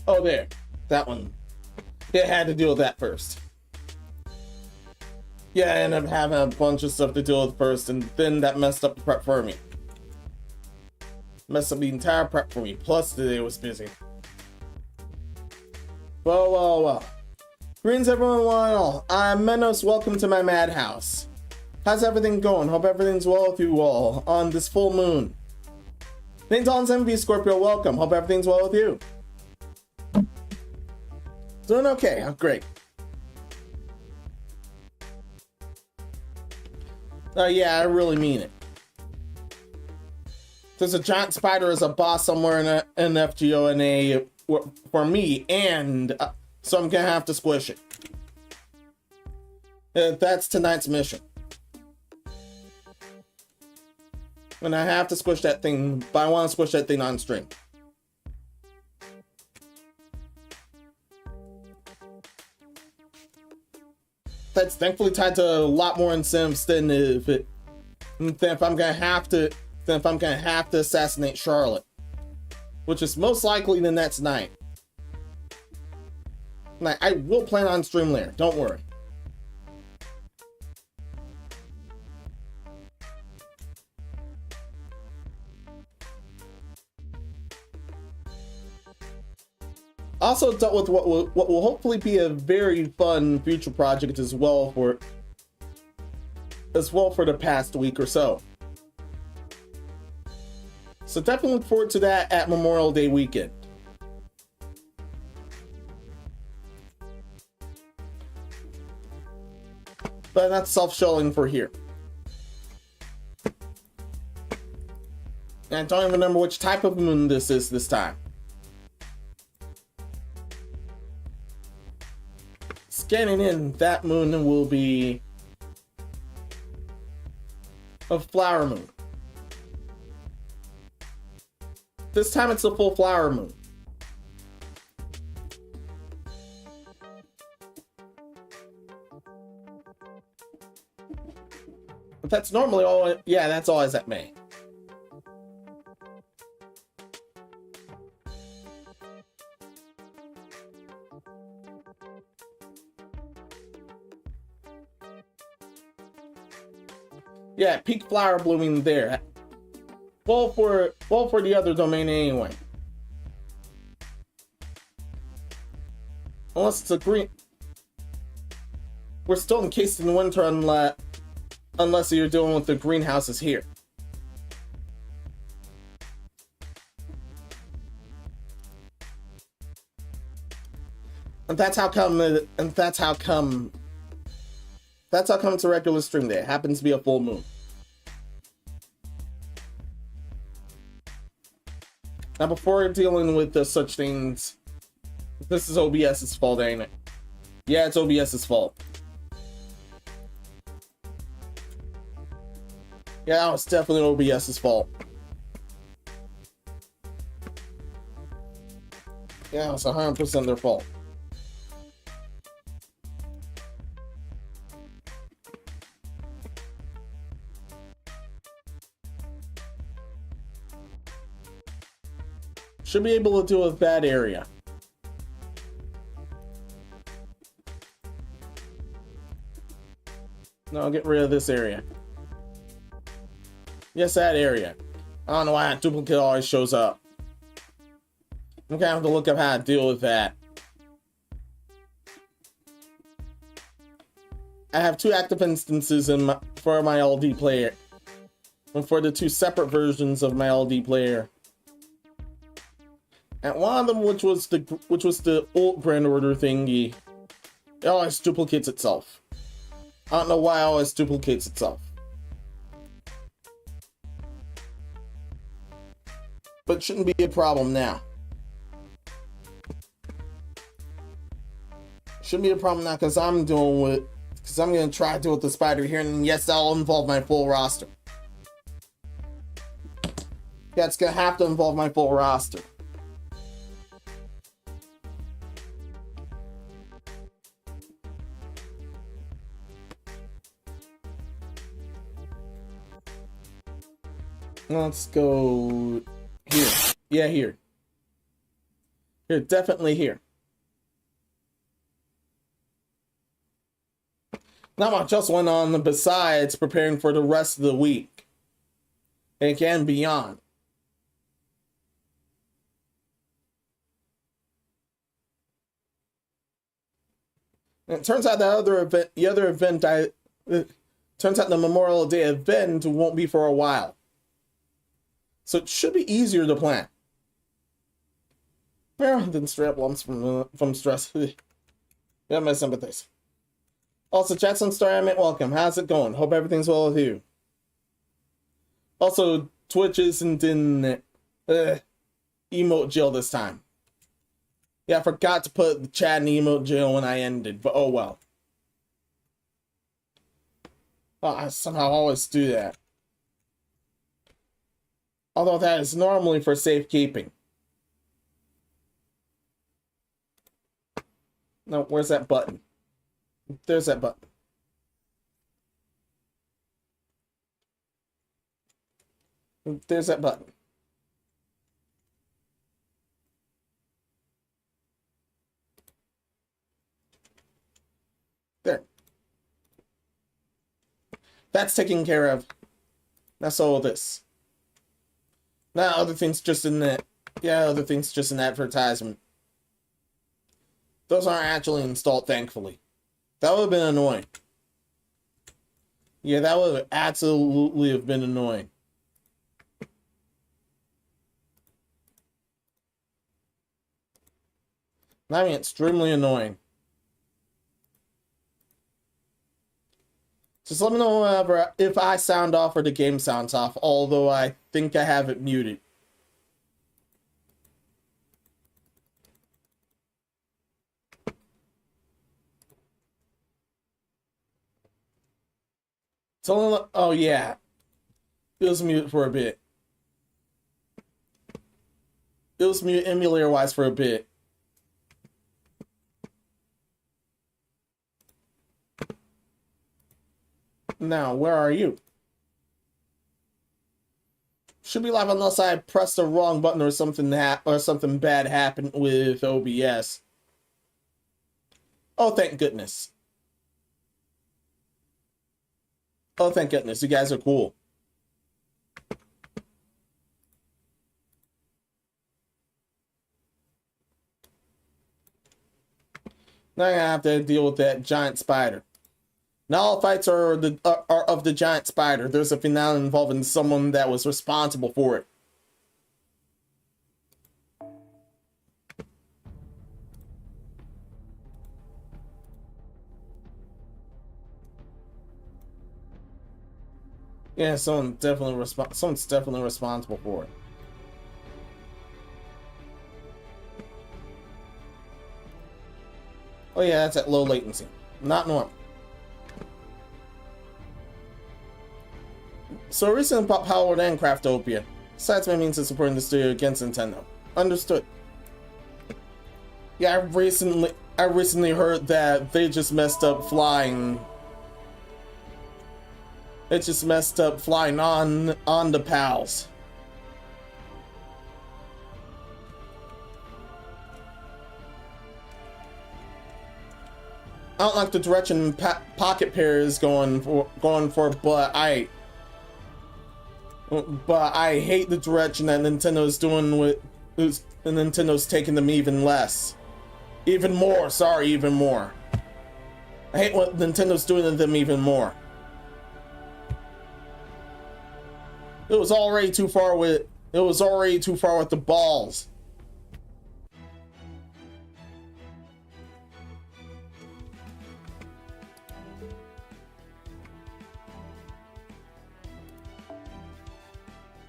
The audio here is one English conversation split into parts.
Oh, there. That one. It had to deal with that first. Yeah, I ended up having a bunch of stuff to deal with first, and then that messed up the prep for me. Messed up the entire prep for me, plus today was busy. Well. Greetings everyone, well, I'm Menos, welcome to my Madhouse. How's everything going? Hope everything's well with you all on this full moon. Thanks all MV Scorpio, welcome. Hope everything's well with you. Doing okay, oh, great. Yeah, I really mean it. There's a giant spider as a boss somewhere in an FGO and a for me, and so I'm gonna have to squish it. That's tonight's mission. And I have to squish that thing, but I want to squish that thing on stream. That's thankfully tied to a lot more incentives than if I'm gonna have to assassinate Charlotte, which is most likely the next night. Like, I will plan on stream later, don't worry. Also dealt with what will hopefully be a very fun future project as well for the past week or so. So definitely look forward to that at Memorial Day weekend. But that's self-showing for here. And I don't even remember which type of moon this is this time. Scanning in, that moon will be a flower moon. This time it's a full flower moon. But that's normally all, yeah, that's always at May. Yeah, peak flower blooming there. Well for the other domain anyway. Unless it's a green. We're still encased in winter unless you're dealing with the greenhouses here. And that's how come it's a regular stream day. It happens to be a full moon. Now, before dealing with such things, this is OBS's fault, ain't it? Yeah, it's OBS's fault. Yeah, that was definitely OBS's fault. Yeah, it's 100% their fault. Should be able to deal with that area. No, I'll get rid of this area. Yes, that area. I don't know why that duplicate always shows up. I'm gonna have to look up how to deal with that. I have two active instances for my LD player. And for the two separate versions of my LD player. And one of them, which was the old Grand Order thingy, it always duplicates itself. I don't know why it always duplicates itself. But it shouldn't be a problem now. Shouldn't be a problem now because I'm gonna try to deal with the spider here, and yes, that'll involve my full roster. Yeah, it's gonna have to involve my full roster. Let's go here. Yeah, here. Here, definitely here. Not much else went on besides preparing for the rest of the week. And beyond. And it turns out turns out the Memorial Day event won't be for a while. So it should be easier to plan. Well, then straight lumps from stress. Yeah, my sympathies. Also, Jackson Star, I meant welcome. How's it going? Hope everything's well with you. Also, Twitch isn't in emote jail this time. Yeah, I forgot to put the chat in emote jail when I ended, but oh well. Oh, I somehow always do that. Although that is normally for safekeeping. No, where's that button? There's that button. There's that button. There. That's taken care of. That's all of this. Now other things just in that. Yeah, other things just in advertisement. Those aren't actually installed, thankfully. That would have been annoying. Yeah, that would absolutely have been annoying. I mean, extremely annoying. Just let me know if I sound off or the game sounds off, although I think I have it muted. Oh yeah, it was muted for a bit. It was muted emulator-wise for a bit. Now, where are you? Should be live unless I pressed the wrong button or something bad happened with OBS. Oh, thank goodness. Oh, thank goodness. You guys are cool. Now I'm gonna have to deal with that giant spider. Not all fights are of the giant spider. There's a finale involving someone that was responsible for it. Yeah, someone's definitely responsible for it. Oh yeah, that's at low latency. Not normal. So recently popped Howard and Craftopia. Besides my means of supporting the studio against Nintendo. Understood. Yeah, I recently heard that they just messed up flying. It just messed up flying on the PALs. I don't like the direction Pocket Pair is going for, but I hate the direction that Nintendo's doing with Nintendo's taking them even less. Even more, sorry, even more. I hate what Nintendo's doing to them even more. It was already too far with the balls.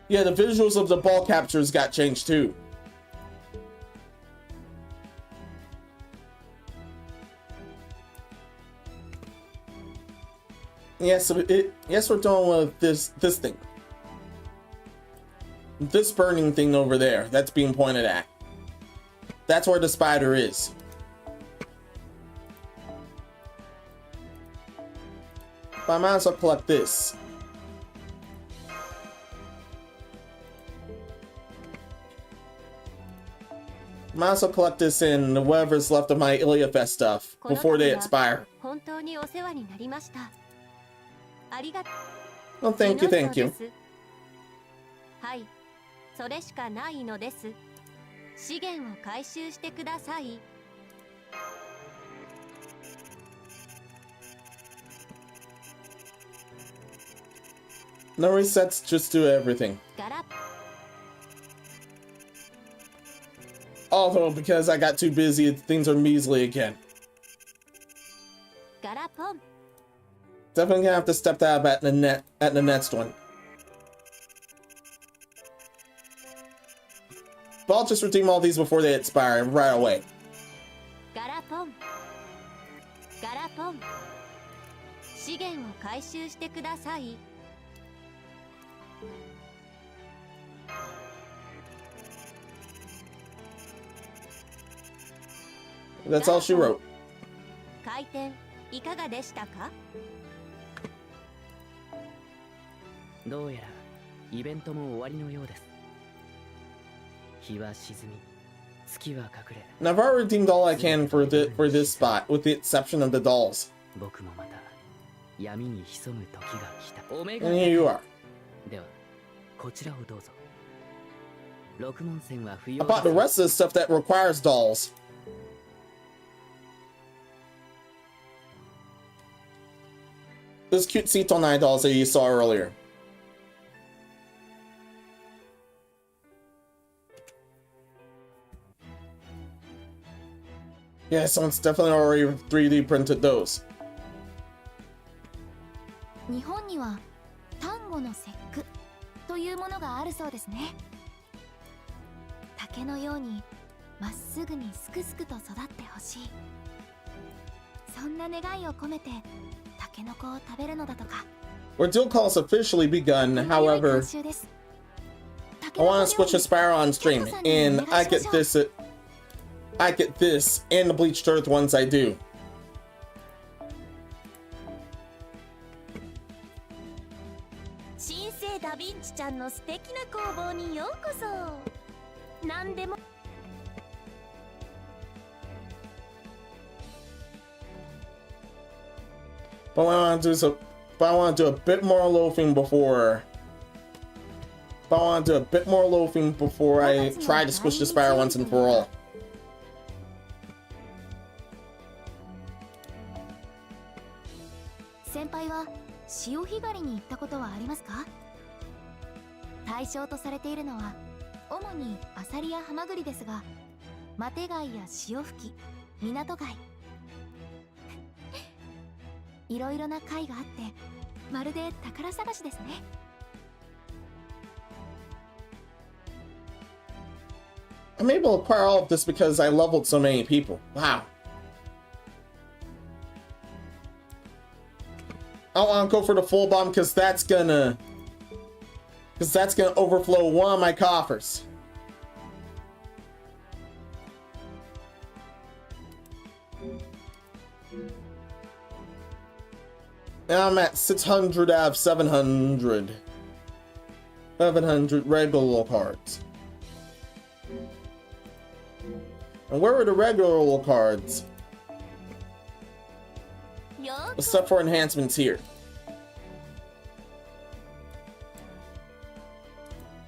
Yeah, the visuals of the ball captures got changed too. Yes, we're done with this thing. This burning thing over there that's being pointed at. That's where the spider is. But I might as well collect this. Might as well collect this in whatever's left of my Iliafest stuff before they expire. Well, thank you, thank you. No resets, just do everything. Although, because I got too busy, things are measly again. Definitely gonna have to step that up at the next one. But I'll just redeem all these before they expire right away. That's all she wrote. Now I've already redeemed all I can for this spot, with the exception of the dolls. And here you are. About the rest of the stuff that requires dolls. Those cute Setonai dolls that you saw earlier. Yeah, someone's definitely already 3D printed those. 日本には端午の節句というものがあるそうですね。竹のようにまっすぐにすくすくと育ってほしい。そんな願いを込めてタケノコを食べるのだとか。Ordeal call has officially begun. However, I want to switch a Sparrow on stream, and I get this and the Bleached Earth once I do. 新生ダヴィンチちゃんの素敵な工房にようこそ。何でも。But I want to do a bit more loafing before. But I want to do a bit more loafing before I try to squish the Sparrow once and for all. 先輩は潮干狩りに行ったことはありますか？対象とされているのは主にアサリやハマグリですが、マテ貝や潮吹き、港貝、いろいろな貝があってまるで宝探しですね。I'm able to acquire all of this because I leveled so many people. Wow. I don't want to go for the full bomb because that's gonna overflow one of my coffers. Now I'm at 600 out of 700. 700 regular cards. And where are the regular cards? Except for enhancements here.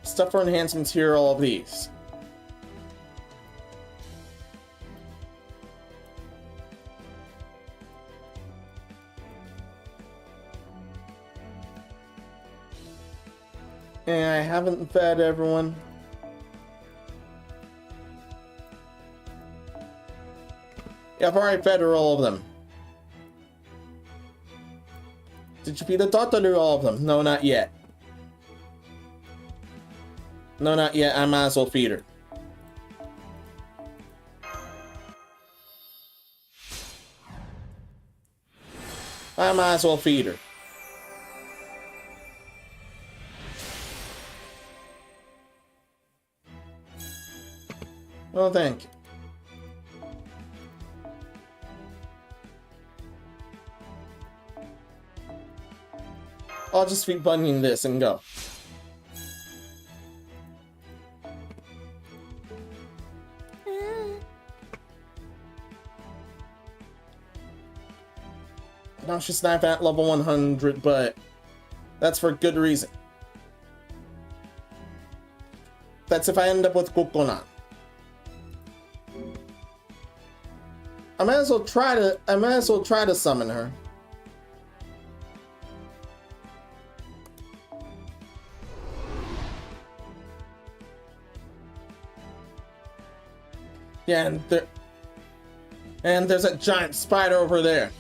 Stuff for enhancements here, all of these. And I haven't fed everyone. Yeah, I've already fed all of them. Did you feed the daughter to all of them? No, not yet. No, not yet. I might as well feed her. I might as well feed her. Well, thank you. I'll just feed Bunyan this and go. No, she's not at level 100, but that's for good reason. That's if I end up with Kukullan. I might as well try to summon her. Yeah, and there's a giant spider over there.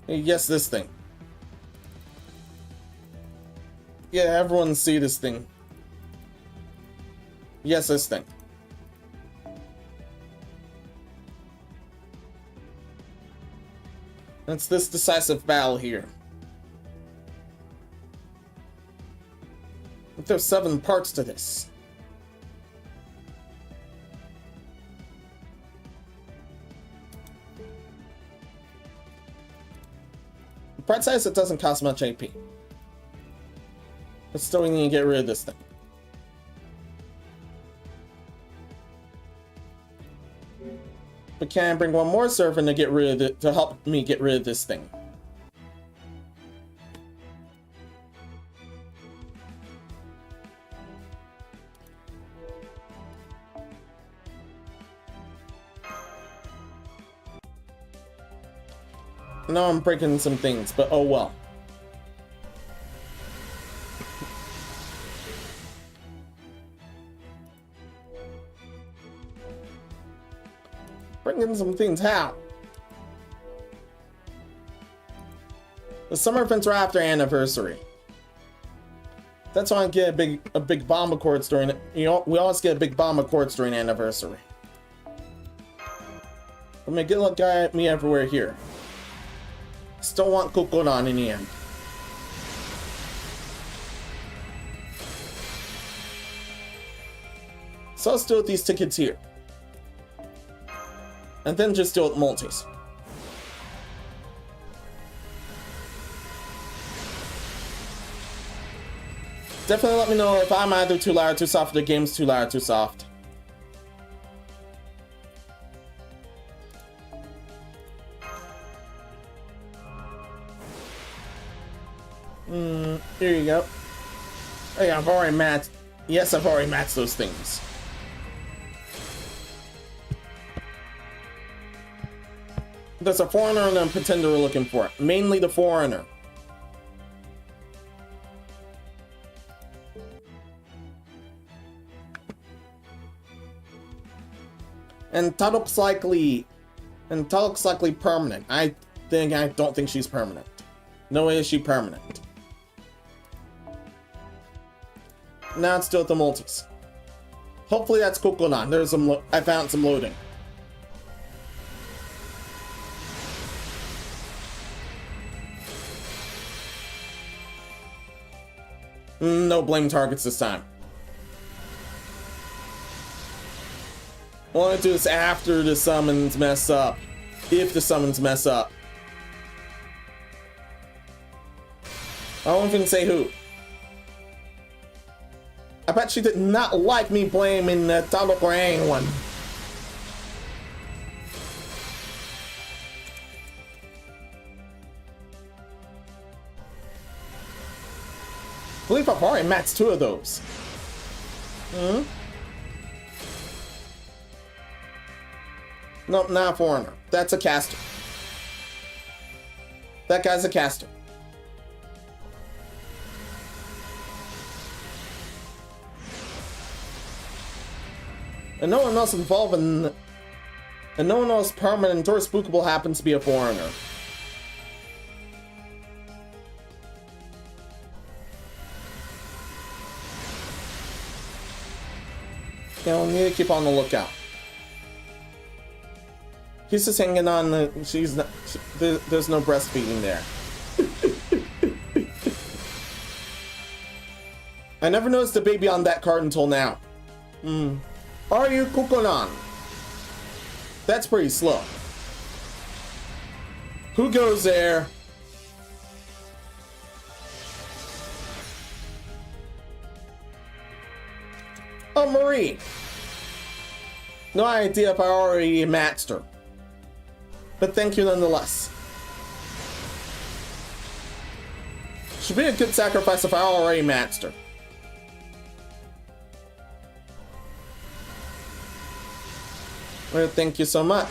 Yes, this thing. Yeah, everyone see this thing. Yes, this thing. It's this decisive battle here. There's 7 parts to this. The part size, it doesn't cost much AP. But still, we need to get rid of this thing. But can I bring one more servant to get rid of it, to help me get rid of this thing? No, I'm breaking some things, but oh well. Bringing some things out. The summer events are after anniversary. That's why I get a big bomb of quartz during it. You know, we always get a big bomb of quartz during anniversary. I mean, good luck guy at me everywhere here. Still want Kukullan in the end. So let's deal with these tickets here. And then just deal with multis. Definitely let me know if I'm either too loud or too soft, or the game's too loud or too soft. Here you go. Oh yeah, I've already matched. Yes, I've already matched those things. There's a foreigner and a pretender we're looking for. Mainly the foreigner. And that looks likely permanent. I don't think she's permanent. No way is she permanent. Now it's still with the multis. Hopefully that's Kukullan. There's some. I found some loading. No blame targets this time. I want to do this after the summons mess up. If the summons mess up. I won't even say who. I bet she did not like me blaming Taluk or anyone. I believe I've already matched 2 of those. Nope, not a foreigner. That's a caster. That guy's a caster. And no one else involved in... And no one else permanent or spookable happens to be a foreigner. You know, we need to keep on the lookout. He's just hanging on the... She's not... There's no breastfeeding there. I never noticed the baby on that card until now. Are you Kukullan? That's pretty slow. Who goes there? Oh, Marie. No idea if I already matched her. But thank you nonetheless. Should be a good sacrifice if I already matched her. Well, thank you so much.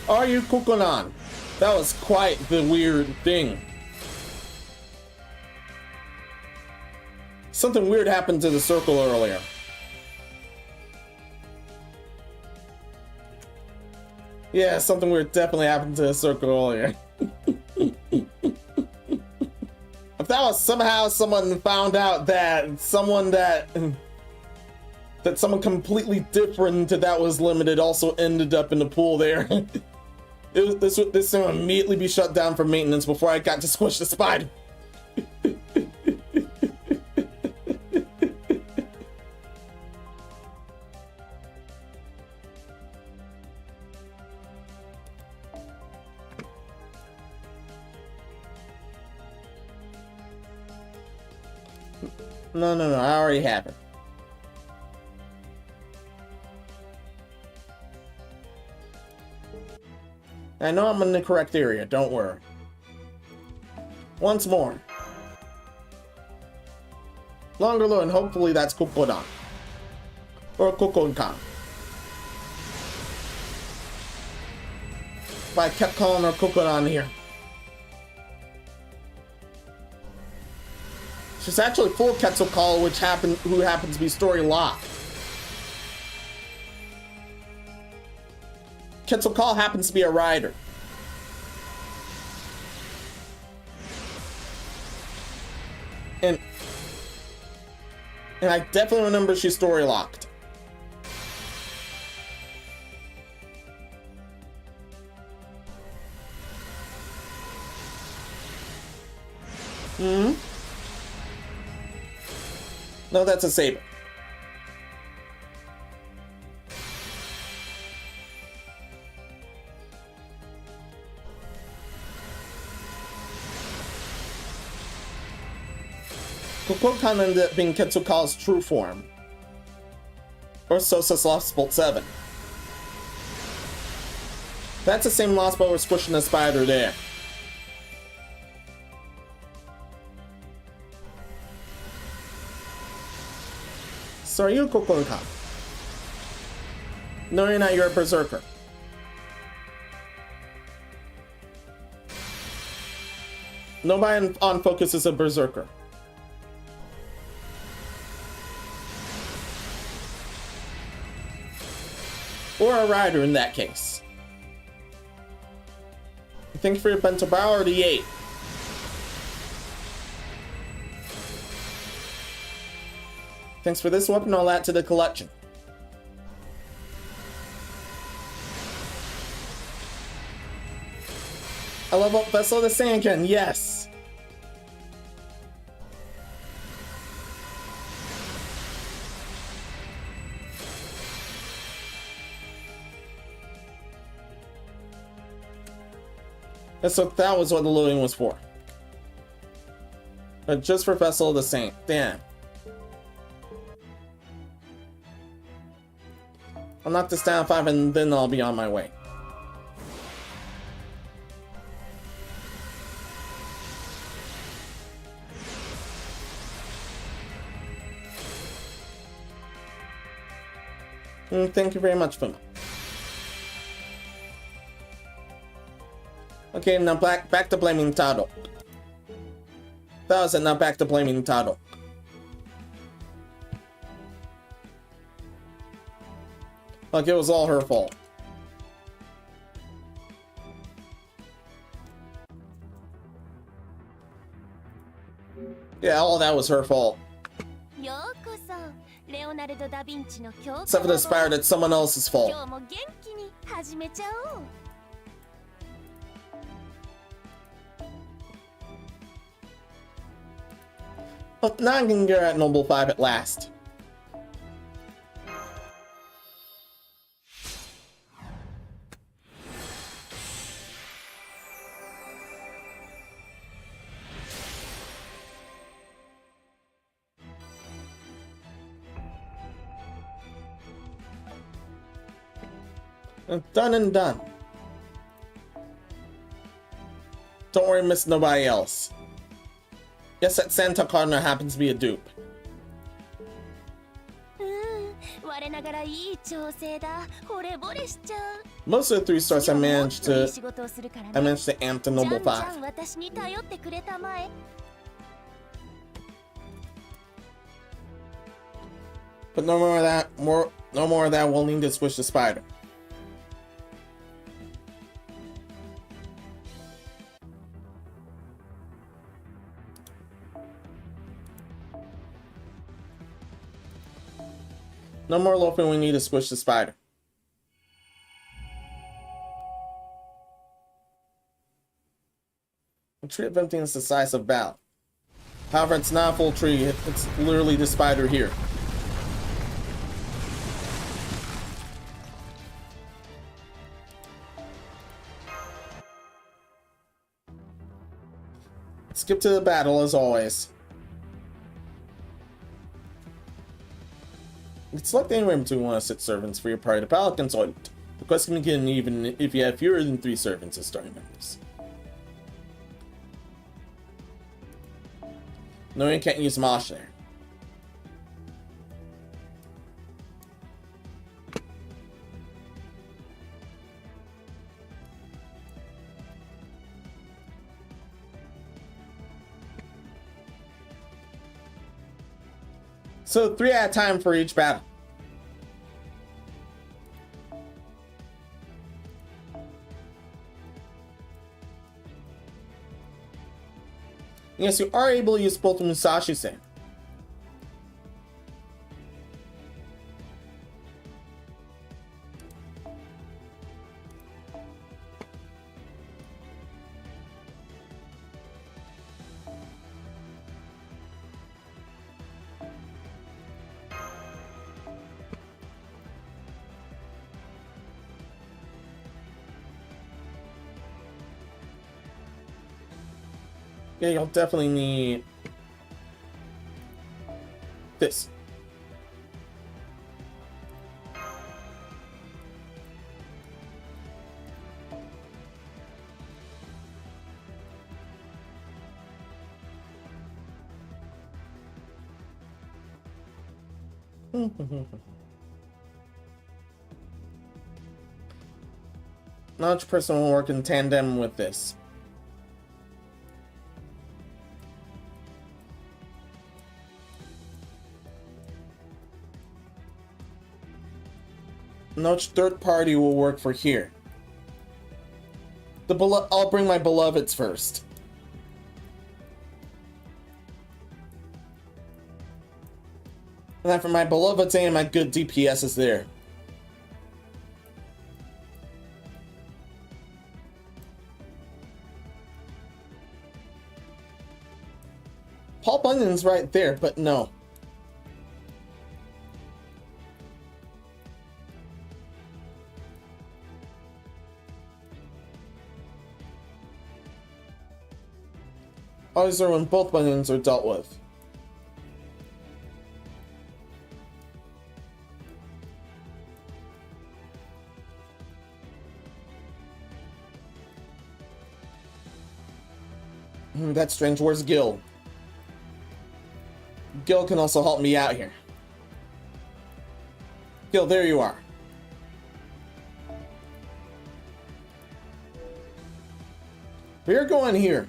Are you Kukullan? That was quite the weird thing. Something weird happened to the circle earlier. Yeah, something weird definitely happened to the circle earlier. If that was somehow someone found out that someone someone completely different to that was limited also ended up in the pool there. This thing would immediately be shut down for maintenance before I got to squish the spider. No, I already have it. I know I'm in the correct area, don't worry. Once more. Longer low, and hopefully that's Kukullan. Or Kukullan. If I kept calling her Kukullan here. She's actually full Quetzalcoatl, who happens to be story locked. Quetzalcoatl happens to be a rider. And I definitely remember she's story locked. No, that's a saber. Kukullan ended up being Quetzalcoatl's true form. Or so says Lost Bolt 7. That's the same Lost Bolt we're squishing the spider there. So are you Kukullan? No, you're not. You're a berserker. Nobody on focus is a berserker. Or a rider in that case. Thank you for your bento bar, already ate. Thanks for this weapon, I'll add to the collection. I love up Vessel of the Sandkin, yes. And so that was what the loading was for. But just for Vessel of the Saint, damn. I'll knock this down 5 and then I'll be on my way. Thank you very much, Fuma. Okay, now back to blaming Tado. That was it, now back to blaming Tado. Like it was all her fault. Yeah, all that was her fault. Except for the spider, that's someone else's fault. Well, now I can get at Noble 5 at last. Done and done. Don't worry, miss nobody else. Yes, that Santa Connor happens to be a dupe. Most of the 3 stars I managed to amp to Noble 5. But no more of that. No more of that. We'll need to squish the spider. No more loafing, we need to squish the spider. A tree of emptiness is the size of battle. However, it's not a full tree, it's literally the spider here. Skip to the battle as always. Select anywhere between 1 to 6 servants for your party to battle against all. The quest can begin even if you have fewer than 3 servants as starting members. No, you can't use Mosh there. So 3 at a time for each battle. Yes, you are able to use both Musashi-sen. Yeah, you'll definitely need this. Not each person will work in tandem with this. No third party will work for here. I'll bring my beloveds first. And then for my beloveds and my good DPS is there. Paul Bunyan's right there, but no. Always are when both Bunions are dealt with. That's strange. Where's Gil? Gil can also help me out here. Gil, there you are. We're going here.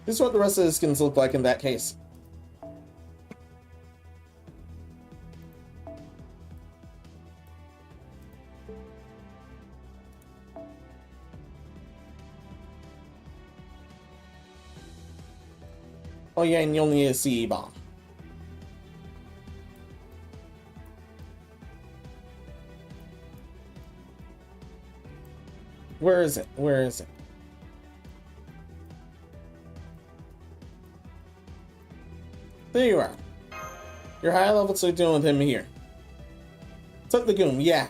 This is what the rest of the skins look like in that case. Oh yeah, and you'll need a CE bomb. Where is it? Where is it? There you are. You're high level, so you're dealing with him here. Took the goon, yeah.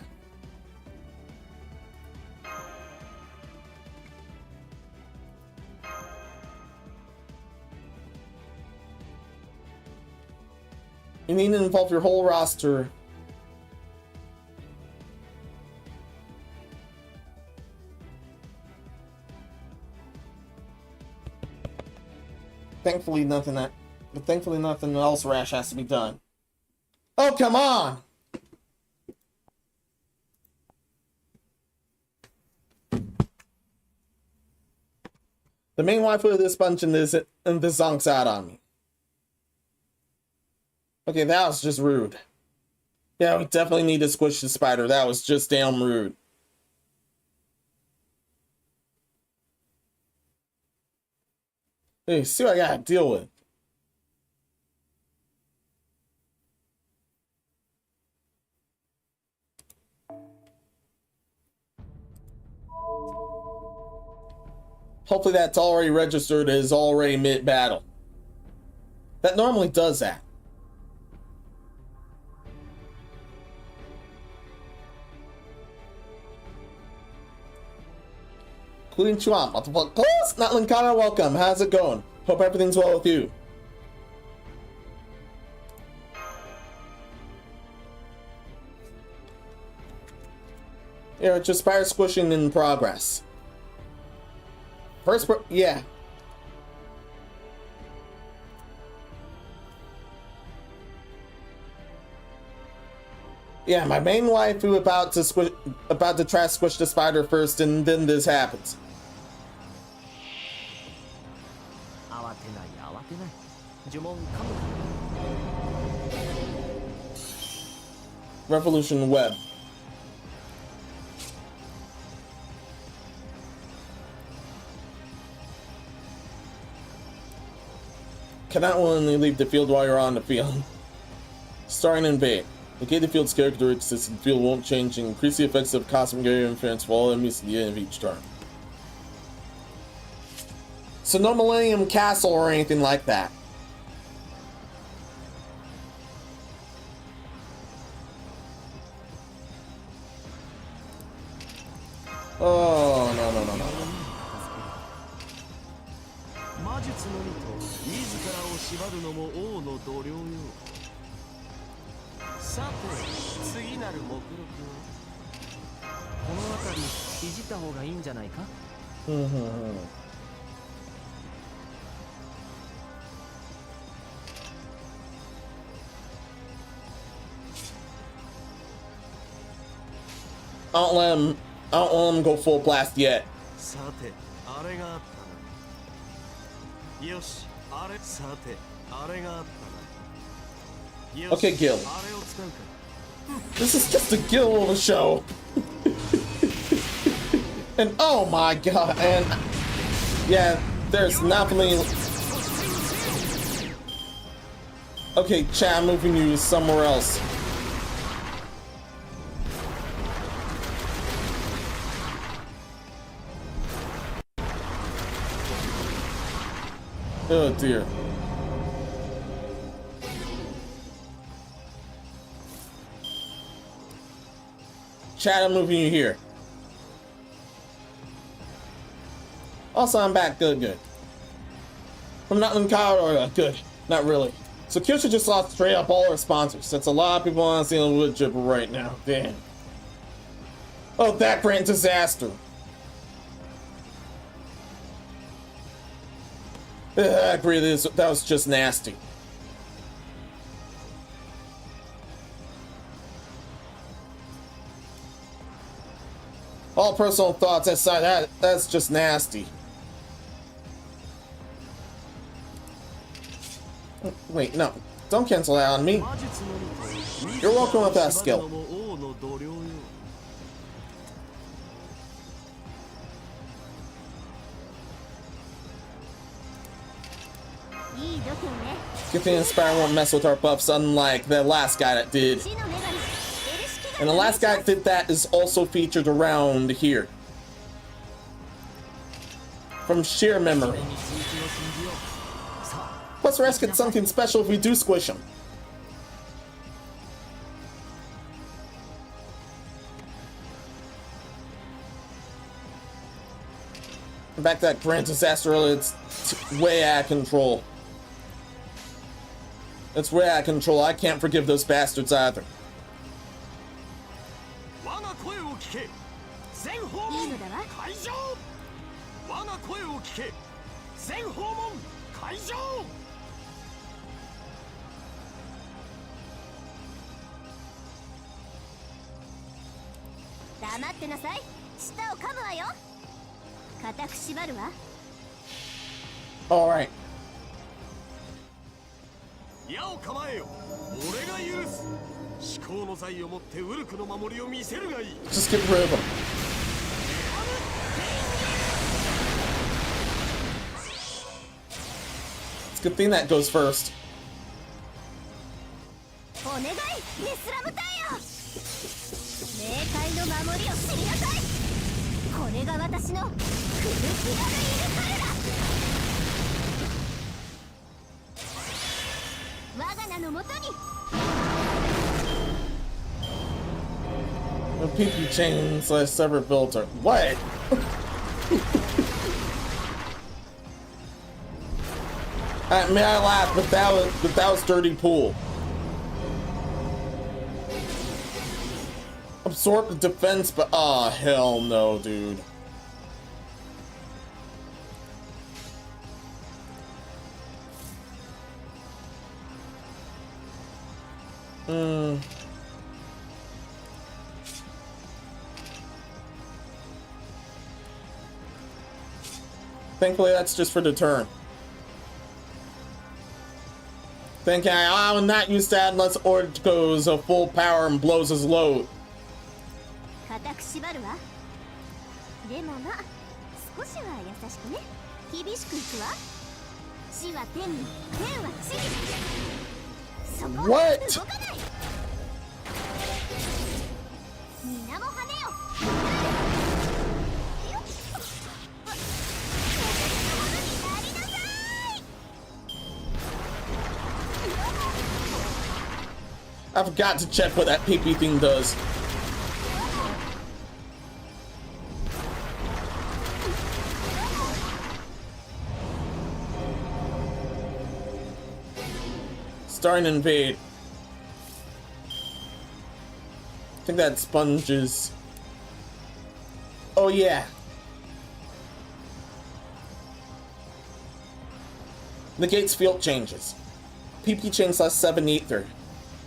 You need to involve your whole roster. Thankfully, nothing else rash has to be done. Oh, come on! The main waifu of this bunch and this zonks out on me. Okay, that was just rude. Yeah, we definitely need to squish the spider. That was just damn rude. Hey, see what I gotta deal with. Hopefully that's already registered as already mid-battle. That normally does that. Konnichiwa, multiple calls. Not Linkana, welcome. How's it going? Hope everything's well with you. Yeah, just spider squishing in progress. Yeah. Yeah, my main waifu about to try to squish the spider first, and then this happens. Revolution Web. Cannot willingly leave the field while you're on the field. Starring Invade. Negate the field's characteristics and the field won't change and increase the effects of cosmic area interference for all enemies at the end of each turn. So no Millennium Castle or anything like that. Oh, no. I don't let him go full blast yet. Okay, Gil. This is just a Gil of a show. And oh my god, and yeah, there's nothing. Okay, chat, I'm moving you somewhere else. Oh dear. Chat, I'm moving you here. Also, I'm back. Good. I'm not in Colorado. Good. Not really. So Kyosha just lost straight up all her sponsors. That's a lot of people on the wood chipper right now. Damn. Oh, that grand disaster. I agree, that was just nasty. All personal thoughts aside, that's just nasty. Wait, no. Don't cancel that on me. You're welcome with that skill. Good thing Inspire won't mess with our buffs, unlike the last guy that did. And the last guy that did that is also featured around here. From sheer memory. Plus, the rest get something special if we do squish him. Back to that grand disaster earlier, it's way out of control. It's way out of control. I can't forgive those bastards either. 我が声を聞け全訪問開場我が声を聞け全訪問開場黙ってなさい。舌を噛むわよ。固く縛るわ。Alright. 矢を構えよ俺が許す思考の財をもってウルクの守りを見せるがいい Just get rid of him. It's a good thing that goes first. お願い、レスラム隊よ。冥界の守りを知りなさい。これが私の苦しがるいる彼ら。我が名のもとに。A pinky chain slash severed filter. What? I mean, I laughed, but that was dirty pool. Absorb the defense, but oh hell no, dude. Thankfully, that's just for the turn. Thinking I will not use that unless Ort goes a full power and blows his load. 固く縛るわ。でもまあ、少しは優しくね。厳しくいくわ。地は天に、天は地に。そこは動かない。皆も羽よ。I forgot to check what that PP thing does. Starting to invade. I think that sponges. Oh yeah. Negates field changes. PP chain slash 7 ether.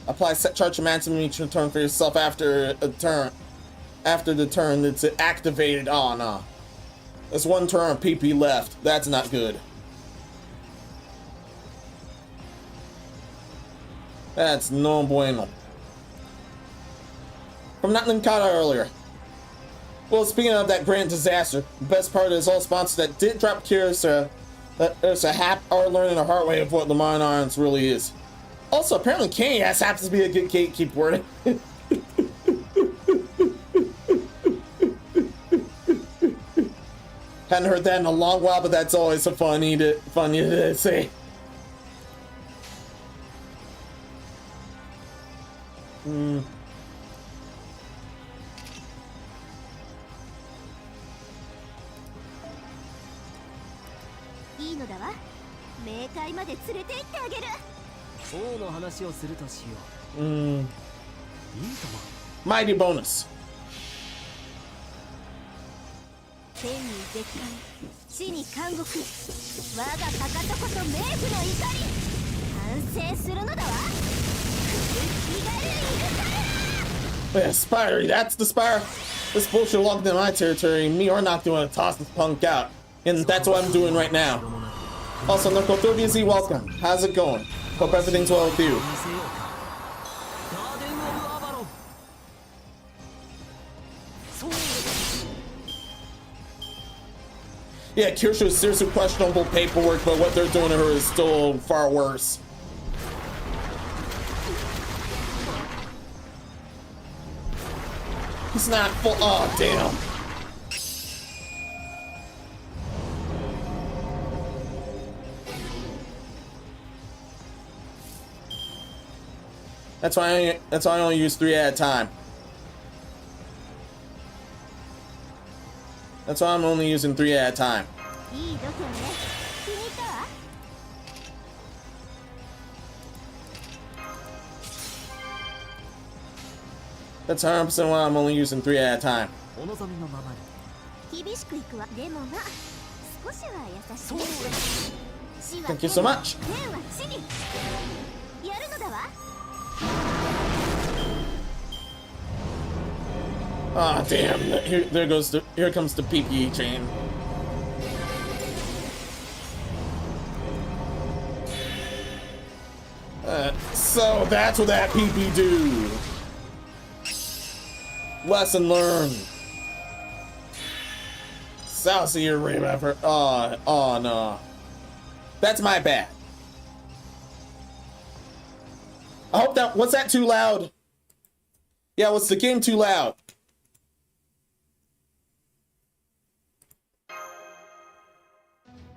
Apply set charge maximum each turn for yourself after a turn. After the turn it's activated. Oh no. There's one turn of PP left. That's not good. That's no bueno. From not Ninkata earlier. Well, speaking of that grand disaster, the best part is all sponsors that did drop cures that there's are learning the hard way of what the Monarchs really is. Also, apparently Kenny happens to be a good gatekeep wording. Hadn't heard that in a long while, but that's always a funny to say. Mighty bonus. 天に絶海、地に監獄、我がかかとこそ冥府の怒り、完成するのだわ。気軽に行くから。Yeah, Spider, that's the Spire. This bullshit logged in my territory. Me or not doing to toss this punk out. And that's what I'm doing right now. Also, Narco 3BZ, welcome. How's it going? Hope everything's well with you. Yeah, Kirsha is seriously questionable paperwork, but what they're doing to her is still far worse. He's not full. Oh, damn. That's why I only use 3 at a time. That's why I'm only using 3 at a time. That's 100% why I'm only using 3 at a time. お望みのままに厳しくいくわ。でもな、少しは優しい。そうだ Thank you so much. 天は地にやるのだわ。 Ah, damn. Here comes the PPE chain. So that's what that PP do. Lesson learned. Sousy your rain effort. Oh no. That's my bad. I hope that, was that too loud? Yeah, was the game too loud?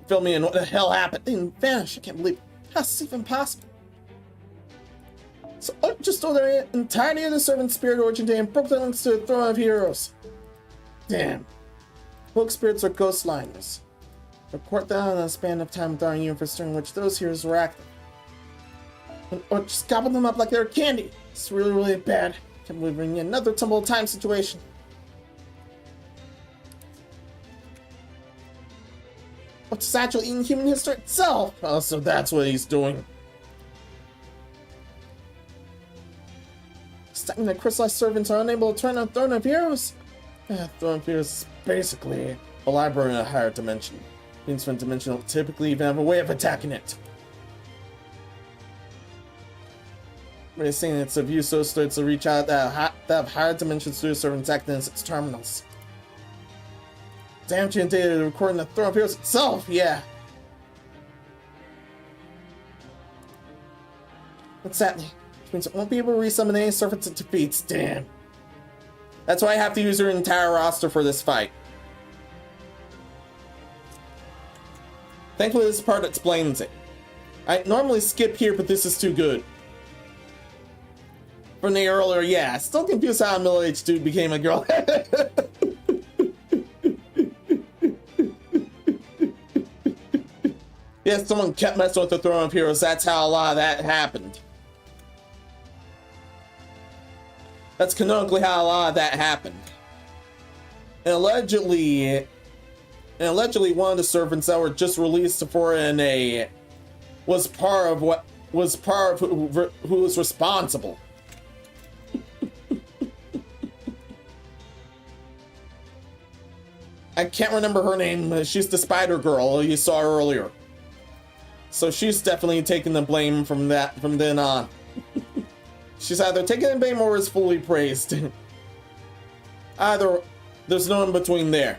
Fill me in, what the hell happened? They didn't vanish, I can't believe it. How's this even possible? So I just stole the entirety of the servant spirit origin day and broke the links to the throne of heroes. Damn. Folk spirits are ghost liners. Report that in a span of time without a universe during which those heroes were active. Or just gobble them up like they were candy. It's really, really bad. Can't believe we're in another tumble of time situation. What's actually in human history itself? Oh, so that's what he's doing. Stopping the crystallized servants are unable to turn on Throne of Heroes. Throne of Heroes is basically a library in a higher dimension. Means one dimension don't typically even have a way of attacking it. We're saying it's of use so to reach out that have higher dimensions through servants acting as its terminals. Damaging data recording the Throne of Heroes itself, yeah. Exactly. Which means it won't be able to resummon any servants it defeats, damn. That's why I have to use your entire roster for this fight. Thankfully this part explains it. I normally skip here, but this is too good. From the earlier, yeah, still confused how a middle-aged dude became a girl. Yeah, someone kept messing with the Throne of Heroes. That's how a lot of that happened. That's canonically how a lot of that happened. And allegedly one of the servants that were just released for NA was part of who was responsible. I can't remember her name. She's the spider girl you saw earlier. So she's definitely taking the blame from then on. She's either taking the blame or is fully praised. Either, there's no in between there.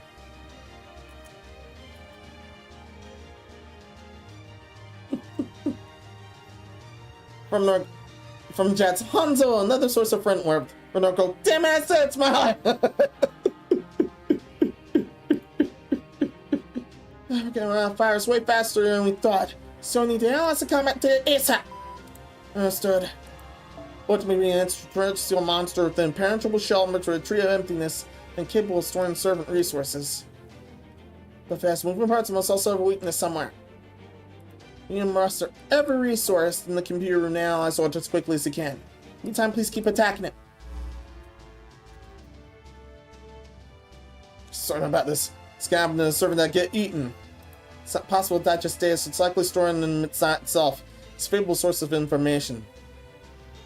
From Jets, Hanzo, another source of friend warmth. For Norco, damn it, I said it's my We're getting around fires way faster than we thought. So need to analyze the combat to ASAP. Understood. Ultimately, an extraterrestrial monster with an impenetrable shell with a tree of emptiness and capable of storing servant resources. The fast moving parts must also have a weakness somewhere. You need to muster every resource in the computer room and analyze it as quickly as you can. Meantime, please keep attacking it. Sorry about this. Scab and the servant that get eaten. It's not possible to digest data, so it's likely stored in itself. It's a favorable source of information.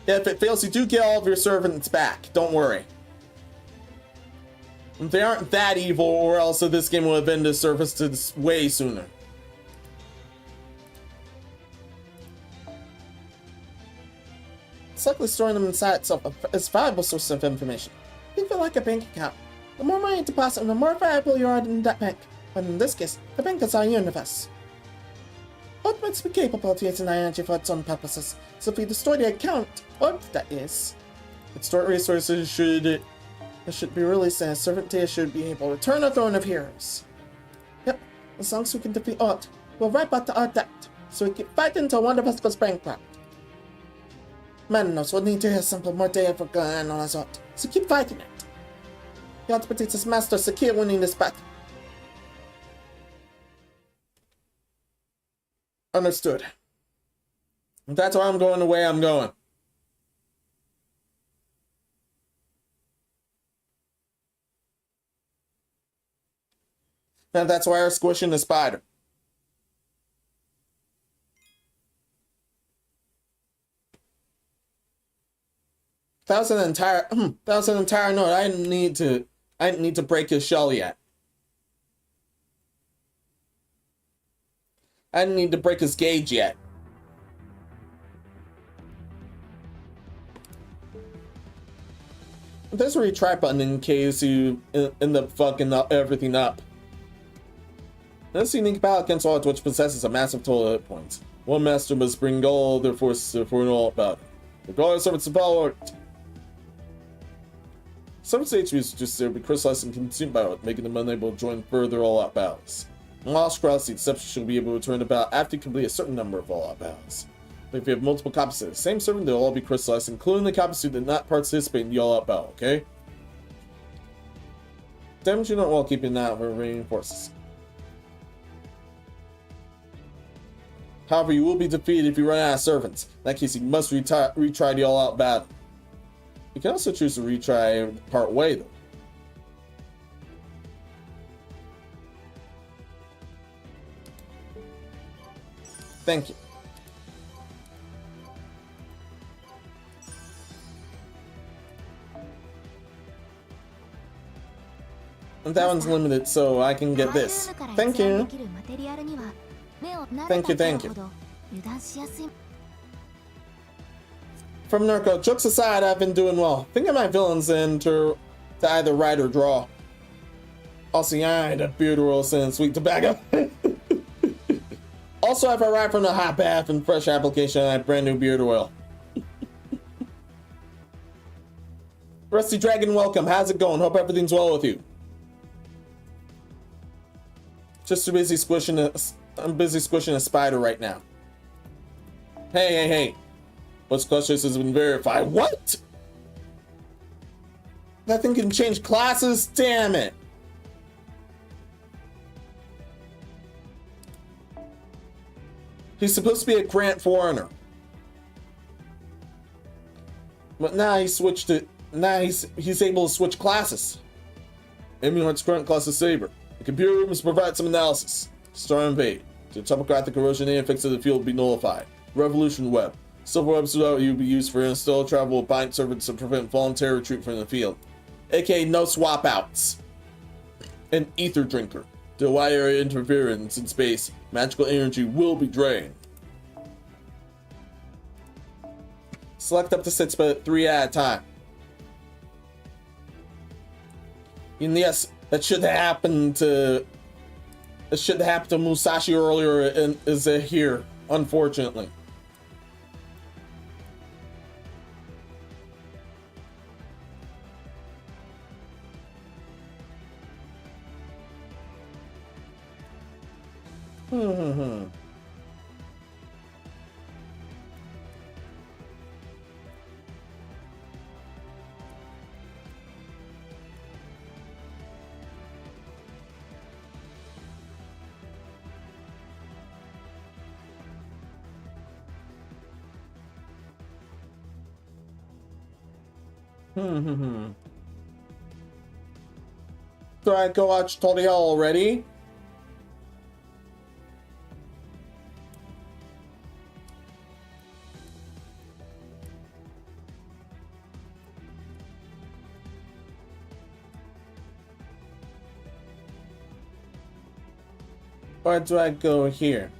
Yeah, if it fails, you do get all of your servants back. Don't worry. They aren't that evil, or else this game would have been to surface to this way sooner. It's likely storing them inside itself is a valuable source of information. Think of it like a bank account. The more money you deposit, the more valuable you are in that bank. But in this case, the bank is our universe. Ultimates be capable of using energy for its own purposes, so if we destroy the account, or that is, its stored resources should be released and servant data should be able to return the Throne of Heroes. Yep, as long as we can defeat ORT, we'll wipe out the ORT debt, so we keep fighting until one of us goes bankrupt. Menos will need to assemble more data for going to analyze ORT, so keep fighting it. The ultimate is his master secure winning this battle. Understood. That's why I'm going the way I'm going. And that's why we're squishing the spider. That was an entire note. I didn't need to break his shell yet. I didn't need to break his gauge yet. There's a retry button in case you end up fucking everything up. This unique battle against all which possesses a massive total of hit points. One master must bring all their forces for an all battle. Regardless of its power. Some states used just there be crystallized and consumed by it, making them unable to join further all-out battles. Lost cross, the exception should be able to return to battle after you complete a certain number of all-out battles. But if you have multiple copies of the same servant, they'll all be crystallized, including the copies who did not participate in the all-out battle, okay? Damage you not well keeping that for remaining forces. However, you will be defeated if you run out of servants. In that case, you must retry the all-out battle. You can also choose to retry part way, though. Thank you. And that one's limited, so I can get this. Thank you. Thank you, thank you. From Narco, jokes aside, I've been doing well. Thinking my villains to either write or draw. Also, I ain't a beard roll and sweet tobacco. Also, I've arrived from the hot bath and fresh application on brand new beard oil. Rusty Dragon, welcome. How's it going? Hope everything's well with you. Just too busy squishing I'm busy squishing a spider right now. Hey. What's questions has been verified. What? That thing can change classes? Damn it. He's supposed to be a Grand Foreigner. But now he's able to switch classes. Emulart's current class is Saber. The computer must provide some analysis. Star invade. The topographic erosion and effects of the field will be nullified. Revolution web. Silver webs will be used for interstellar travel with bind servants to prevent voluntary retreat from the field. AKA no swap outs. An ether drinker. The wide area interference in space. Magical energy will be drained. Select up to 6, but 3 at a time. And yes, that should have happened to Musashi earlier and is here, unfortunately. So I go watch Tutorial already. Or do I go here?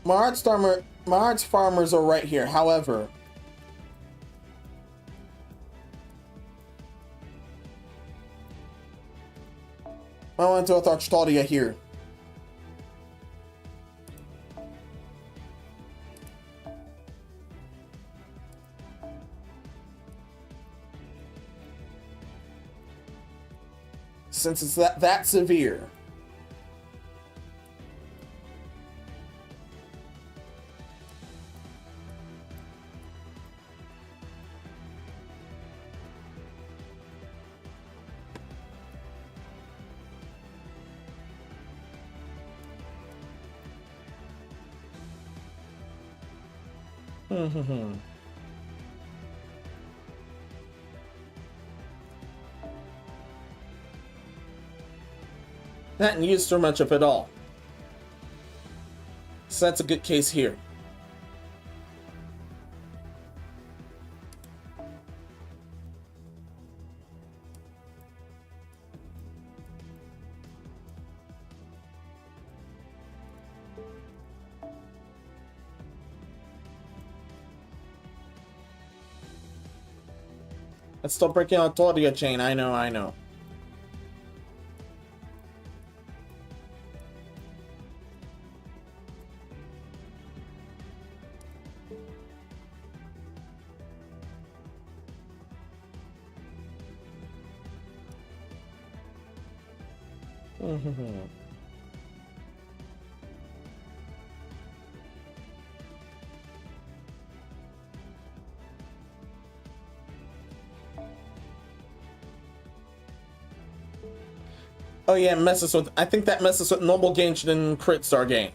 My heart's farmers are right here. However, I want to touch Claudia here. Since it's that severe. Not used too much of it all. So that's a good case here. It's still breaking out Claudia chain. I know. Oh yeah, messes with. I think that messes with normal Genshin and Crit Star game.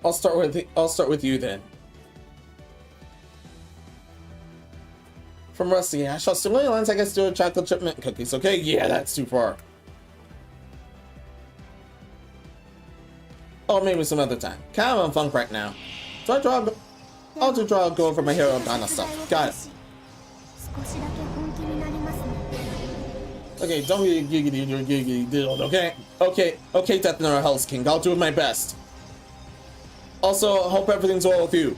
I'll start with you then. From Rusty, I shall stimulate lines. I guess do a chocolate chip mint cookies. Okay, yeah, that's too far. Or maybe some other time. Kind of on funk right now. So I'll just go over my hero kind of stuff. Got it. Okay, don't be giggity diddled, okay? Okay, Death Nor Hell's King. I'll do my best. Also, hope everything's well with you.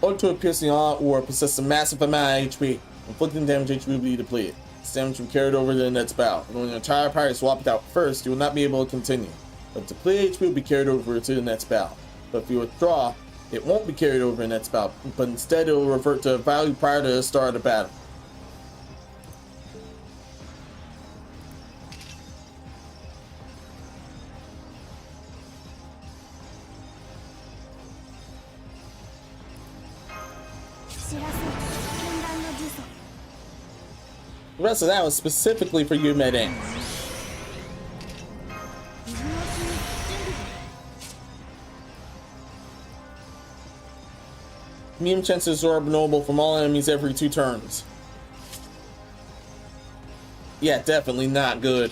O2 piercing or possess a massive amount of HP. Inflicting damage HP will be depleted. This damage will be carried over to the next battle. When the entire party is swapped out first, you will not be able to continue. But depleted HP will be carried over to the next battle. But if you withdraw, it won't be carried over to the next battle, but instead it will revert to a value prior to the start of the battle. The rest of that was specifically for you, Medang. Medium chance to absorb noble from all enemies every 2 turns. Yeah, definitely not good.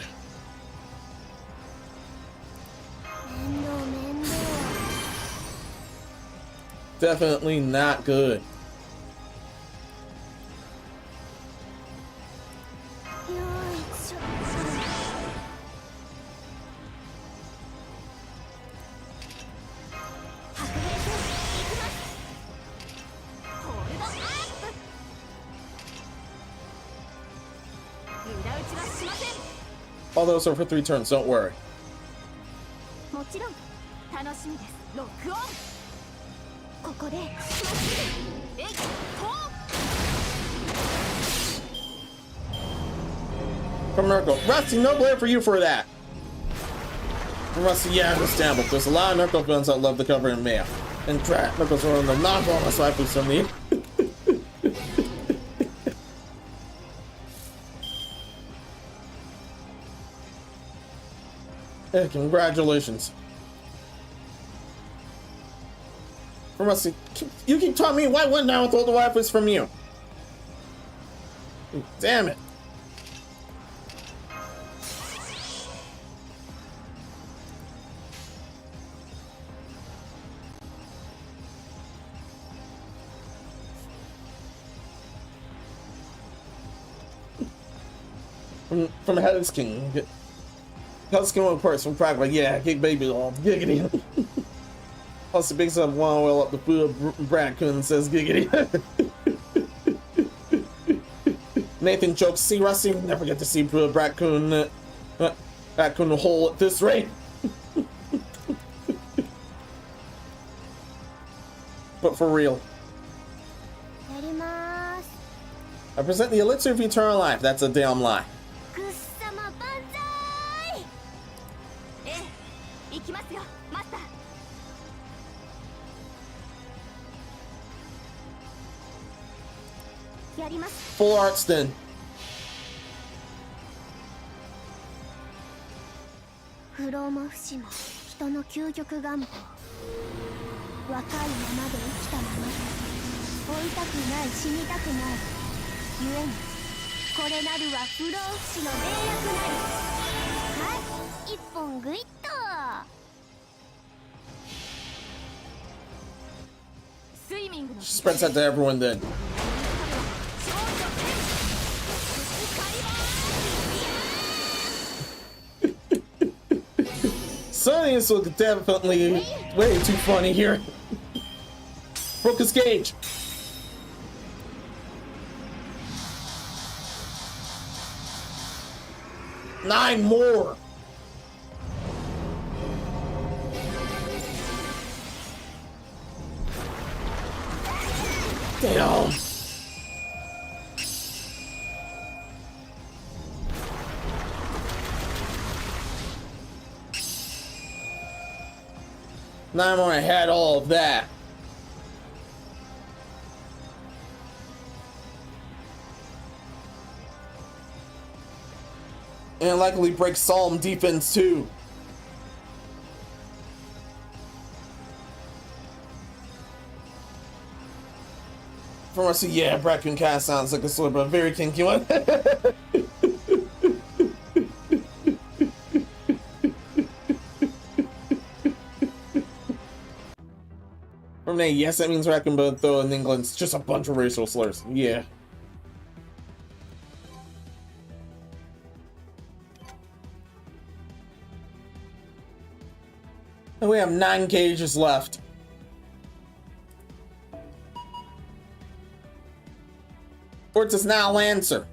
Definitely not good. All those are for 3 turns, don't worry. From Nurgle. Rusty, no blame for you for that. From Rusty, yeah, understandable. There's a lot of Nurgle villains that love the cover in mail. In fact, Nurgle's one of the non-bonus waifus from the... Hey, congratulations. From Rusty, you keep telling me why wouldn't I with all the waifus from you? Damn it. From Hell's King. Hell's King reports from Prague, but yeah, Gig Baby all giggity. Also picks up one well up the food Bradcoon says giggity. Nathan jokes, see Rusty, we never get to see Bradcoon hole at this rate. But for real. I present the elixir of eternal life. That's a damn lie. やります。 Full arts then. 不老も不死も人の究極願望。若いままで生きたままで老いたくない死にたくないゆえにこれなるは不老不死の名役なり。はい、一本グイッと。スイミングの Spreads out to everyone then. Sonny is definitely way too funny here. Broke his cage. Nine more. Damn. Nine more. I had all of that. And likely break Psalm defense too. From us, yeah, Raccoon kind of sounds like a sort of a very kinky one. From there, yes, that means Raccoon, but though in England, it's just a bunch of racial slurs. Yeah. And we have 9 cages left. Or does now answer.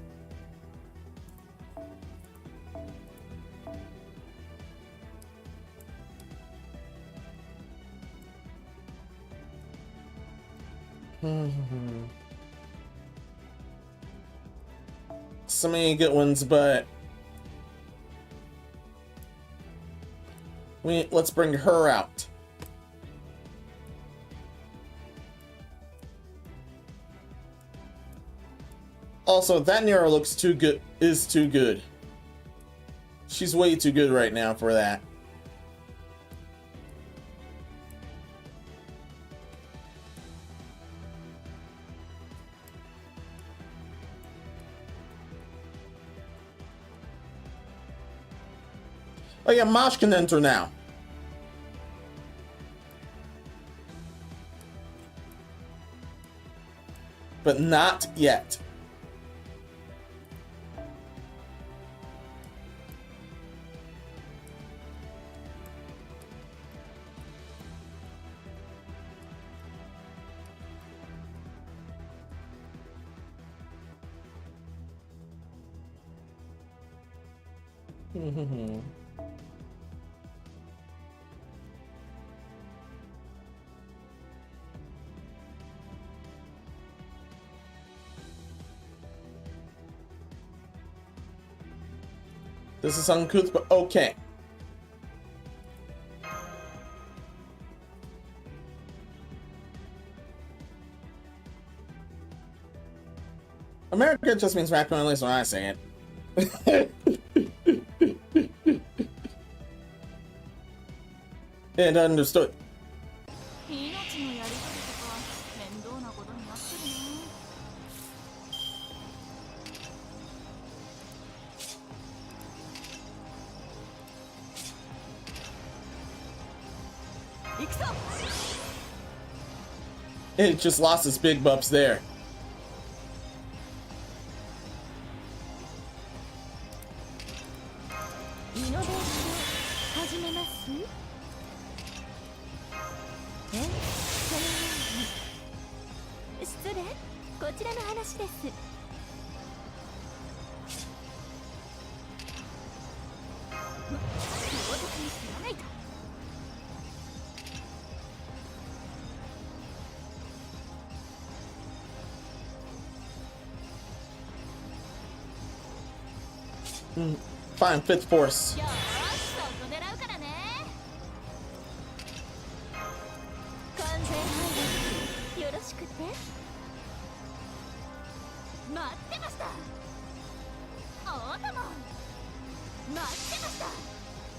So many good ones, but let's bring her out. Also, that Nero looks too good. Is too good. She's way too good right now for that. Oh yeah, Mosh can enter now. But not yet. This is uncouth, but okay. America just means raccoon, at least when I say it. And understood. It just lost its big buffs there. Fine, fifth force. 待ってました。おーたも待ってました。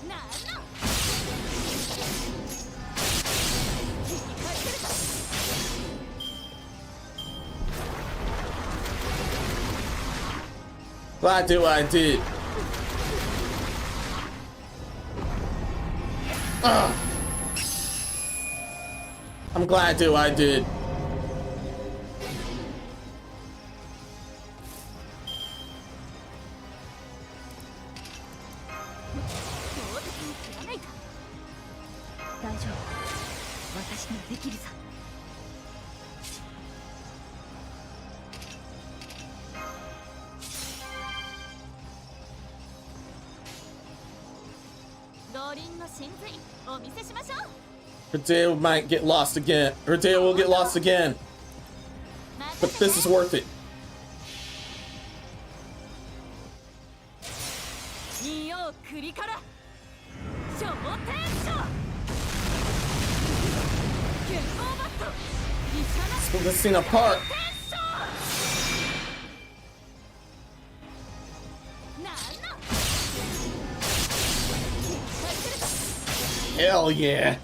なんの引き返せるか。Glad to I did. I'm glad to I did. Her day might get lost again. Her day will get lost again. But this is worth it. Split this scene apart. Hell yeah.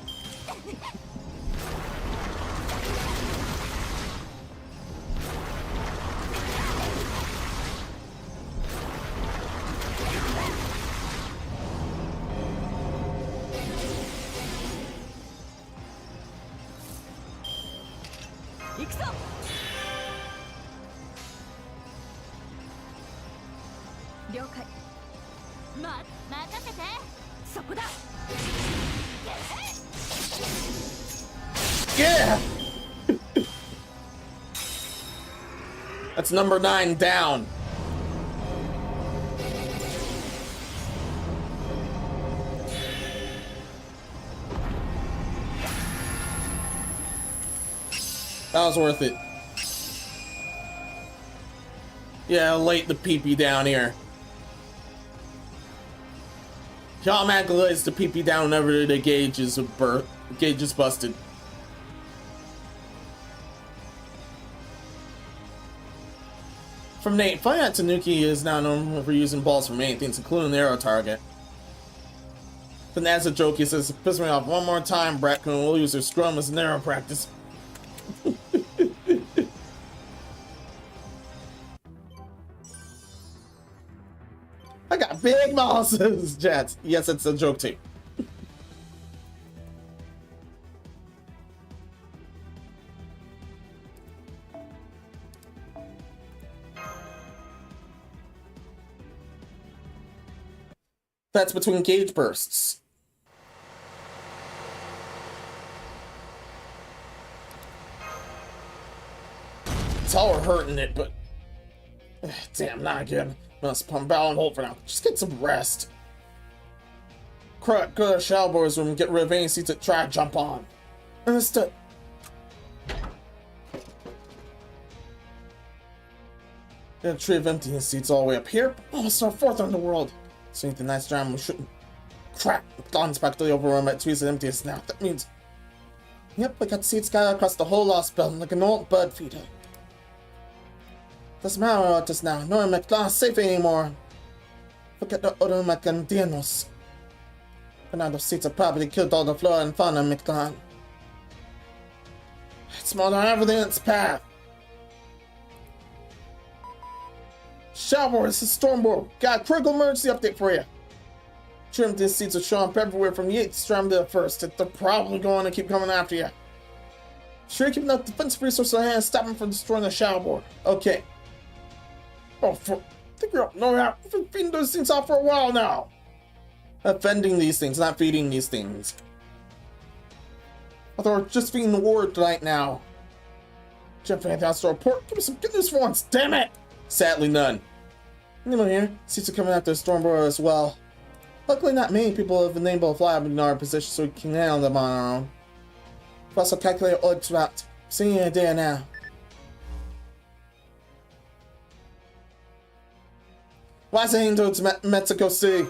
Yeah. That's number 9 down. That was worth it. Yeah, late the pee-pee down here. He automatically lays the pee-pee down whenever the gauge is busted. From Nate, find out Tanuki is now known for using balls for many things, including the arrow target. Then as a joke, he says, piss me off one more time, Brat Kun will use her scrum as an arrow practice. I got big balls, Jets. Yes, it's a joke too. That's between gauge bursts. It's all we're hurting it, but damn, not again. Must pump bow and hold for now. Just get some rest. Go to the shower boys room and get rid of any seats that try to jump on. Understood. Got a tree of empty seats all the way up here. Oh, it's our 4th in the world. So anything nice jam we shouldn't. Crap! Dawn's back to the overrun at trees and emptiest now. That means. Yep, we got seats scattered across the whole lost building like an old bird feeder. Doesn't matter about us now. No McDonald's safe anymore. Forget the other Macandianos. But now those seats have probably killed all the flora and fauna in McDonald. It's more than everything in its path. Shower, this is Stormboard. Got a critical emergency update for you. Trim these seats are showing up everywhere from the 8th Stram to the 1st. They're probably going to keep coming after you. Sure you're keeping up defensive resources on hand and stop them from destroying the shower board. Okay. Oh, I think you're up. No, I've been feeding those things off for a while now. Offending these things, not feeding these things. I thought we're just feeding the ward right now. Jeff Madhouse to report. Give me some good news for once, damn it! Sadly, none. Anyone here? Seats are coming after the Stormboard as well. Luckily, not many people have been able to fly up in our position, so we can handle them on our own. We've also calculated odds route. Seeing you in a day now. Why is it heading towards Mexico City?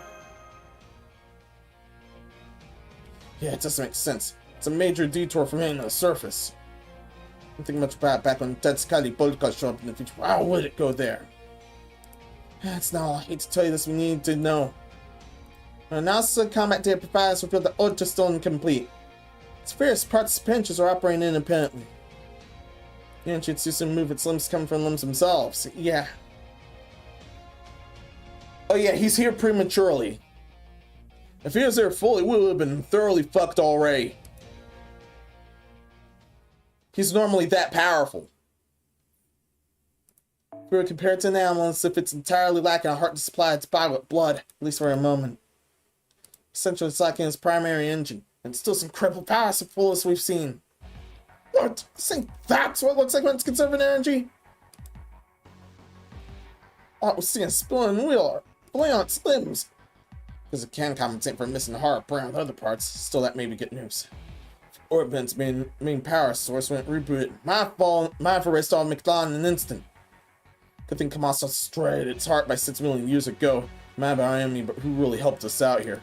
Yeah, it doesn't make sense. It's a major detour from hitting the surface. I'm thinking much about back when Tetsukai Polka showed up in the future. How would it go there? That's not all. I hate to tell you this, we need to know. When analysis of combat data providers revealed the ORT is still incomplete. Its various participants are operating independently. The ancient system move its limbs come from limbs themselves. Yeah. Oh yeah, he's here prematurely. If he was there fully, we would have been thoroughly fucked already. He's normally that powerful. If we were compared to an animal as if it's entirely lacking a heart to supply its body with blood, at least for a moment. Essentially, it's lacking its primary engine, and still some incredible power so full as we've seen. What? That's what it looks like when it's conserving energy? Oh, we're seeing a spilling wheel or blowing on its limbs. Because it can compensate for missing the heart, burning with other parts. Still, that may be good news. Orbit's main power source went rebooted. My erased all Kukullan in an instant. Good thing Kamaso destroyed its heart by 6 million years ago. Mad about enemy, but who really helped us out here?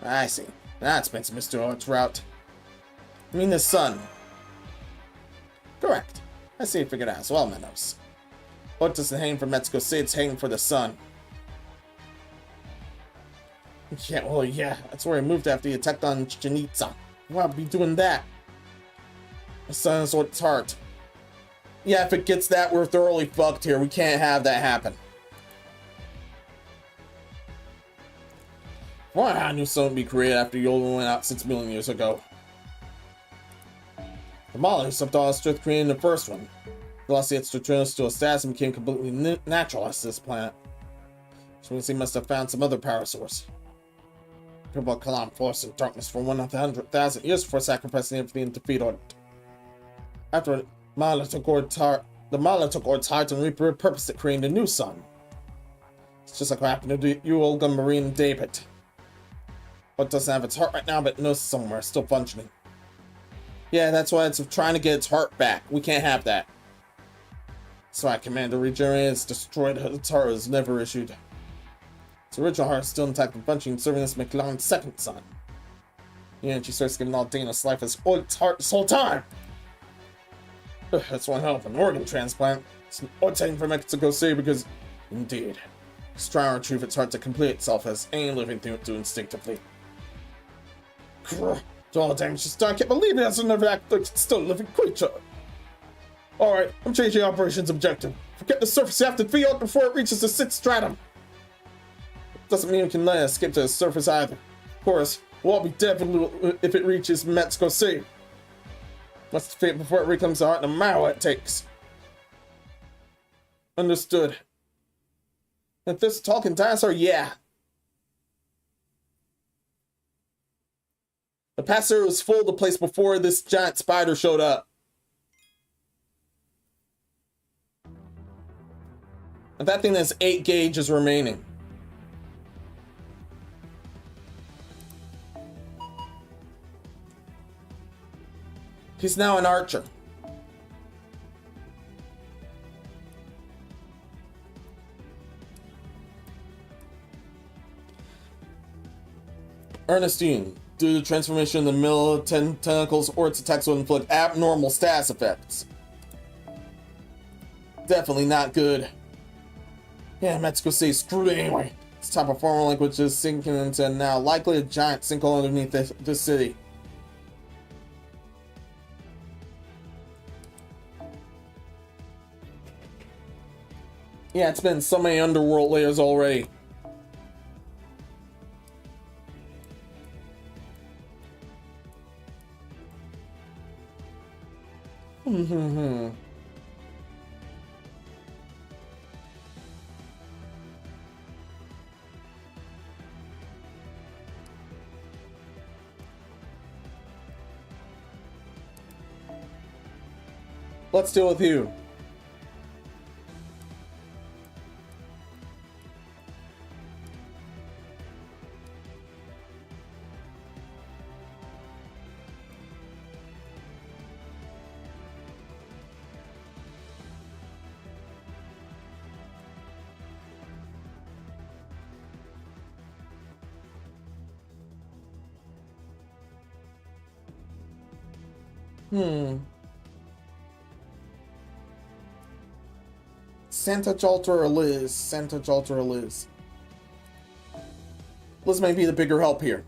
I see. That explains Mr. ORT's route. I mean the sun. Correct. I see you figured out as well, Menos. ORT isn't hanging for Mexico City, it's hanging for the sun. Yeah, well, yeah, that's where he moved after he attacked on Janitsa. Why would be doing that? The sun is ORT's heart. Yeah, if it gets that, we're thoroughly fucked here. We can't have that happen. Why I knew something would be created after Yola went out 6 million years ago. The model sucked all its strength creating the first one. It lost the extraterrestrial to a status and became completely naturalized to this planet. So means he must have found some other power source. People Kalam force in darkness for 100,000 years before sacrificing everything to defeat ORT. Afterward, Mala took ORT's heart and repurposed it, creating a new sun. It's just like what happened to you, Olga, Marine, and David. ORT doesn't have its heart right now, but it knows somewhere, still functioning. Yeah, that's why it's trying to get its heart back. We can't have that. That's why Commander regenerated, it's destroyed, its heart was never issued. Its original heart is still intact and functioning, serving as McLaren's second son. Yeah, and she starts giving all Dana's life as ORT's heart this whole time. That's one hell of an organ transplant. It's an ORT heading for Mexico City because, indeed, it's trying to retrieve its heart to complete itself as any living thing would do instinctively. Oh, damn, she's done. I can't believe it has another act like it's still a living creature. Alright, I'm changing operations objective. Forget the surface, you have to defeat ORT before it reaches the 6th stratum. Doesn't mean we can let it escape to the surface either. Of course, we'll all be dead if it reaches Mexico City. Let's defeat it before it reclaims the heart, no matter what it takes. Understood. If this talking dinosaur, yeah. The passenger was full of the place before this giant spider showed up. And that thing has 8 gauges remaining. He's now an archer. Ernestine, due to the transformation in the middle of tentacles, ORT's attacks will inflict abnormal status effects. Definitely not good. Yeah, Mexico City screwed it anyway. This type of formal language is sinking into now likely a giant sinkhole underneath this city. Yeah, it's been so many underworld layers already. Let's deal with you. Santa Jolter or Liz? Santa Jolter or Liz? Liz may be the bigger help here.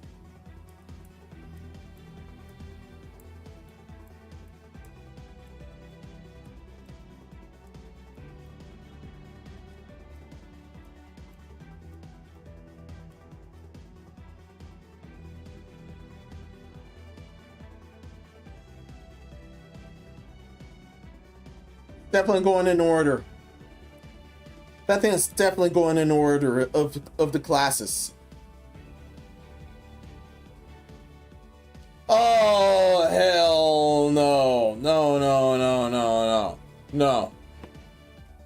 Definitely going in order. That thing is definitely going in order of the classes. Oh, hell no. No, no, no, no, no. No.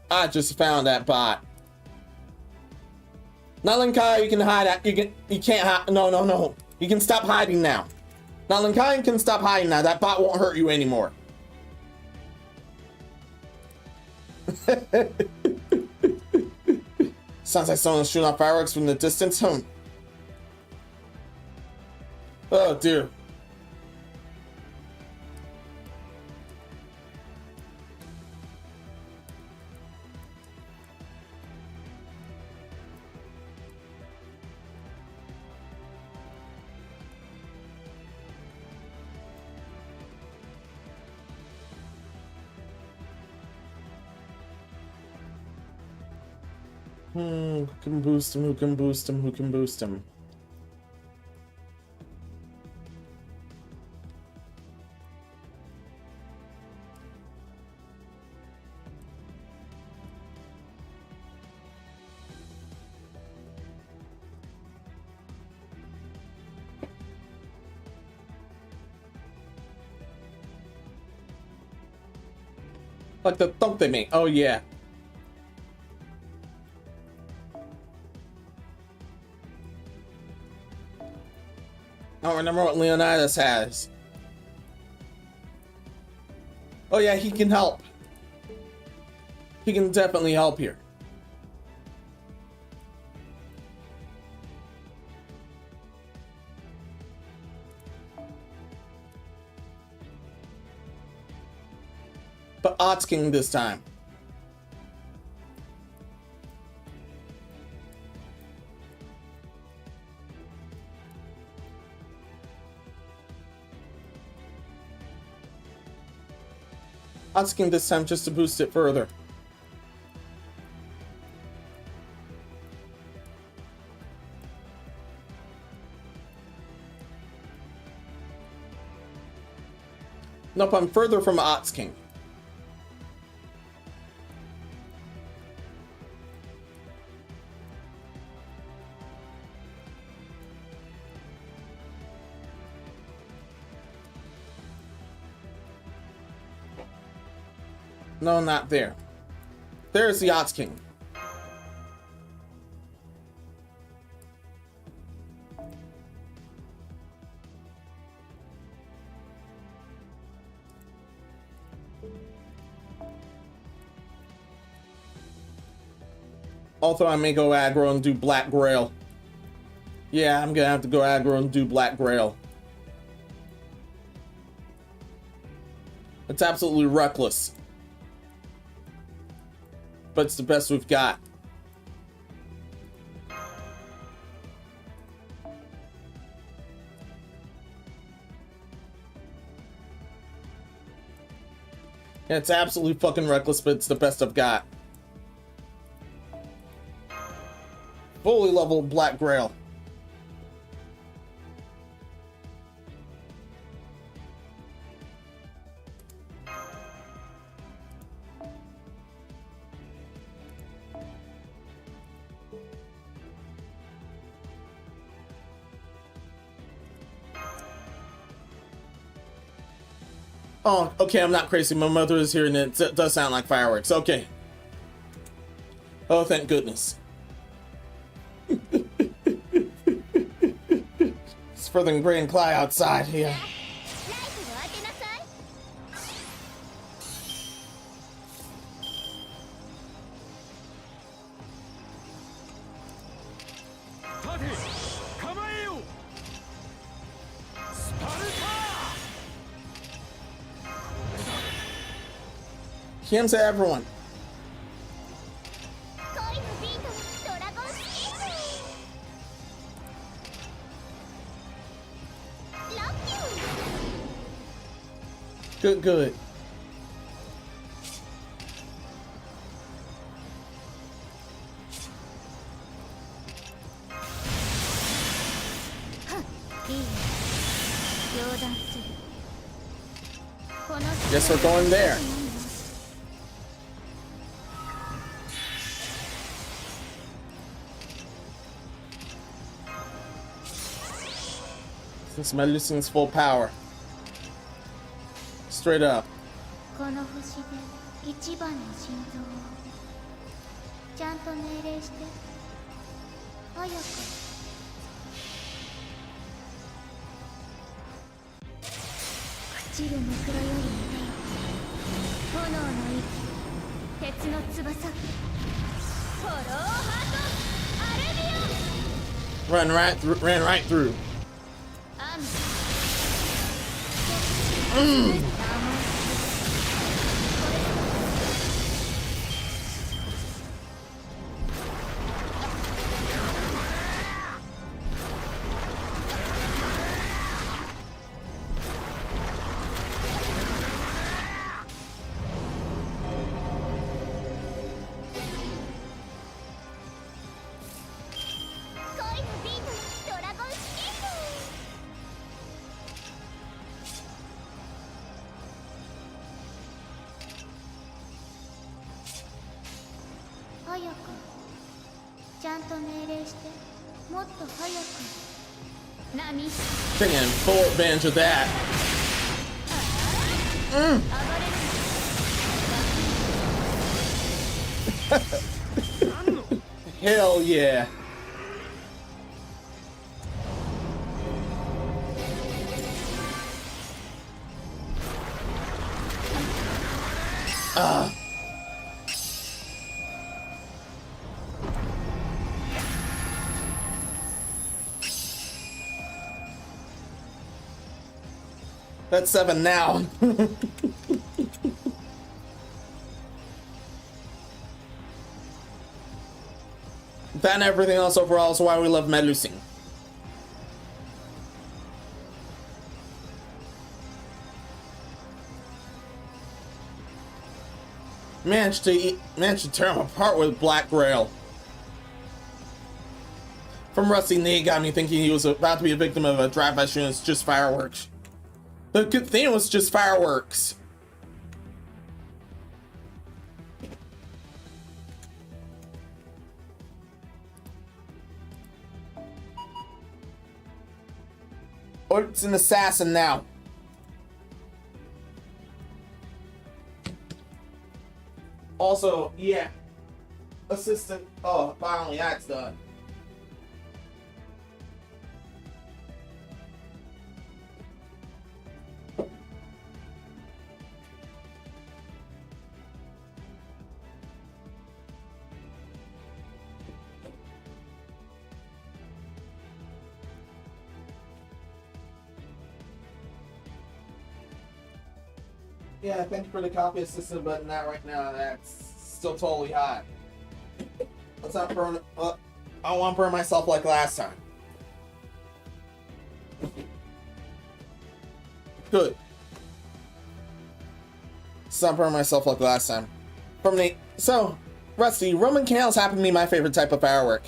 I just found that bot. Nalankai, you can hide at, you can't hide. No, no, no. You can stop hiding now. Nalankai can stop hiding now. That bot won't hurt you anymore. Sounds like someone's shooting off fireworks from the distance. Oh dear. Who can boost him? Who can boost him? Who can boost him? Like the thump they make. Oh yeah. I don't remember what Leonidas has. Oh yeah, he can help. He can definitely help here. But Odds King this time. Odds King this time just to boost it further. Nope, I'm further from Odds King. No, not there. There's the Odds King. Although I may go aggro and do Black Grail. Yeah, I'm gonna have to go aggro and do Black Grail. It's absolutely reckless. But it's the best we've got. Yeah, it's absolutely fucking reckless, but it's the best I've got. Fully leveled Black Grail. Oh, okay, I'm not crazy. My mother is here and it does sound like fireworks. Okay. Oh, thank goodness. It's further than gray and Cly outside here. Kim to everyone. Good, good. Guess we're going there. Since Melusing's full power. Straight up. Ran right through. Taking full advantage of that. Hell yeah. That's 7 now. That and everything else overall is why we love Melusing. Managed to tear him apart with Black Grail. From Rusty Nate got me thinking he was about to be a victim of a drive-by shooting. It's just fireworks. The good thing was just fireworks. Ort's an assassin now. Also, yeah. Assistant. Oh, finally that's done. Yeah, thank you for the copy assistant button. That right now, that's still totally hot. Let's not burn. I don't want to burn myself like last time. Good. Let's not burn myself like last time. From Nate. So, Rusty, Roman candles happen to be my favorite type of firework,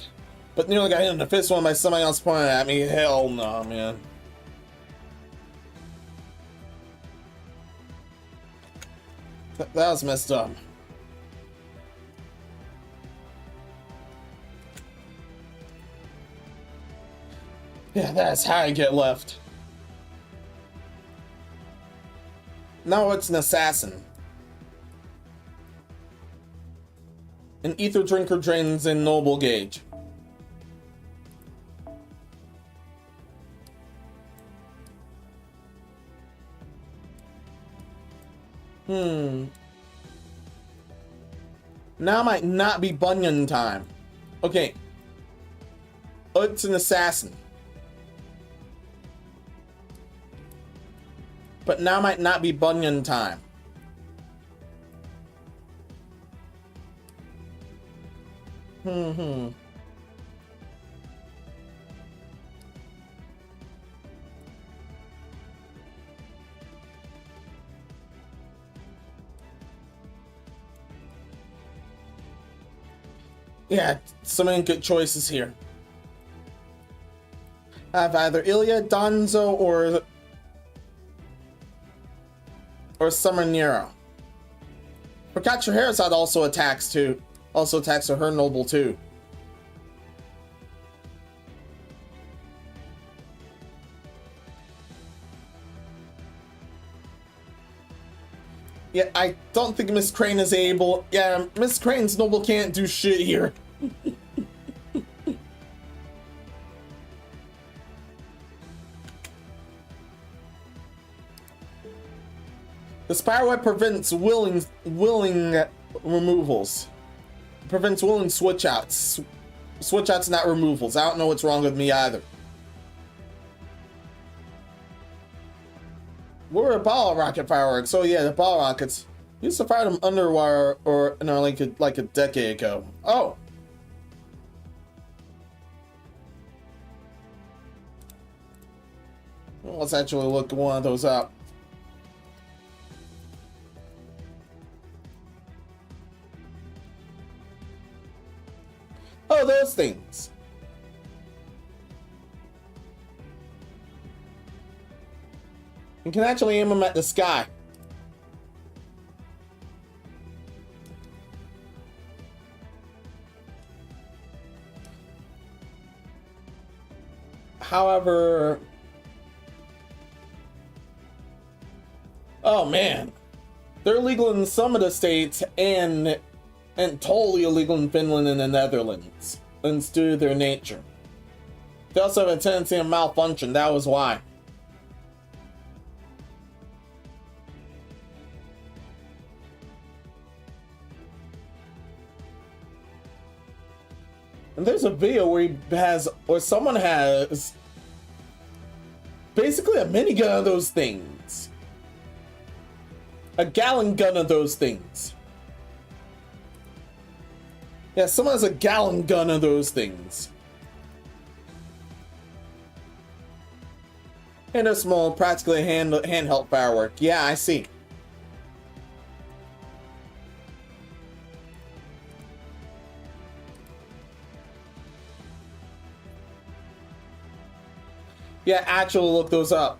but nearly got hit in the fist one by somebody else pointing at me. Hell no, man. That was messed up. Yeah, that's how I get left. Now it's an assassin. An ether drinker drains in noble gauge. Now might not be Bunyan time. Okay. It's an assassin. But now might not be Bunyan time. Hmm. Yeah, so many good choices here. I have either Ilya, Danzo, or Summer Nero. Forgot your Herzog also attacks too. Also attacks her noble too. Yeah, I don't think Miss Crane is able. Yeah, Miss Crane's noble can't do shit here. The Spireweb prevents willing removals. Prevents willing switch outs. Switch outs, not removals. I don't know what's wrong with me either. What were ball rocket fireworks? Oh yeah, the ball rockets. Used to fire them underwire or no, like a decade ago. Oh. Well, let's actually look one of those up. Oh, those things. You can actually aim them at the sky. However, oh man, they're illegal in some of the states and totally illegal in Finland and the Netherlands, and due to their nature. They also have a tendency to malfunction, that was why. And there's a video where he has, or someone has, basically a minigun of those things. A gallon gun of those things. Yeah, someone has a gallon gun of those things. And a small, practically handheld firework. Yeah, I see. Yeah, actually look those up.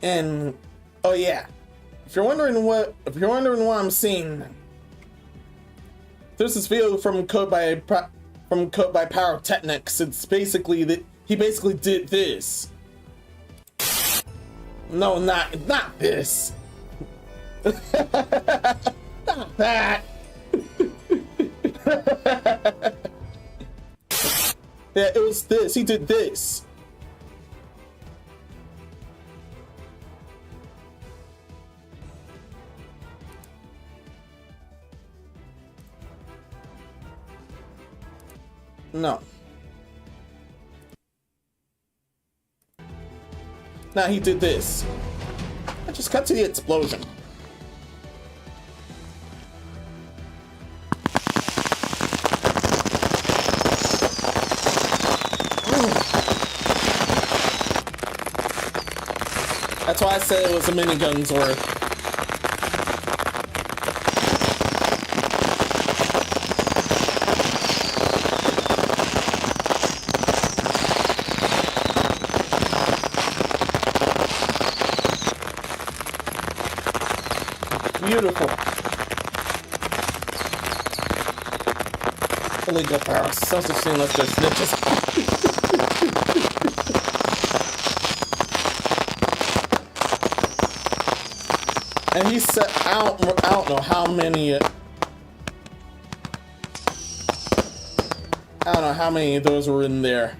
And oh yeah, if you're wondering what I'm seeing, there's this video from Code by Pyrotechnics. It's basically that he basically did this. No, not this. Not that. Yeah, it was this. He did this. No. Now he did this. I just cut to the explosion. That's why I said it was a minigun's worth. Beautiful. Illegal power. Sounds the same as their snitches. And he said, I don't know how many. I don't know how many of those were in there.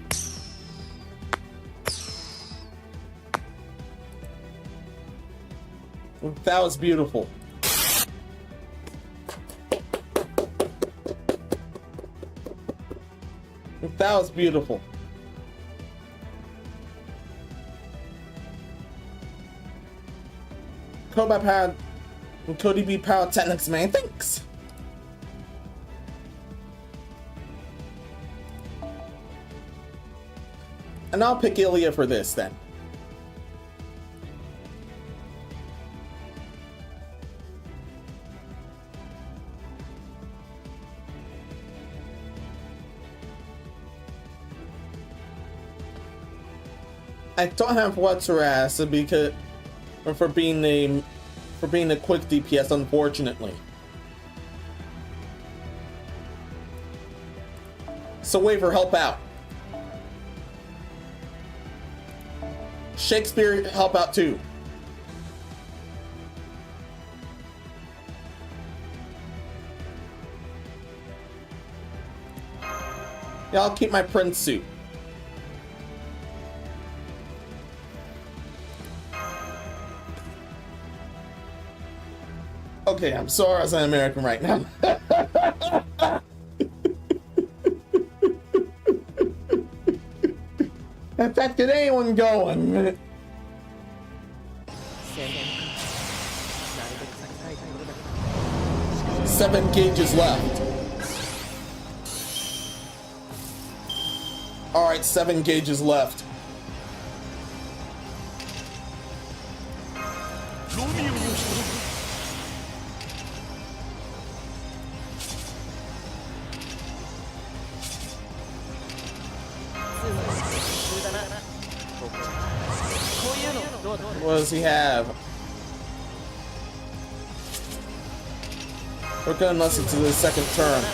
That was beautiful. That was beautiful. Code by Cody B Pyrotechnics, man. Thanks. And I'll pick Ilya for this then. I don't have what's her ass because for being a quick DPS, unfortunately. So Waver, help out. Shakespeare, help out too. Yeah, I'll keep my prince suit. Okay, I'm sorry as an American right now. In fact, get anyone going. 7 gauges left. Alright, 7 gauges left. What does he have? We're gonna listen to the second turn.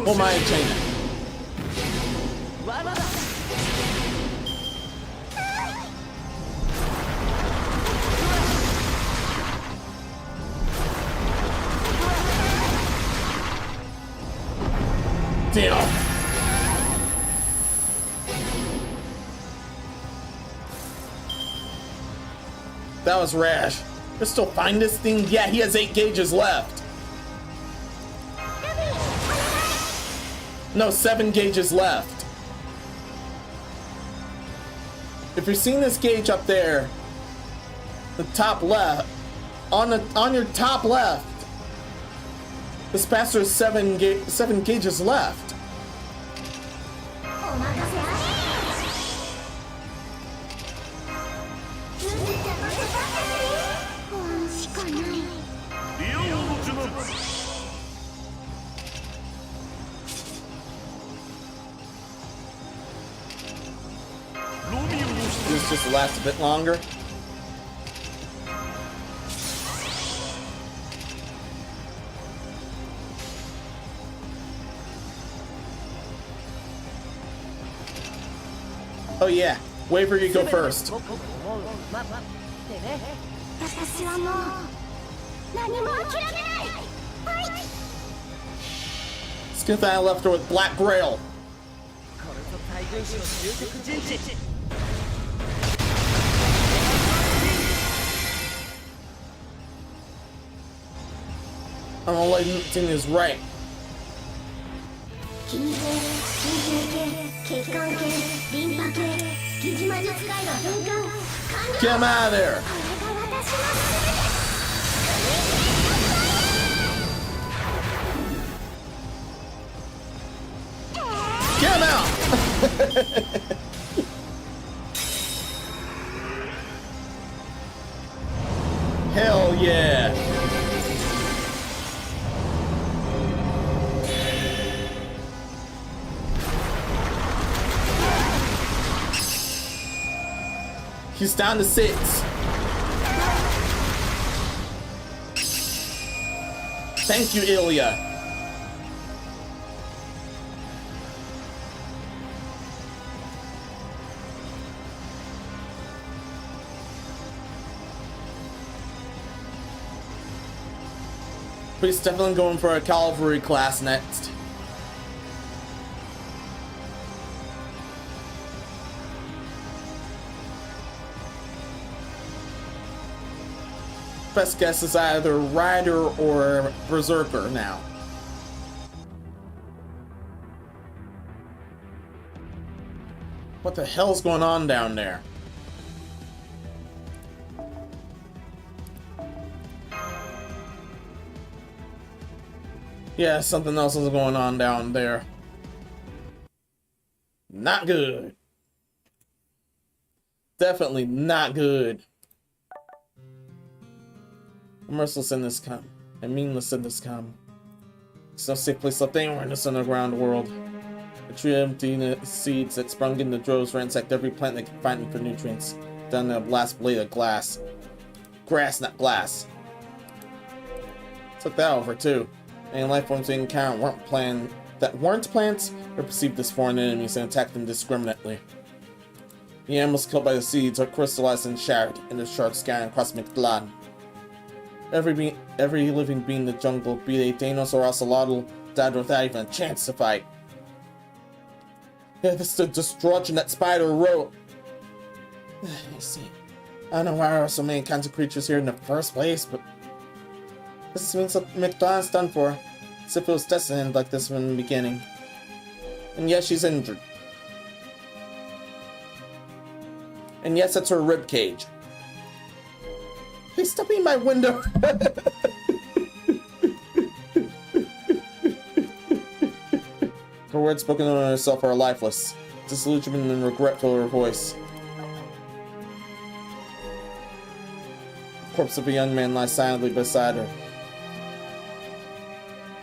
Oh my chain. Damn. That was rash. We're still find this thing? Yeah, he has 8 gauges left. No, 7 gauges left. If you're seeing this gauge up there, the top left, on your top left, this bastard has 7 gauges left. This just lasts a bit longer. Oh yeah, Waver, you go first. Skith and I left her with Black Grail. I'm gonna let him is right. Get him out of there! Get him out! Hell yeah! He's down to 6. Thank you, Ilya. But he's definitely going for a cavalry class next. Best guess is either Rider or Berserker now. What the hell's going on down there? Yeah, something else is going on down there. Not good. Definitely not good. Merciless in this come, and meaningless in this come. There's no safe place left anywhere in this underground world. The tree of empty seeds that sprung into droves ransacked every plant they could find for nutrients, down to a last blade of glass. Grass, not glass. Took that over too. Any life forms they encountered weren't plants or perceived as foreign enemies and attacked them indiscriminately. The animals killed by the seeds are crystallized and shattered, and their shards scattering across Kukullan. Every living being in the jungle, be they Thanos or Ocelotl, died without even a chance to fight. Yeah, this is the destruction that Spider wrote. You see, I don't know why there are so many kinds of creatures here in the first place, but this means what Kukullan's done for her. As if it was destined like this from the beginning. And yes, she's injured. And yes, that's her rib cage. Hey, stop in my window! Her words spoken on herself are lifeless. Disillusionment and regretful in her voice. The corpse of a young man lies silently beside her.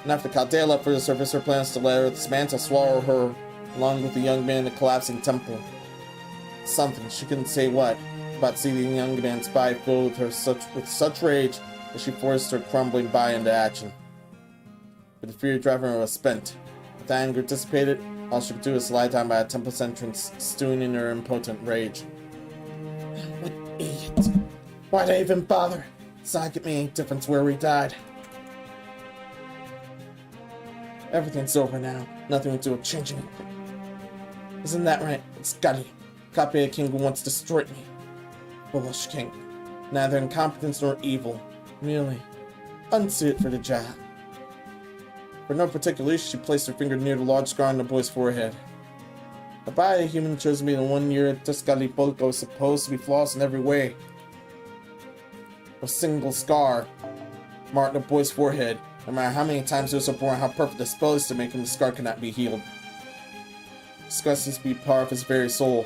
And after Chaldea left for the surface, her plans to let Earth's mantle swallow her, along with the young man in the collapsing temple. Something, she couldn't say what, about seeing the young man's body filled with such rage that she forced her crumbling body into action. But the fear driving her was spent. With the anger dissipated, all she could do was lie down by a temple's entrance, stewing in her impotent rage. What idiot! Why'd I even bother? It's not gonna make any difference where we died. Everything's over now. Nothing will do with changing it. Isn't that right? It's Gully. Copy of a king who wants to destroy me. Foolish king. Neither incompetence nor evil. Really. Unsuited for the job. For no particular reason, she placed her finger near the large scar on the boy's forehead. The body of a human chose to be the 1 year Discalipolco was supposed to be flawless in every way. A single scar marked the boy's forehead. No matter how many times it was born, how perfect the spell is to make him, the scar cannot be healed. The scar seems to be part of his very soul.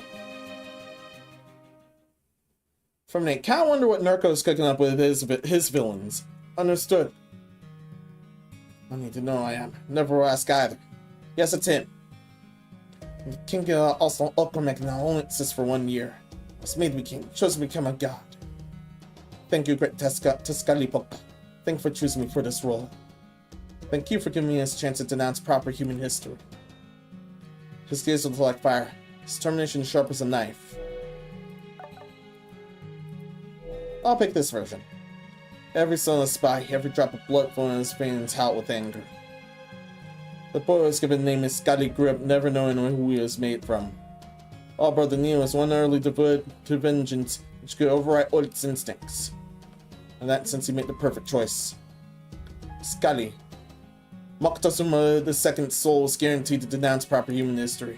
From Nate, kinda wonder what Narco's cooking up with his villains. Understood. I need to know I am. Never will ask either. Yes, it's him. The king also Ulcramec now only exists for 1 year. Was made to be king, chose to become a god. Thank you, great Tiscalipoca. Thank you for choosing me for this role. Thank you for giving me this chance to denounce proper human history. His gaze was like fire, his determination sharp as a knife. I'll pick this version. Every cell in his body, every drop of blood flowing in his veins howled with anger. The boy was given the name as Scotty grew up never knowing who he was made from. All Brother Neo was one early devoted to vengeance which could override all its instincts. In that sense, he made the perfect choice. Scotty. Mokutosuma, the second soul, was guaranteed to denounce proper human history.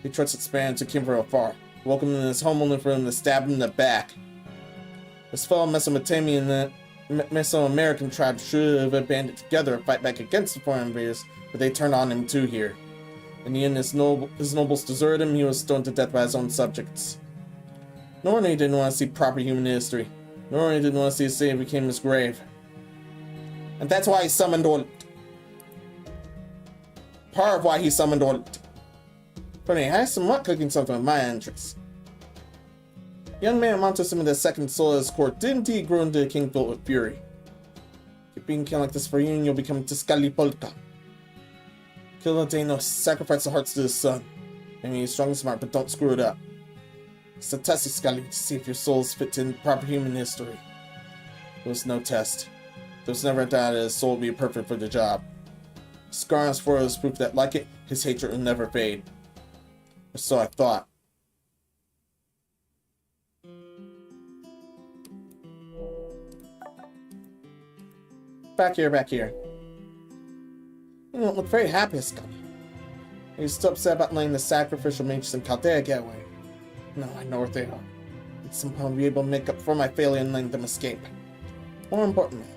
He trusted Span and took him from afar, welcomed him in his home only for him to stab him in the back. His fellow Mesopotamian Mesoamerican tribes should have banded together and fight back against the foreign invaders, but they turned on him too here. In the end, his nobles deserted him, he was stoned to death by his own subjects. No only didn't want to see proper human history, nor only didn't want to see his city became his grave. And that's why he summoned Olt. Part of why he summoned Olt. Funny, I have some luck cooking something with my entrance. Young man Montezuma, the second soul of his court, did indeed grow into a king filled with fury. Keep being king like this for you and you'll become Tiscalipolca. Kill Thanos, sacrifice the hearts to the sun. I mean, you're strong and smart, but don't screw it up. It's a test, Scully, to see if your soul is fit to proper human history. It was no test. There's never a doubt that his soul would be perfect for the job. Scar on his forehead was proof that, like it, his hatred will never fade. Or so I thought. Back here, back here. You don't look very happy, Scully. Are you still upset about letting the sacrificial mages in Chaldea get away? No, I know where they are. And somehow I'll be able to make up for my failure in letting them escape. More importantly,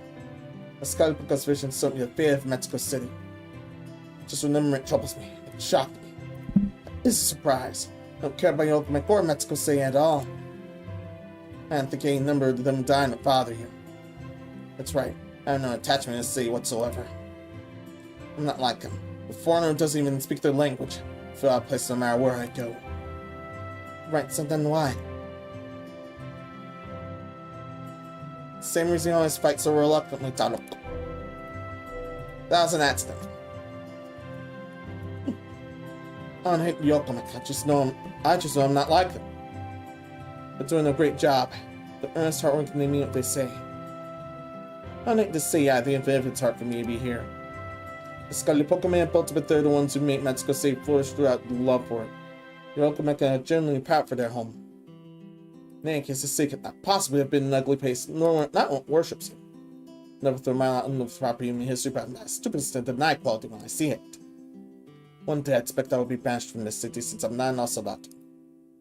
the Scully Puka's vision showed me the fate of Mexico City. Just remembering it troubles me. It shocked me. It is a surprise. I don't care about your open or Mexico City at all. I don't think any number of them dying would bother you. That's right. I have no attachment to the city whatsoever. I'm not like him. A foreigner who doesn't even speak their language. I feel out of place no matter where I go. Right, so then why? Same reason you always fight so reluctantly, Taro. That was an accident. I don't hate Yokomek, I just know I'm not like them. They're doing a great job. The earnest hard work and they mean what they say. I don't hate to say I think if it's hard for me to be here. The Scully Pokemon built up, they're the ones who make Mexico City flourish throughout the love for it. The Yokomek are genuinely proud for their home. In any case, the city could not possibly have been an ugly place, nor not one worships you. Never throw a mile out into the proper human history, but I'm not stupid to deny quality when I see it. One day I expect I will be banished from this city since I'm not an ocelot.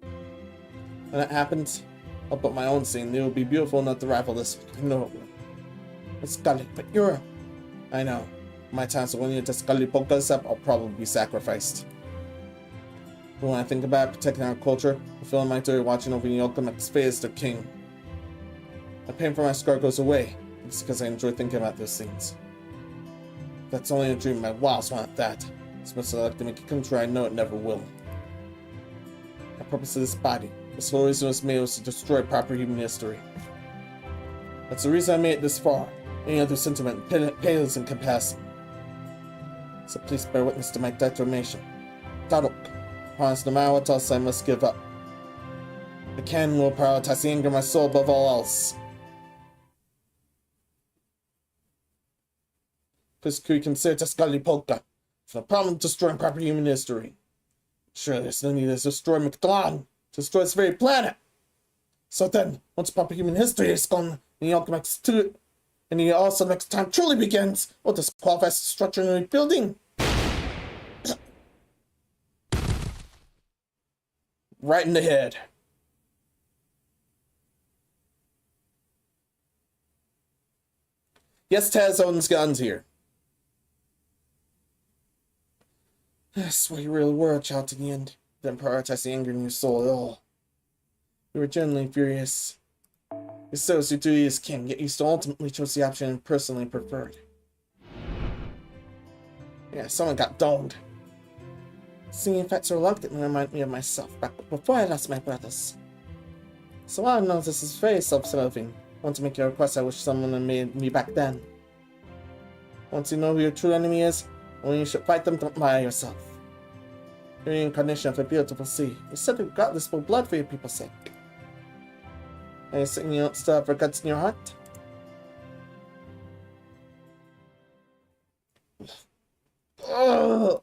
When that happens, I'll put my own scene. It will be beautiful enough to rival this one. I know it will. It's Scully, but you're... I know. My times when you just Scully poke us up, I'll probably be sacrificed. But when I think about protecting our culture, I feel in my duty watching over Yokomek's fate as their king. The pain for my scar goes away. It's because I enjoy thinking about those things. If that's only a dream, my wilds want that. As much as I like to make it come true, I know it never will. The purpose of this body, this whole reason it was made was to destroy proper human history. That's the reason I made it this far. Any other sentiment pales in comparison. So please bear witness to my determination. Tarok, promise no matter what else I must give up. The Ken will prioritize the anger of my soul above all else. Please consider to Scully Polka for the problem of destroying proper human history. Surely there's no need to destroy Mictlan, to destroy this very planet. So then, once proper human history is gone, and the Alchemix too, and he also next time truly begins, will disqualify structure and rebuilding. Right in the head. Yes, Taz owns guns here. I swear you really were a child to the end. You didn't prioritize the anger in your soul at all. You were genuinely furious. You said it was your duty as king, yet you still ultimately chose the option you personally preferred. Yeah, someone got domed. Seeing facts reluctantly remind me of myself back before I lost my brothers. So I know this is very self-serving. I want to make a request I wish someone had made me back then. Once you know who your true enemy is, when you should fight them, don't lie yourself. You're the incarnation of a beautiful sea. You said regardless for blood for your people's sake. Are you saying you don't still have regrets in your heart? Ugh.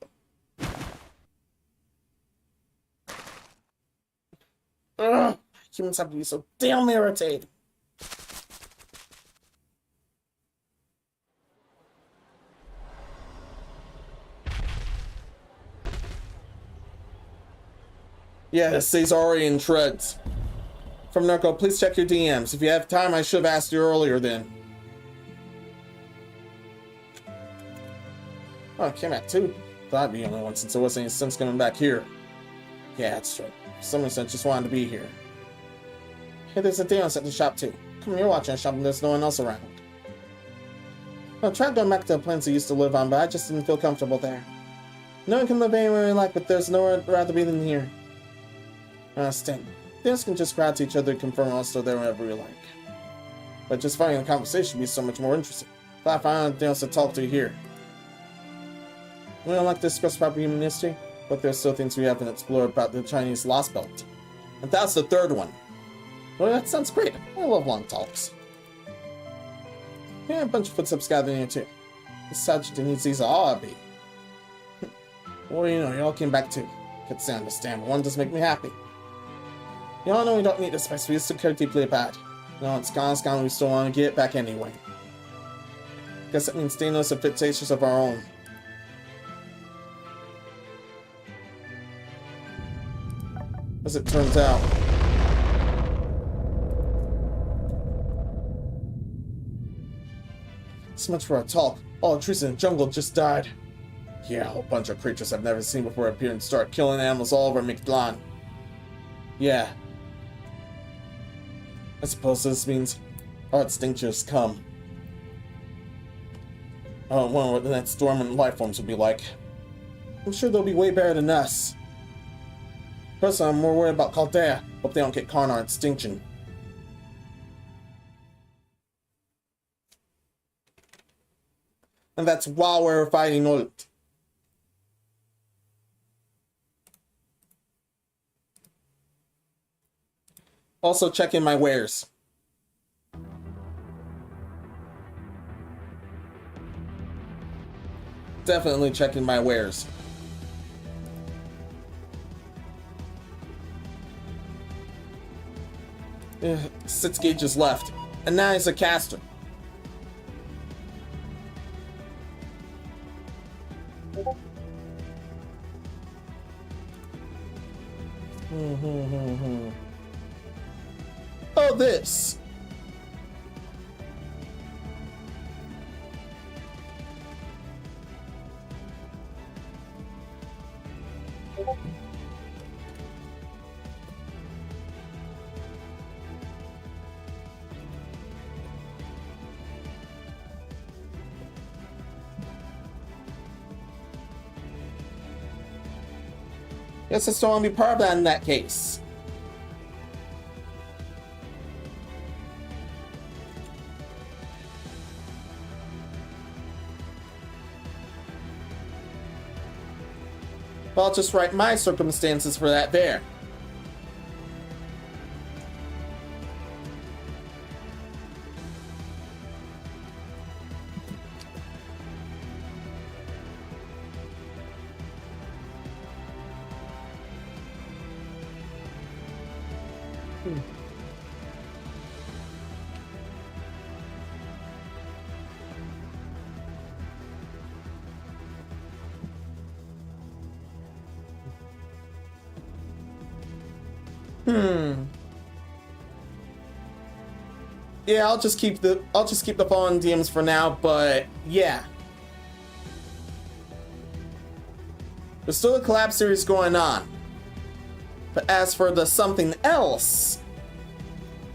Ugh. Humans have to be so damn irritating. Yeah, this city's already in shreds. From Narco, please check your DMs. If you have time, I should have asked you earlier then. Oh, it came out too. Thought I'd be the only one since there wasn't any sense coming back here. Yeah, that's true. For some reason, I just wanted to be here. Hey, there's a Dance at the shop too. Come here watching the shop and there's no one else around. I tried going back to the plains I used to live on, but I just didn't feel comfortable there. No one can live anywhere you like, but there's nowhere I'd rather be than here. I understand. Things can just crowd to each other and confirm also there whenever you like. But just finding a conversation would be so much more interesting. Glad I found anything else to talk to here. We don't like to discuss proper human history, but there's still things we haven't explored about the Chinese Lost Belt. And that's the third one. Well, that sounds great. I love long talks. Yeah, a bunch of footsteps gathering here too. This Sagittarius needs these hobby. Well, you know, you all came back too. Could say I understand, but one does make me happy. You all know we don't need this space, we still care deeply about it. No, it's gone, we still want to get it back anyway. Guess that means staying us a fit tasters of our own. As it turns out. So much for our talk. All the trees in the jungle just died. Yeah, a whole bunch of creatures I've never seen before appear and start killing animals all over Mictlan. Yeah. I suppose this means our extinction has come. I don't wonder what the next dormant life forms will be like. I'm sure they'll be way better than us. Personally, I'm more worried about Chaldea. Hope they don't get caught in our extinction. And that's while we're fighting Ult. Also checking my wares. Definitely checking my wares. Ugh, 6 gauges left. And now he's a caster. Oh, this. Guess I still want to be part of that in that case. But I'll just write my circumstances for that there. Yeah, I'll just keep the following DMs for now, but yeah. There's still a collab series going on. But as for the something else,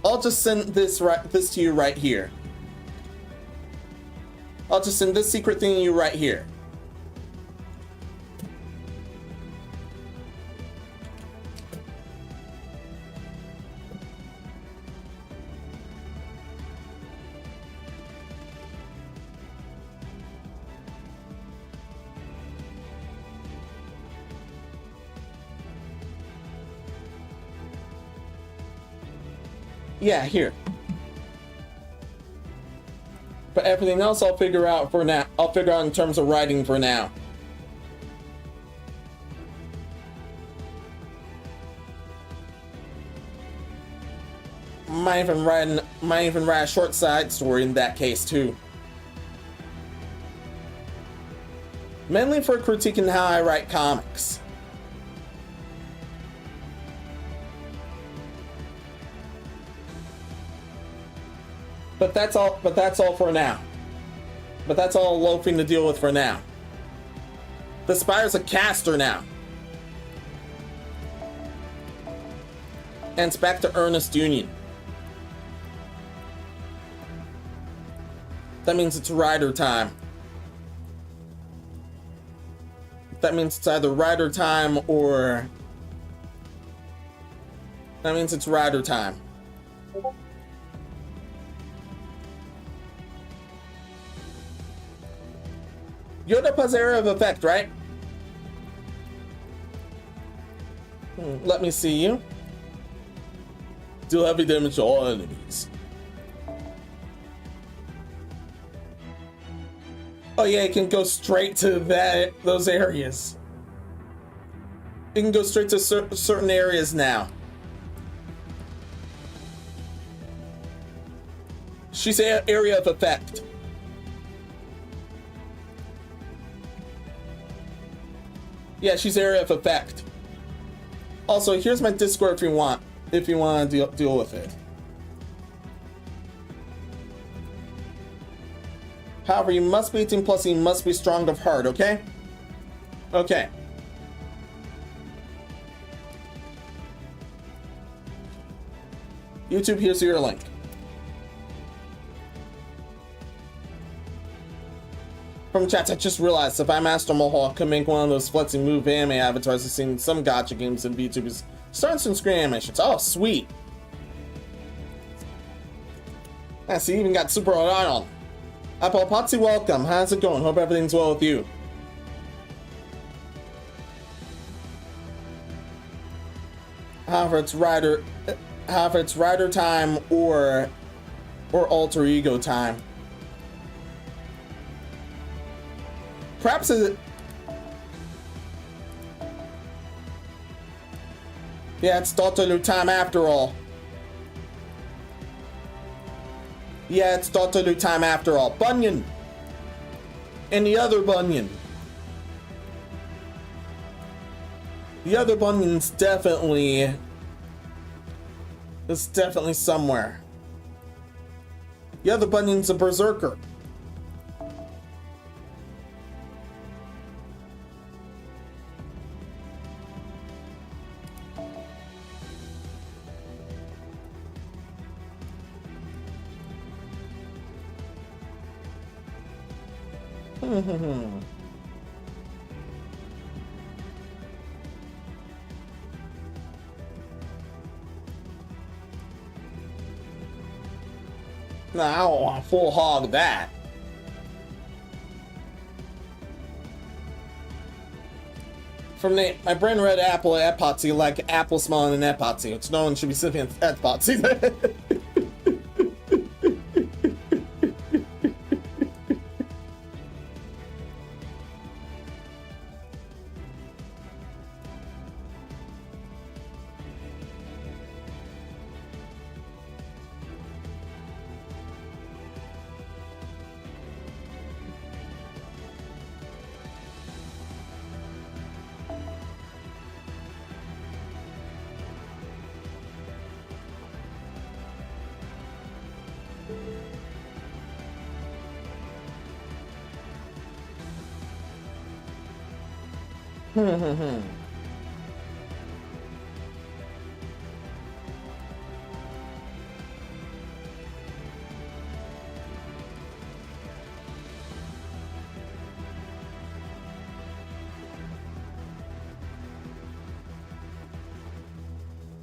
I'll just send this to you right here. I'll just send this secret thing to you right here. Yeah, here. But everything else I'll figure out for now. I'll figure out in terms of writing for now. Might even write a short side story in that case too. Mainly for critiquing how I write comics. But that's all for now. But that's all loafing to deal with for now. The Spire's a caster now. And it's back to Earnest Union. That means it's rider time. That means it's either rider time or... That means it's rider time. Yoda plus area of effect, right? Let me see you. Deal heavy damage to all enemies. Oh yeah, it can go straight to those areas. It can go straight to certain areas now. She's area of effect. Yeah, she's area of effect. Also, here's my Discord if you want to deal with it. However, you must be 18 plus, you must be strong of heart, okay? Okay. YouTube, here's your link. From chats, I just realized if I'm Astro Mohawk, I could make one of those flexing move anime avatars I've seen in some gacha games and VTubers. Starting some screen animations. Oh, sweet. I see, even got Super Arnold. Apple Potsy, welcome. How's it going? Hope everything's well with you. However, it's rider time or alter ego time. Perhaps it. Yeah, it's Doctor time after all. Yeah, it's Doctor time after all. Bunyan! And the other Bunyan. The other Bunyan's definitely... It's definitely somewhere. The other Bunyan's a berserker. Nah, I don't want to full hog that. From my brain read apple at Potsy like apple smelling an Epotsy, which no one should be sipping at Potsy.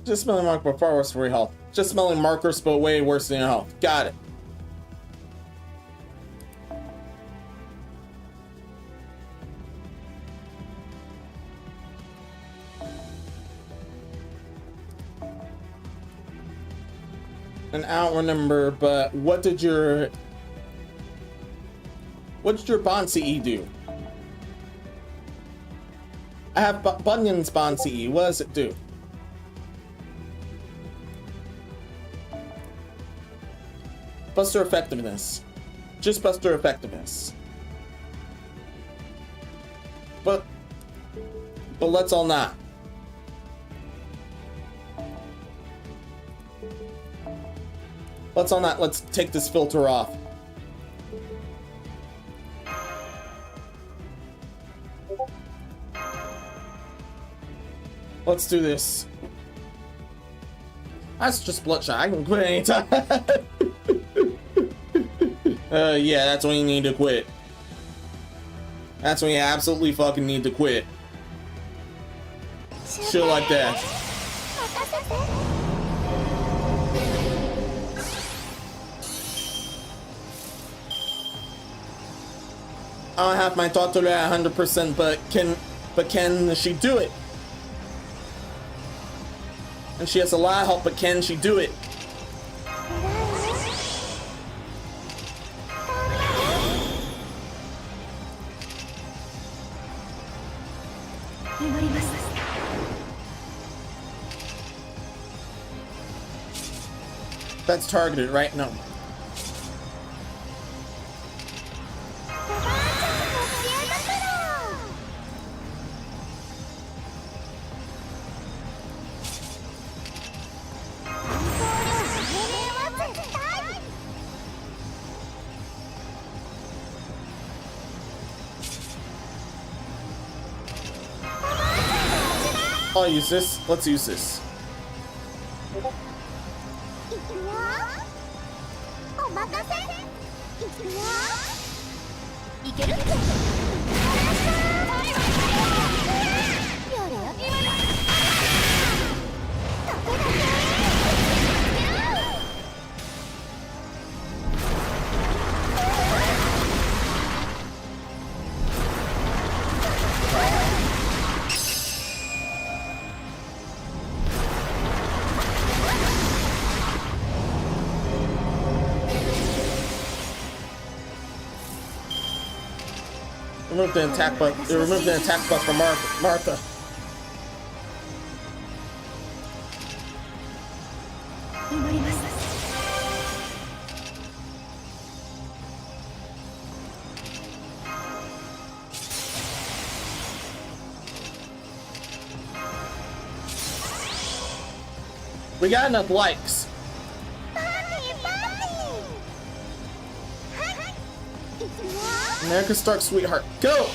Just smelling mark, but far worse for your health. Just smelling markers, but way worse than your health. Got it. And I don't remember, but what did your Bond CE do? I have Bunyan's Bond CE. What does it do? Buster effectiveness. Just Buster effectiveness. But let's all not. Let's all not. Let's take this filter off. Let's do this. That's just Bloodshot. I can quit anytime. Yeah, that's when you need to quit. That's when you absolutely fucking need to quit. Shit like that. I don't have my daughter at 100%, but can she do it? And she has a lot of help, but can she do it? That's targeted, right? No. I'll use this. Let's use this. Remove the attack buff. Remove the attack buff from Martha. We got enough likes. America Stark, sweetheart, go!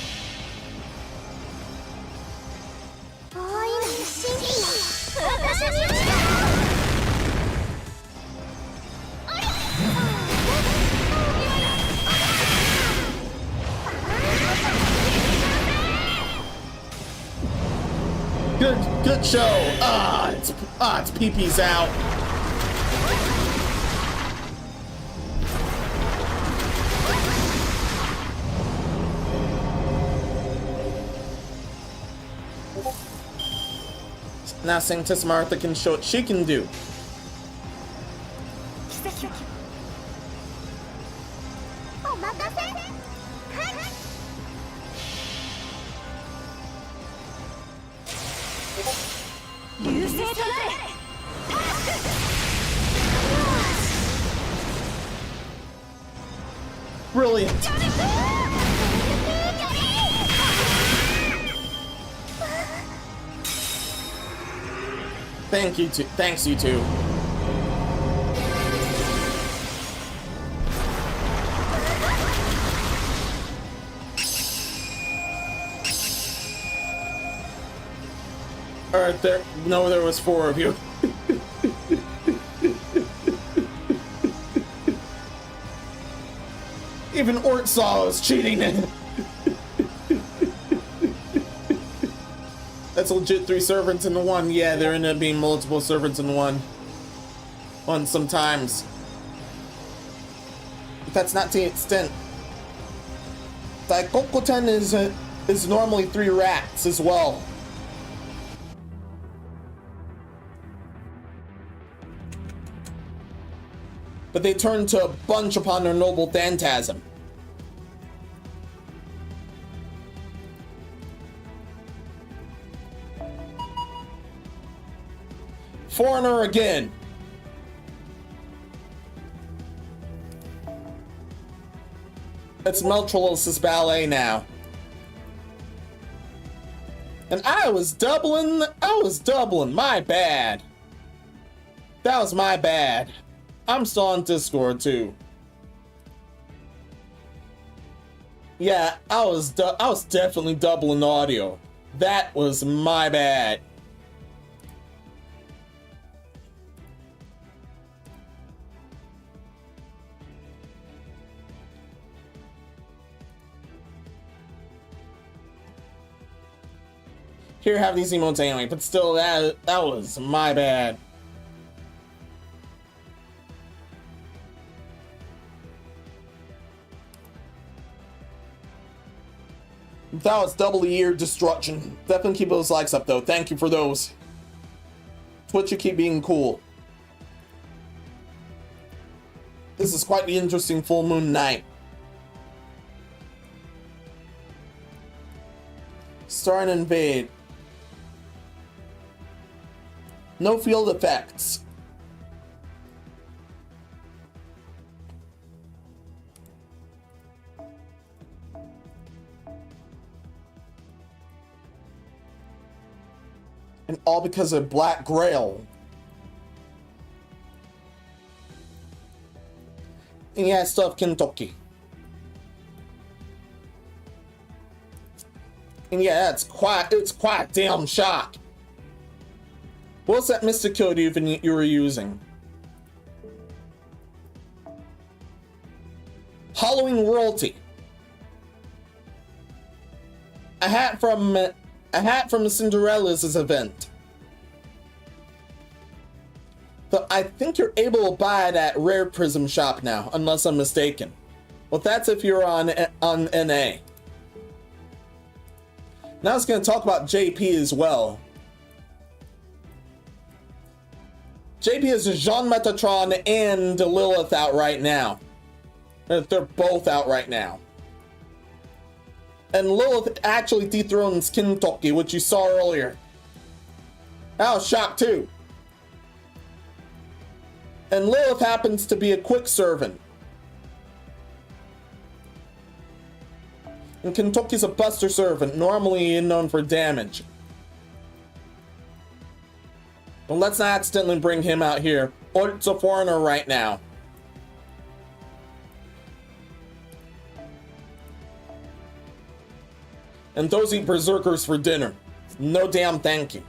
Good show. It's pee-pee's out. Now Saintess Martha can show what she can do. Brilliant. Thank you two. Thanks you two. Alright, there was 4 of you. Even Ort saw us cheating. That's legit 3 servants into 1. Yeah, there end up being multiple servants in one sometimes. But that's not to the extent. Like Kukullan is normally 3 rats as well. But they turn to a bunch upon their noble phantasm. Foreigner again. It's Meltrolus's ballet now. And I was doubling, my bad. That was my bad. I'm still on Discord too. Yeah, I was definitely doubling audio. That was my bad. Here, have these emotes anyway, but still, that was my bad. That was double ear destruction. Definitely keep those likes up though. Thank you for those. Twitch, you keep being cool. This is quite the interesting full moon night. Star and invade. No field effects. all because of Black Grail. And yeah, stuff Kentucky. And yeah, it's quite damn shock. What's that mystic code you were using? Halloween royalty. A hat from Cinderella's event. But I think you're able to buy it at Rare Prism Shop now, unless I'm mistaken. Well, that's if you're on NA. Now I was going to talk about JP as well. JP is Jean Metatron and Lilith out right now. They're both out right now. And Lilith actually dethrones Kentucky, which you saw earlier. I was shocked too. And Lilith happens to be a quick servant. And Kentucky's a buster servant, normally known for damage. But let's not accidentally bring him out here. ORT's a foreigner right now. And those eat berserkers for dinner. No damn thank you.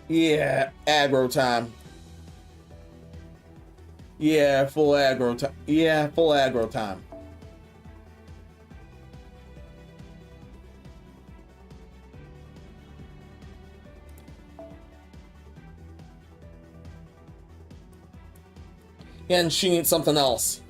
Yeah, aggro time. Yeah, full aggro time. Yeah, full aggro time. And she needs something else.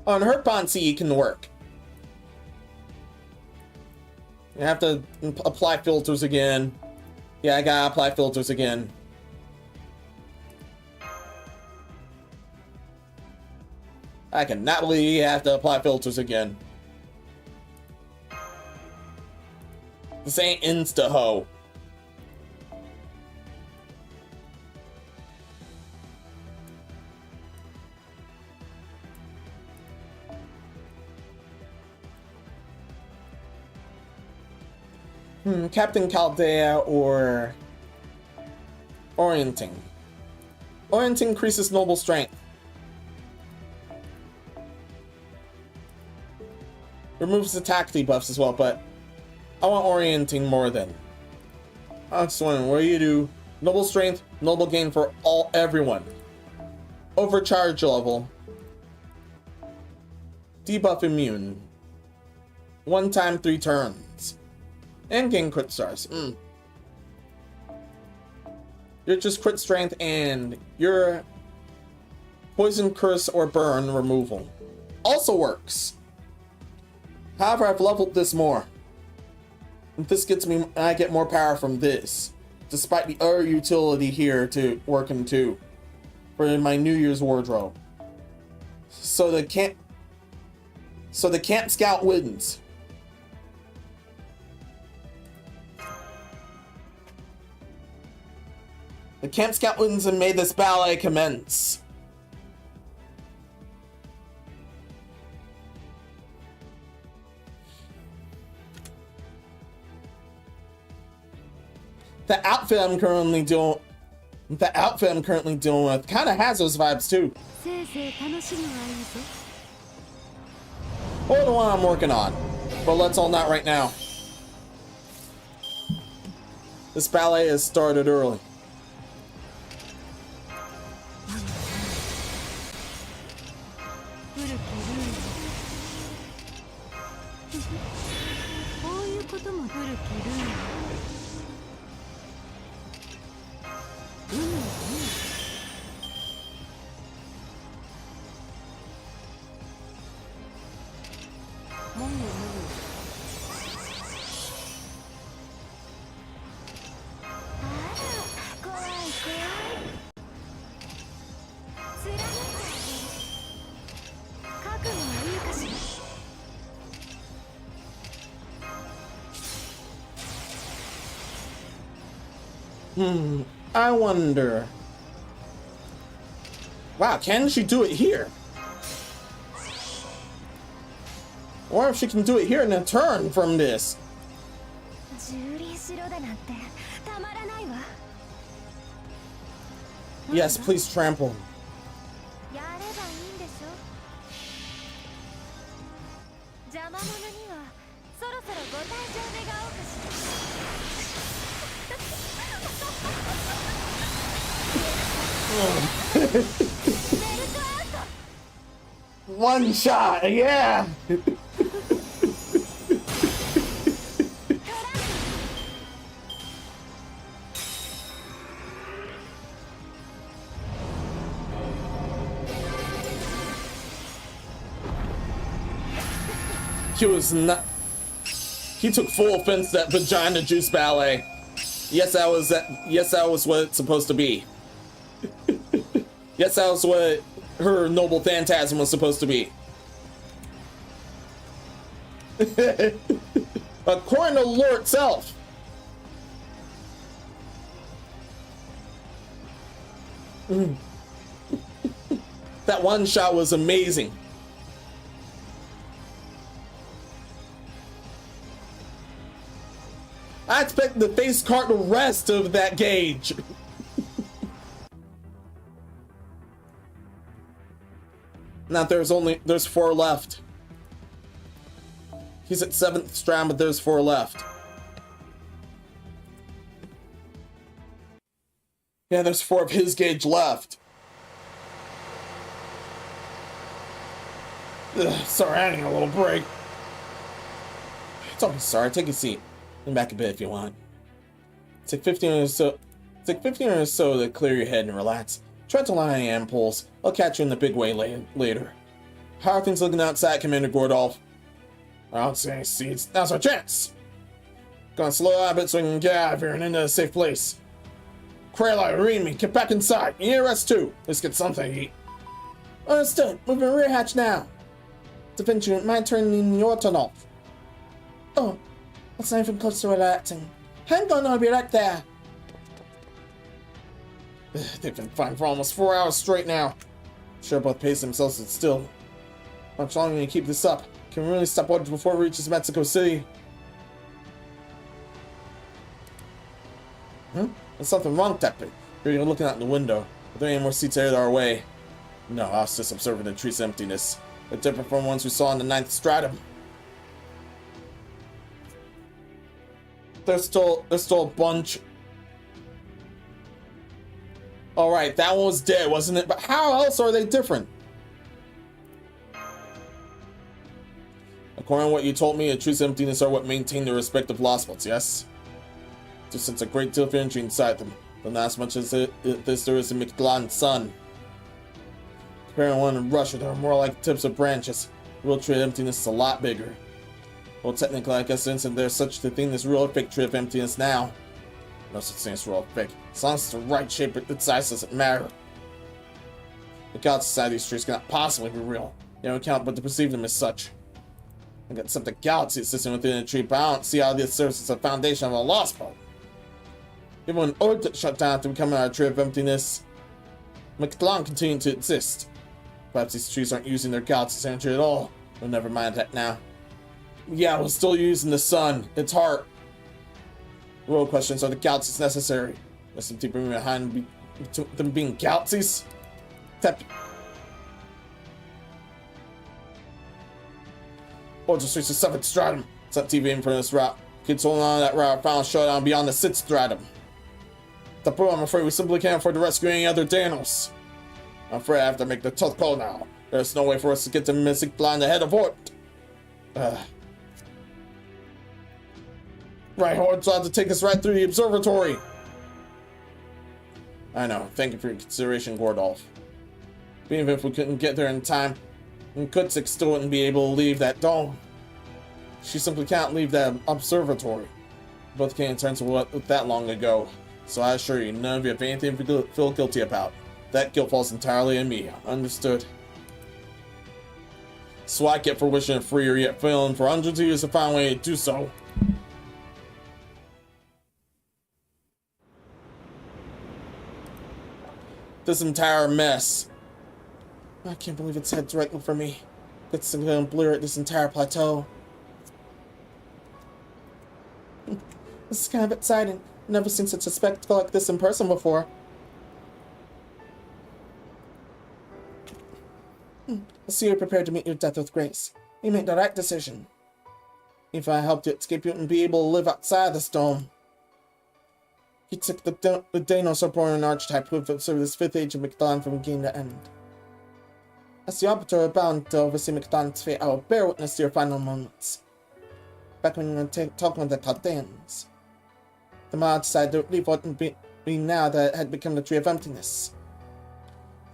On her Ponzi can work. You have to apply filters again. Yeah, I gotta apply filters again. I cannot believe you have to apply filters again. This ain't insta-ho. Captain Chaldea or Orienting. Orienting increases noble strength. Removes attack debuffs as well, but I want Orienting more than. Excellent. What do you do? Noble strength, noble gain for everyone. Overcharge level. Debuff immune. 1 time 3 turns. And gain crit stars. You're just crit strength and your poison, curse, or burn removal. Also works. However, I've leveled this more. This gets me, I get more power from this, despite the other utility here to working too, for my New Year's wardrobe. So the camp scout wins. The camp scout wins and made this ballet commence. The outfit I'm currently dealing with kind of has those vibes too. Or the one I'm working on, but let's all not right now. This ballet has started early. I wonder. Wow, can she do it here? Or if she can do it here in a turn from this. Yes, please trample. One shot, yeah. He was not. He took full offense to that vagina juice ballet. Yes, that was that. Yes, that was what it's supposed to be. Yes, that was what her noble phantasm was supposed to be. According to lore itself. That one shot was amazing. I expect the face cart the rest of that gauge. Now there's 4 left. He's at 7th strand, but there's 4 left. Yeah, there's 4 of his gauge left. Ugh, sorry, I need a little break. Don't be sorry, take a seat. Lean back a bit if you want. Take 15 or so. Take 15 or so to clear your head and relax. Try to line the impulse. I'll catch you in the big way later. How are things looking outside, Commander Gordolf? I don't see any seats. Now's our chance. Gonna slow down a bit so we can get out of here and into a safe place. Krayla, read me. Get back inside. You need a rest too. Let's get something to eat. Understood. Moving rear hatch now. Da Vinci, my turn in your tunnel. Oh. That's not even close to relaxing. Hang on, I'll be right there. They've been fine for almost 4 hours straight now. Sure, both pace themselves and still. How much longer can you keep this up? Can we really stop orders before it reaches Mexico City? There's something wrong, Captain. You're looking out the window. Are there any more seats headed our way? No, I was just observing the tree's emptiness. They're different from ones we saw in the 9th stratum. There's still a bunch. Alright, that one was dead, wasn't it? But how else are they different? According to what you told me, the tree's emptiness are what maintain their respective lost spots, yes? Just sense a great deal of energy inside them, but not as much as this there is in McGlon's sun. Comparing one in Russia, they're more like tips of branches. Real tree emptiness is a lot bigger. Well, technically, I guess since there's such a thing as real or fake tree of emptiness now. No such thing as real or fake. As long as it's the right shape, its size doesn't matter. The galaxy side of these trees cannot possibly be real. You don't count but to perceive them as such. I got something galaxy system within the tree, but I don't see how this serves as a foundation of a lost part. Even when ORT shut down after becoming our tree of emptiness, McClellan continued to exist. Perhaps these trees aren't using their galaxy's energy at all. But never mind that now. Yeah, we're still using the sun. Its heart. The real questions are the galaxies necessary? There's some deeper behind them being galaxies? Or just reach the 7th stratum. It's not TV in front of this route. Kids holding on to that route, final showdown beyond the 6th stratum. I'm afraid we simply can't afford to rescue any other Danos. I'm afraid I have to make the tough call now. There's no way for us to get to Mystic Blind ahead of ORT. Right, ORT's allowed to take us right through the observatory. I know. Thank you for your consideration, Gordolf. But even if we couldn't get there in time, Kutsik still wouldn't be able to leave that dome. She simply can't leave that observatory. Both came to terms with that long ago, so I assure you, none of you have anything to feel guilty about. That guilt falls entirely on me. Understood? So I get for wishing it free or yet failing for hundreds of years to find a way to do so. this entire mess. I can't believe it's head directly for me. It's gonna blur this entire plateau. This is kind of exciting. Never seen such a spectacle like this in person before. I see you're prepared to meet your death with grace. You made the right decision. If I helped you escape, you wouldn't be able to live outside this dome. You took the Danos are born an archetype who have served this 5th age of Kukullan from beginning to end. As the Arbiter bound to oversee Kukullan's fate, I will bear witness to your final moments. Back when you were talking with the Chaldeans, the Mad decided to leave what would be now that it had become the Tree of Emptiness.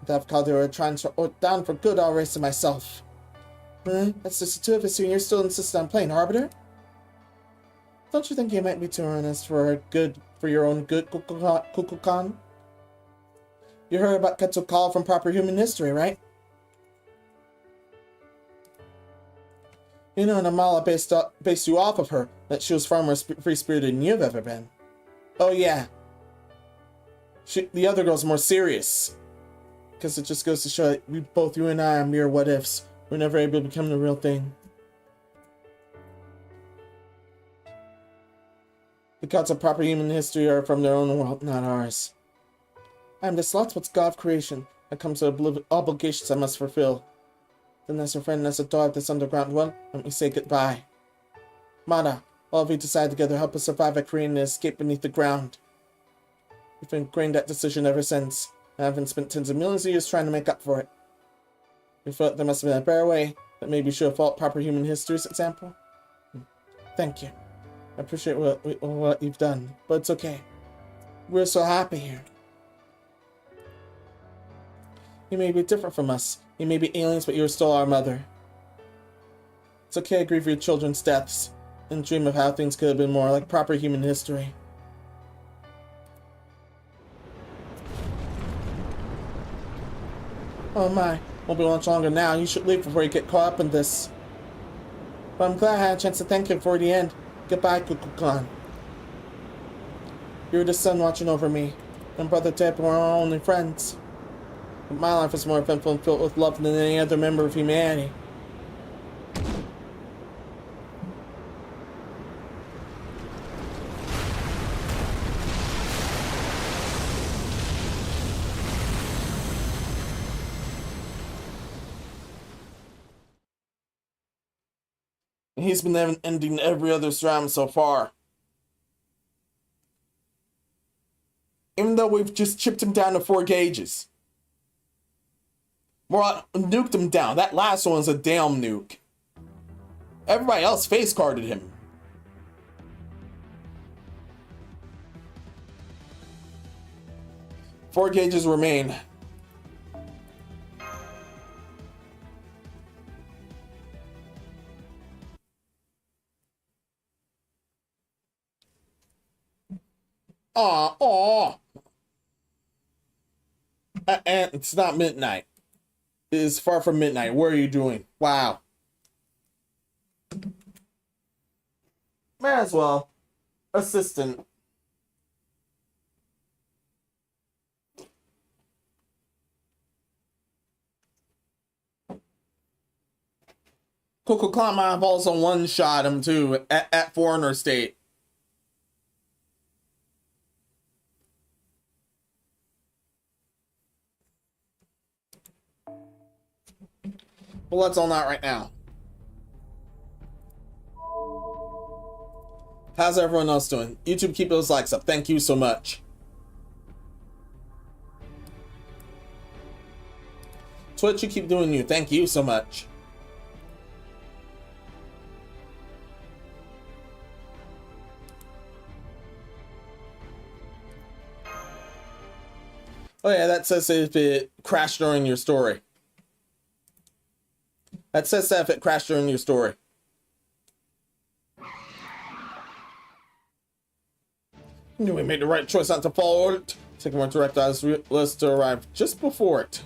The Death Called they were trying to order down for good, I'll race to myself. That's just the two of us here, and you're still insisting on playing Arbiter? Don't you think you might be too earnest for your own good, Kukullan? You heard about Quetzalcoatl from proper human history, right? You know, Namala based you off of her, that she was far more free-spirited than you've ever been. Oh yeah. The other girl's more serious. Because it just goes to show that both you and I are mere what-ifs. We're never able to become the real thing. The gods of proper human history are from their own world, not ours. I am the Slotswood's god of creation. That comes with obligations I must fulfill. Then as a friend and as a daughter of this underground world, let me say goodbye. Mada, all of you decide together to help us survive by creating an escape beneath the ground. We've ingrained that decision ever since. I haven't spent tens of millions of years trying to make up for it. We felt there must have been a better way that maybe should have followed proper human history's example. Thank you. I appreciate what you've done, but it's okay. We're so happy here. You may be different from us. You may be aliens, but you're still our mother. It's okay to grieve your children's deaths and dream of how things could have been more like proper human history. Oh my, won't be much longer now. You should leave before you get caught up in this. But I'm glad I had a chance to thank you for the end. Goodbye, Kukullan. You're the sun watching over me, and Brother Tep were our only friends. But my life is more eventful and filled with love than any other member of humanity. He's been ending every other SRAM so far. Even though we've just chipped him down to 4 gauges. More nuked him down. That last one's a damn nuke. Everybody else face carded him. Four gauges remain. And it's not midnight. It is far from midnight. What are you doing? Wow. Might as well. Assistant. Kukullan might have also one-shot him too at Foreigner State. But let's all not right now. How's everyone else doing? YouTube, keep those likes up. Thank you so much. Twitch, you keep doing you. Thank you so much. Oh yeah, that says if it crashed during your story. That says that if it crashed during your story. Knew we made the right choice not to follow it. Take a more direct list to arrive just before it.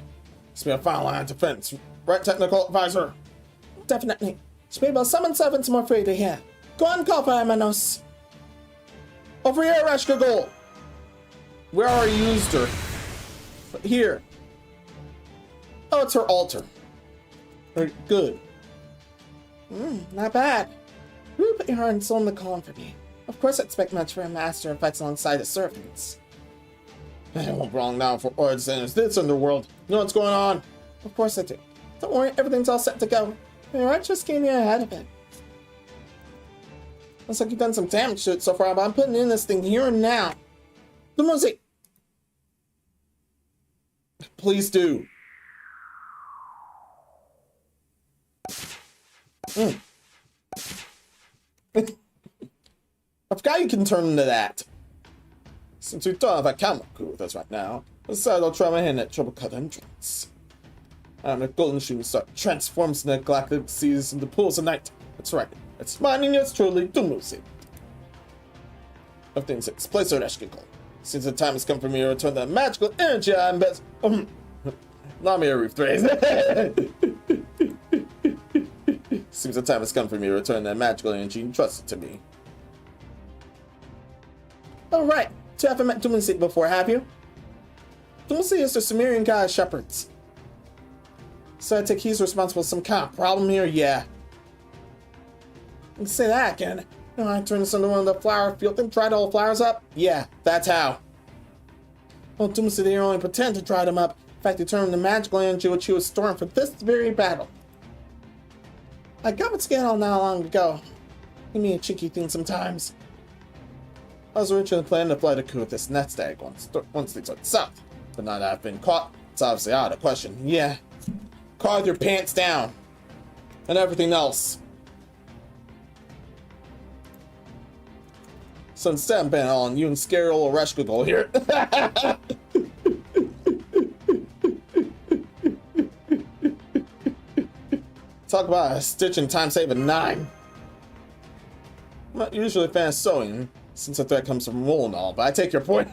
It's been a final line of defense. Right, technical advisor? Definitely. Speedball, summon servants more free to hear. Go on, call for Menos. Over here, Rashka Goal. We already used her. But here. Oh, it's her altar. Very good. Not bad. You put your heart and soul in the column for me. Of course I expect much for a master who fights alongside his servants. I won't wrong now for orders in this underworld. You know what's going on? Of course I do. Don't worry, everything's all set to go. I just came here ahead of it. Looks like you've done some damage to it so far, but I'm putting in this thing here and now. The music! Please do. I forgot you can turn into that. Since we don't have a camera crew with us right now, I decided I'll try my hand at Trouble Cut Entrance. The golden shoes transforms the galactic seas into pools of night. That's right. It's mine and yours truly, Dumuzi. Of things takes place at Eshkikol. Since the time has come for me to return the magical energy I invest. Not me to rephrase. Seems the time has come for me to return that magical energy entrusted to me. Alright, so you haven't met Dumuzi before, have you? Dumuzi is the Sumerian god of shepherds. So I take he's responsible for some kind of problem here? Yeah. You can say that again. You know, I turned this into one of the flower field and dried all the flowers up? Yeah, that's how. Well, Dumuzi didn't only pretend to dry them up. In fact, he turned the magical energy which he was storing for this very battle. I got it together not long ago. Give me a cheeky thing sometimes. I was originally planning to fly to coup this next egg once things went south. But now that I've been caught, it's obviously out of question. Yeah. Caught with your pants down. And everything else. So instead I'm betting on you and scary old Reshkugol here. Talk about a stitch and time saving 9. I'm not usually a fan of sewing, since the threat comes from wool and all, but I take your point.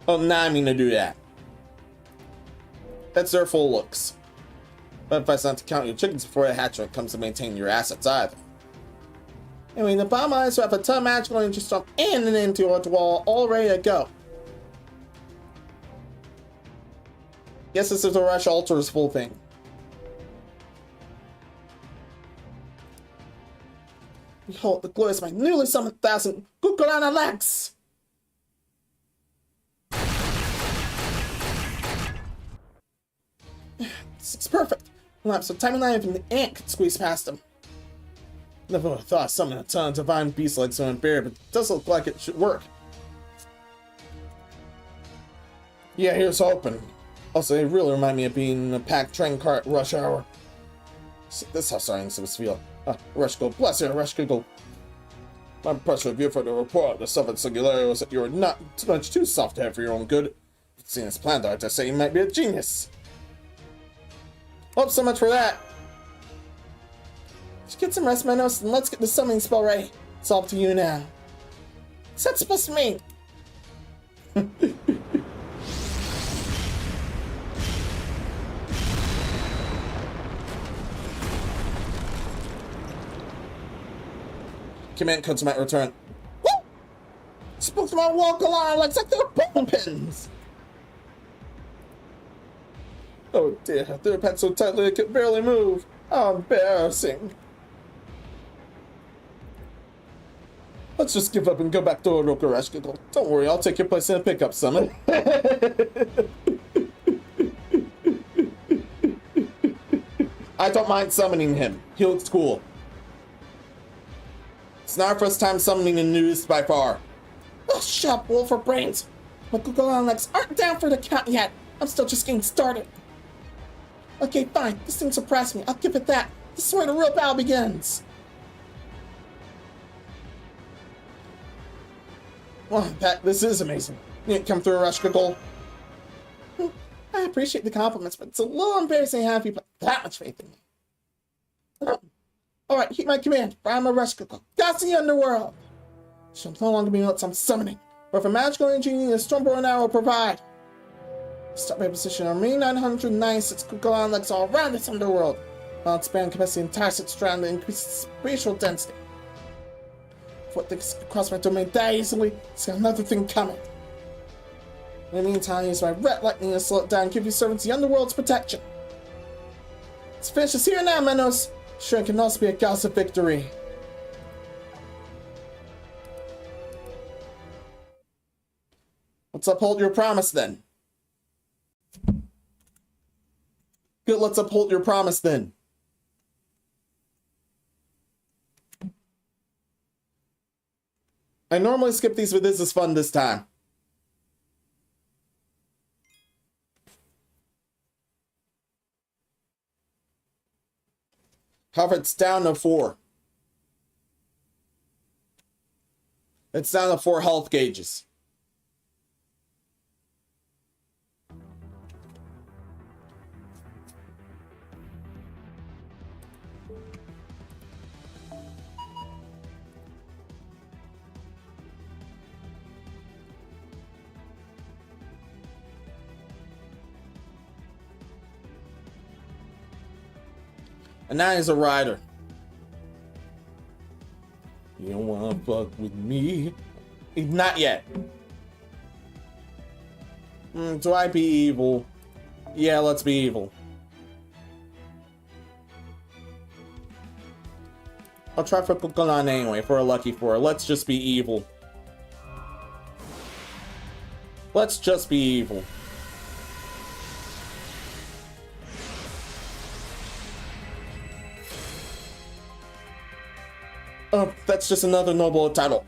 Oh, now I mean to do that. That's their full looks. But advice not to count your chickens before they hatch when it comes to maintaining your assets either. Anyway, the bottom line is to have a ton of magical energy storm and an into wall all ready to go. Yes, this is the Rush Altar's full thing. Behold, the glory is my newly summoned 1,000 Kukullan legs! This is perfect. So time and I even the ant could squeeze past him. Never would have thought summoning a ton of divine beasts like so bear, but it does look like it should work. Yeah, here's hoping. Also, they really remind me of being in a packed train car at rush hour. See, this is how starting to feel. Reshkugol, bless you, Reshkugol. My impression of you for the report of the Seventh Singularity was that you were not too much too soft to have for your own good. Seeing this plan, though, I say you might be a genius. Oh, so much for that. Just get some rest, Menos, and let's get the summoning spell ready. It's all up to you now. What's that supposed to mean? Command codes might return. Woo! Spoke to my wall collide like they're bone pins. Oh dear, they're packed so tightly I could barely move. How embarrassing. Let's just give up and go back to Orokureshkugol. Don't worry, I'll take your place in a pickup summon. I don't mind summoning him. He looks cool. It's not our first time summoning the news by far. Oh, shut up, Wolf for brains. My Kukullan legs aren't down for the count yet. I'm still just getting started. Okay, fine. This thing surprised me. I'll give it that. This is where the real battle begins. Wow, this is amazing. You didn't come through, Reshkugol. I appreciate the compliments, but it's a little embarrassing to have you put that much faith in me. Alright, heed my command, for I'm a Reshkugol. Gods in the underworld! Shall no longer be what I'm summoning, or if a magical energy needed a Stormborn and I will provide. Start by position on me 996 Kukullan legs all around this underworld. I'll expand capacity entire 6 strand and increase spatial density. what they cross my domain that easily. It's got another thing coming. In the meantime, use my red lightning to slow it down and give you servants the underworld's protection. Let's finish this here now, Menos. Sure, it can also be a gossip victory. Let's uphold your promise then. Good, let's uphold your promise then. I normally skip these, but this is fun this time. However, it's down to 4. It's down to 4 health gauges. And now he's a rider. You don't wanna fuck with me? Not yet. Do I be evil? Yeah, let's be evil. I'll try for Kukullan anyway, for a lucky 4. Let's just be evil. Let's just be evil. Oh, that's just another noble title.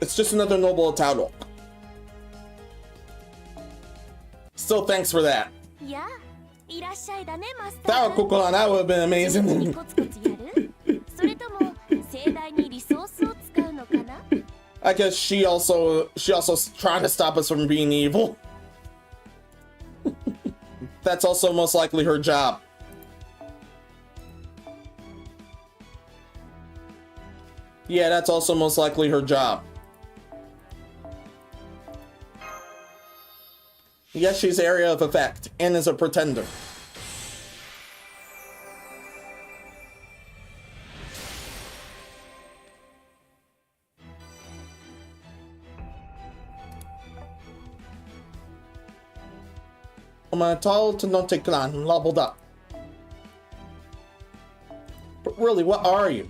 It's just another noble title. Still, thanks for that. That would Kukullan, that would have been amazing. I guess she also trying to stop us from being evil. That's also most likely her job. Yeah, that's also most likely her job. Yes, she's area of effect and is a pretender. I'm told to not take clan, leveled up. But really, what are you?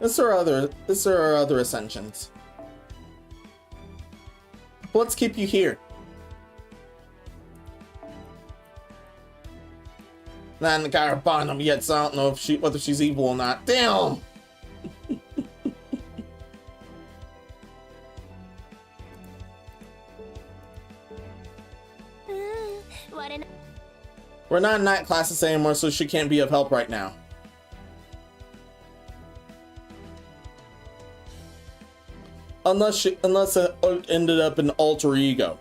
This are other ascensions. But let's keep you here. Not in the car bond them yet, so I don't know if whether she's evil or not. Damn! We're not in night classes anymore, so she can't be of help right now. Unless it ended up in alter ego.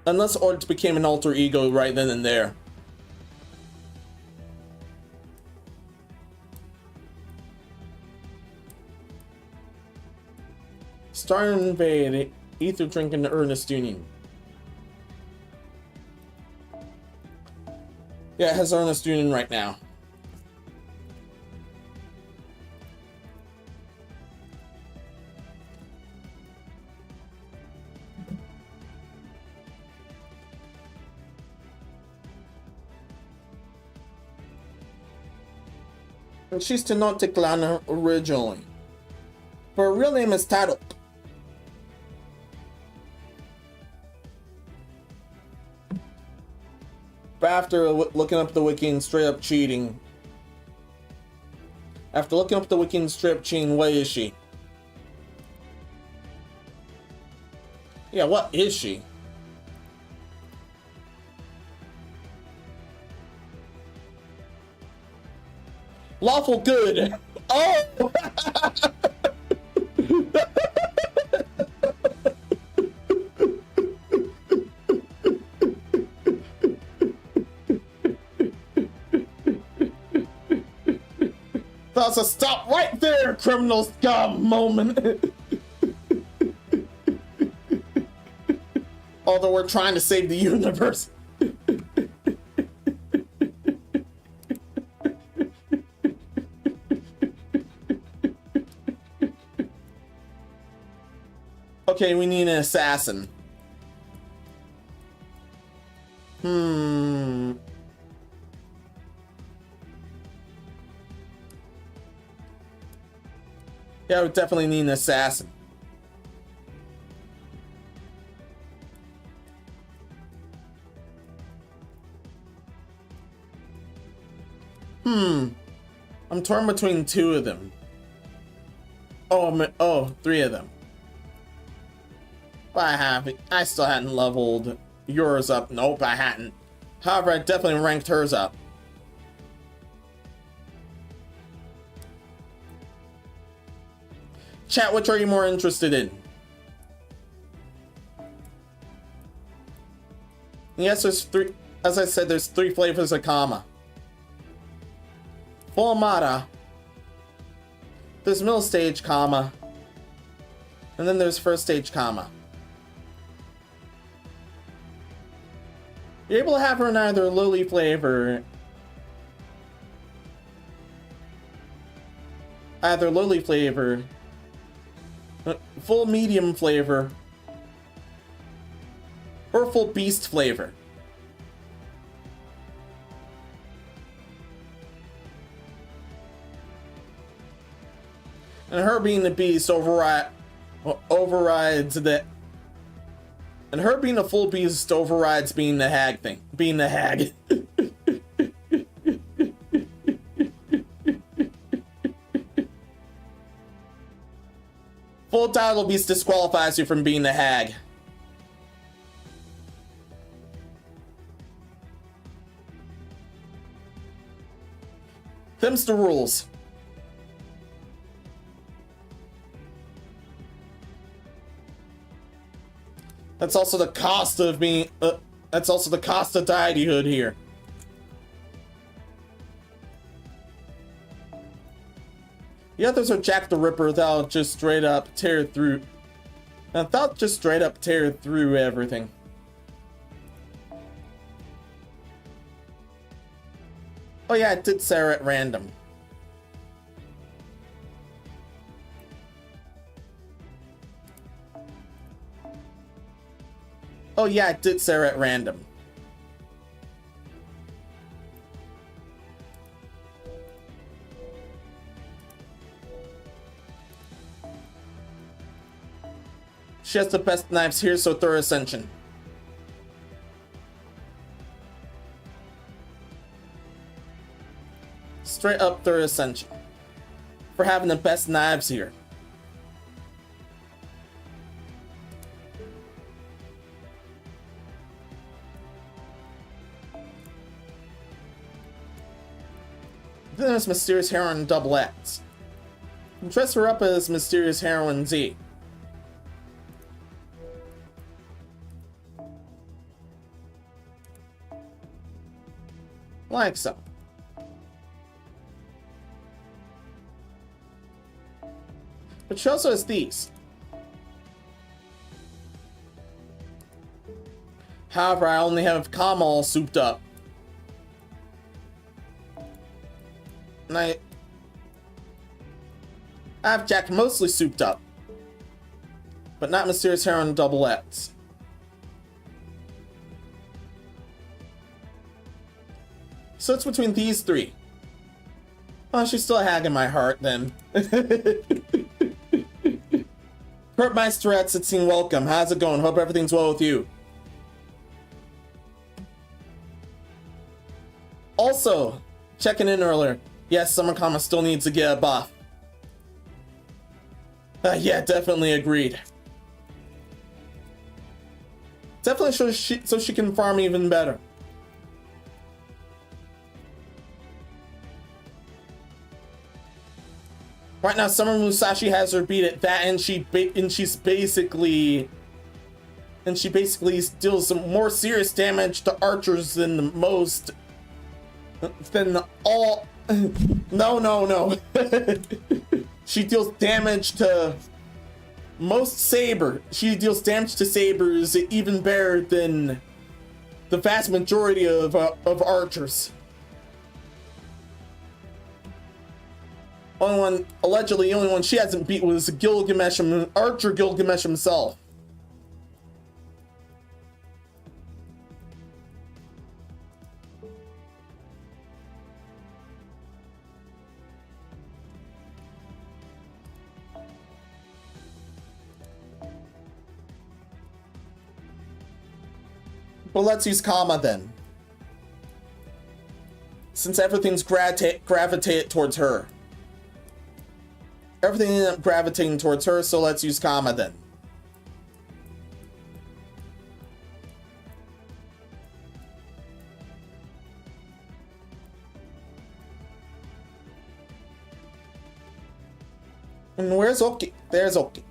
Unless Ort became an alter ego right then and there. Start and invade ether drinking the earnest union. Yeah, it has earnest union right now. And she's to not take Lana originally. But her real name is Tadok. But after looking up the wiki and straight up cheating. After looking up the wiki and straight up cheating, what is she? Yeah, what is she? Lawful good. Oh! That's a stop right there, criminal scum moment. Although we're trying to save the universe. Okay, we need an assassin. Yeah, we definitely need an assassin. I'm torn between two of them. Oh, three of them. But I still hadn't leveled yours up. Nope, I hadn't. However, I definitely ranked hers up. Chat, which are you more interested in? Yes, there's three. As I said, there's three flavors of Kama. Full Mata. There's middle stage Kama. And then there's first stage Kama. You're able to have her in either lily flavor. Either lily flavor. Full medium flavor. Or full beast flavor. And her being the beast overrides that. And her being a full beast overrides being the hag thing. Being the hag. Full title beast disqualifies you from being the hag. Them's the rules. That's also the cost of being. That's also the cost of deityhood here. The others are Jack the Ripper. They'll just straight up tear through. They'll just straight up tear through everything. Oh yeah, I did Sarah at random. Oh yeah, I did Sarah at random. She has the best knives here, so thorough ascension. Straight up thorough ascension. For having the best knives here. Then there's Mysterious Heroine Double X. Dress her up as Mysterious Heroine Z. Like so. But she also has these. However, I only have Kama all souped up. And I have Jack mostly souped up. But not Mysterious Heroine Double X. So it's between these three. Oh, she's still a hag in my heart then. Kurt Meisteretz, it's seen welcome. How's it going? Hope everything's well with you. Also, checking in earlier. Yes, Summer Kama still needs to get a buff. Yeah, definitely agreed. Definitely so she can farm even better. Right now, Summer Musashi has her beat at that, and she basically deals some more serious damage to archers than all No, no, no. She deals damage to most saber. She deals damage to sabers even better than the vast majority of archers. Only one, allegedly, the only one she hasn't beat was Gilgamesh, Archer Gilgamesh himself. Well, let's use comma then. Since everything's gravitated towards her. Everything ended up gravitating towards her, so let's use comma then. And where's Oki? There's Oki.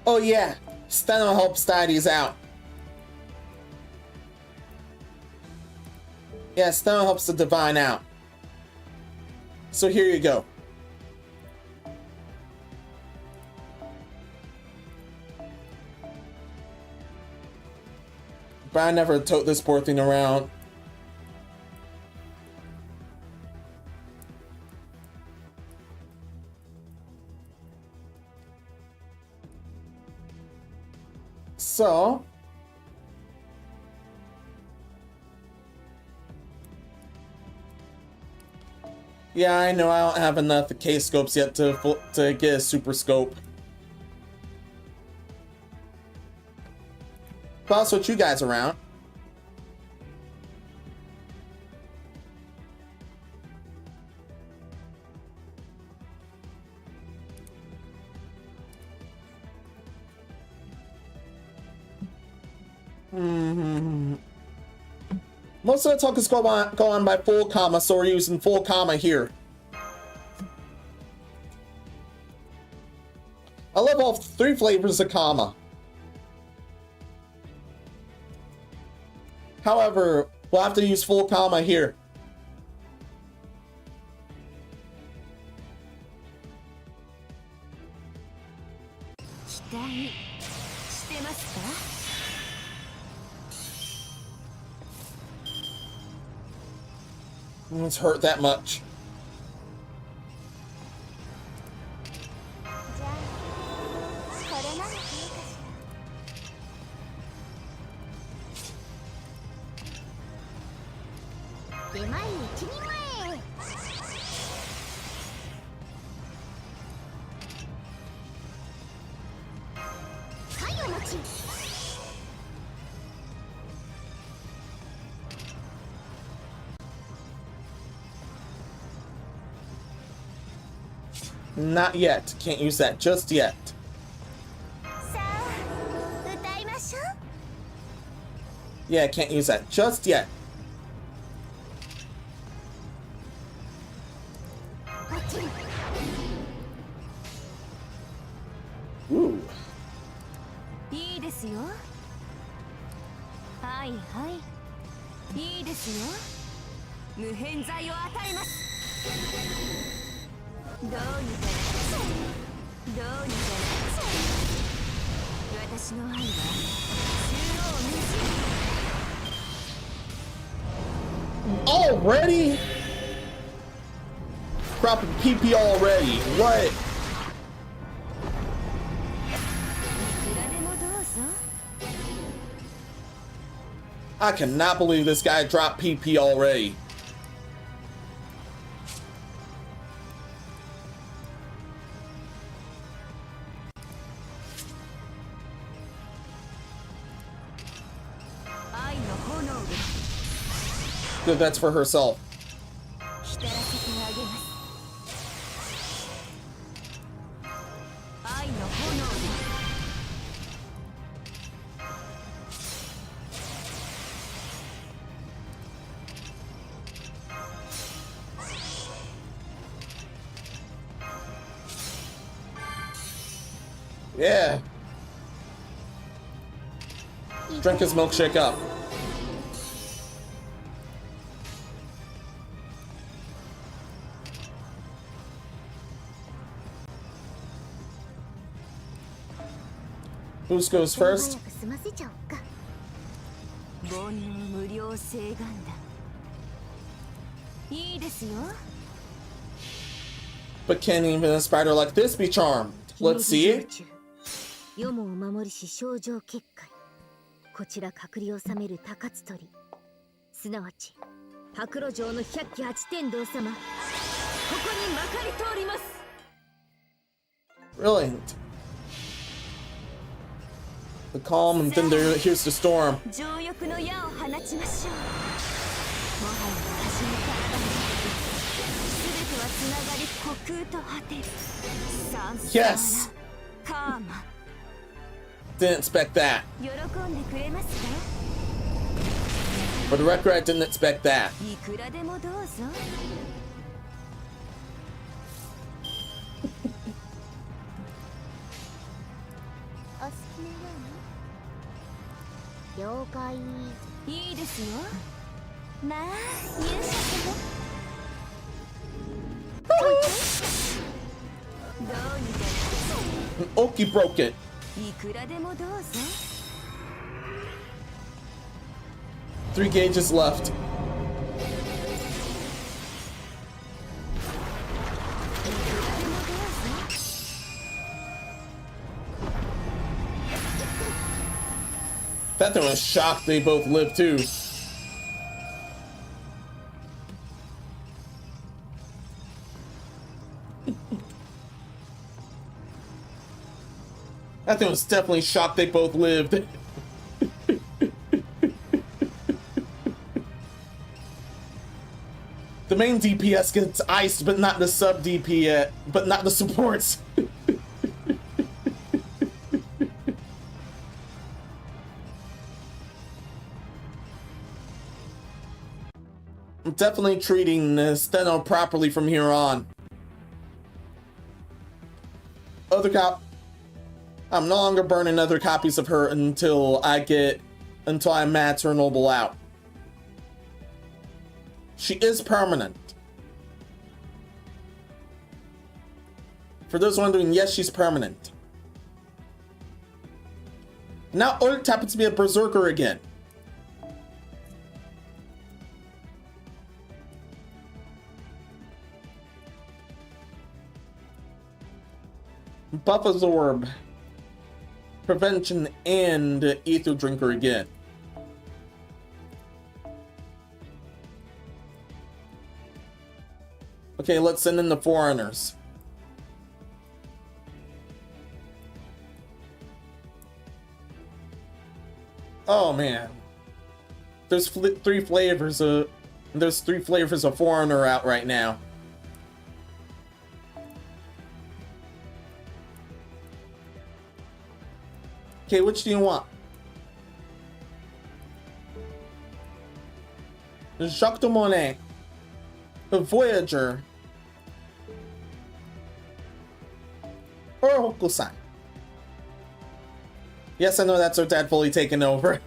Oh yeah, Steno helps Stadies out. Yeah, Steno helps the Divine out. So here you go. But I never tote this poor thing around. So yeah, I know I don't have enough K scopes yet to get a super scope. But I'll switch you guys around. Most of the talk is going on by full comma, so we're using full comma here. I love all three flavors of comma. However, we'll have to use full comma here. It's hurt that much. Not yet. Can't use that just yet. Yeah, can't use that just yet. Ooh. Already? Dropping PP already. What? I cannot believe this guy dropped PP already. Good, that's for herself. Yeah. Drink his milkshake up. Who goes first? But can even a spider like this be charmed? Let's see. 世もお守りし症状結界こちら隔離を収める高津鳥すなわち白露城の百鬼八天道様ここにまかり通ります Brilliant. The calm and then here's the storm. 情欲の矢を放ちましょうもはや私の体の全てはつながり虚空と果てる Yes! カーマ Didn't expect that. For the record, I didn't expect that. Oki broke it. いくらでもどうぞ 3 gauges left. That thing was shocked they both lived too. That thing was definitely shocked they both lived. The main DPS gets iced, but not the sub DPS, but not the supports. I'm definitely treating Steno properly from here on. I'm no longer burning other copies of her until I max her noble out. She is permanent. For those wondering, yes, she's permanent. Now Ult happens to be a berserker again. Buff Absorb. Prevention and Ether Drinker again. Okay, let's send in the foreigners. Oh man. There's 3 flavors of foreigner out right now. Okay, which do you want? Jacques de Monet, the Voyager, or Hokusai? Yes, I know that's our dad fully taken over.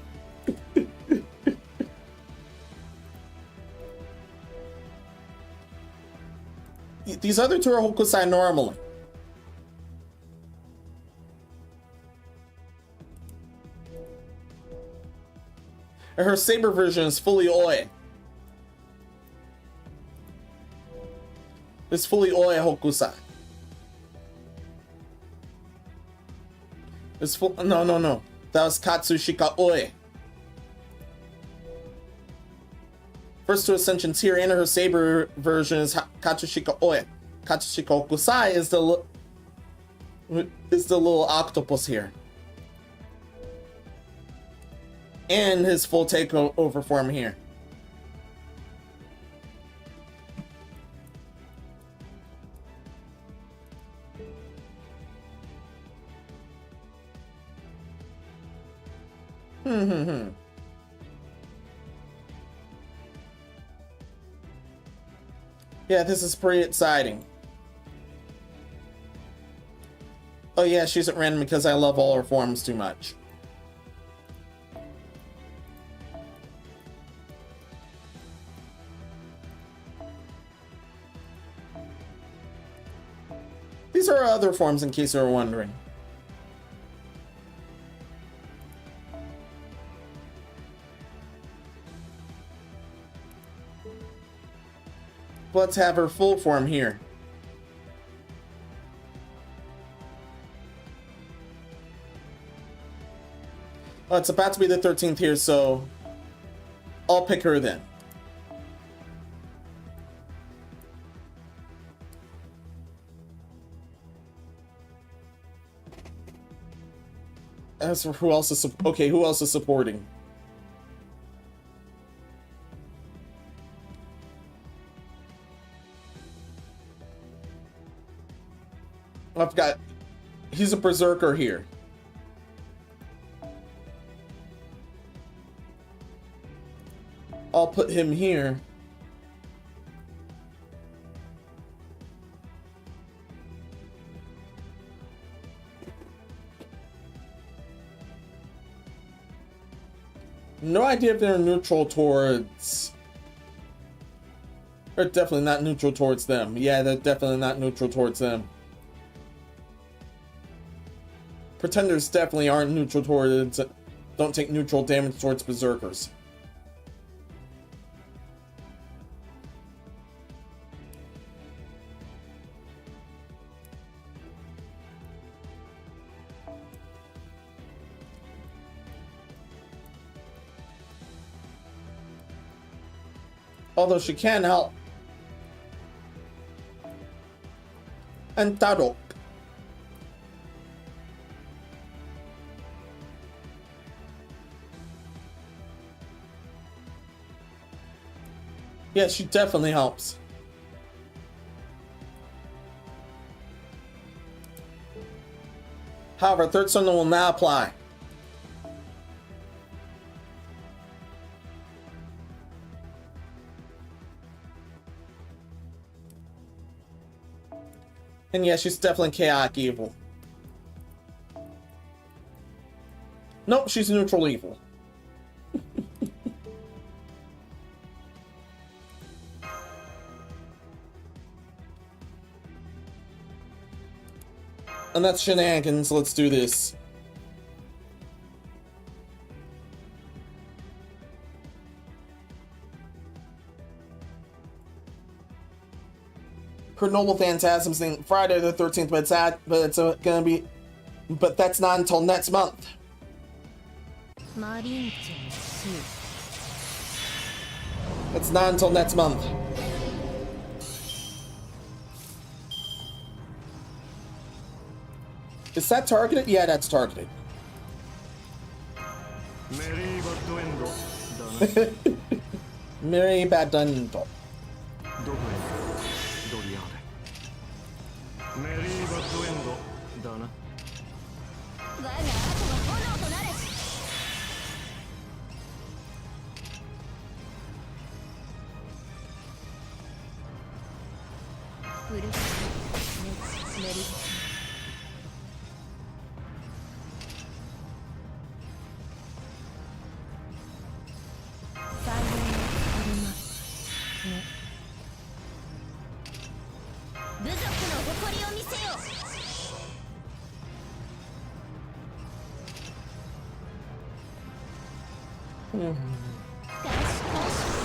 These other two are Hokusai normally. Her saber version is fully Oi. It's fully Oi Hokusai. It's full. No. That was Katsushika Oi. First 2 ascensions here, and her saber version is Katsushika Oi. Katsushika Hokusai is the little octopus here. And his full takeover form here. Yeah, this is pretty exciting. Oh yeah, she's at random because I love all her forms too much. These are other forms in case you were wondering. Let's have her full form here. Well, it's about to be the 13th here, so I'll pick her then. As for who else is okay, who else is supporting? I've got, he's a berserker here. I'll put him here. No idea if they're neutral towards... They're definitely not neutral towards them. Yeah, they're definitely not neutral towards them. Pretenders definitely aren't neutral towards... Don't take neutral damage towards berserkers. Although she can help. And Tarok. Yeah, she definitely helps. However, third summon will not apply. And yeah, she's definitely chaotic evil. Nope, she's neutral evil. And that's shenanigans. Let's do this. Her Noble Phantasm's thing Friday the 13th, but that's not until next month. It's not until next month. Is that targeted? Yeah, that's targeted. Mary Badendo.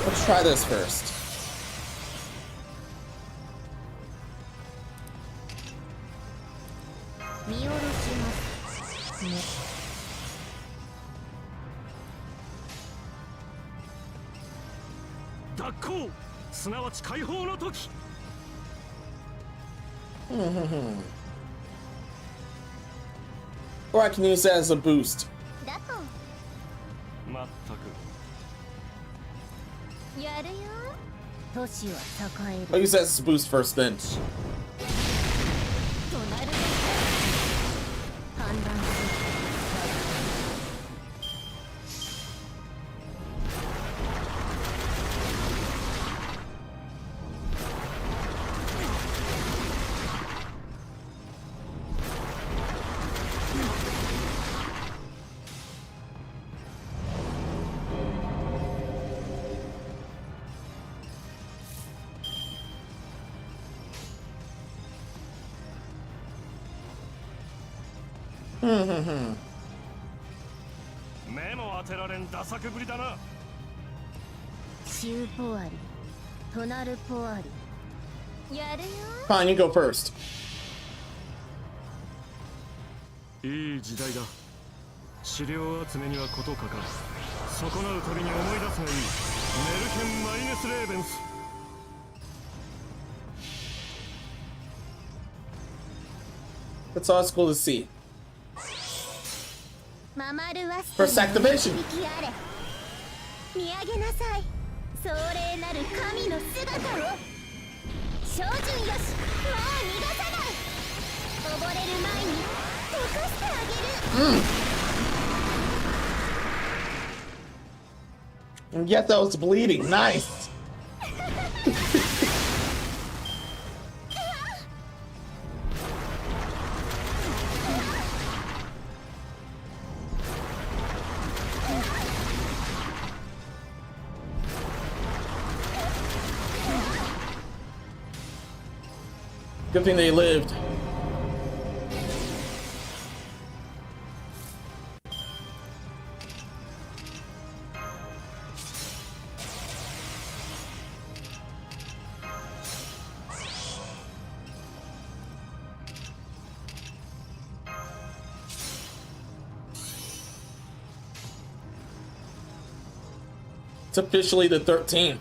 Let's try this first. Or I can use that as a boost. I'll use that as a boost first then. 目も当てられんダ作ぶりだな。中ポワリ、トナルポワリ。やるよ。Fine, you go first. いい時代だ。資料集めにはことかかる。損なうたびに思い出すがいい。メルケン・マイネス・レーベンス。It's always cool to see. ママルワス First activation. 見上げなさい。壮麗なる神の姿を。精進よし、もう逃がさない。溺れる前に溶かしてあげる。And yet that was bleeding. Nice. Good thing they lived. It's officially the 13th.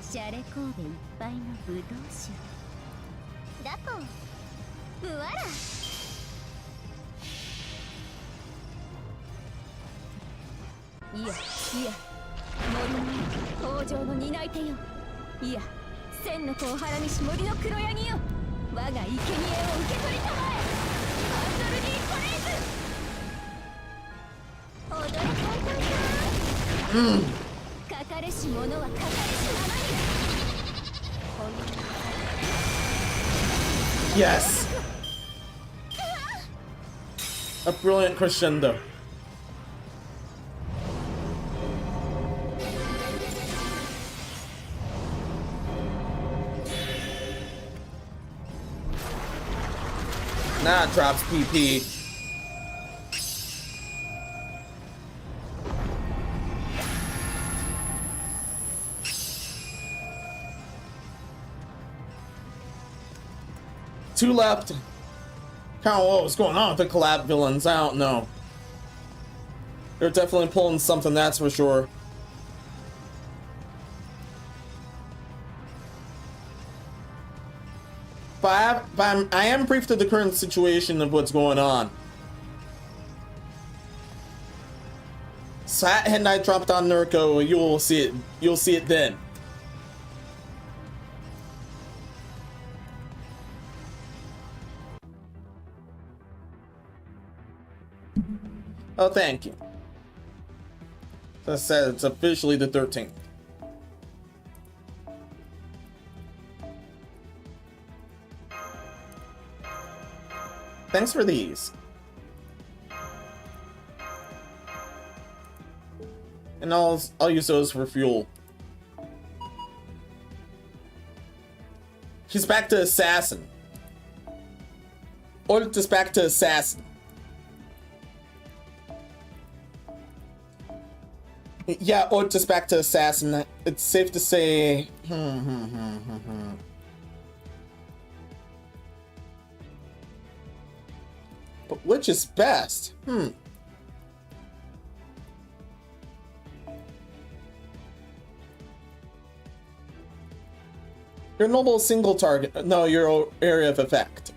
シャレ神戸いっぱいのブドウ酒だとうわら。いやいや、森の北条の担い手よ。いや、千の子を腹にし森の黒ヤギよ。我が生贄を受け取りたまえ。ハンドルリーコレイズ。踊りたいかい。かかれし者はかかれしままに。Yes. A brilliant crescendo. Now it drops PP. Two left. Kind of what's going on with the collab villains? I don't know. They're definitely pulling something, that's for sure. But I am briefed to the current situation of what's going on. Sat and I dropped on Nurko. You'll see it. You'll see it then. Oh, thank you. As I said, it's officially the 13th. Thanks for these. And I'll use those for fuel. He's back to assassin. Ort is back to assassin. Yeah, Ort is back to assassin. It's safe to say. But which is best? Your noble single target. No, your area of effect.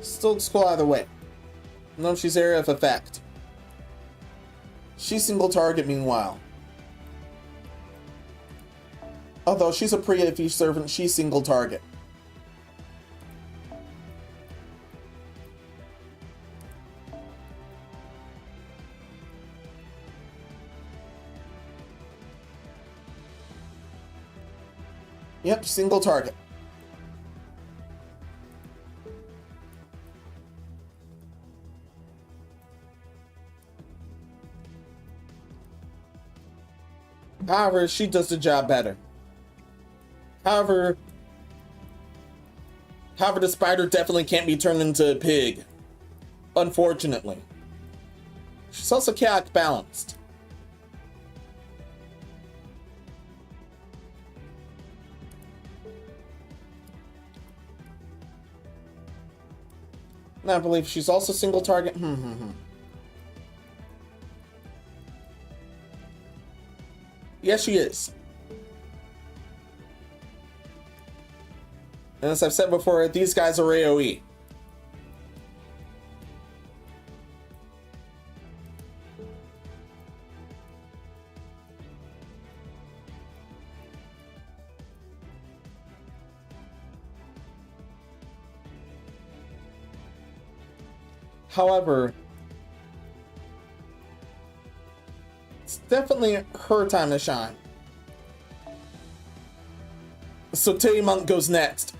Still looks cool either way. No, she's area of effect. She's single target meanwhile. Although she's a pre-AV servant, she's single target. Yep, single target. However, she does the job better. However, However, the spider definitely can't be turned into a pig. Unfortunately. She's also chaotic balanced. And I believe she's also single target. Yes, she is. And as I've said before, these guys are AoE. However, it's definitely her time to shine. So Titty Monk goes next.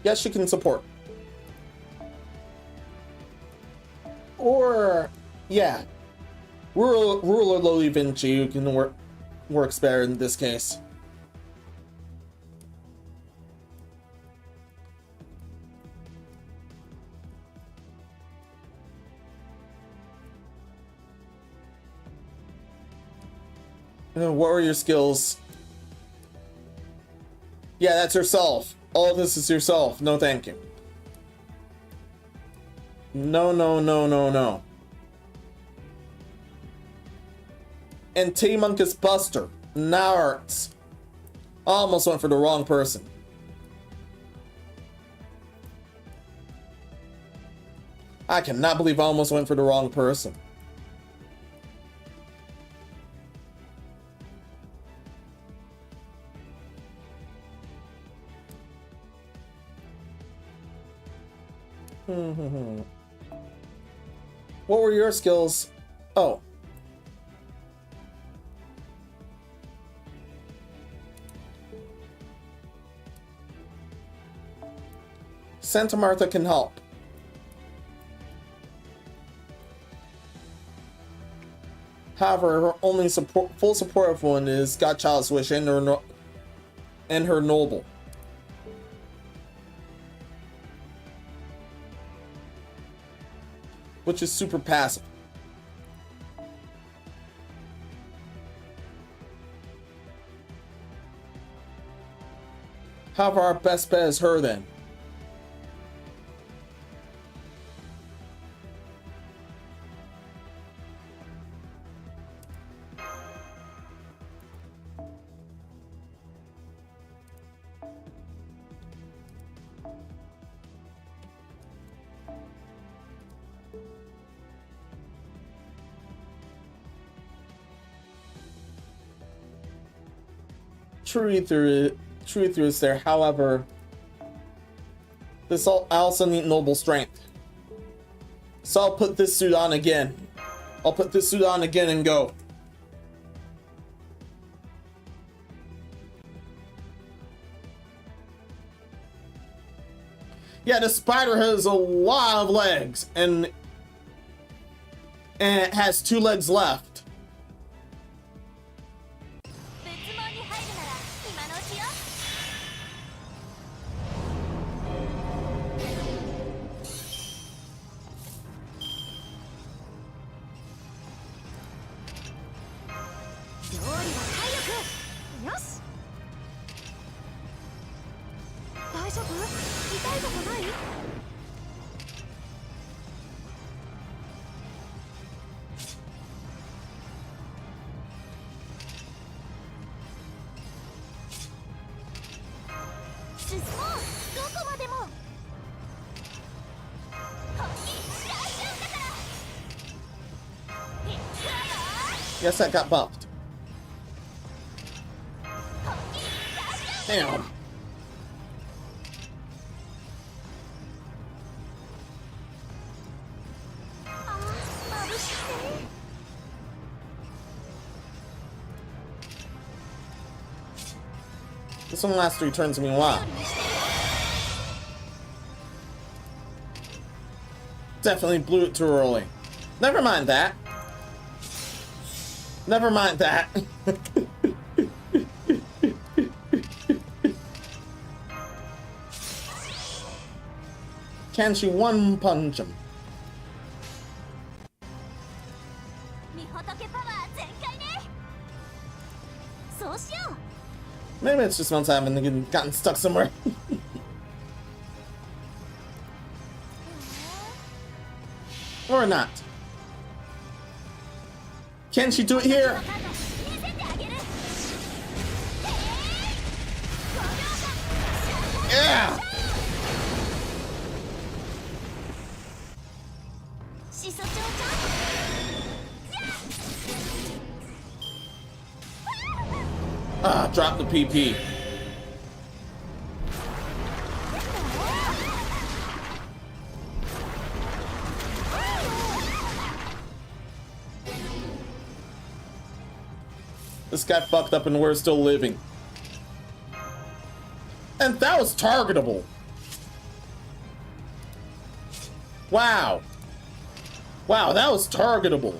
Yes, she can support. Or, yeah, ruler Loli Vinci, who can works better in this case. What were your skills? Yeah, that's herself. All this is yourself. No, thank you. No, no, no, no, no. And T-Monk is Buster. Nards. Almost went for the wrong person. I cannot believe I almost went for the wrong person. What were your skills? Oh. Santa Martha can help. However, her only full supportive one is Godchild's Wish and her Noble. Which is super passive. However, our best bet is her then. Truth is there. However, I also need noble strength. So I'll put this suit on again. I'll put this suit on again and go. Yeah, the spider has a lot of legs and it has 2 legs left. Yes, that got buffed. Damn. This one lasts 3 turns, I mean, wow. Definitely blew it too early. Never mind that. Never mind that. Can she one punch him? Maybe it's just once I haven't gotten stuck somewhere. Or not. Can she do it here? Yeah! Ah, drop the PP. This guy fucked up and we're still living. And that was targetable. Wow. Wow, that was targetable.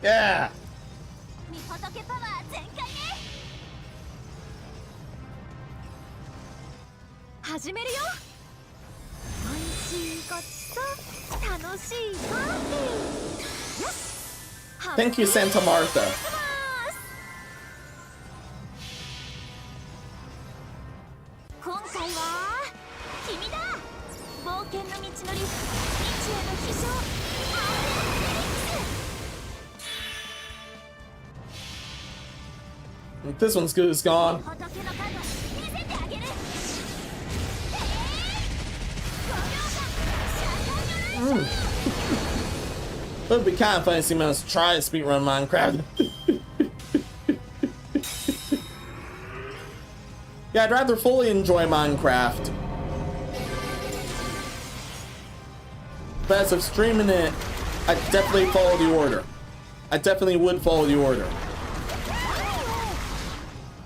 Yeah. Thank you, Santa Martha. This one's good as gone. It would be kind of funny to see Menos try to speedrun Minecraft. Yeah, I'd rather fully enjoy Minecraft. But as of streaming it, I definitely follow the order. I definitely would follow the order.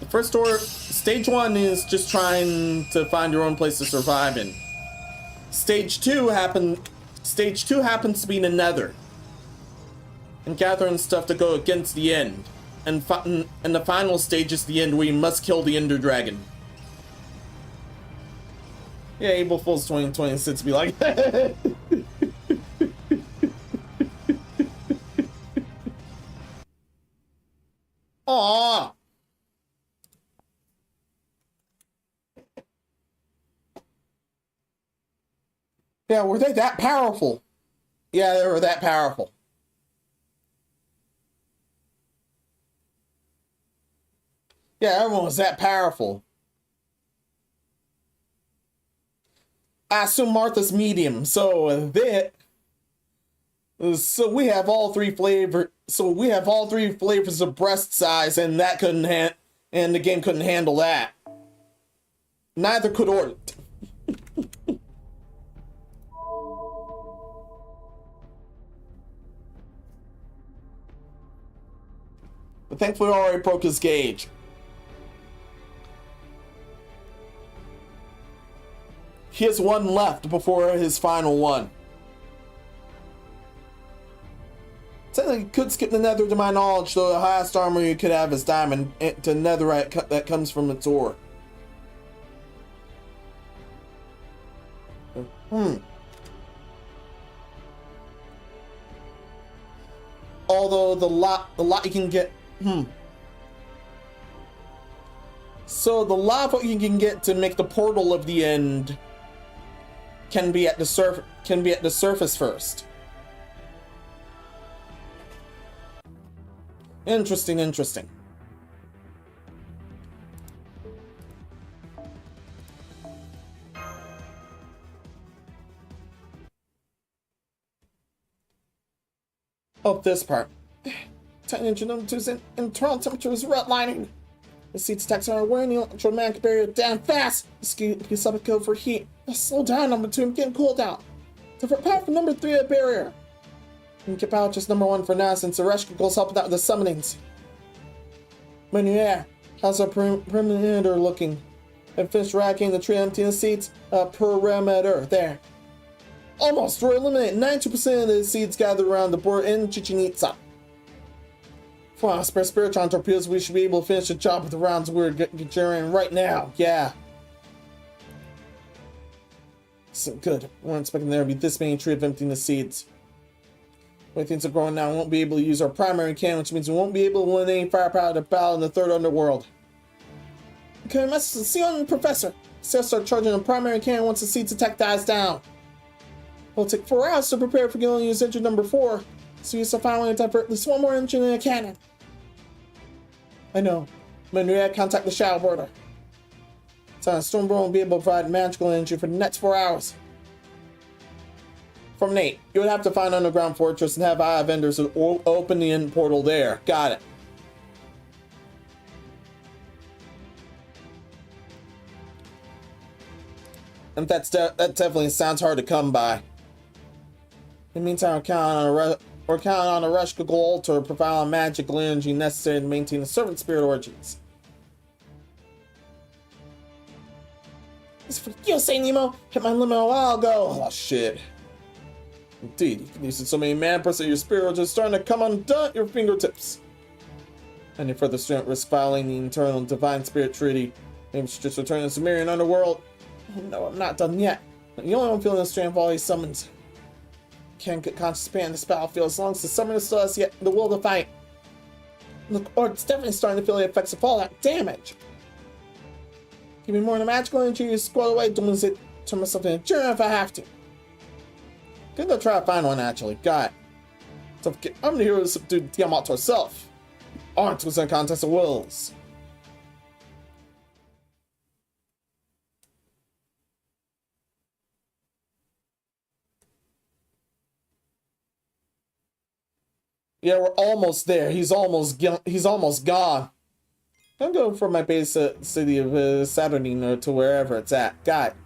The first order, stage 1 is just trying to find your own place to survive in. Stage 2 happens to be in a nether. And gathering stuff to go against the end. And the final stage is the end where you must kill the Ender Dragon. Yeah, April Fool's 2026 be like that. Aww. Yeah, were they that powerful? Yeah, they were that powerful. Yeah, everyone was that powerful. I assume Martha's medium, so we have all three flavors of breast size, and that and the game couldn't handle that. Neither could ORT. But thankfully, already broke his gauge. He has one left before his final one. Technically, you could skip the nether to my knowledge, though the highest armor you could have is diamond to netherite that comes from its ore. Although the lot you can get. So the lava you can get to make the portal of the end can be at the surface first. Interesting. Oh, this part. Tiny number 2's internal temperature is redlining. The seats attacks are wearing the electromagnetic barrier down fast. This up go for heat. Let's slow down, number 2. I'm getting cooled down. To prepare for number 3 of the barrier. We can keep out just number 1 for now since the rest goes helping out with the summonings. Yeah, how's our perimeter looking? I've finished racking the tree emptying the seats. Perimeter, there. Almost, we're eliminating 92% of the seeds gathered around the board in Chichen Itza. For our spare Spiritron torpedoes, we should be able to finish the job with the rounds we're generating right now. Yeah. So good. We weren't expecting there to be this many tree of emptying the seeds. The way things are growing now, we won't be able to use our primary cannon, which means we won't be able to win any firepower to battle in the third underworld. Okay, message to Sion and Professor. Say start charging the primary cannon once the seeds attack dies down. It'll take 4 hours to prepare for going to use engine number 4, so you still finally divert at least 1 more engine in a cannon. I know. Manuel, contact the Shadow Border. So Stormborn will be able to provide magical energy for the next 4 hours. From Nate, you would have to find underground fortress and have eye vendors to open the end portal there. Got it. And that definitely sounds hard to come by. In the meantime, we're counting on a Rushkigal altar to provide all magical energy necessary to maintain the servant spirit origins. This is for you, St. Nemo. Hit my limit a while ago. Oh shit. Indeed, you can use so many mana that your spirit is starting to come undone at your fingertips. Any further student risk filing the internal divine spirit treaty. Maybe you should just return to the Sumerian underworld. Oh no, I'm not done yet. The only one feeling the strength of all these summons. Can't get conscious pain in this battlefield as long as the summoner still has yet the will to fight. Look, it's definitely starting to feel the effects of all that damage. Give me more than magical energy to squat away, don't it turn myself into a journey if I have to. Gonna go try to find one actually. Got it. So I'm the hero to subdue Tiamat herself. Aren't was a contest of wills. Yeah, we're almost there. He's almost gone. I'm going for my base city of Saturnine to wherever it's at. Got it.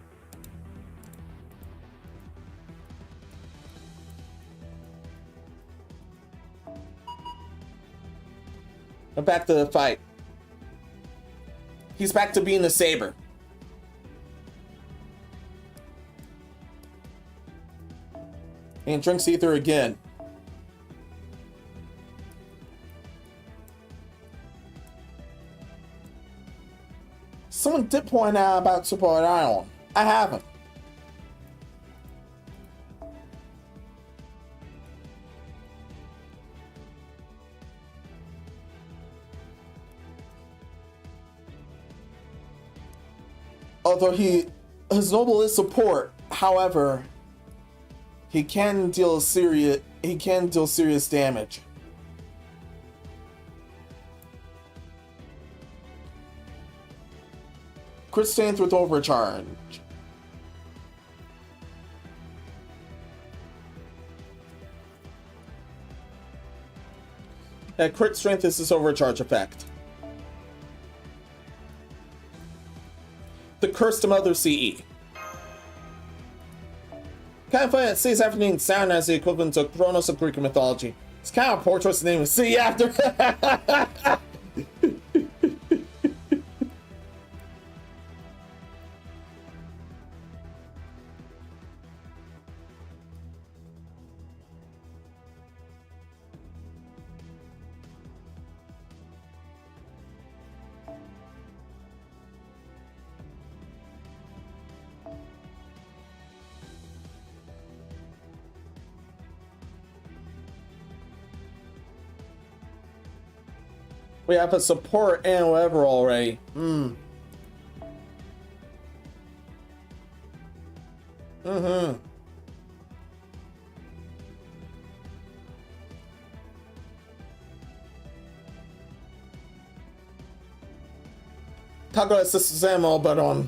I'm back to the fight. He's back to being the saber. And drinks ether again. Someone did point out about Support Island. I haven't. Although his noble is support, however, he can deal serious damage. Crit strength with overcharge. Crit strength is this overcharge effect. The Cursed Mother CE. Kind of funny that City's afternoon sound as the equivalent to Kronos of Greek mythology. It's kind of a poor choice to name a city after. We have a support and whatever already. Talk about Sister Ammo, but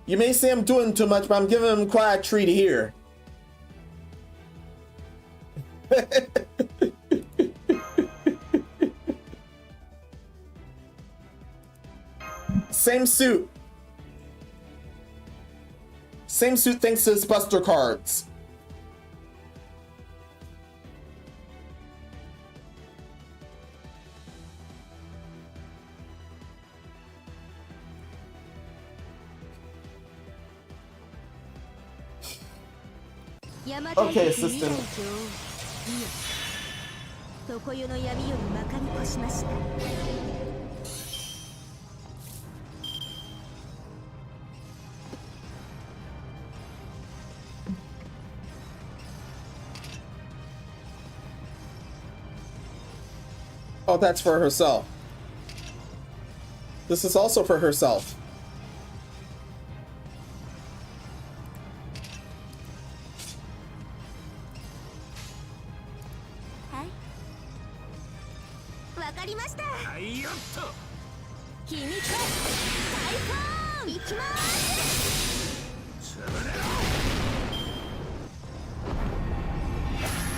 you may say I'm doing too much, but I'm giving him quite a treat here. Same suit. Same suit thanks to his Buster cards. Okay, assistant. Oh, that's for herself. This is also for herself.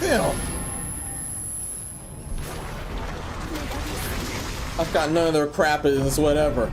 Damn. I've got none of their crap, is whatever.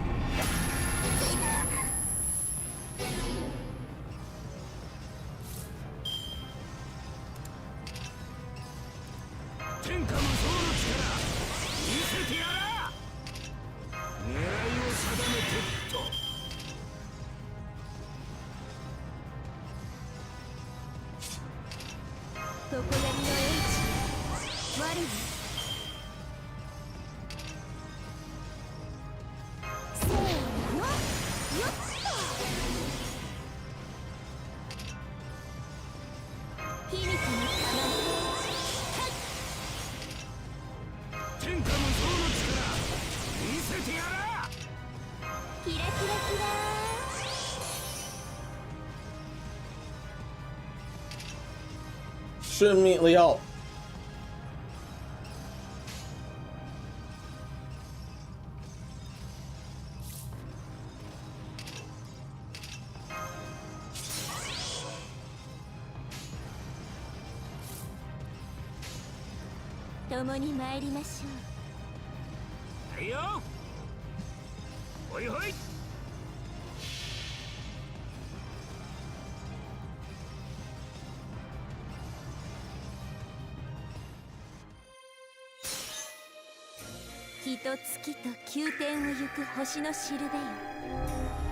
Should immediately help.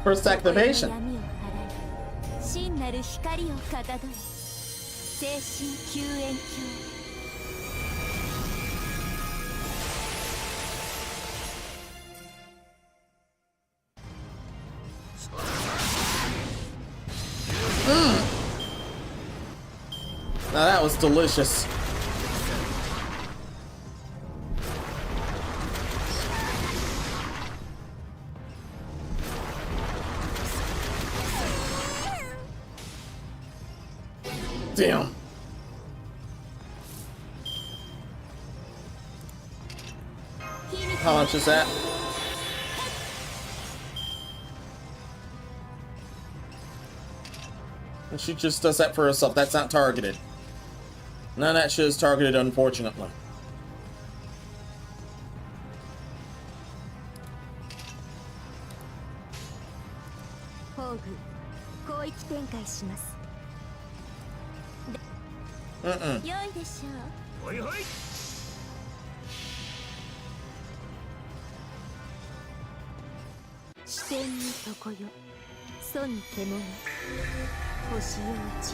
First activation. Now that was delicious. Damn. How much is that? And she just does that for herself. That's not targeted. None of that shit is targeted, unfortunately.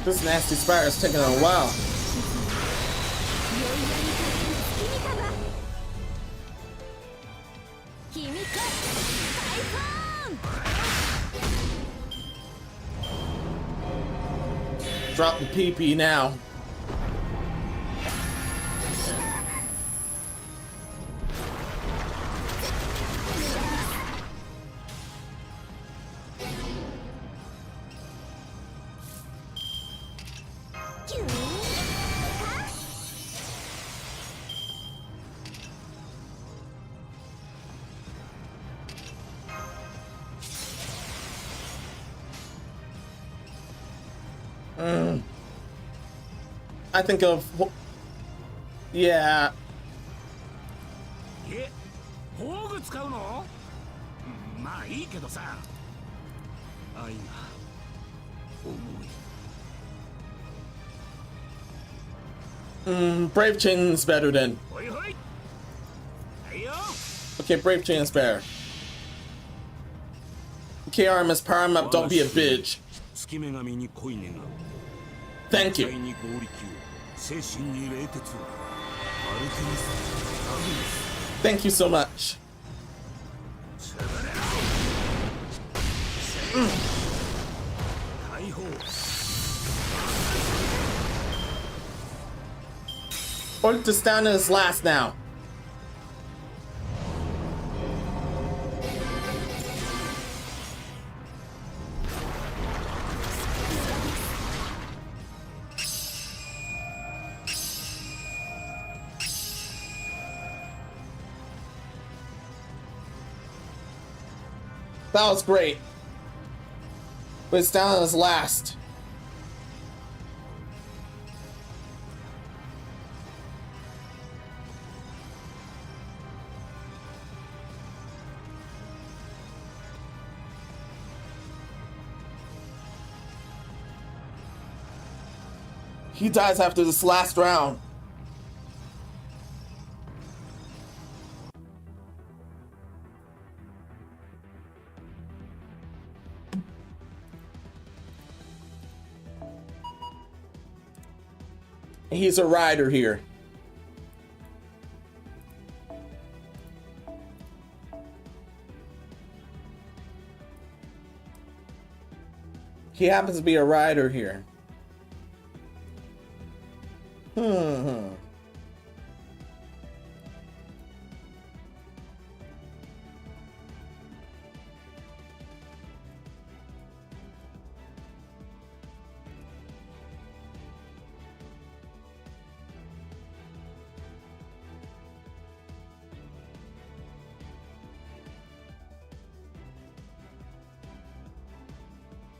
This nasty spider is taking a while. Drop the PP now. I think of, yeah. まあいいけどさ。愛が重い。Brave Chain's better then. ほいほい。はいよ。 Okay, Brave Chain is better. Okay, Artemis, power him up. Don't be a bitch. 月女神に恋願う。 Thank you. に合力を、精神に冷徹を。アルテミス、アグネス。 Thank you so much. Ort's down to his last now. That was great. But it's down to his last. He dies after this last round. He's a rider here. He happens to be a rider here.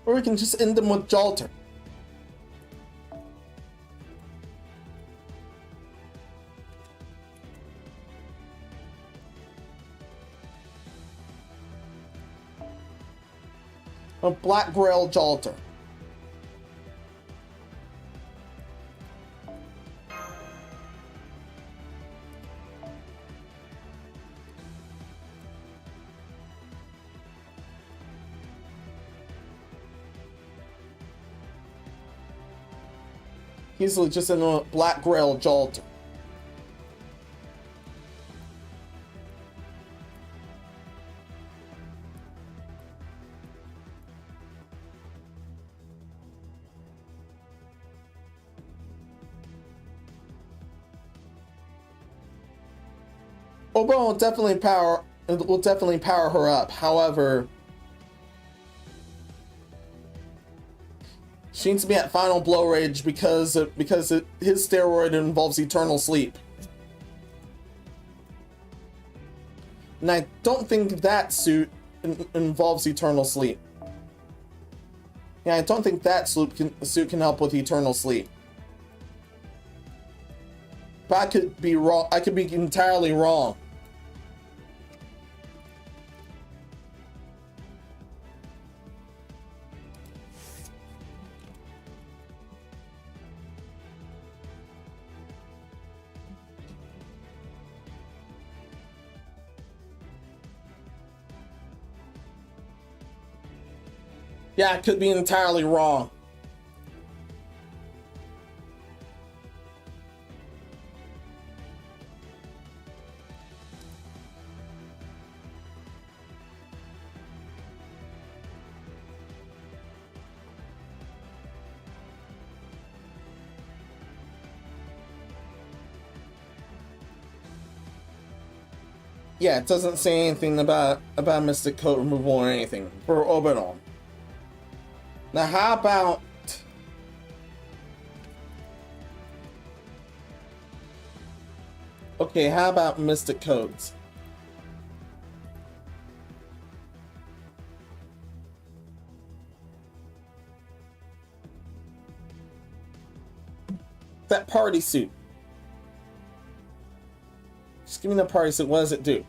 Or we can just end them with Jalter. A Black Grail Jalter. He's just in a Black Grail Jalter. Oberon will definitely power her up. However, she needs to be at final blow rage because his steroid involves eternal sleep. And I don't think that suit involves eternal sleep. Yeah, I don't think that suit can help with eternal sleep. But I could be wrong. I could be entirely wrong. Yeah, I could be entirely wrong. Yeah, it doesn't say anything about Mystic Coat removal or anything for Oberon. Now, how about... Okay, how about Mystic Codes? That party suit. Just give me the party suit. What does it do?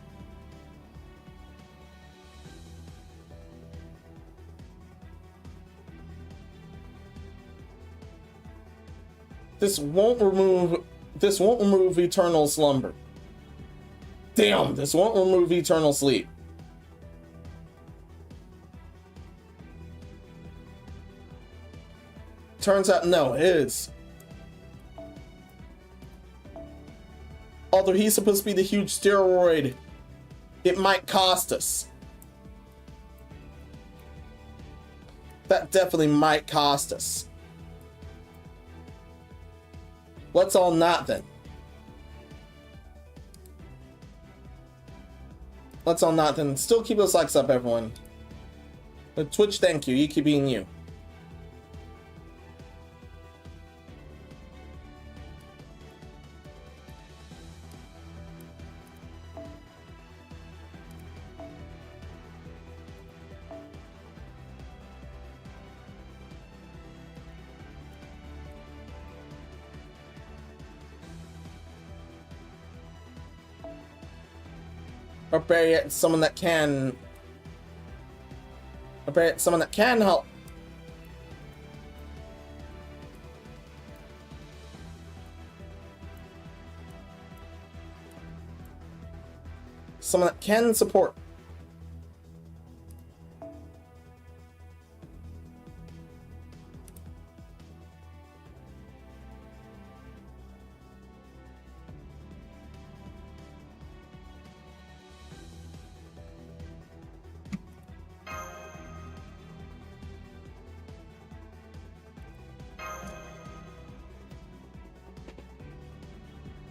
This won't remove eternal slumber. Damn, this won't remove eternal sleep. Turns out, no, it is. Although he's supposed to be the huge steroid, it might cost us. That definitely might cost us. Let's all not then. Let's all not then. Still keep those likes up, everyone. Twitch, thank you. You keep being you. Or better yet, someone that can. Or better yet, someone that can help. Someone that can support.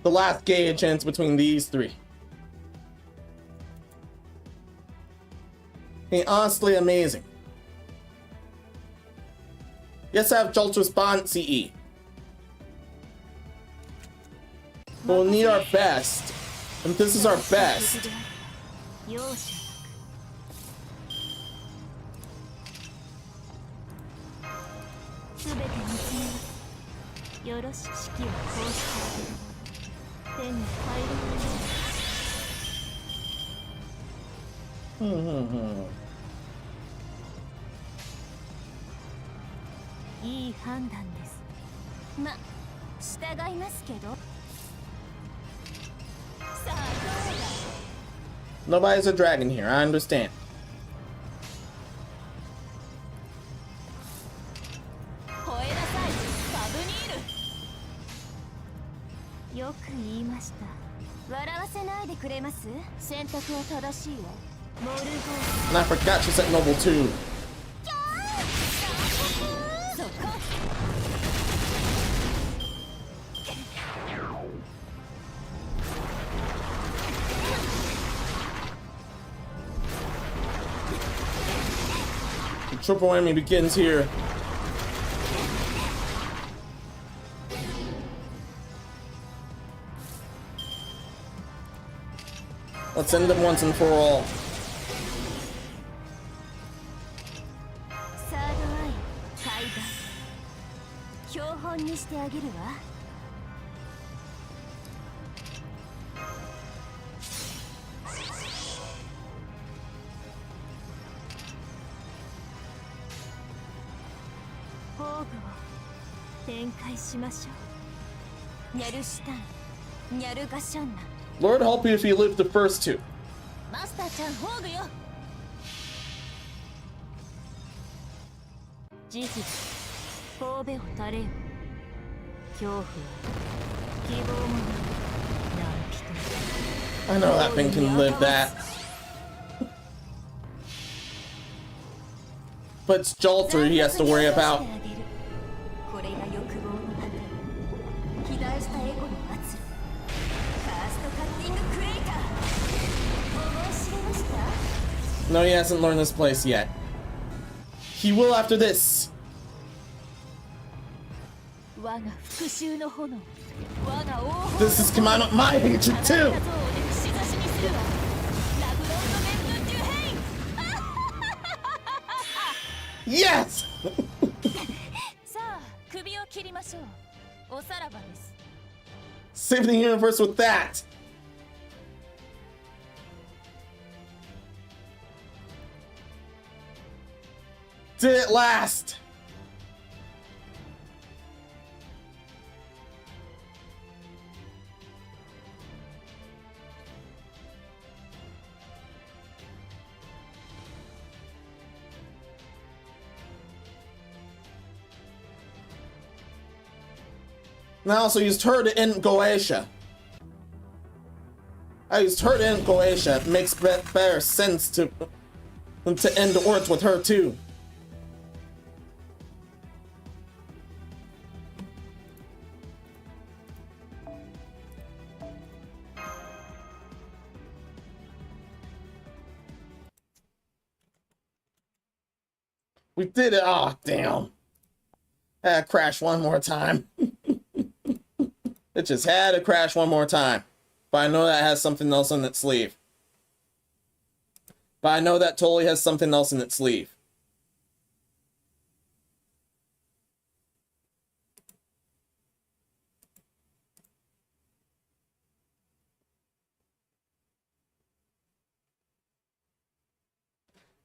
The last gauge ends between these three. Hey, honestly amazing. Yes, I have Jolt response CE. We'll need our best. And this is our best. Nobody's a dragon here, I understand. And I forgot she's at Noble 2. The triple whammy begins here. Let's end them once and for all. Lord help you if you live the first two. I know that thing can live that. But it's Jolter he has to worry about. No, he hasn't learned this place yet. He will after this. This is come out my hatred too. Yes. Save the universe with that. Did it last? And I also used her to end Goetia. I used her to end Goetia. It makes better sense to end ORT with her too. We did it. Oh, damn. I had to crash one more time. It just had to crash one more time. But I know that has something else in its sleeve. But I know that totally has something else in its sleeve.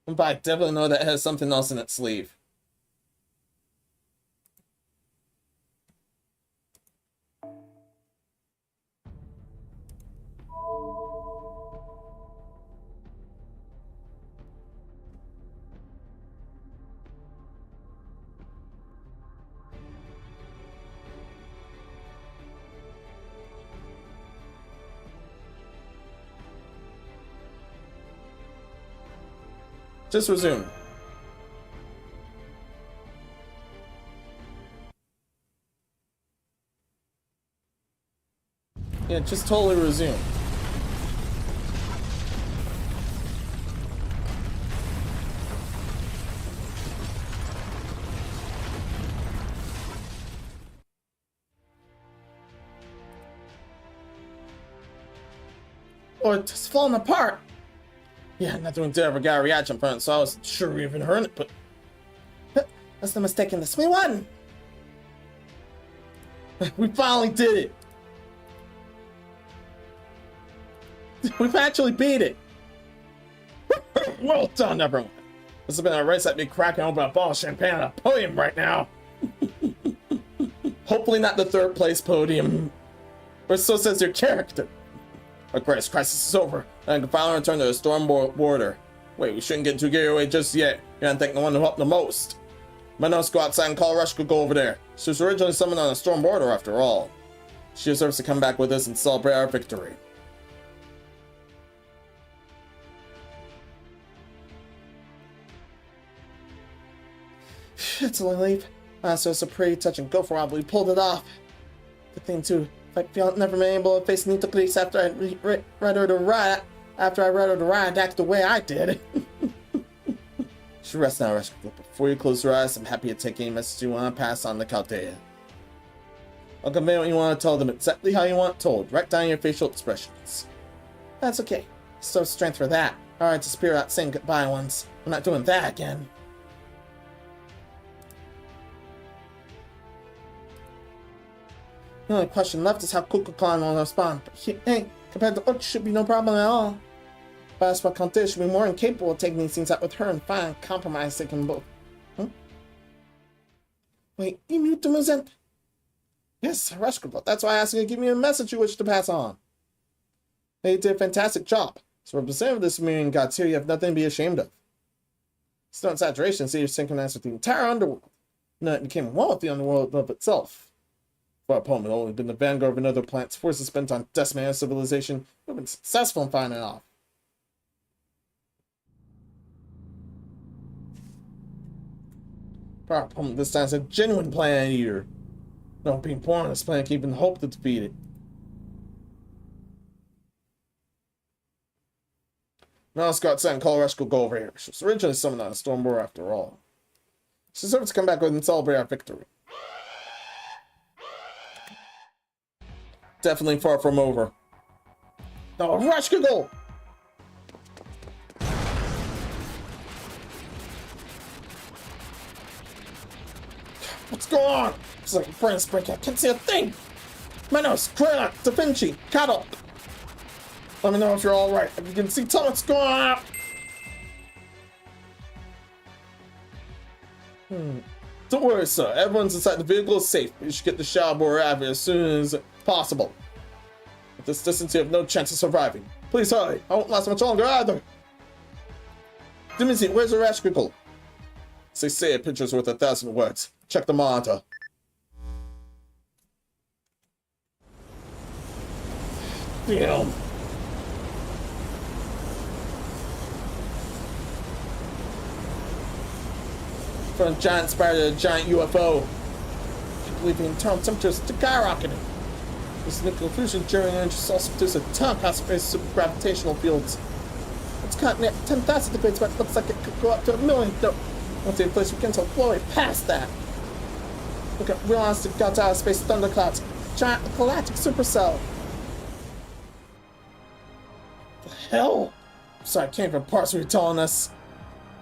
But I definitely know that has something else in its sleeve. Just resume. Yeah, just totally resume. Or it's falling apart. Yeah, nothing ever got a reaction from it, so I was sure we even heard it, but that's the mistake in this. We won! We finally did it! We've actually beat it! Well done, everyone! This has been a race that be cracking open a bottle of champagne on a podium right now. Hopefully not the third place podium. Or so says your character. Our greatest crisis is over, and I can finally return to the storm border. Wait, we shouldn't get too carried away just yet. You gotta thank the one who helped the most. Menos, go outside and call Rush could go over there. She was originally summoned on the storm border after all. She deserves to come back with us and celebrate our victory. It's a relief. So it's a pretty touch and go for a while, but we pulled it off. Good thing too. I feel never been able to face Nita police after I read her to riot. After I read her to riot, act the way I did. She rests now, Rush. Before you close your eyes, I'm happy to take any message you want to pass on to Chaldea. I'll convey what you want to tell them exactly how you want it told. Write down your facial expressions. That's okay. So strength for that. Alright, disappear without saying goodbye once. I'm not doing that again. The only question left is how Kukullan will respond. But hey, compared to ORT, should be no problem at all. But as for Chaldea, should be more than capable of taking these things out with her and find a compromise they can both. Wait, you mute the Muzent? Yes, Rushkable. That's why I asked you to give me a message you wish to pass on. They did a fantastic job. So representative of this million gods here, you have nothing to be ashamed of. It's no exaggeration to see you synchronized with the entire underworld. No, it became one with the underworld of itself. For our opponent, only been the vanguard of another planet's forces spent on decimating civilization. We've been successful in finding it off. For our opponent, this time is a genuine planet eater. No being born on this planet can even hope to defeat it. Now let's go outside and call Rush go over here. She was originally summoned on a storm border after all. She deserves to come back with and celebrate our victory. Definitely far from over. No, Rush could go! What's going on? It's like a brain break. I can't see a thing! Menos, Kukullan, Da Vinci, Cattle! Let me know if you're alright. If you can see, tell me what's going on! Don't worry, sir. Everyone's inside the vehicle is safe. You should get the shower boy out of here as soon as possible. At this distance, you have no chance of surviving. Please hurry. I won't last much longer either. Dimitri, where's the rash Kukullan? They say a picture's worth 1,000 words. Check the monitor. Damn. From a giant spider to a giant UFO. I believe the internal temperature is skyrocketing. This nuclear fusion during energy source produces a ton of concentrated supergravitational fields. It's cutting at 10,000 degrees, but it looks like it could go up to 1,000,000. No. Once the inflation begins to blow way past that. Look at real honest to God's out of space thunderclouds. Giant galactic supercell. The hell? I'm sorry, I can't even parse what you're telling us.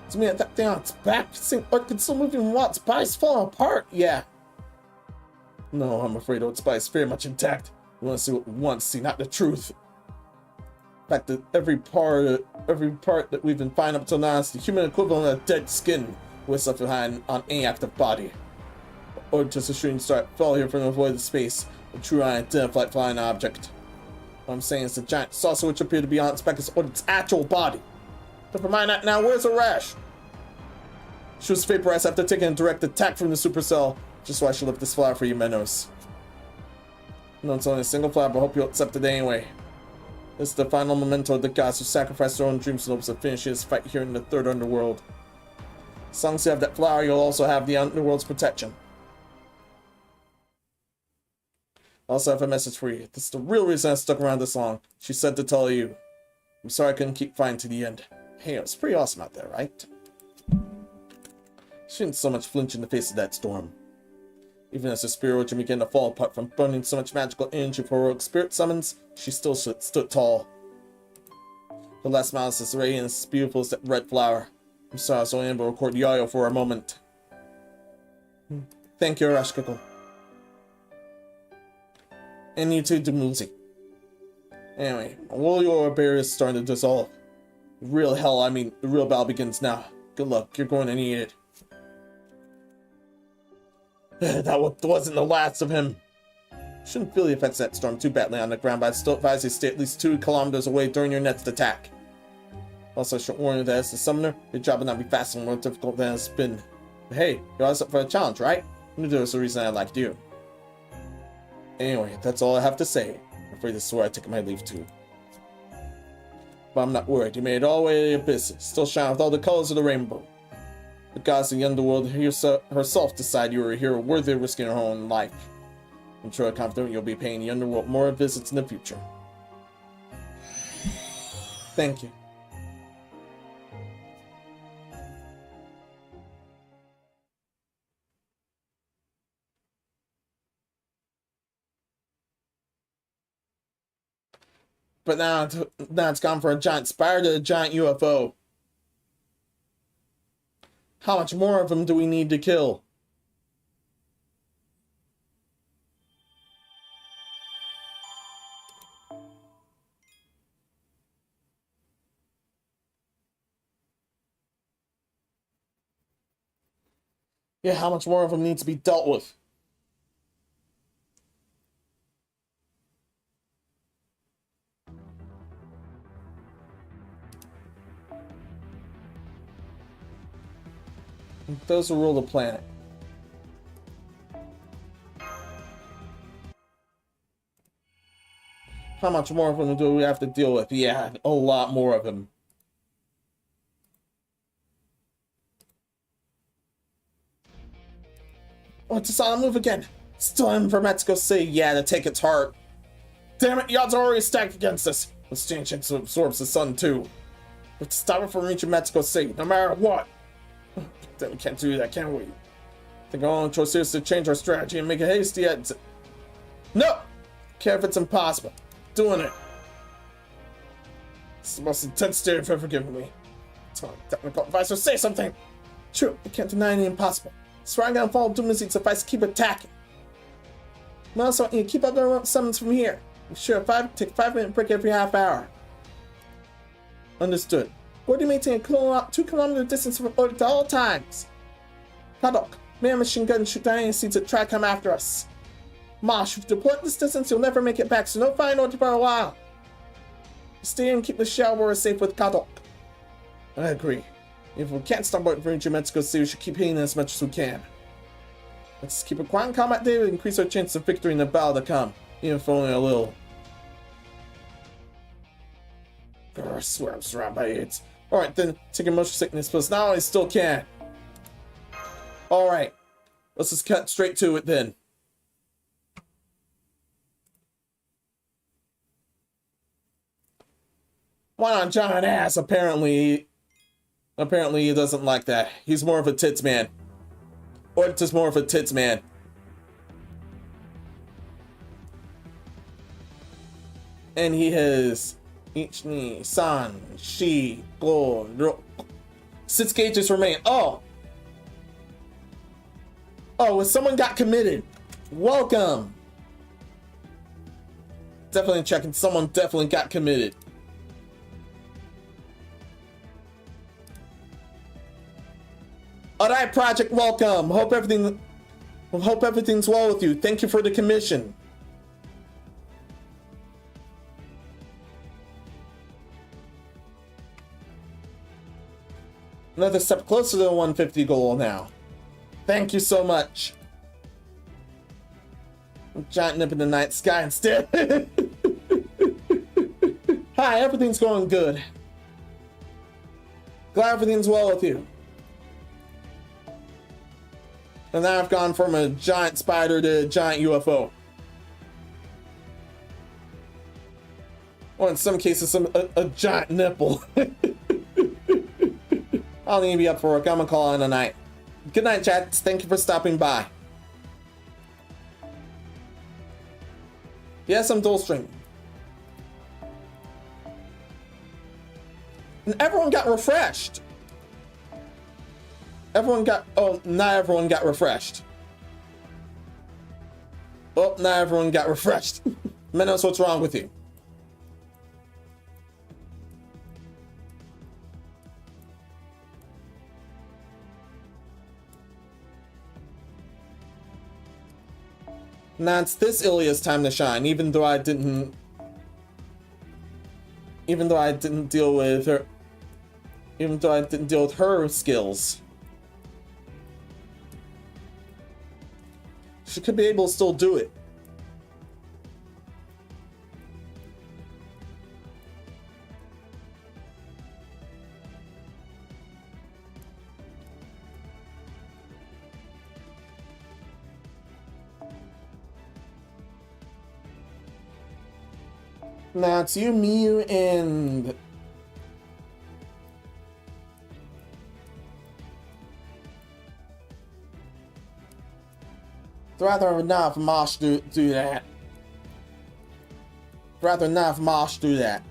Does it mean that thing on its back? Or can still move even while its body's falling apart? Yeah. No, I'm afraid its body's very much intact. We want to see what we want to see, not the truth. In fact, that every part that we've been finding up till now is the human equivalent of dead skin with stuff behind on any active body. Or just a shooting star fell here from the void of space, a true unidentified flying object. What I'm saying is the giant saucer which appeared to be on its back is its actual body. Never mind that now, where's the rash? She was vaporized after taking a direct attack from the supercell. Just why she left this flower for you, Menos. No, it's only a single flower, but I hope you'll accept it anyway. This is the final memento of the gods who sacrificed their own dreams in hopes of finishing this fight here in the third underworld. As long as you have that flower, you'll also have the underworld's protection. I also have a message for you. This is the real reason I stuck around this long. She said to tell you. I'm sorry I couldn't keep fighting to the end. Hey, it was pretty awesome out there, right? She didn't so much flinch in the face of that storm. Even as the spirit origin began to fall apart from burning so much magical energy for heroic spirit summons, she still stood tall. The last mile is as radiant and as beautiful as that red flower. I'm sorry I was only able to record the audio for a moment. Thank you, Kukullan. And you too, Dumuzi. Anyway, all your barriers is starting to dissolve. The real battle begins now. Good luck, you're going to need it. That wasn't the last of him. Shouldn't feel the effects of that storm too badly on the ground, but I still advise you to stay at least 2 kilometers away during your next attack. Also, I should warn you that as the summoner, your job will not be faster and more difficult than it's been. But hey, you're always up for a challenge, right? I knew there was a reason I liked you. Anyway, that's all I have to say. I'm afraid this is where I take my leave too. But I'm not worried. You made it all the way to the abyss, still shine with all the colors of the rainbow. The gods of the underworld herself decide you are a hero worthy of risking her own life. I'm sure I'm confident you'll be paying the underworld more visits in the future. Thank you. But now it's gone from a giant spider to a giant UFO. How much more of them do we need to kill? Yeah, how much more of them needs to be dealt with? Those who rule the planet. How much more of them do we have to deal with? Yeah, a lot more of them. Oh, it's on the move again. Still in for Mexico City. Yeah, to take its heart. Damn it, the odds are already stacked against us. This change absorbs the sun too. We have to stop it from reaching Mexico City, no matter what. Then we can't do that, can we? I think our only choice here is to change our strategy and make a hasty exit. No! Care if it's impossible. Doing it. It's the most intense state you've ever given me. Tell technical advisor, say something! True, I can't deny any impossible. So I'm gonna follow Dumazi if I keep attacking. I also want you to keep up the summons from here. Make sure take 5-minute break every half hour. Understood. Order maintain a 2-kilometer distance from order at all times. Paddock, man machine gun shoot down any seeds that try to come after us. Mosh, if you deploy this distance, you'll never make it back, so no fine order for a while. Stay and keep the shower safe with Paddock. I agree. If we can't stop waiting for Inter Mexico City, we should keep hitting as much as we can. Let's keep a quiet combat day to increase our chance of victory in the battle to come, even if only a little. I swear I'm surrounded by AIDS. Alright, then taking motion sickness pills. Now I still can. Alright. Let's just cut straight to it then. Why not giant ass? Apparently he doesn't like that. He's more of a tits man. Or just more of a tits man. And he has Ichni, San, Shi, Go, Ro. 6 gauges remain. Oh, someone got committed. Welcome. Definitely checking. Someone definitely got committed. Alright, Project, welcome. Hope everything's well with you. Thank you for the commission. Another step closer to the 150 goal now. Thank you so much. Giant nip in the night sky instead. Hi, everything's going good. Glad everything's well with you. And now I've gone from a giant spider to a giant UFO. Or in some cases, a giant nipple. I'll need to be up for work. I'm gonna call in a night. Good night, chat. Thank you for stopping by. Yes, I'm dual streaming. And everyone got refreshed. Not everyone got refreshed. Oh, not everyone got refreshed. Menos, what's wrong with you? Now it's this Ilya's time to shine, even though I didn't deal with her skills. She could be able to still do it. Now it's you, Miyu, and rather not if Mosh do that. Rather not if Mosh do that.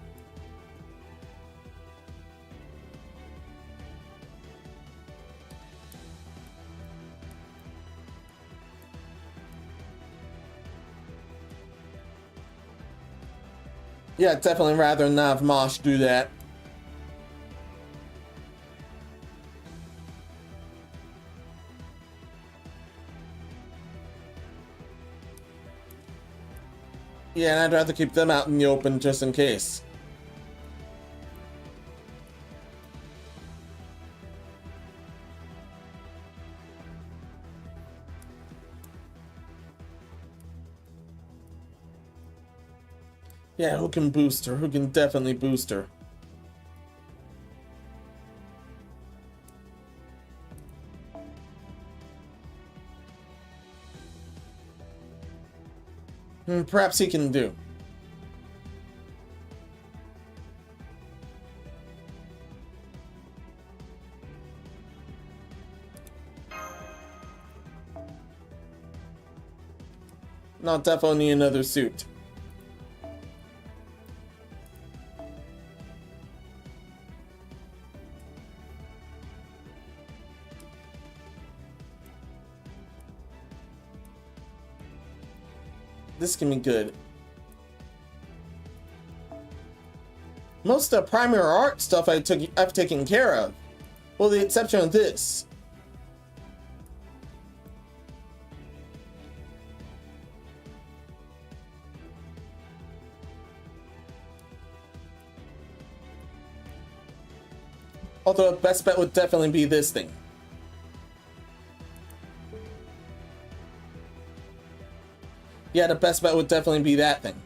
Yeah, definitely rather not if Mosh do that. Yeah, and I'd rather keep them out in the open just in case. Yeah, who can boost her? Who can definitely boost her? Perhaps he can do. Not definitely need another suit. This can be good. Most of the primary art stuff I've taken care of. Well, the exception of this. Although the best bet would definitely be this thing. Yeah, the best bet would definitely be that thing.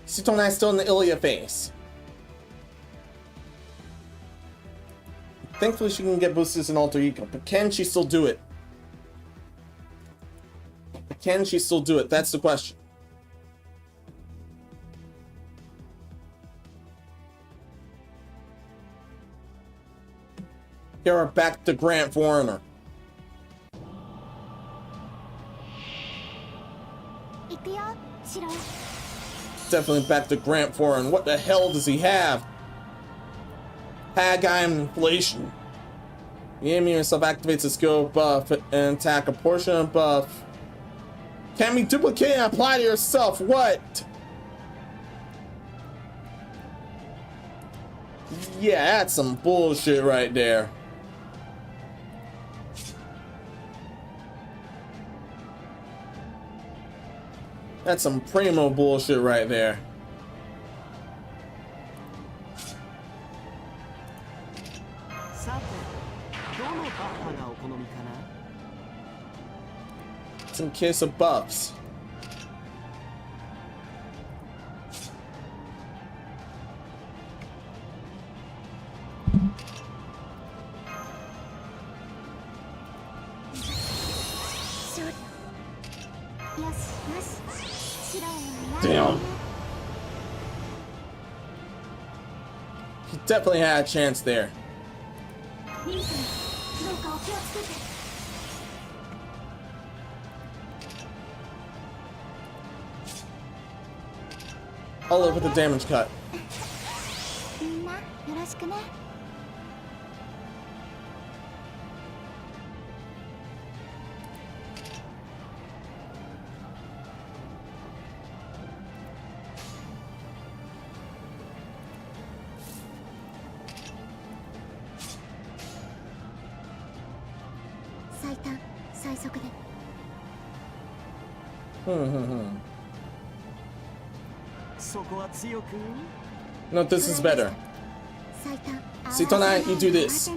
Sitona's still in the Ilya phase. Thankfully, she can get boosted in Alter Ego, but can she still do it? Can she still do it? That's the question. Here are back to Grand Foreigner. Definitely back to Grand Foreigner. What the hell does he have? Haggai and Inflation. The enemy yourself activates a skill buff and attack a portion of buff. Can be duplicated and applied to yourself. What? Yeah, that's some bullshit right there. That's some primo bullshit right there. Some case of buffs. Damn. He definitely had a chance there. All over the damage cut. No, this is better. Sitona, you do this.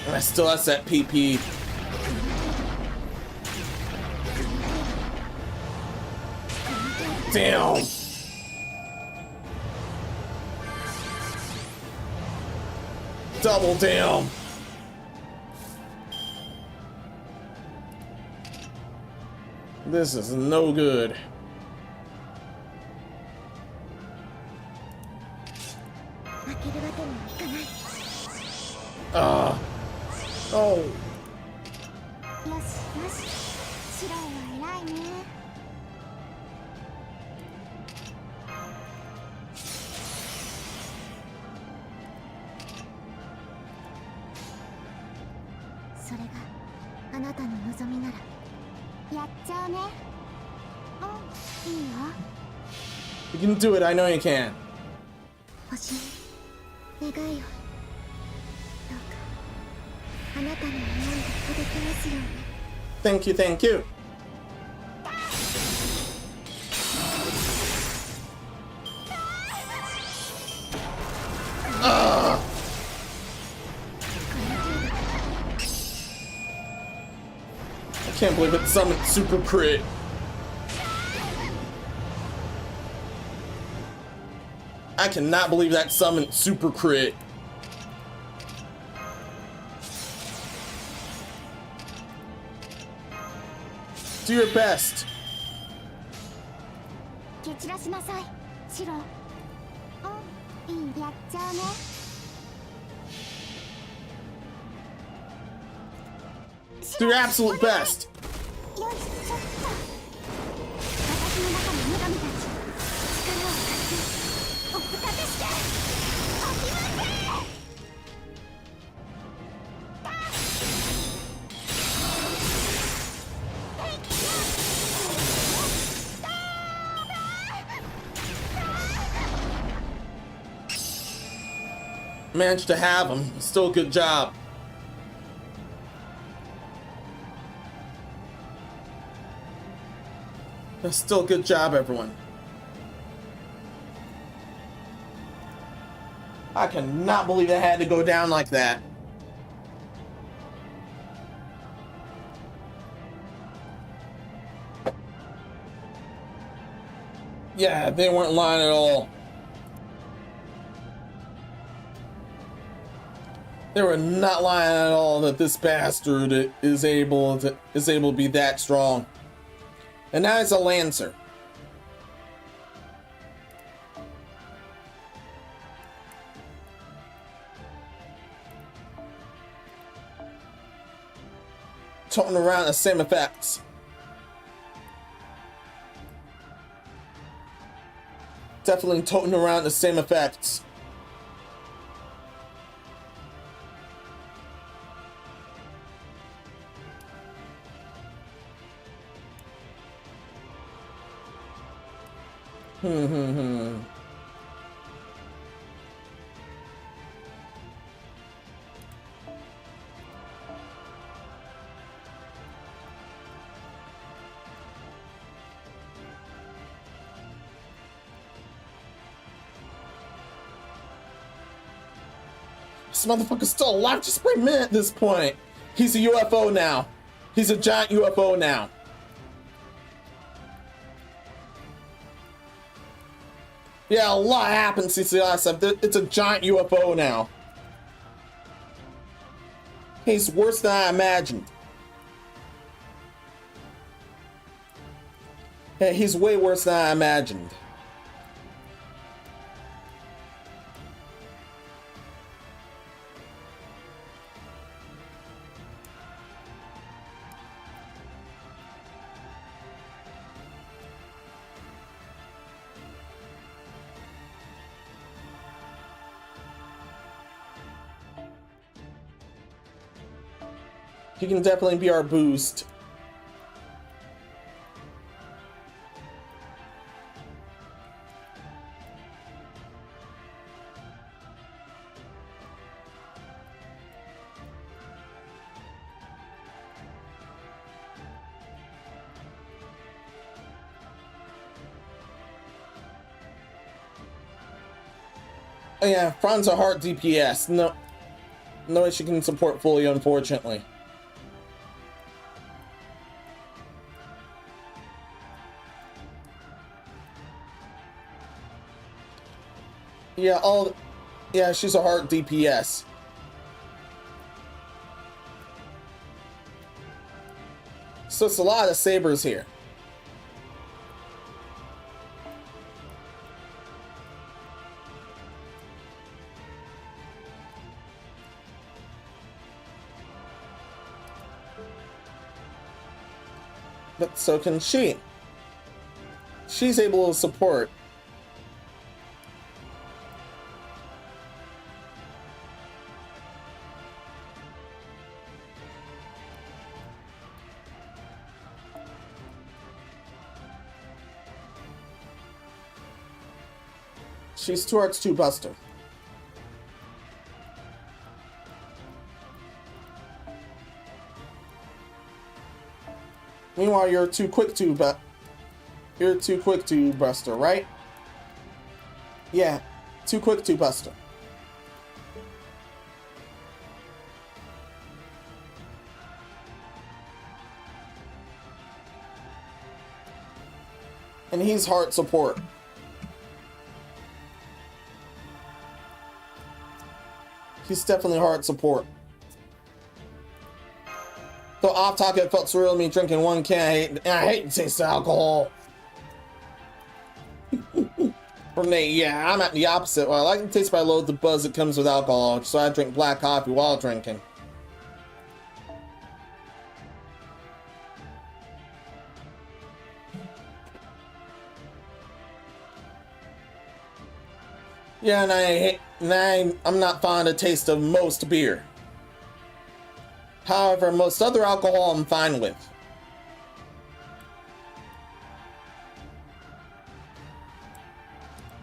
I still has that PP. Damn. Double down. This is no good. Oh. You can do it, I know you can. Thank you, thank you. I can't believe it summoned super crit. I cannot believe that summoned super crit. Do your best. Do your absolute best. Managed to have him. Still a good job. That's still a good job, everyone. I cannot believe it had to go down like that. Yeah, they weren't lying at all. They were not lying at all that this bastard is able to be that strong. And now he's a Lancer. Toting around the same effects. Definitely toting around the same effects. This motherfucker's still alive just for a minute at this point. He's a UFO now. He's a giant UFO now. Yeah, a lot happened since the last time. It's a giant UFO now. He's worse than I imagined. Yeah, he's way worse than I imagined. He can definitely be our boost. Oh yeah, Fran's a hard DPS. No way she can support fully, unfortunately. Yeah, she's a hard DPS. So it's a lot of sabers here. But so can she. She's able to support. She's 2 hearts 2 buster. Meanwhile, you're 2 quick 2 you're 2 quick 2 buster, right? Yeah, 2 quick 2 buster. And he's heart support. He's definitely hard support. So off topic, it felt surreal to me drinking 1 can. I hate the taste of alcohol. For me, yeah, I'm at the opposite. Well, I like the taste by load the buzz that comes with alcohol, so I drink black coffee while drinking. Yeah, and I'm not fond of the taste of most beer. However, most other alcohol I'm fine with.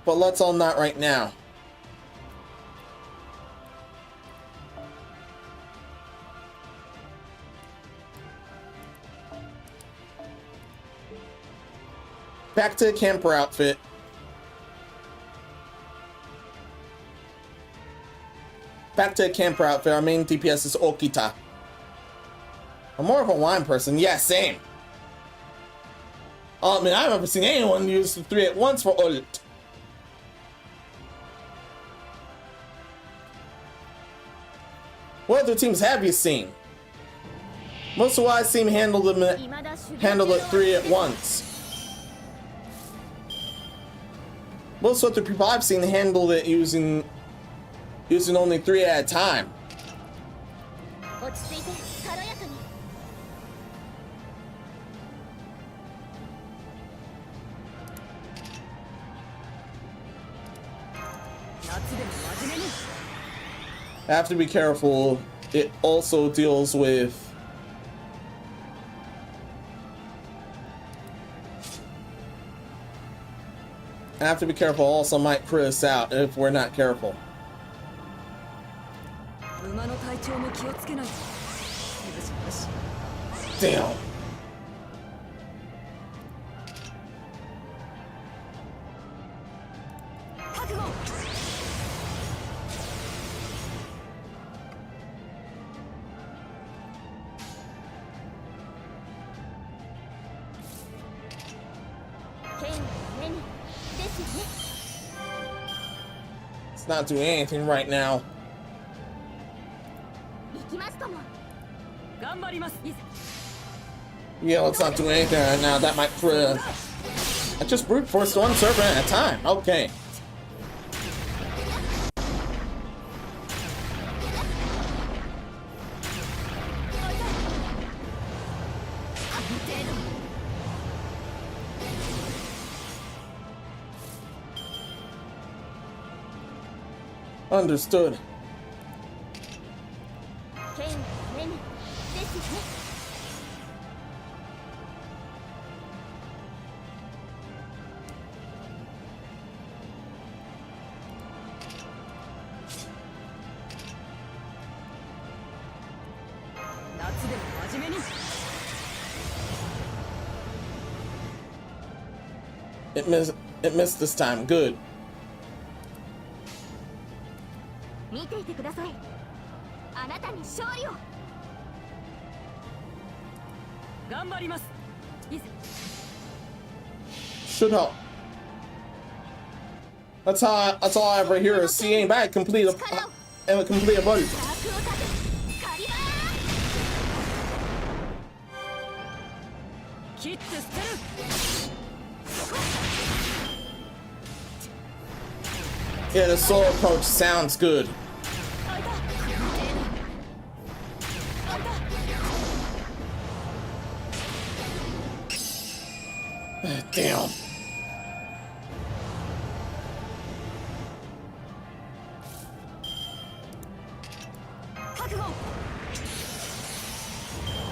But let's all not right now. Back to the camper outfit. Back to the camper outfit. Our main DPS is Okita. I'm more of a wine person. Yeah, same. I mean, I've never seen anyone use the 3 at once for ult. What other teams have you seen? Most of what I've seen handle it 3 at once. Most other people I've seen handle it using only 3 at a time. I have to be careful. It also deals with I have to be careful. Also might crit us out if we're not careful. Damn. It's not doing anything right now. Yeah, let's not do anything right now. That might I just brute forced one server at a time. Okay. Understood. It missed this time. Good. Should help. That's all I ever hear is see ain't bad, complete a vote. Yeah, the solo approach sounds good. Damn.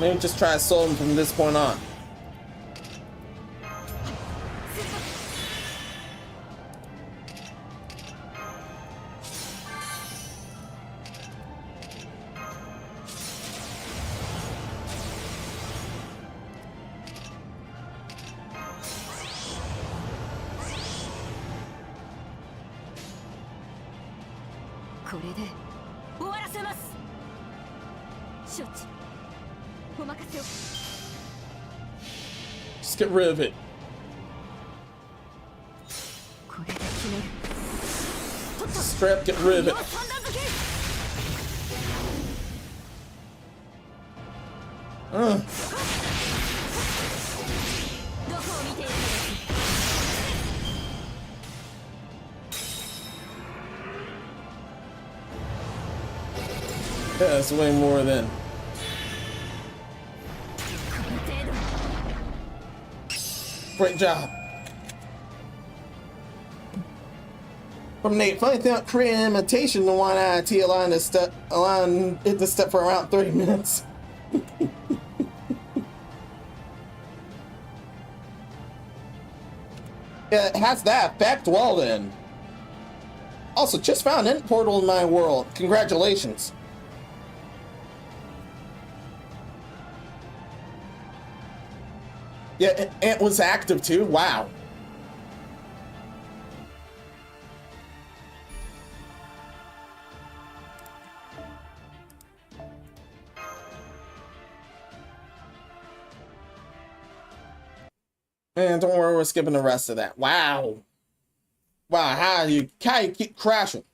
Maybe just try to solo him from this point on. Just get rid of it. Strap, get rid of it. Yeah, that's way more than. Great job. From Nate, funny thing about Korean imitation, the one IT allowing hit the step for around 30 minutes. Yeah, it has that effect. Well then. Also, just found an portal in my world. Congratulations. Yeah, it was active too. Wow. And don't worry, we're skipping the rest of that. Wow. Wow, how you keep crashing?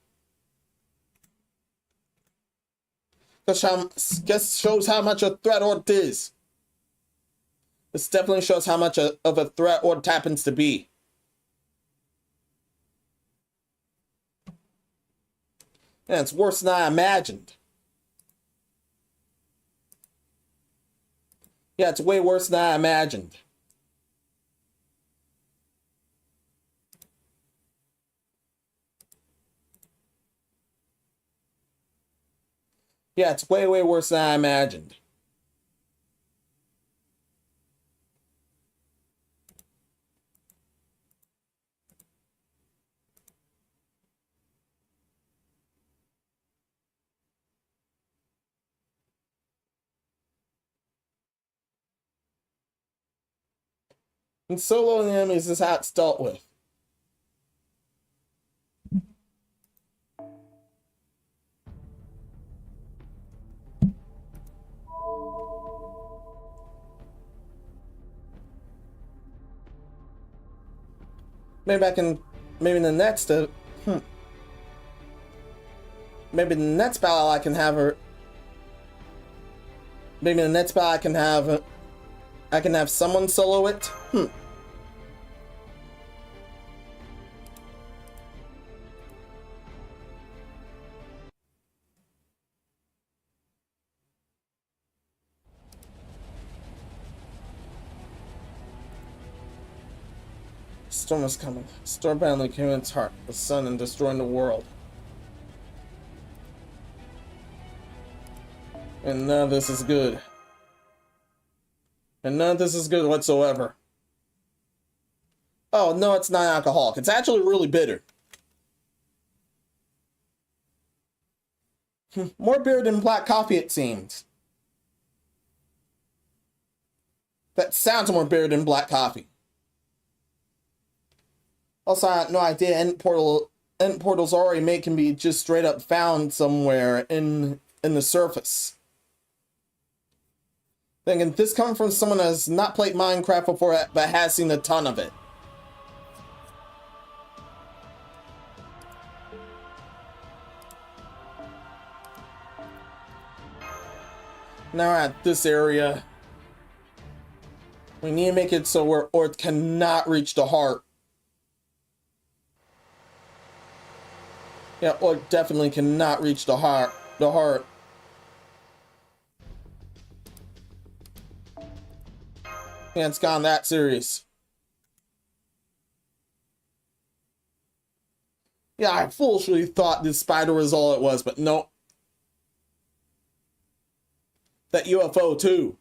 Guess shows how much a threat ORT is. This definitely shows how much of a threat ORT happens to be. And it's worse than I imagined. Yeah, it's way worse than I imagined. Yeah, it's way, way worse than I imagined. And soloing enemies is how it's dealt with. Maybe I can, maybe in the next, maybe in the next battle I can have her. Maybe in the next battle I can have someone solo it. Storm is coming. Storm battling Kukullan's heart, the sun, and destroying the world. And none of this is good. And none of this is good whatsoever. Oh, no, it's not alcoholic. It's actually really bitter. More beer than black coffee, it seems. That sounds more bitter than black coffee. Also, I had no idea end portals already made can be just straight up found somewhere in the surface. Thinking this comes from someone that has not played Minecraft before but has seen a ton of it. Now we're at this area. We need to make it so where ORT cannot reach the heart. Yeah, ORT definitely cannot reach the heart. Yeah, it's gone that serious. Yeah, I foolishly thought this spider was all it was, but nope. That UFO too.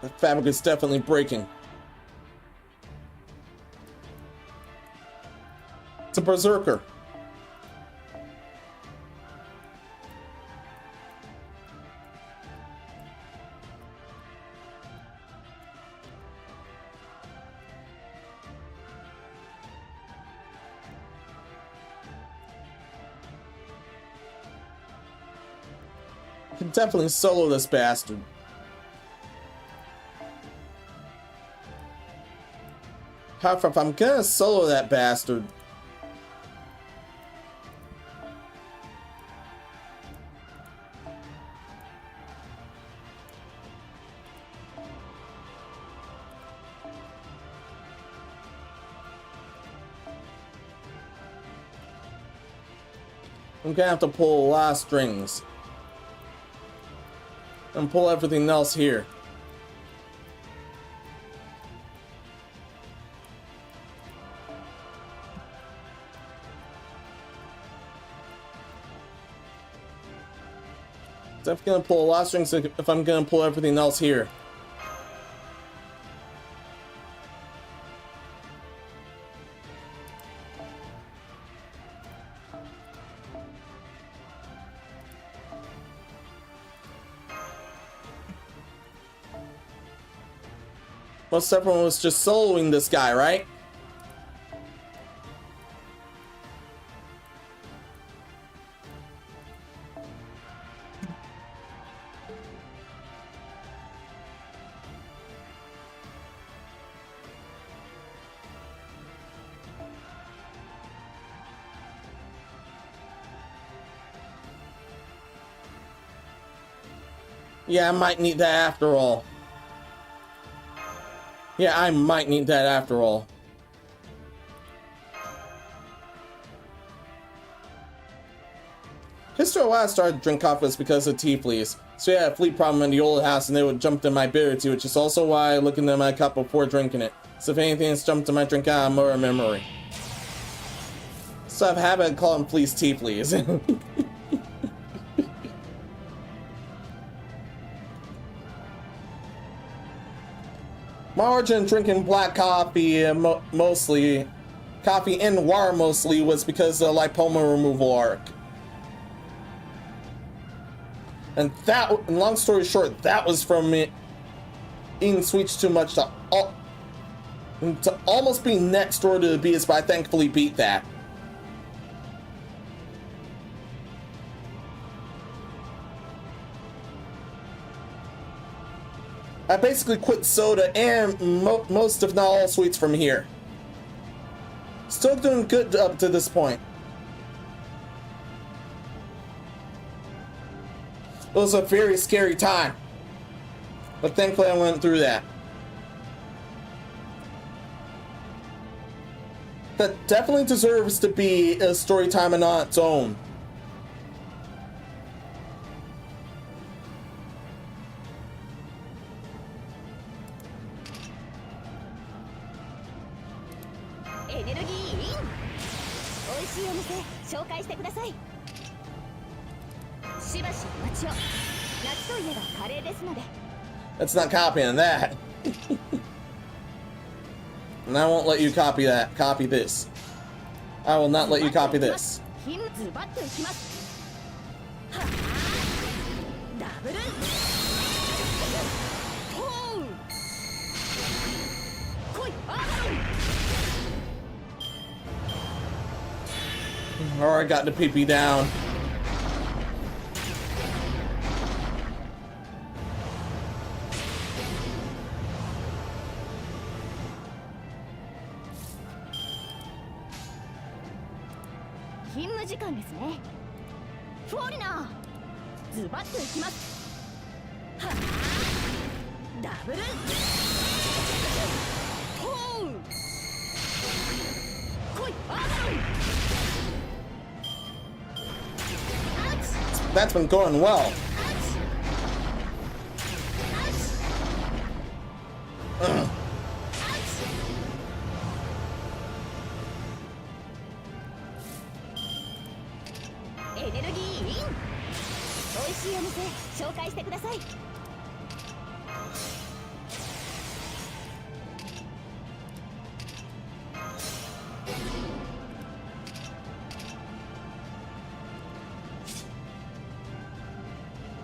The fabric is definitely breaking. It's a berserker. I can definitely solo this bastard. However, if I'm gonna solo that bastard, I'm gonna have to pull a lot of strings and pull everything else here. I'm gonna pull a lot of strings if I'm gonna pull everything else here. Most everyone was just soloing this guy, right? Yeah, I might need that after all. Yeah, I might need that after all. History of why I started to drink coffee was because of tea fleas. So yeah, a flea problem in the old house and they would jump in my beer tea, which is also why I look into my cup before drinking it. So if anything has jumped in my drink, I'm more a memory. So I have a habit of calling fleas tea fleas. My origin in drinking black coffee, mostly, coffee and noir mostly, was because of the lipoma removal arc. And that, long story short, that was from me eating sweets too much to almost be next door to the beast, but I thankfully beat that. I basically quit soda and most if not all sweets from here. Still doing good up to this point. It was a very scary time, but thankfully I went through that. That definitely deserves to be a story time and on its own. That's not copying that. And I won't let you copy that. Copy this. I will not let you copy this. Alright, got the PP down. That's been going well. Ugh.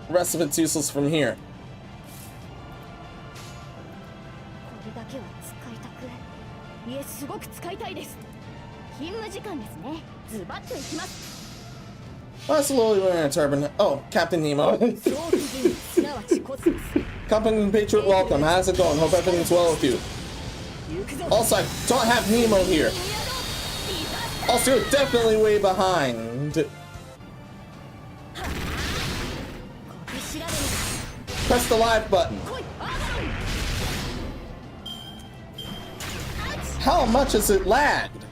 The rest of it's useless from here. That's a little wearing a turban. Oh, Captain Nemo. Company Patriot, welcome. How's it going? Hope everything's well with you. Also, I don't have Nemo here. Also, you're definitely way behind. Press the live button. How much has it lagged?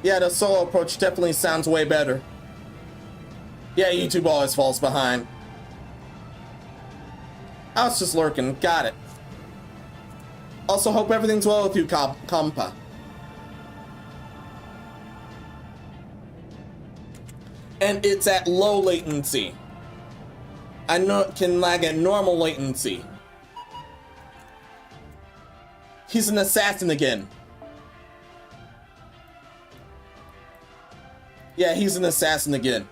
Yeah, the solo approach definitely sounds way better. Yeah, YouTube always falls behind. I was just lurking. Got it. Also, hope everything's well with you, Compa. And it's at low latency. I know it can lag at normal latency. He's an assassin again. Yeah, he's an assassin again.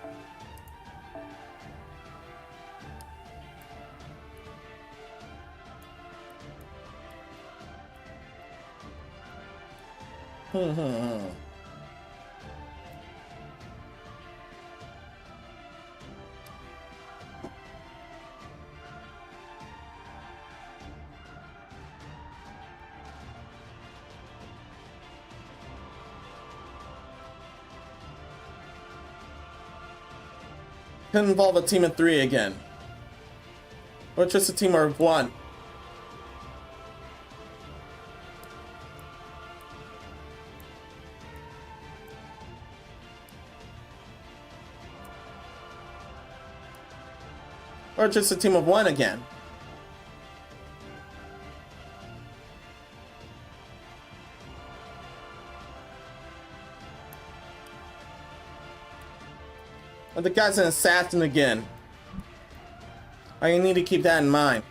Could involve a team of 3 again. Or just a team of 1. Or just a team of 1 again. Or the guy's an assassin again. I need to keep that in mind.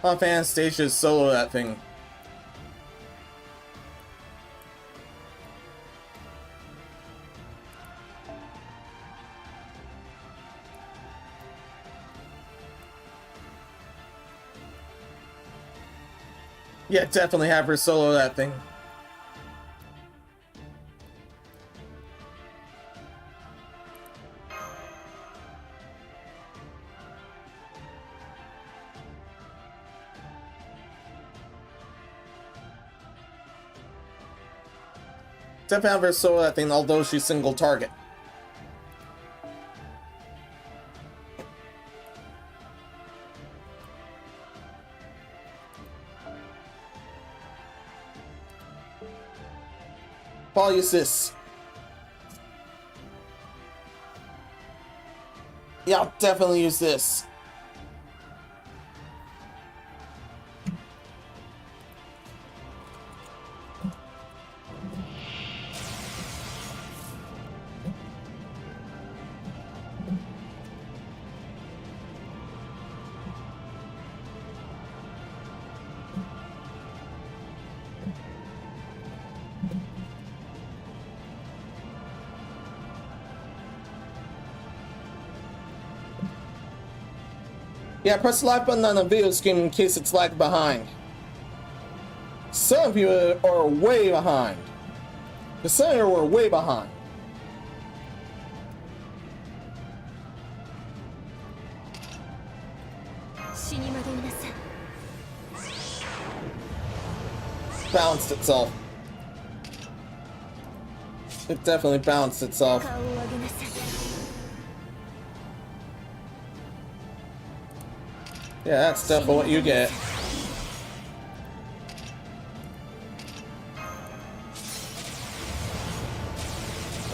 Off Anastasia's solo that thing. Yeah, definitely have her solo that thing. Definitely have her solo that thing, although she's single target. I'll use this. Yeah, I'll definitely use this. Yeah, press the like button on the video screen in case it's lagged behind. Some of you are way behind. The some of you were way behind. Balanced itself. It definitely balanced itself. Yeah, that's definitely what you get.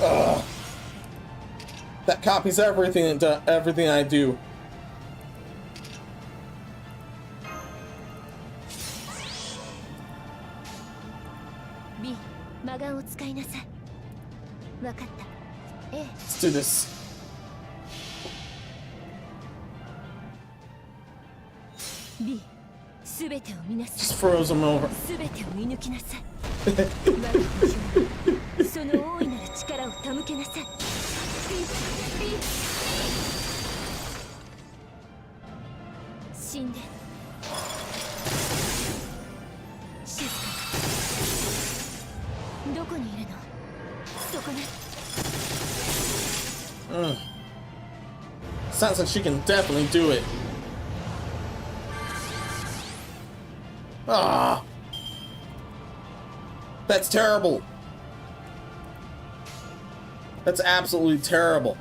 Ugh. That copies everything everything I do. Let's do this. Just froze him over. Sounds like she can definitely do it. Ah, that's terrible. That's absolutely terrible.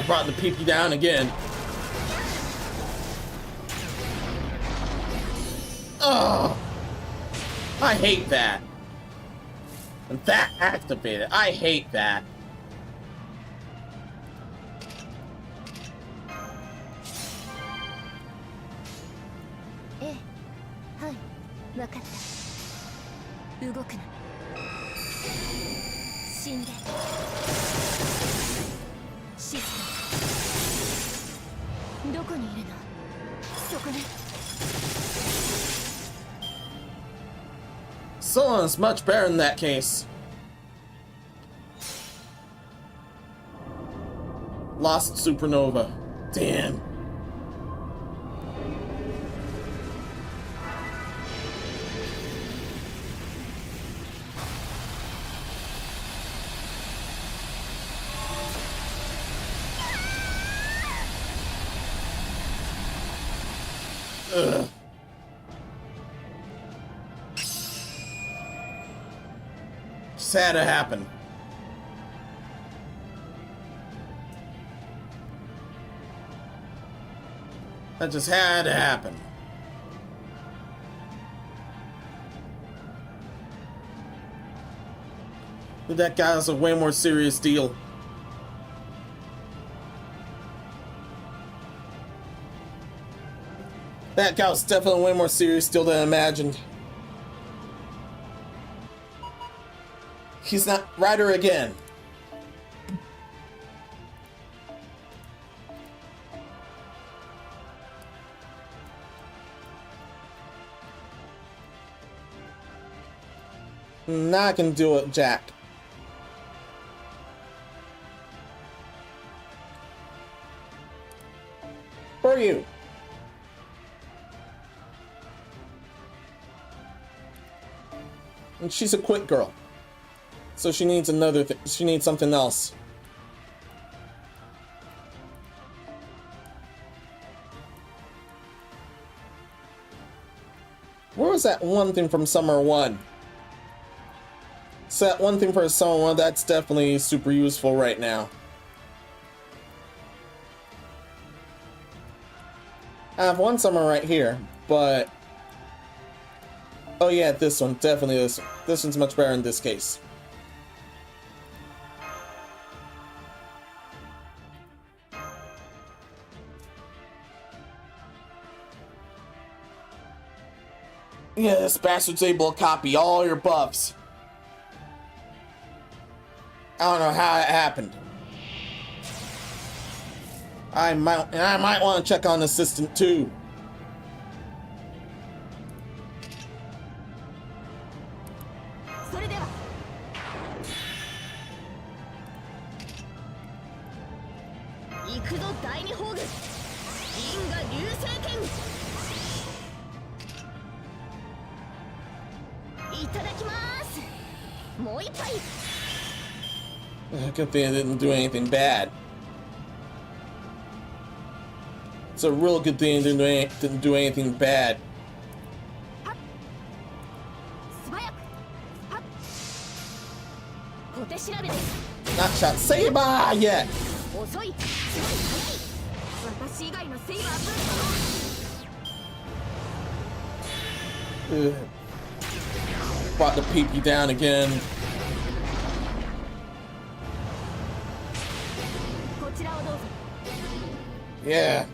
Brought the PP down again. Oh, I hate that. And that activated. I hate that. どこにいるの？そこね。 Someone's much better in that case. Lost supernova. Damn. Ugh. Just had to happen. That just had to happen. That guy has a way more serious deal. That guy was definitely way more serious deal than I imagined. He's not Ryder again. Now I can do it, Jack. For you. And she's a quick girl. So she needs another thing. She needs something else. Where was that one thing from Summer 1? So that one thing for Summer 1, that's definitely super useful right now. I have one Summer right here, but... Oh yeah, this one. Definitely this one. This one's much better in this case. Yeah, this bastard's able to copy all your buffs. I don't know how it happened. I might want to check on Assistant too. Good thing I didn't do anything bad. It's a real good thing I didn't do anything bad. Not shot Saber yet. Ugh. Brought the PP down again. Yeah.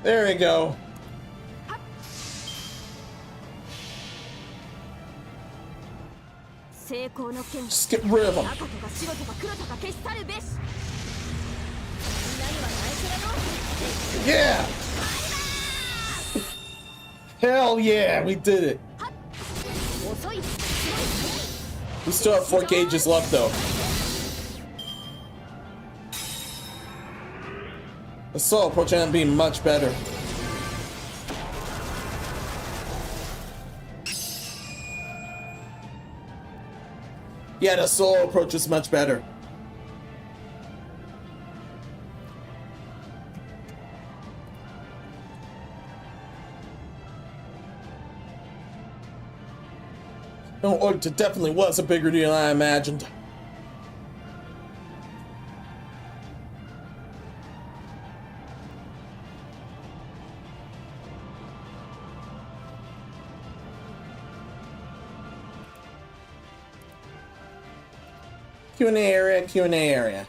There we go. Just get rid of them. Yeah! Hell yeah, we did it. We still have 4 gauges left though. The solo approach ended up being much better. Yeah, the solo approach is much better. No, it definitely was a bigger deal than I imagined. Q&A area, Q&A area.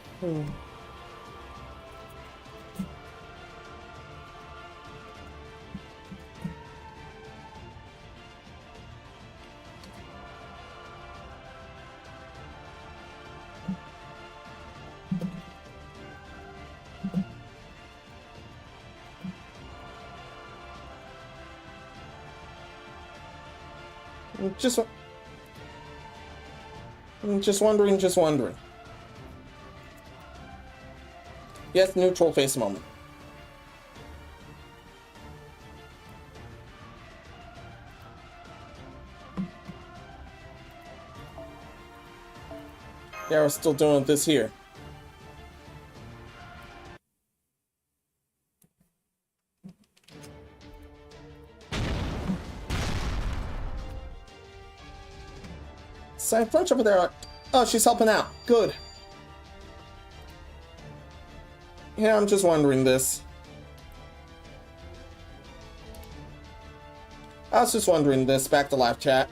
Just wondering. Yes, neutral face moment. Yeah, we're still doing this here. Side French over there. Oh, she's helping out. Good. Yeah, I'm just wondering this. I was just wondering this. Back to live chat.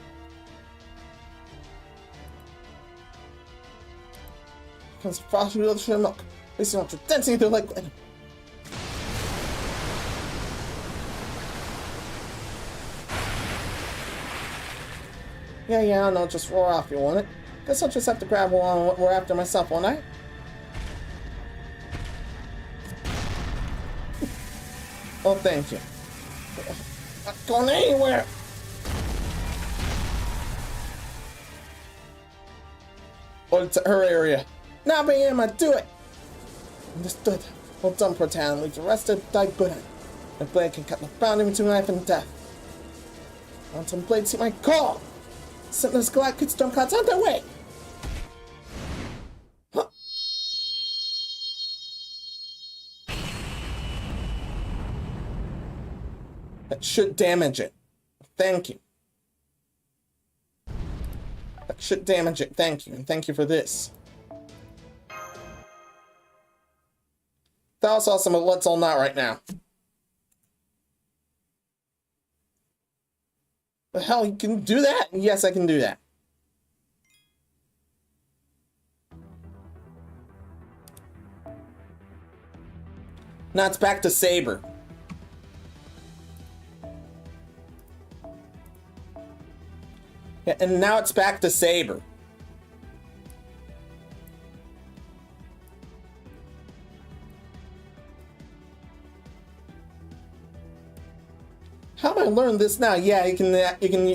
Comes frosty with the milk. Basically, after dancing through liquid. Yeah, no, just roar off if you want it. Guess I'll just have to grab one we're after myself, won't I? Oh, thank you. Not going anywhere! Oh, it's her area. Now, Bayama, do it! Understood. Well done, Protan. Leave the rest of die good. My blade can cut the boundary between life and death. Mountain blade, see my call! Sentinel's galactic storm clouds on their way! Huh. That should damage it. Thank you. That should damage it. Thank you. And thank you for this. That was awesome, but let's all not right now. The hell, you can do that? Yes, I can do that. Now it's back to Saber. Yeah, and now it's back to Saber. How do I learn this now? Yeah, you can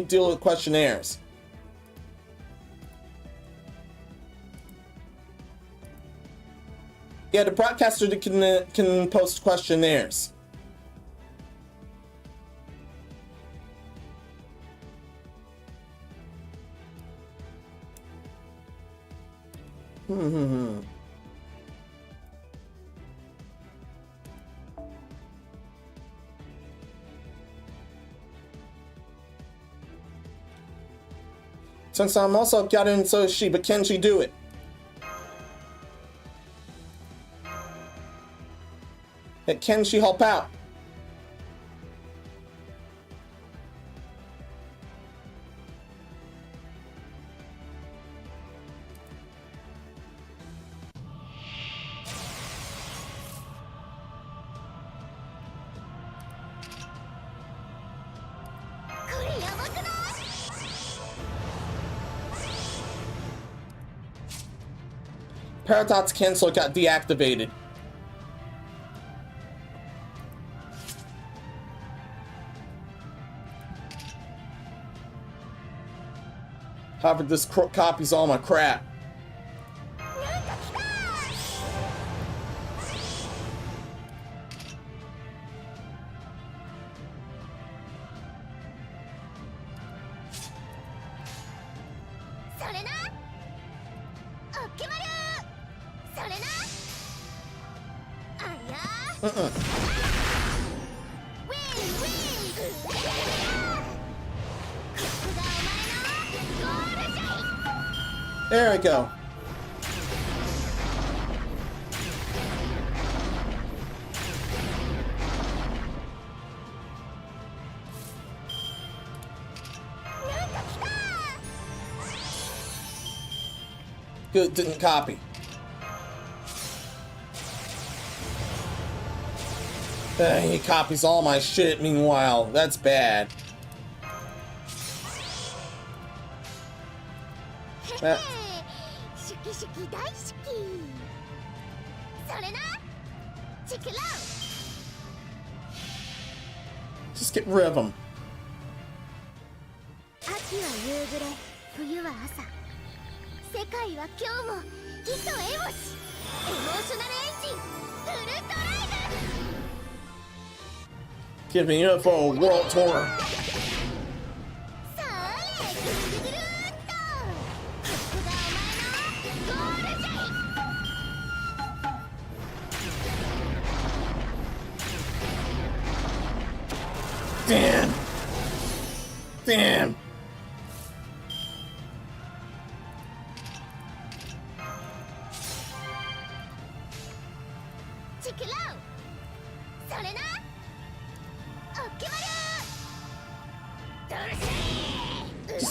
deal with questionnaires. Yeah, the broadcaster can post questionnaires. Since I'm also got in, so is she, but can she do it? Can she help out? Paradox cancel got deactivated. However, this copies all my crap. There we go. Good, didn't copy. He copies all my shit meanwhile. That's bad. That- Just get rid of him. 秋は夕暮れ、冬は朝。世界は今日も糸エモし。エモーショナルエンジン、フルドライブ。 Giving it for a world tour. それ、ぐるぐるーっと。ここがお前のゴールじゃい。 Damn. Damn. Check it out. それな。オッケーまる。ドルシー。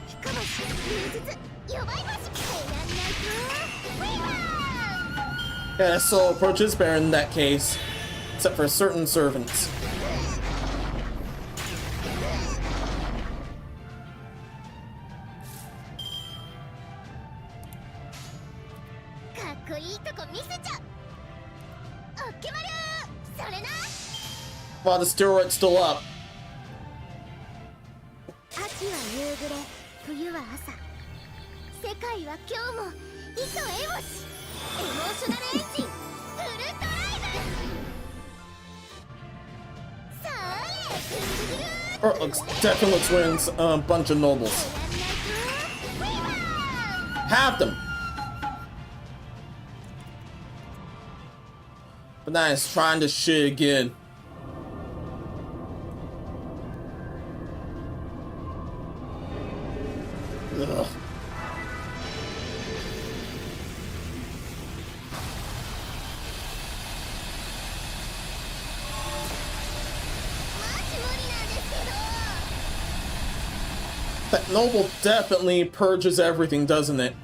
ひこ星、流術、弱い星。やんないと。ウィーバー。 Yeah, so approach is better in that case, except for certain servants. かっこいいとこ見せちゃう。オッケーまる。それな。 While the steroid's still up. 秋は夕暮れ、冬は朝。世界は今日も糸エモし。エモーショナルエンジン、フルドライブ。それ、ぐるぐるーっと。 Or it looks definitely looks wins a bunch of nobles. やんないと。ウィーバー。 Have them. But now he's trying to shit again. Ugh. That noble definitely purges everything, doesn't it?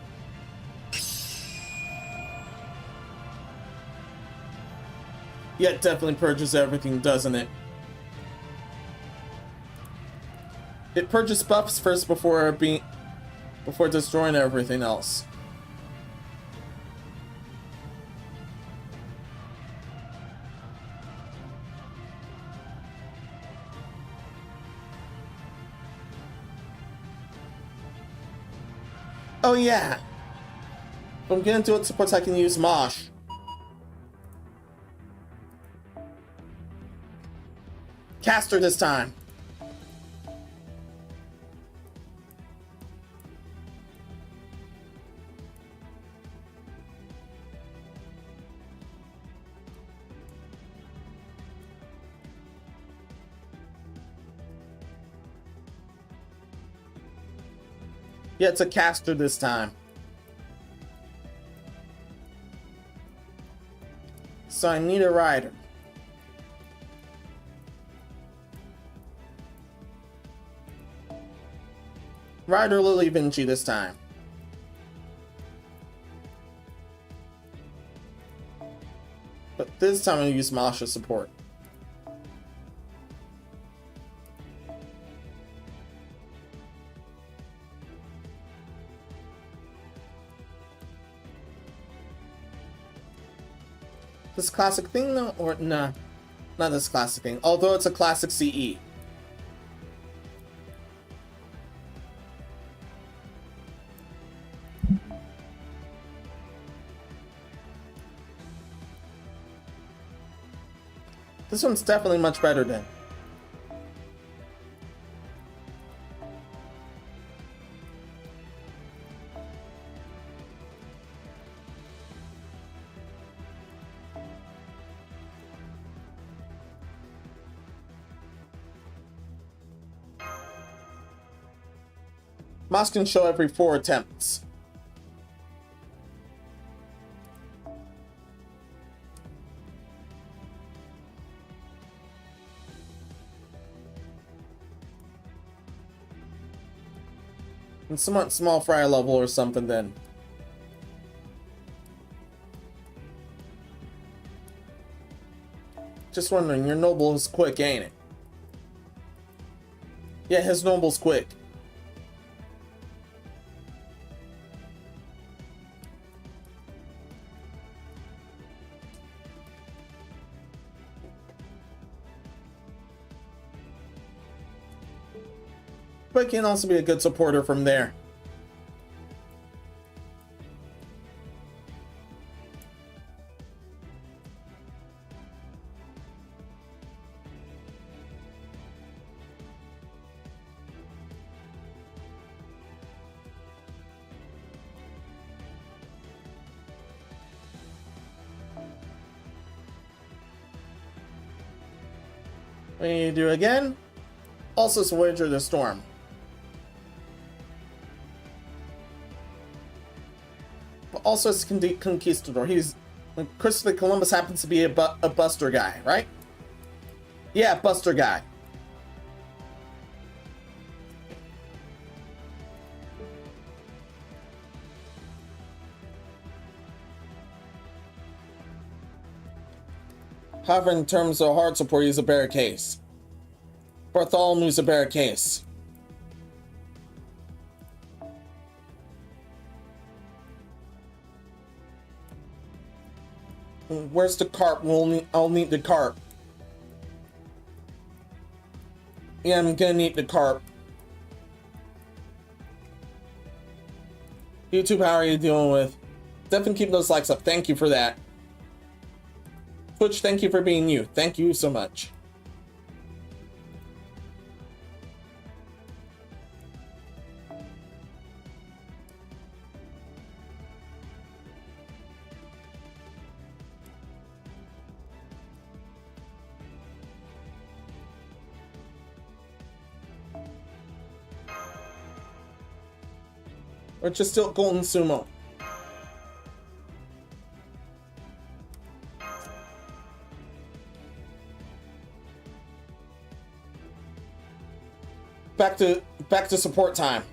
Yeah, it definitely purges everything, doesn't it? It purges buffs first before destroying everything else. Oh yeah. If I'm getting to it supports I can use Mosh. Caster this time. Yeah, it's a caster this time. So I need a rider. Rider Lily Vinci this time. But this time I'm gonna use Masha support. This classic thing though, or nah, not this classic thing, although it's a classic CE. This one's definitely much better then. Moss can show every 4 attempts. And somewhat small fry level or something then. Just wondering, your noble is quick, ain't it? Yeah, his noble's quick. But can also be a good supporter from there. What do you do again? Also, Voyager the Storm. But also, it's Conquistador. He's Christopher Columbus happens to be a Buster guy, right? Yeah, Buster guy. However, in terms of hard support, he's a better case. Bartholomew's a better case. Where's the carp? I'll need the carp. Yeah, I'm gonna need the carp. YouTube, how are you dealing with? Definitely keep those likes up. Thank you for that. Twitch, thank you for being you. Thank you so much. Or just still Golden Sumo. Back to support time.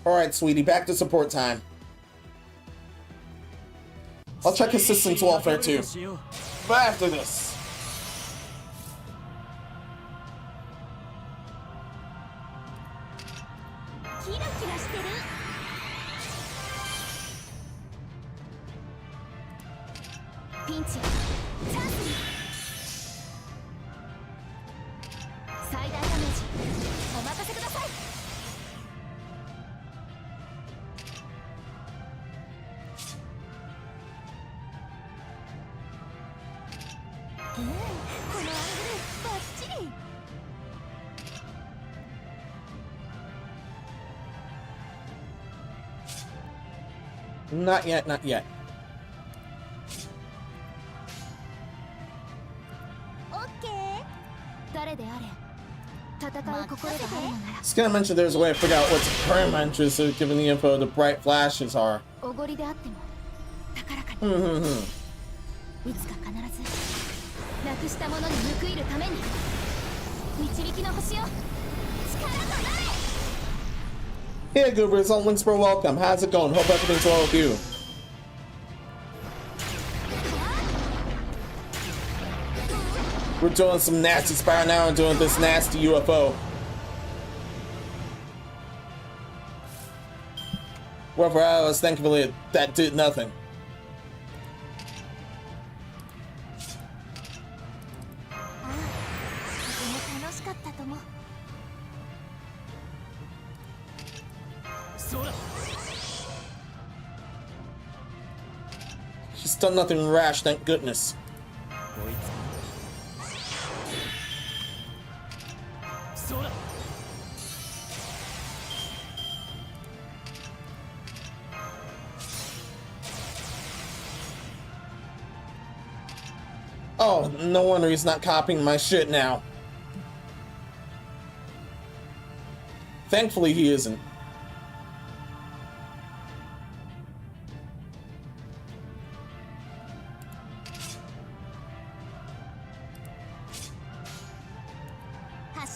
Alright, sweetie, back to support time. I'll check assistance welfare too. But after this. Not yet, not yet. Just gonna mention there's a way to figure out what the current interest of giving the info the bright flashes are. Hey Goobers, all links were welcome. How's it going? Hope everything's well with you. We're doing some nasty Spire now and doing this nasty UFO. Wherever I was, thankfully, that did nothing. He's done nothing rash, thank goodness. Oh, no wonder he's not copying my shit now. Thankfully, he isn't.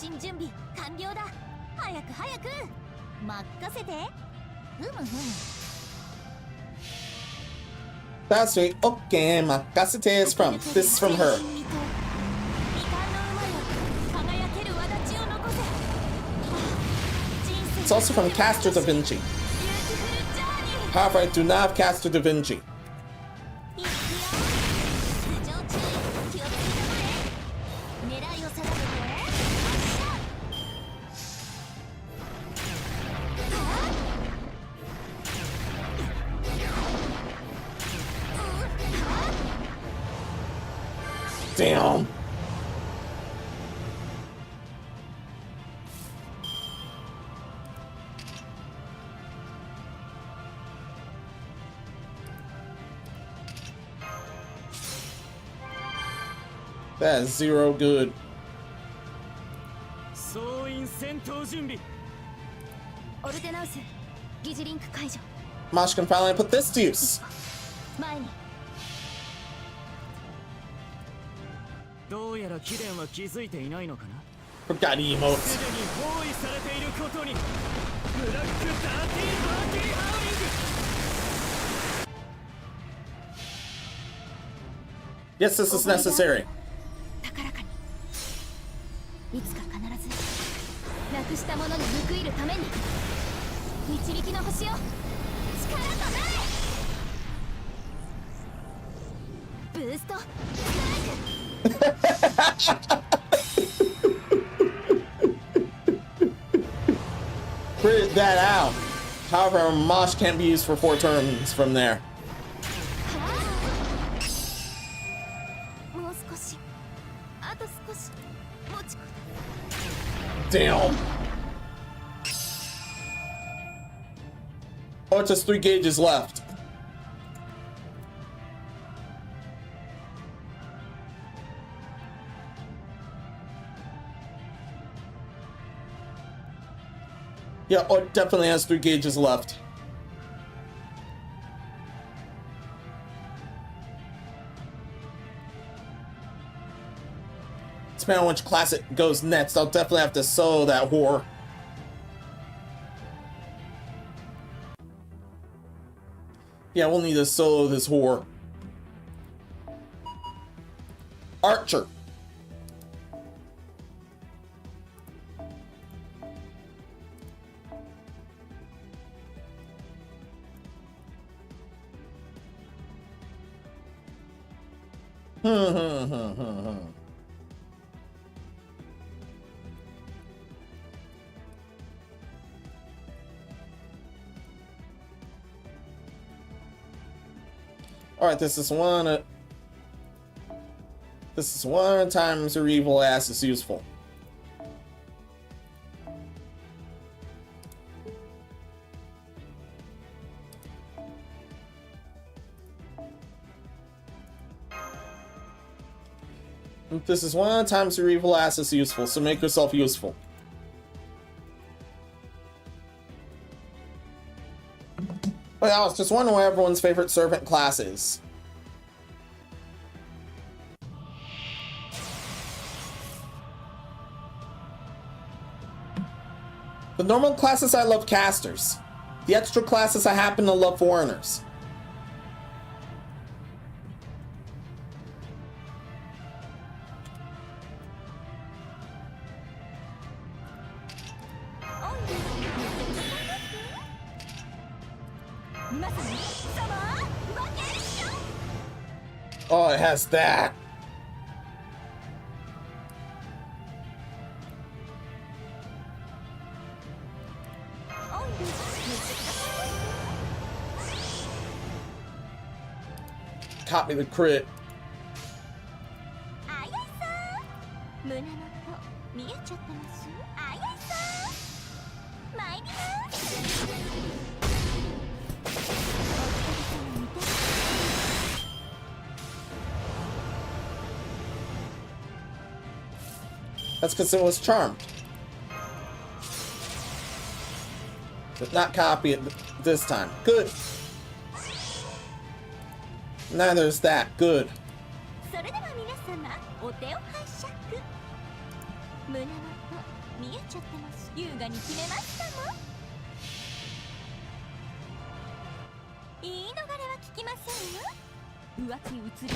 進準備完了だ。早く早く任せて。ふむふむ。 That's right. Okay, makasete is from. This is from her. It's also from Caster Da Vinci. However, I do not have Caster Da Vinci. Damn. That is zero good. Mosh can finally put this to use. Forgot emotes. Yes, this is necessary. いつか必ずなくしたものに報いるために導きの星よ、力となれ。ブーストストライク。 Crit that out. However, Mosh can't be used for 4 turns from there. もう少し、あと少し持ちこた。 Damn. Oh, it's just 3 gauges left. Yeah, oh, it definitely has 3 gauges left. Depending on which class it goes next, I'll definitely have to solo that whore. Yeah, we'll need to solo this whore. Archer. Alright, this is one times her evil ass is useful. This is one times your evil ass is useful, so make yourself useful. But I was just wondering what everyone's favorite servant class is. The normal classes I love casters. The extra classes I happen to love foreigners. Oh, it has that. Copy the crit. That's because it was charmed. Did not copy it this time. Good. Neither is that. Good. 見えちゃってます。優雅に決めましたもん。言い逃れは聞きませんよ。浮気に移り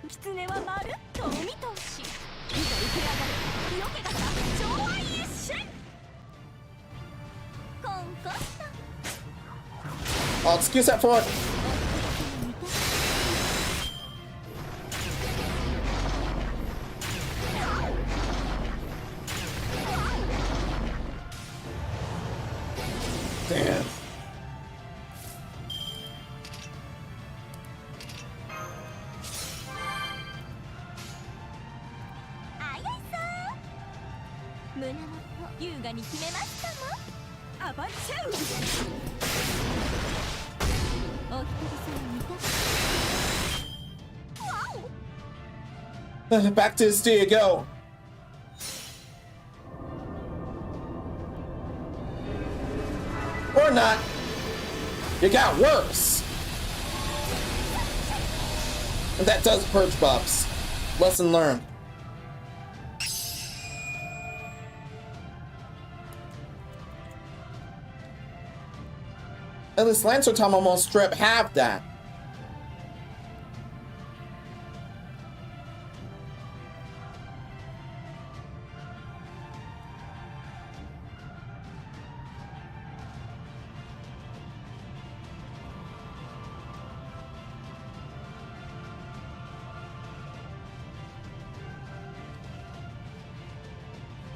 狐はまるっとお見通し。いざ受け上がるよけ方超愛一瞬。コンコンと Oh, excuse that for Damn. Back to the studio, go. Or not. You got worse. And that does purge buffs. Lesson learned. At least Lancer Tom almost strip half that.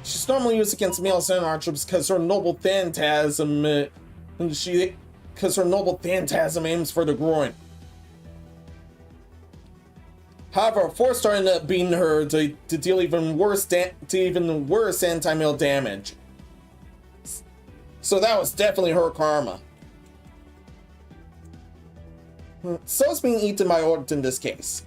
She's normally used against male Sun Archers because her noble phantasm, because her noble phantasm aims for the groin. However, a 4-star ended up beating her to deal even worse anti-male damage. So that was definitely her karma. So it's being eaten by Ort in this case.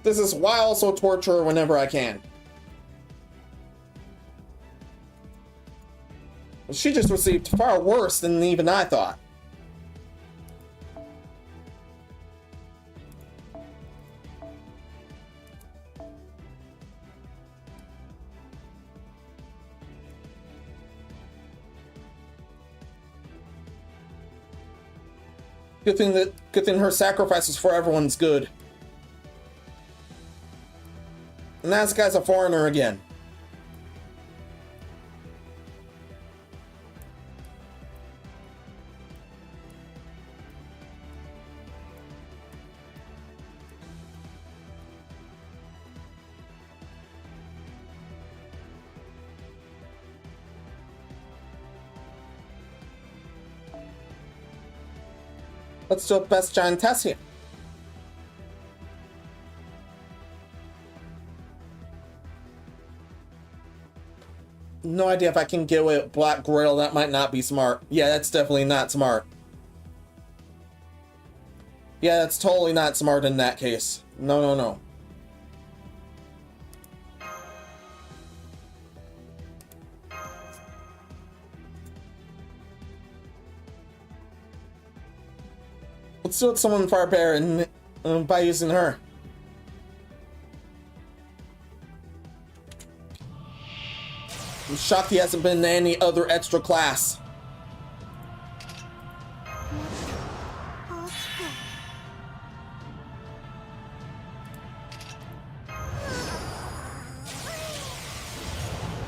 This is why I also torture her whenever I can. She just received far worse than even I thought. Good thing her sacrifice is for everyone's good. And that guy's a foreigner again. Let's do a best giant test here. No idea if I can get away with Black Grail. That might not be smart. Yeah, that's definitely not smart. Yeah, that's totally not smart in that case. No, no, no. Let's do it someone far better and by using her. I'm shocked he hasn't been in any other extra class.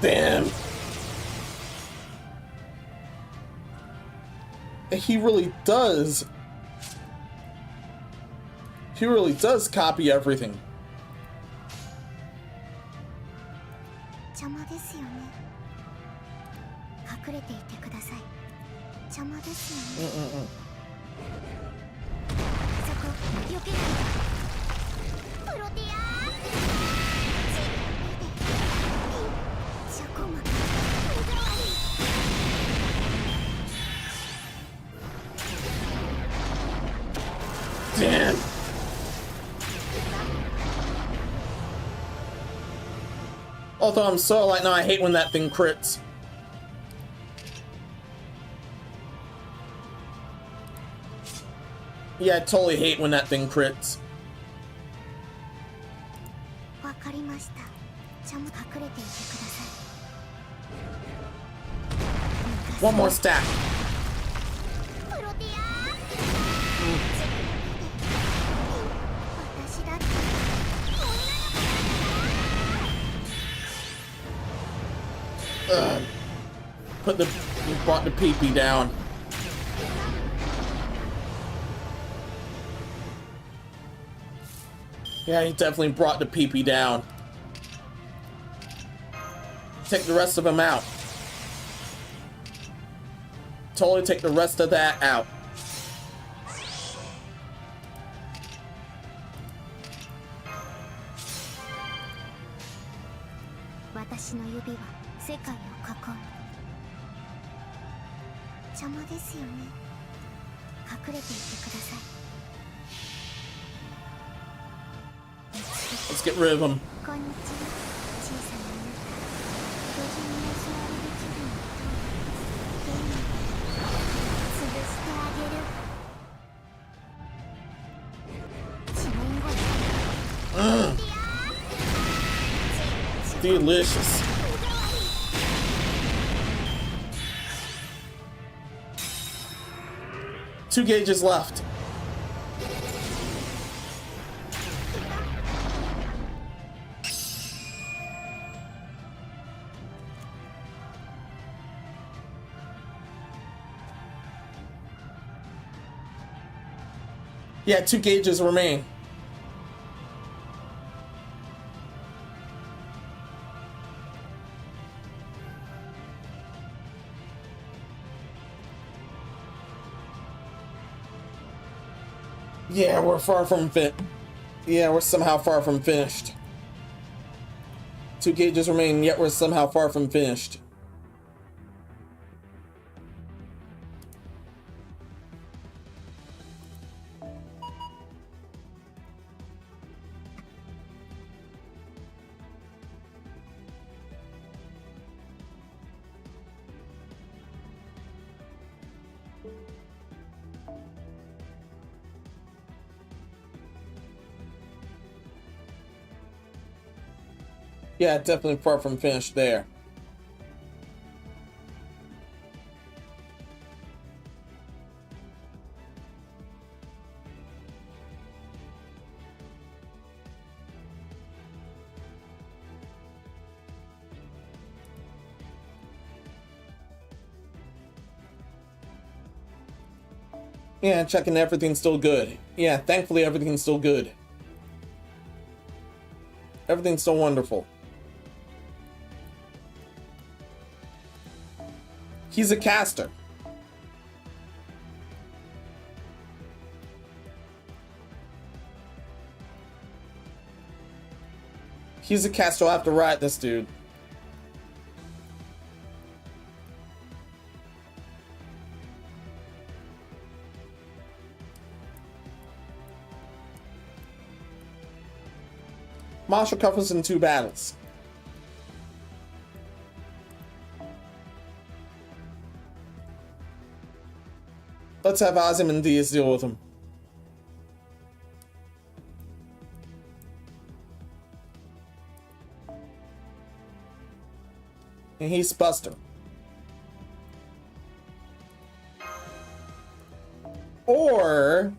Damn. He really does. He really does copy everything. Damn. Although I'm so like, no, I hate when that thing crits. Yeah, I totally hate when that thing crits. かりました。ちゃんと隠れていてください。 One more stack. プロティア私だって Brought the peepee down. Yeah, he definitely brought the peepee down. Take the rest of them out. Totally take the rest of that out. Let's get rid of him. Delicious. Two gauges left. Yeah, 2 gauges remain. Yeah, we're far from we're somehow far from finished. 2 gauges remain, yet we're somehow far from finished. Yeah, definitely far from finished there. Yeah, checking everything's still good. Yeah, thankfully everything's still good. Everything's still wonderful. He's a caster. He's a caster. I'll have to ride this dude. Marshall covers in 2 battles. Let's have Ozymandias deal with him. And he's Buster. Or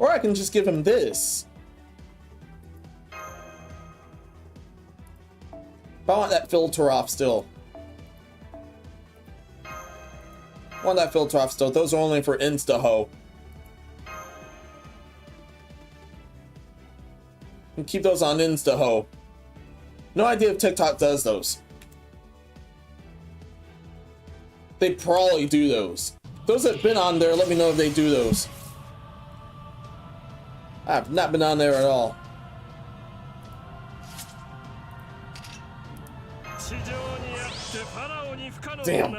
I can just give him this. But I want that filter off still. I want that filter off still. Those are only for insta-ho. And keep those on insta-ho. No idea if TikTok does those. They probably do those. Those that have been on there, let me know if they do those. I've not been on there at all. Damn.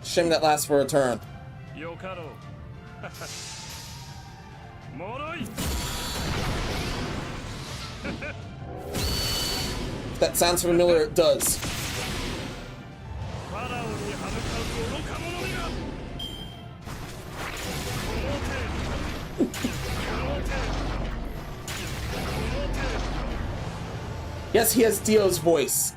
Shame that lasts for a turn. If that sounds familiar, it does. Yes, he has Dio's voice.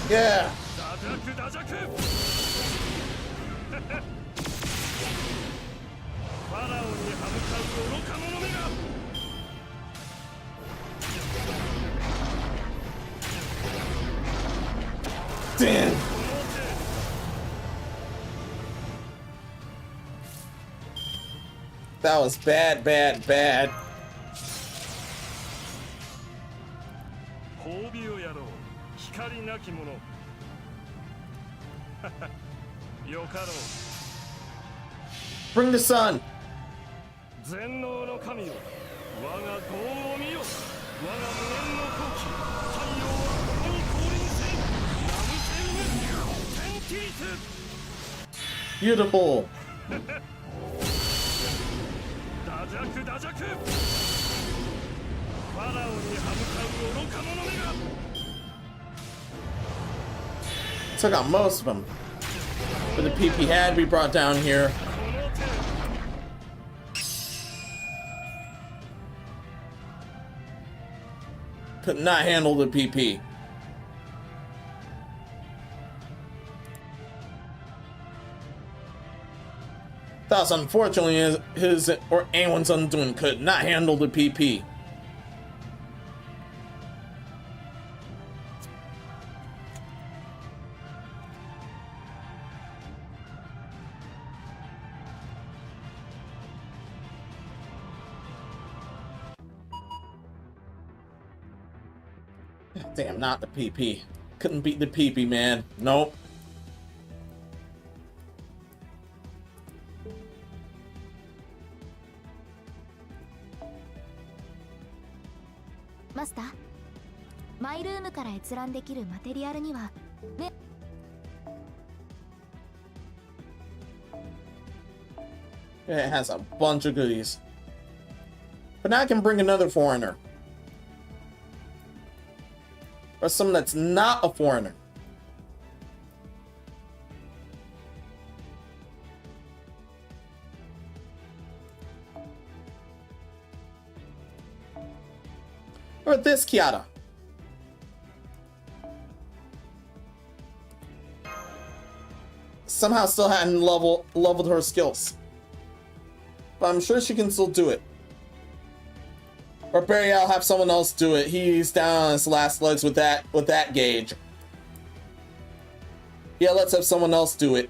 Yeah. Damn. That was bad, bad, bad. Bring the sun. Beautiful. Took out most of them. But the PP had to be brought down here. Could not handle the PP. Thus, unfortunately, his or anyone's undoing could not handle the PP. Damn, not the PP. Couldn't beat the PP, man. Nope. Master, マイルームから閲覧できるマテリアルにはIt has a bunch of goodies. But now I can bring another foreigner. Or someone that's not a foreigner. Or this Kiara. Somehow still hadn't leveled her skills. But I'm sure she can still do it. Or Barry, I'll have someone else do it. He's down on his last legs with that gauge. Yeah, let's have someone else do it.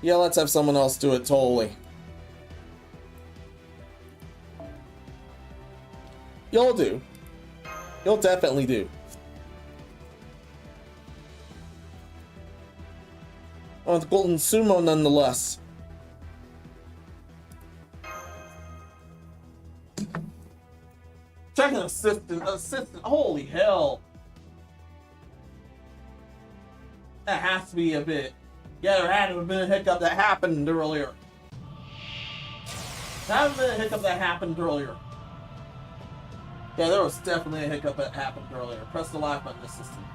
Yeah, let's have someone else do it, totally. You'll do. You'll definitely do. Oh, the Golden Sumo nonetheless. Check an assistant. Holy hell. That has to be a bit. Yeah, there had to have been a hiccup that happened earlier. There had to have been a hiccup that happened earlier. Yeah, there was definitely a hiccup that happened earlier. Press the live button, assistant.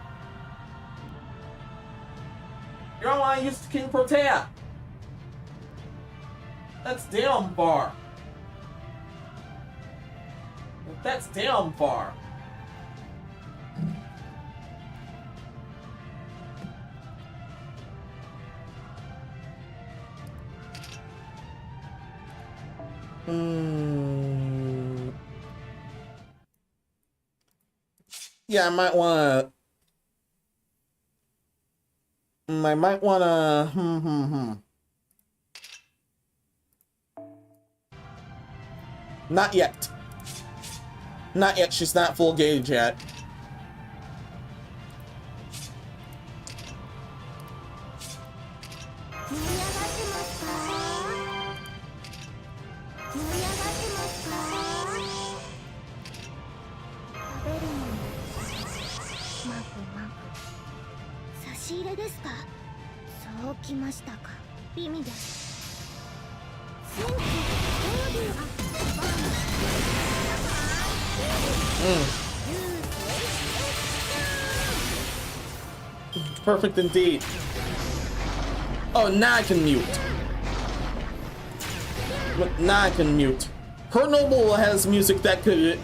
You're online used to King Protea. That's damn far. That's damn far. Yeah, I might wanna. I might wanna. Not yet. Not yet. She's not full gauge yet. Perfect indeed. Oh, now I can mute. Now I can mute. Her Noble has music that could...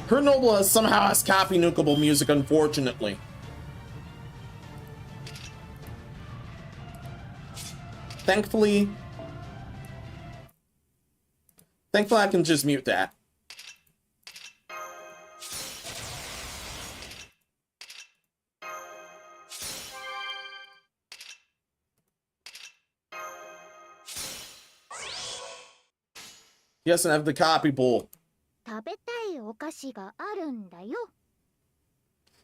Her Noble has somehow has copy nukable music, unfortunately. Thankfully I can just mute that. He doesn't have the copy bowl.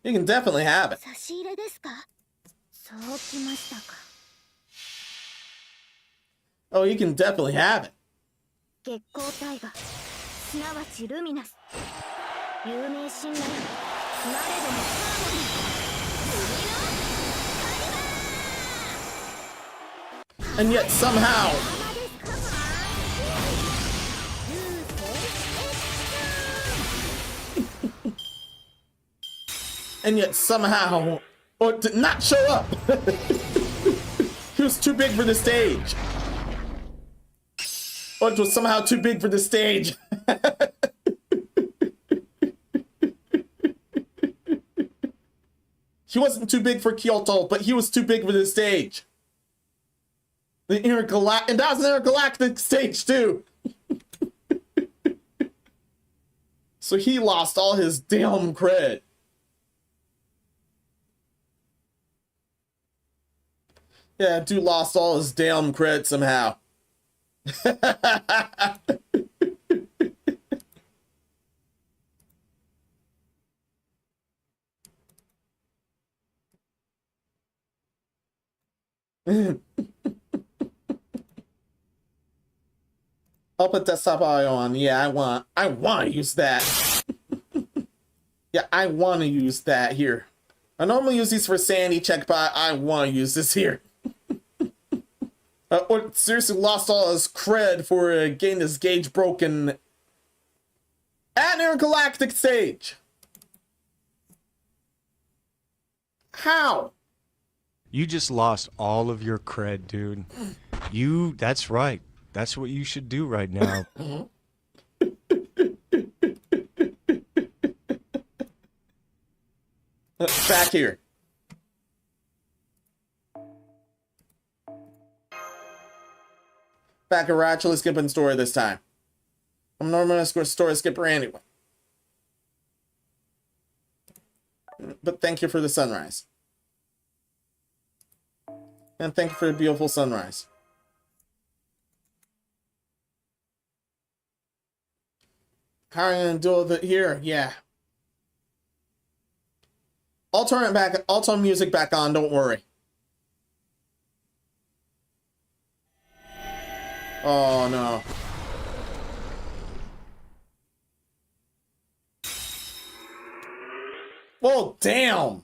You can definitely have it. Oh, you can definitely have it. And yet somehow... and yet somehow... or did not show up! He was too big for the stage. Or it was somehow too big for the stage. He wasn't too big for Kyoto, but he was too big for the stage. The intergalactic, and that was an intergalactic stage too. So he lost all his damn cred. Yeah, dude lost all his damn cred somehow. I'll put desktop audio on. Yeah, I want to use that. Yeah, I want to use that here. I normally use these for sanity check, but I want to use this here. Or seriously lost all his cred for getting his gauge broken at an intergalactic stage. How? You just lost all of your cred, dude. That's right. That's what you should do right now. Back here. Back at actually skipping story this time. I'm normally a story skipper anyway. But thank you for the sunrise. And thank you for the beautiful sunrise. How are you gonna deal with it here? Yeah. I'll turn it back. I'll turn music back on. Don't worry. Oh no. Well, damn.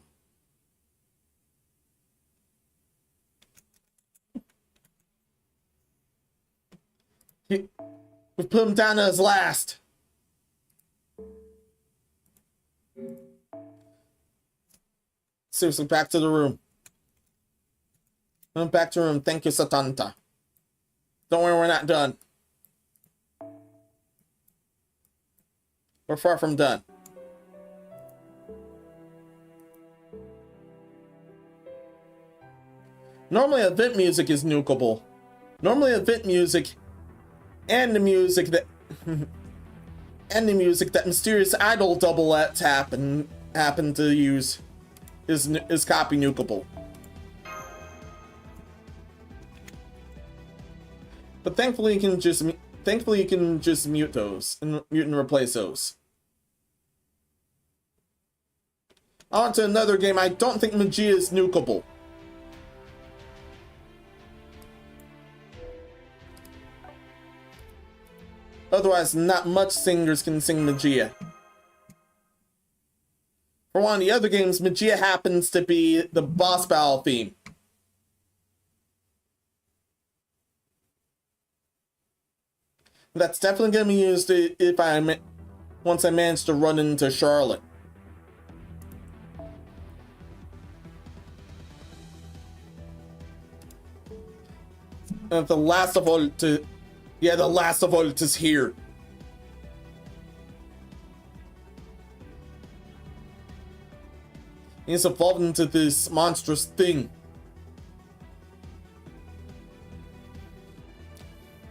We put him down to his last. Seriously, back to the room. Back to the room. Thank you, Satanta. Don't worry, we're not done. We're far from done. Normally, event music is nukable. Normally, event music and the music that mysterious idol double-lets happen to use is copy nukable. But thankfully, you can just thankfully you can just mute those and mute and replace those. On to another game. I don't think Magia is nukable. Otherwise, not much singers can sing Magia. For one of the other games, Magia happens to be the boss battle theme. That's definitely going to be used if once I manage to run into Charlotte. And the last of all yeah, the last of all is here. He's evolved into this monstrous thing.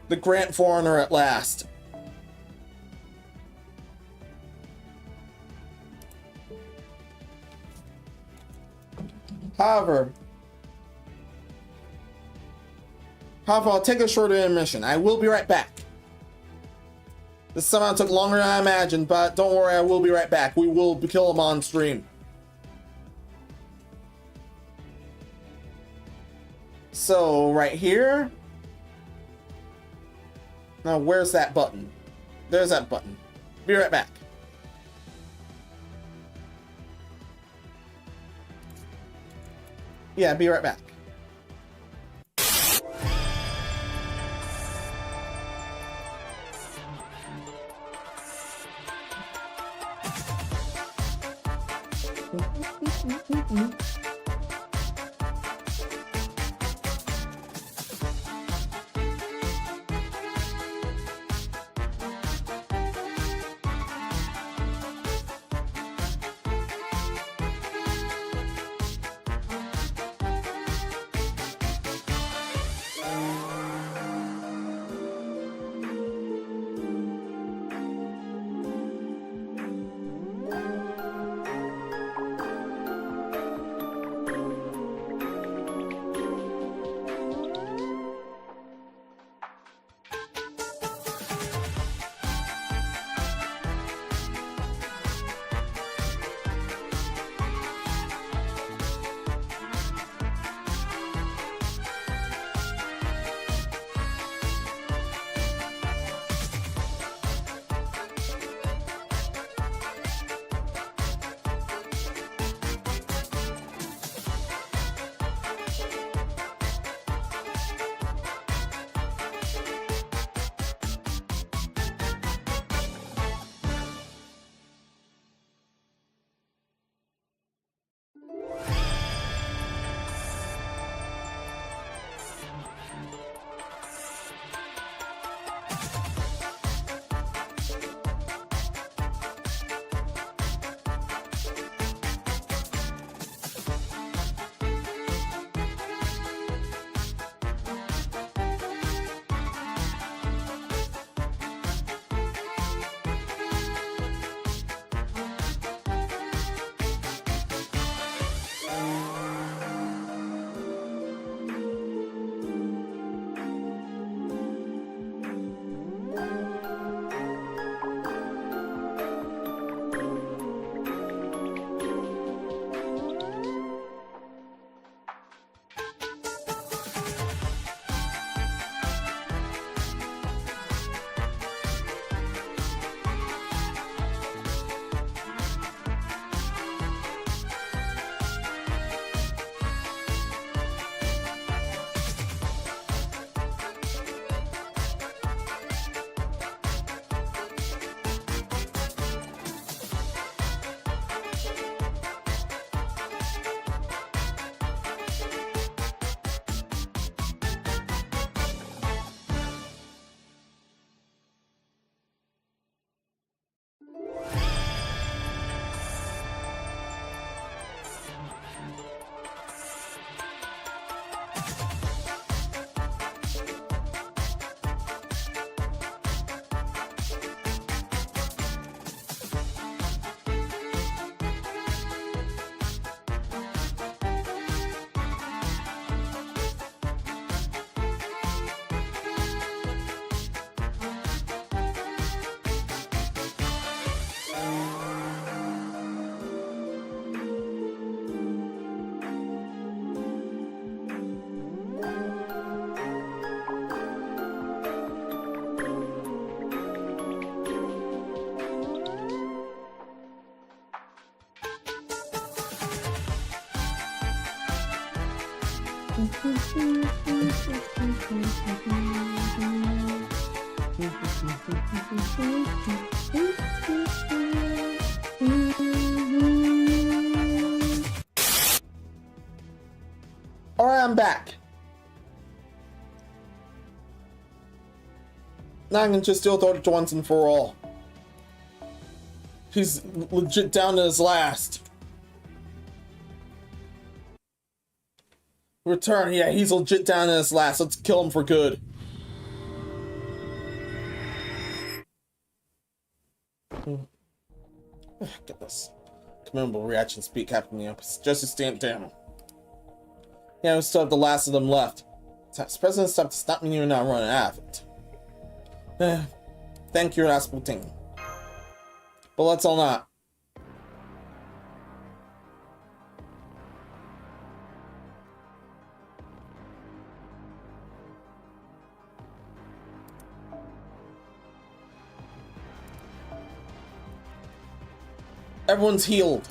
The Grand Foreigner at last. However, I'll take a shorter intermission. I will be right back. This somehow took longer than I imagined, but don't worry, I will be right back. We will kill him on stream. So, right here. Now, where's that button? There's that button. Be right back. Yeah, be right back. Alright, I'm back. Now I can just deal with it once and for all. He's legit down to his last. Return, yeah, he's legit down to his last. Let's kill him for good. Get this. Commendable reaction speed, Captain Neo. Just to stand down. Yeah, we still have the last of them left. President's stuff does not mean you're not running out of it. Thank you, Rasputin. But let's all not. Everyone's healed.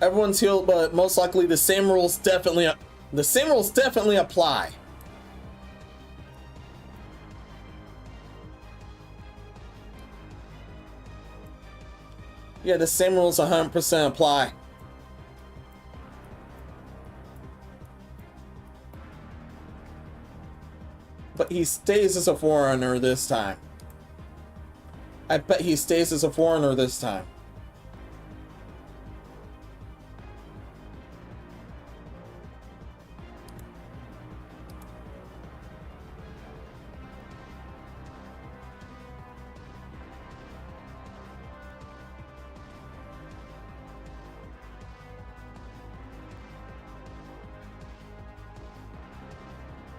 Everyone's healed, but most likely the same rules definitely apply. Yeah, the same rules 100% apply. But he stays as a foreigner this time. I bet he stays as a foreigner this time.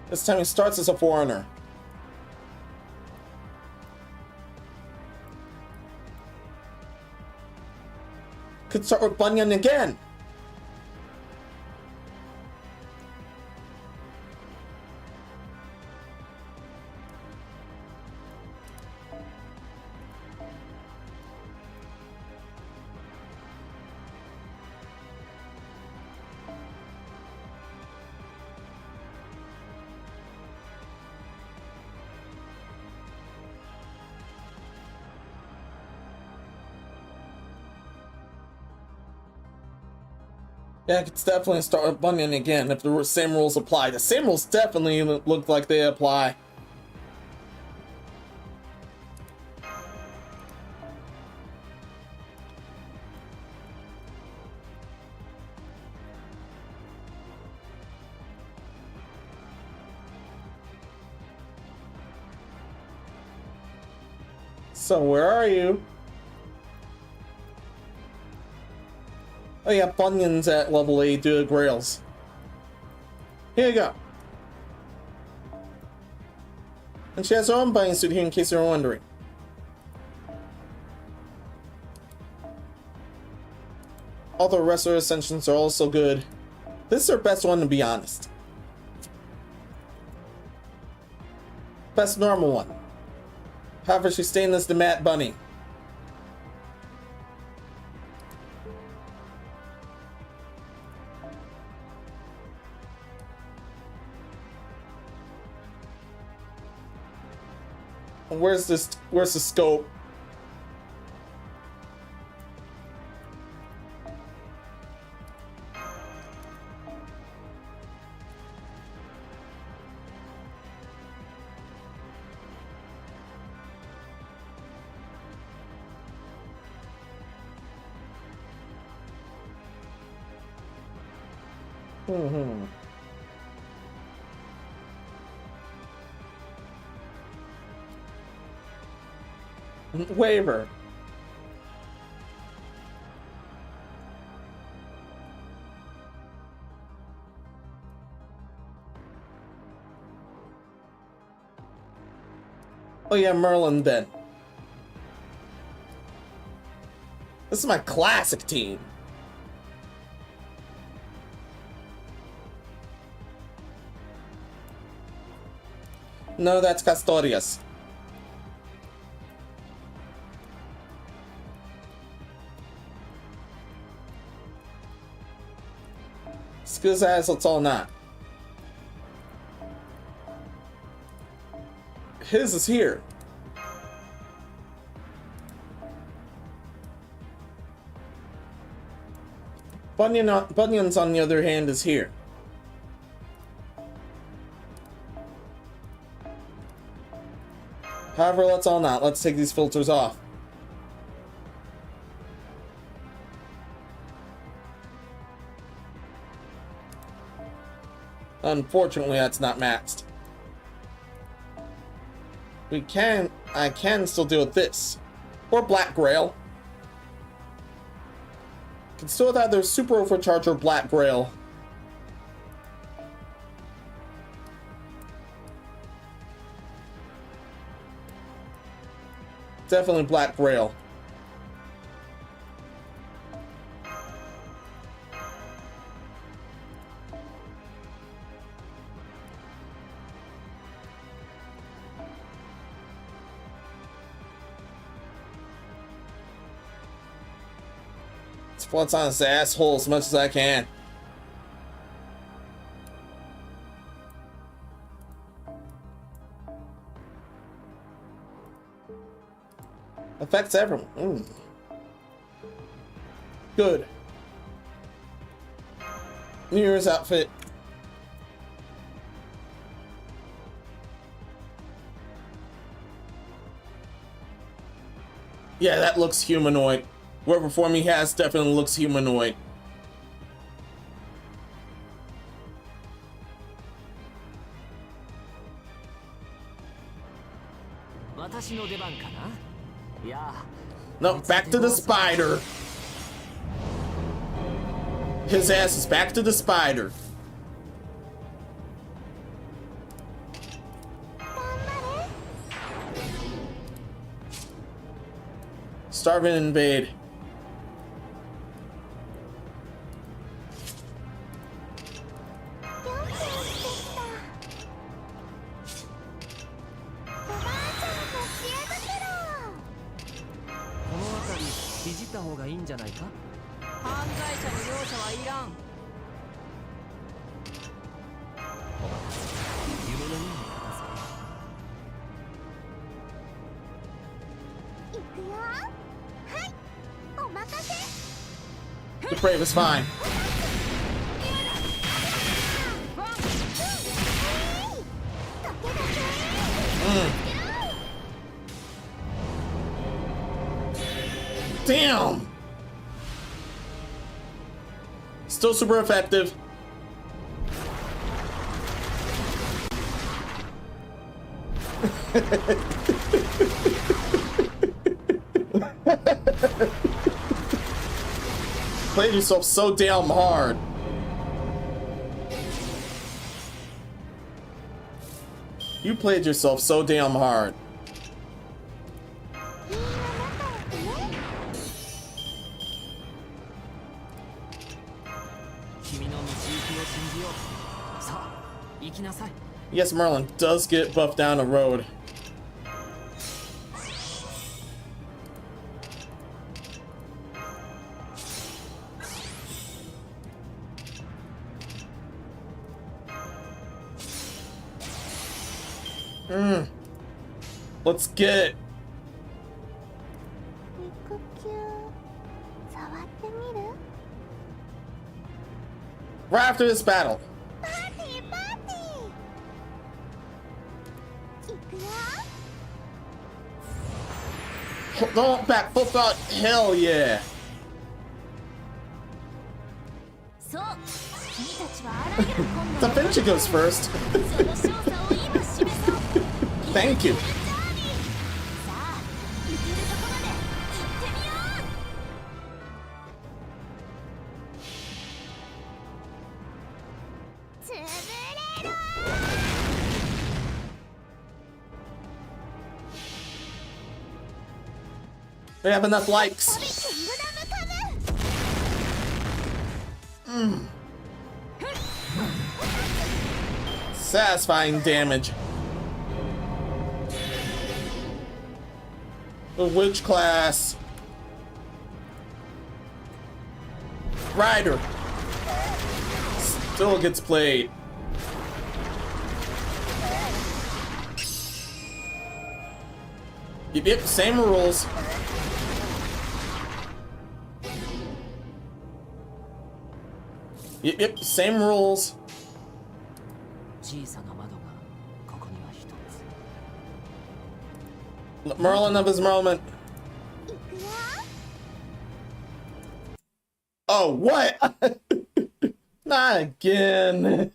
This time he starts as a foreigner. Could start with Bunyan again. Yeah, I could definitely start with Bunyan again if the same rules apply. The same rules definitely look like they apply. So where are you? Oh yeah, Bunyan's at level 8 due to Grails. Here you go. And she has her own bunny suit here in case you're wondering. All the rest of her ascensions are also good. This is her best one, to be honest. Best normal one. However, she's staying as the Mad Bunny. Where's the scope? Waiver. Oh yeah, Merlin then. This is my classic team. No, that's Custodius. good as let's all not. His is here. Bunyan's on the other hand is here. However, let's all not. Let's take these filters off. Unfortunately, that's not maxed. I can still deal with this. Or Black Grail. Can still with either Super Overcharge or Black Grail. Definitely Black Grail. Let's flutz on his asshole as much as I can. Affects everyone. Good. New Year's outfit. Yeah, that looks humanoid. Whatever form he has definitely looks humanoid. No, back to the spider. His ass is back to the spider. Starve and invade. The Brave is fine. Damn! Still super effective. Played yourself so damn hard. You played yourself so damn hard. Yes, Merlin does get buffed down the road. Let's get. Right after this battle. Don't back, full out, hell yeah. The finisher goes first. Thank you. We have enough likes. Satisfying damage. Which class? Rider. Still gets played. Yep, same rules. Yep, same rules. Merlin of his moment. Oh, what? Not again.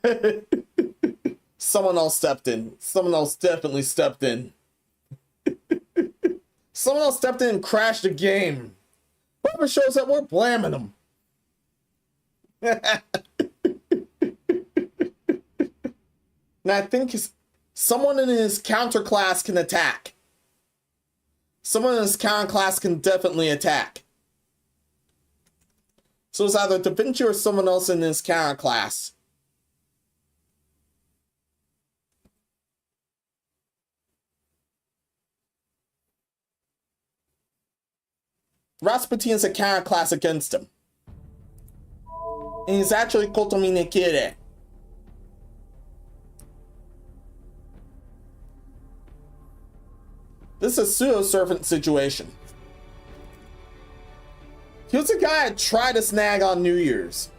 Someone else stepped in. Someone else definitely stepped in. Someone else stepped in and crashed the game. Whoever shows up, we're blaming them. Now I think someone in his counter class can attack. Someone in his counter class can definitely attack. So it's either Da Vinci or someone else in his counter class. Rasputin's a counter class against him. And he's actually Kotomi Nekire. This is a pseudo-servant situation. He was a guy I tried to snag on New Year's.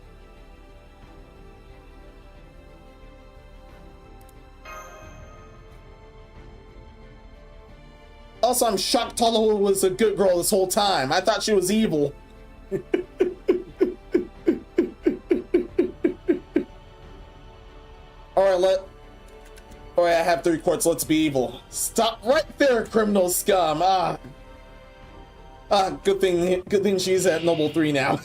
Also, I'm shocked Tolo was a good girl this whole time. I thought she was evil. Alright, I have 3 quarts, let's be evil. Stop right there, criminal scum! Good thing she's at Noble 3 now.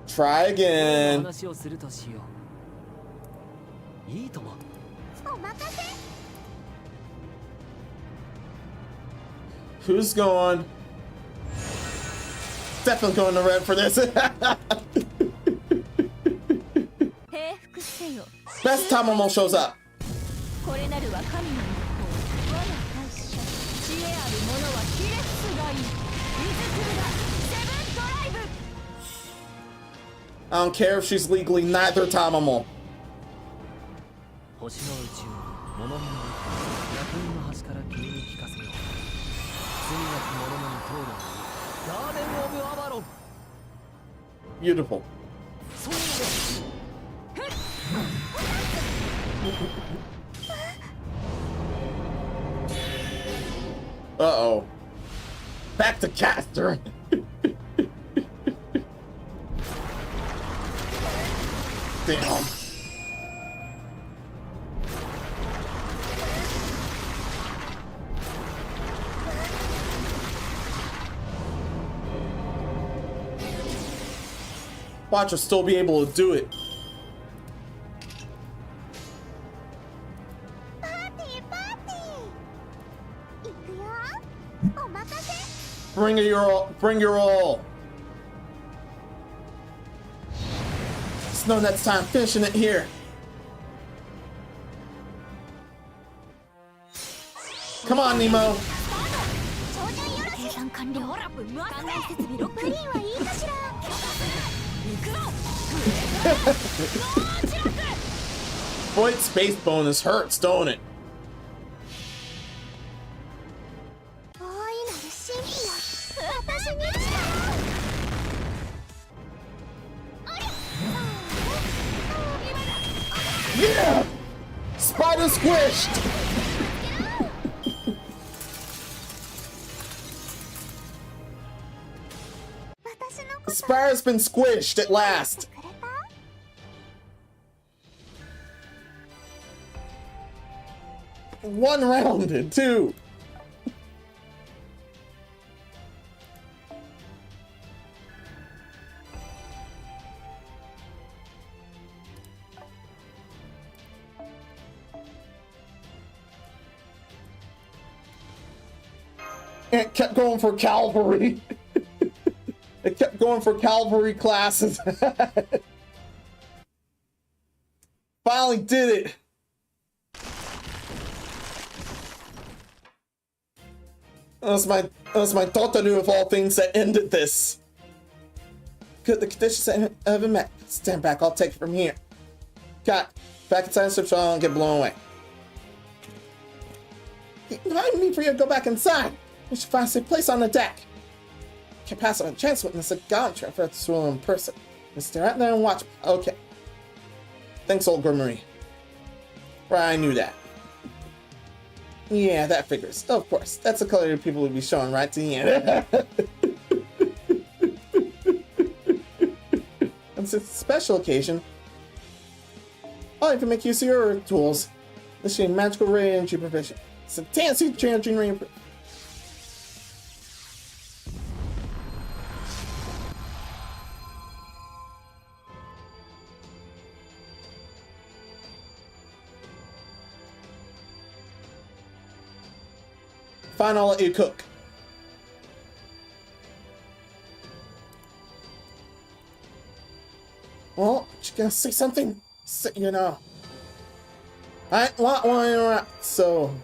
Try again. Who's going? Definitely going to red for this. Best Tamamo shows up. I don't care if she's legally neither Tamamo. Beautiful. Uh-oh. Back to caster. Damn. Watch her still be able to do it. Bring your all. Bring your all. Snow next time. Finishing it here. Come on, Nemo. Void space bonus hurts, don't it? Yeah! Spider squished! Spider's been squished at last! One rounded, too! It kept going for cavalry. It kept going for cavalry classes. Finally did it. That was my Totaru of all things that ended this. Good, the conditions haven't met. Stand back, I'll take it from here. Got back inside the ship so I don't get blown away. I need for you to go back inside. We should find a safe place on the deck. Can't pass on a chance to witness a gauntlet for this rule in person. Just stare out there and watch. Okay. Thanks, old Marie. Right, I knew that. Yeah, that figures. Of course. That's the color people would be showing right to the end. And since it's a special occasion, I'll even make use of your tools. This is magical ray energy provision. It's a fancy changing ray. Fine, I'll let you cook. Well, you gonna say something? You know. I want one interrupt, so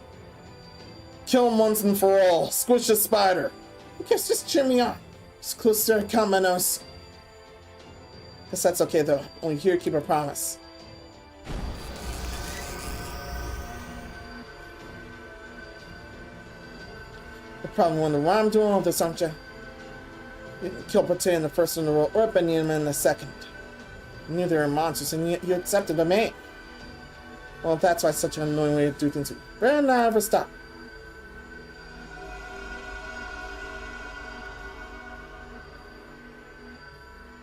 kill him once and for all. Squish the spider. I guess just cheer me on. Just close to come, Menos. Guess that's okay though. Only here keep a promise. You're probably wondering why I'm doing all this, aren't you? You didn't kill Pate in the first in the world, or Benjamin in the second. You knew they were monsters, and yet you accepted them, eh? Well, that's why it's such an annoying way to do things. Better not ever stop.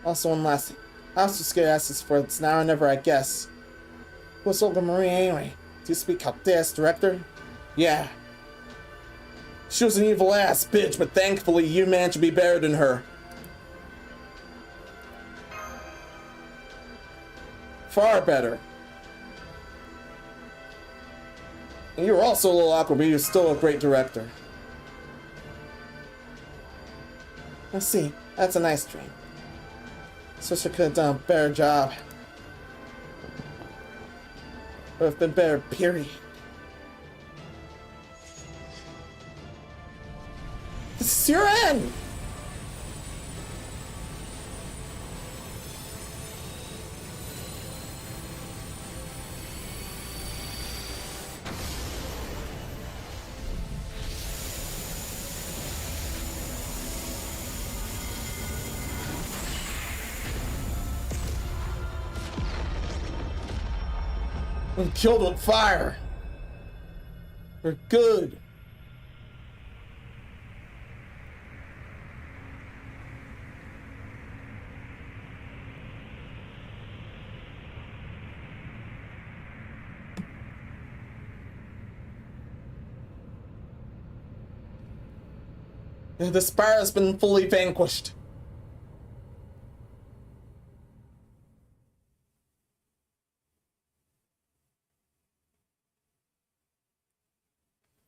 Also, one last thing. I was too scared to ask this for it's now or never, I guess. Who's Olga Marie anyway? Do you speak Chaldea's director? Yeah. She was an evil ass bitch, but thankfully you managed to be better than her. Far better. And you were also a little awkward, but you're still a great director. Let's see. That's a nice dream. Sister could have done a better job. Would have been better, period. This is your end! And killed with fire. We're good. The spire has been fully vanquished.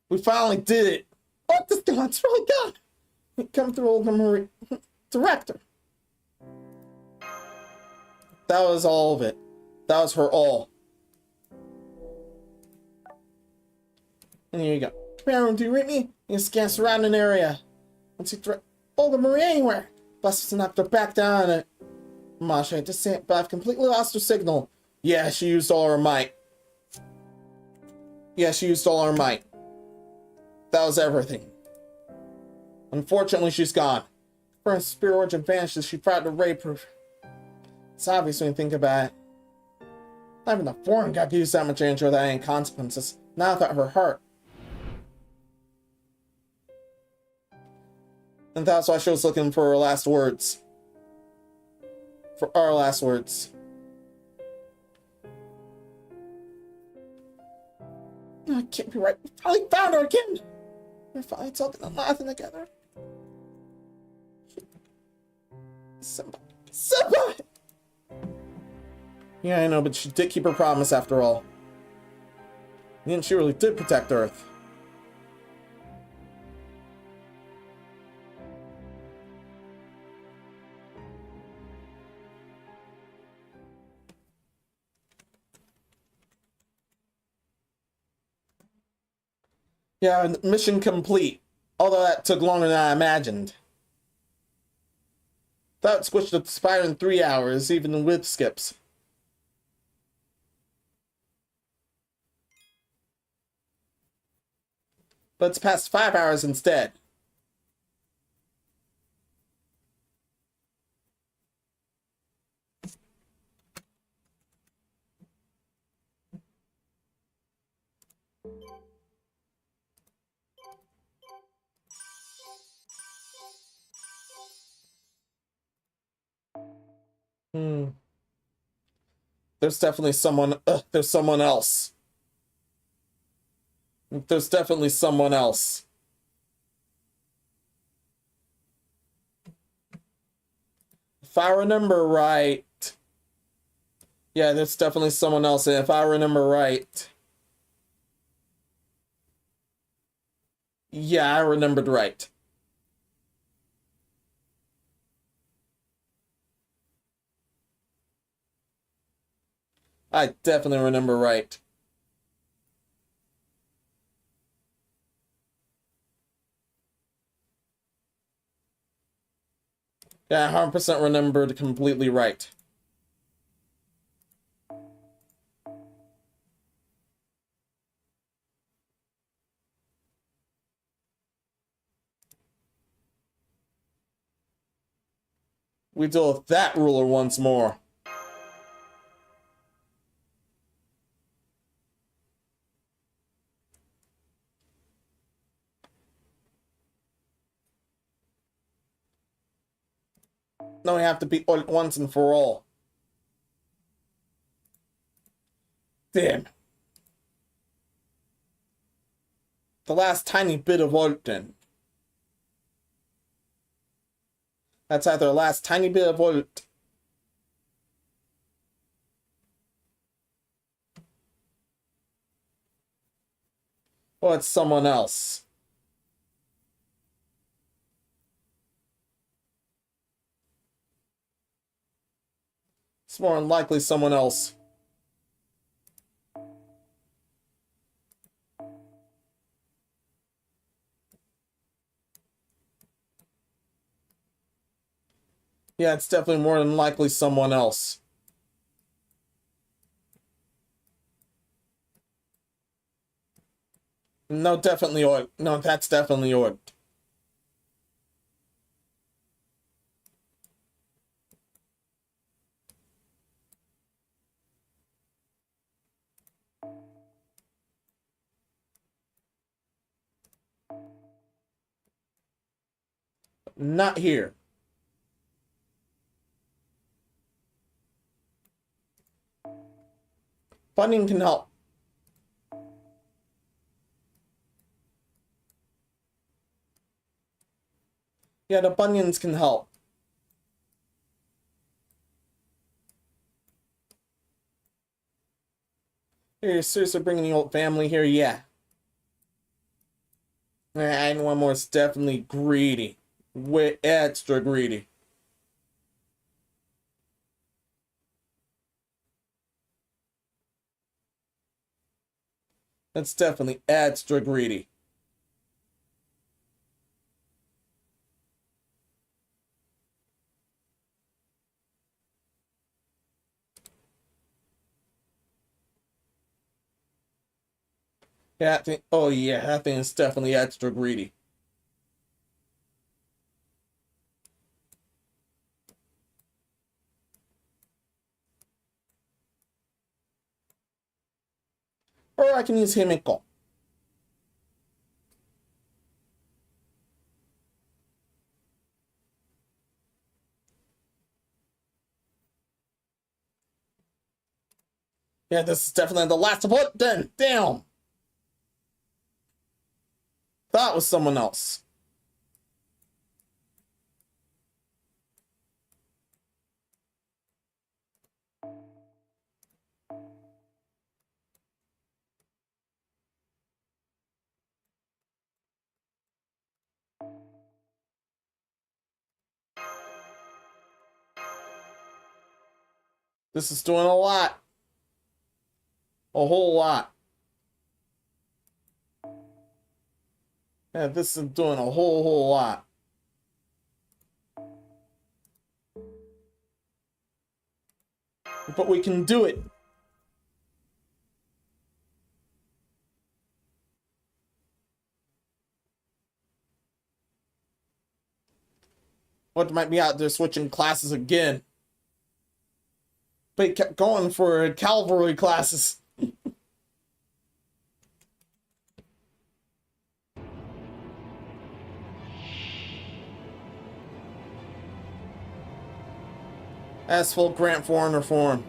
We finally did it. What this god's really good. Come through, Olga Marie. Director. That was all of it. That was her all. And here you go. Come do you read me? You can scan surrounding area. Once you threat Olga Marie anywhere. Bust to knock her back down it. Masha, I just say it, but I've completely lost her signal. Yeah, she used all her might. Yeah, she used all her might. That was everything. Unfortunately, she's gone. Her spirit origin vanishes, she tried to rape her. It's obvious when you think about it. Not even a foreign god could use that much energy without any consequences. Not without her heart. And that's why she was looking for her last words. For our last words. No, I can't be right. We finally found her again! We're finally talking and laughing together. Senpai! Yeah, I know, but she did keep her promise after all. And she really did protect Earth. Yeah, mission complete. Although that took longer than I imagined. That Squish to expire in 3 hours, even with skips. But it's past 5 hours instead. There's definitely someone. There's someone else. There's definitely someone else. If I remember right. Yeah, there's definitely someone else. And if I remember right. Yeah, I remembered right. I definitely remember right. Yeah, 100% remembered completely right. We deal with that ruler once more. Now we have to beat all once and for all. Damn. The last tiny bit of Olten. That's either the last tiny bit of Olt. Or it's someone else. It's more than likely someone else. Yeah, it's definitely more than likely someone else. No, definitely Ort. No, that's definitely Ort. Not here. Funding can help. Yeah, the bunions can help. Here, you're seriously bringing the old family here? Yeah. And one more is definitely greedy. Way extra greedy. That's definitely extra greedy. Yeah, I think, oh yeah, that thing is definitely extra greedy. Or I can use Himiko. Yeah, this is definitely the last of it then. Damn. That was someone else. This is doing a lot. A whole lot. Yeah, this is doing a whole lot. But we can do it. What might be out there switching classes again? But he kept going for cavalry classes. That's full Grand Foreigner form.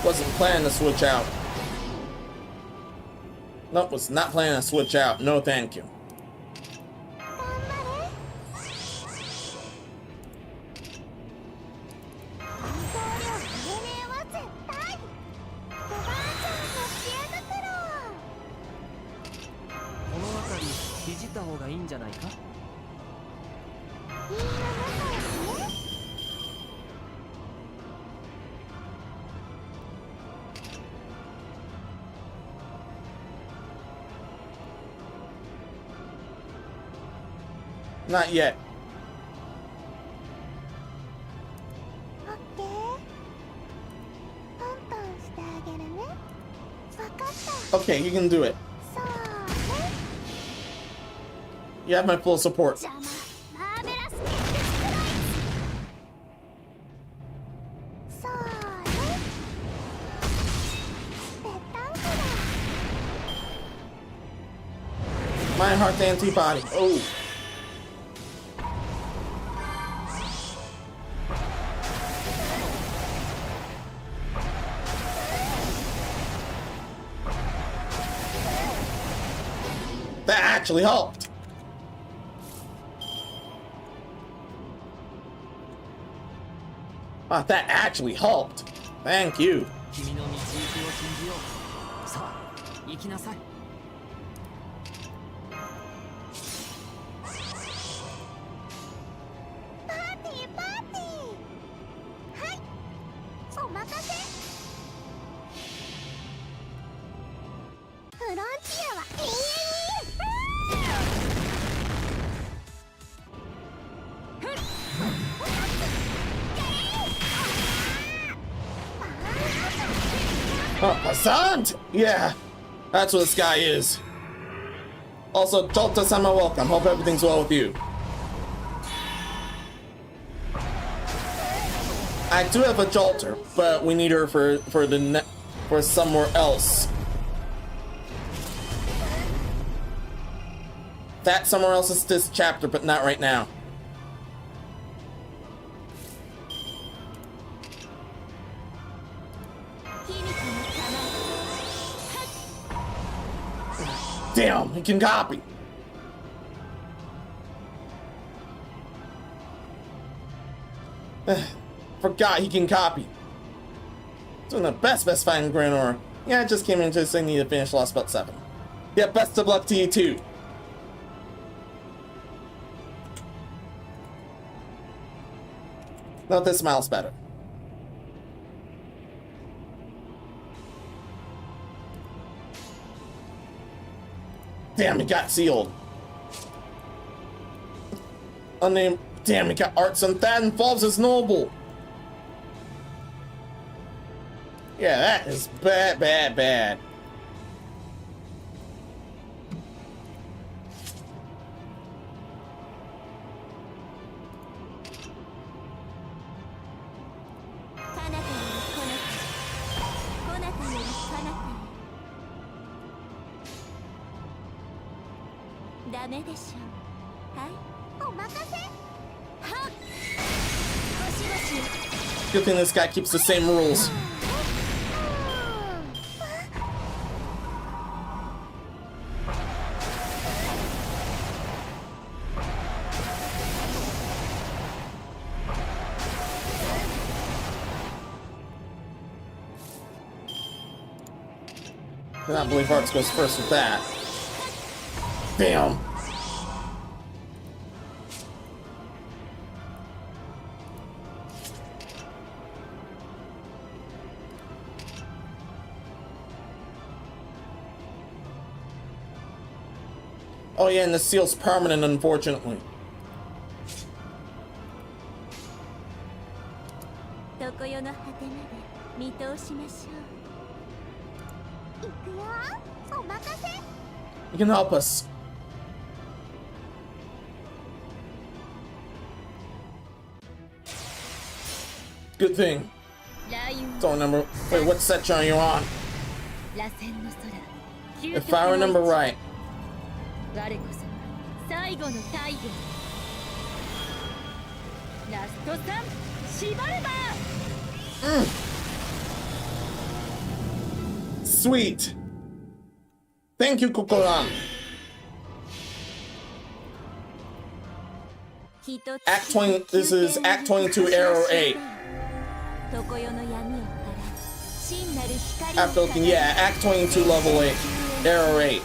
Wasn't planning to switch out. Nope, was not planning to switch out. No, thank you. Not yet. Okay, you can do it. You have my full support. My heart antibody. Oh. That actually helped. Ah, that actually helped. Thank you. Asant! Yeah, that's what this guy is. Also, Jolta-sama, welcome. Hope everything's well with you. I do have a Jolter, but we need her for somewhere else. That somewhere else is this chapter, but not right now. Damn, he can copy. Forgot he can copy. Doing the best fight in Grand Aura. Yeah, I just came in just saying need to finish Lost Belt 7. Yeah, best of luck to you too. No, this smile's better. Damn, it got sealed. Unnamed. Damn, it got arts, and that involves his noble. Yeah, that is bad, bad, bad. Good thing this guy keeps the same rules. I cannot believe Hearts goes first with that. Damn. Oh yeah, and the seal's permanent, unfortunately. どこよの果てまで見通しましょう。行くよ。お任せ。 You can help us. Good thing. Don't remember. Wait, what section are you on? If I remember right. 我こそ最後の太陽。ラスト3縛れば。Sweet. Thank you, Kukullan. Act 20. This is Act 22, Error 8. After looking, yeah, Act 22, Level 8, Error 8.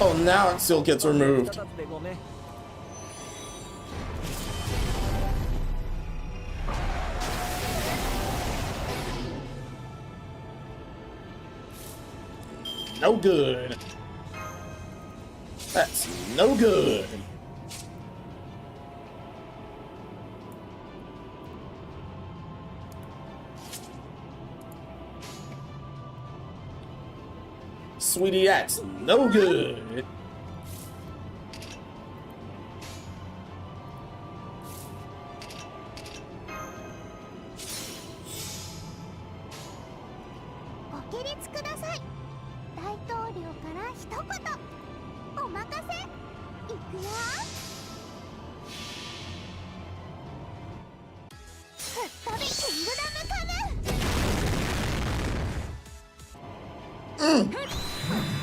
Oh, now it still gets removed. No good. That's no good. Sweetie, that's no good.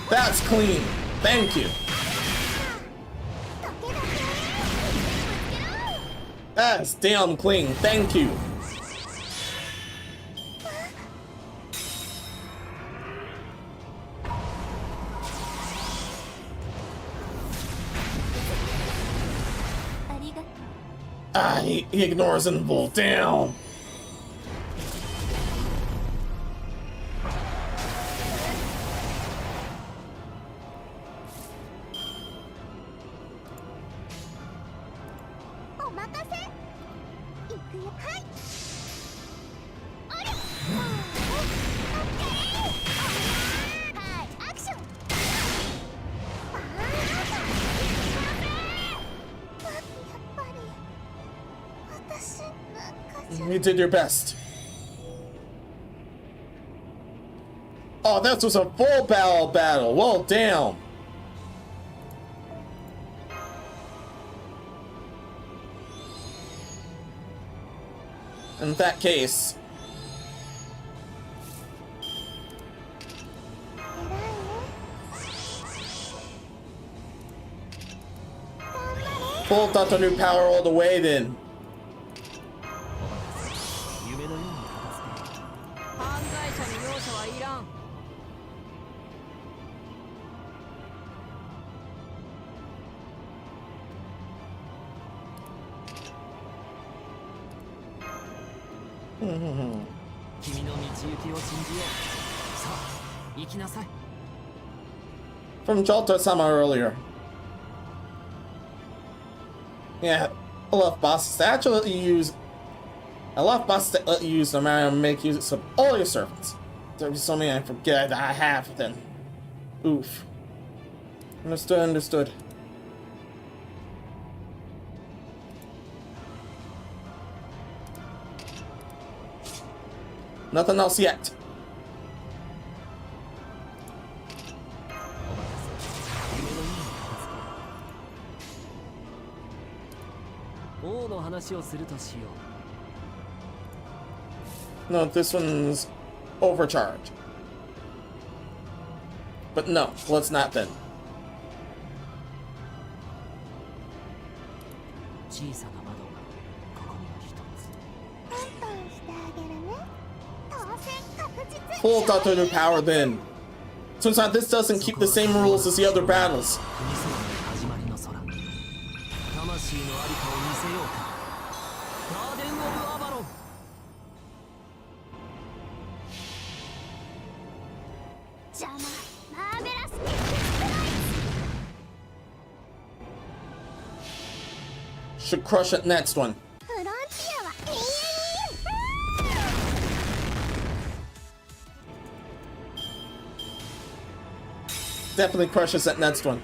That's clean. Thank you. That's damn clean. Thank you. Ah, he ignores Invul. Damn. You did your best. Oh, this was a full battle. Well, damn. In that case, full Dr. New power all the way then. From Jalta-sama earlier. Yeah, I love bosses that actually let you use. I love bosses that let you use no matter make use of all your servants. There's so many I forget that I have then. Oof. Understood. Nothing else yet. No, this one's overcharged. But no, let's not then. Full Dr. Power then. Turns out this doesn't keep the same rules as the other battles. Should crush it next one. Definitely crushes that next one.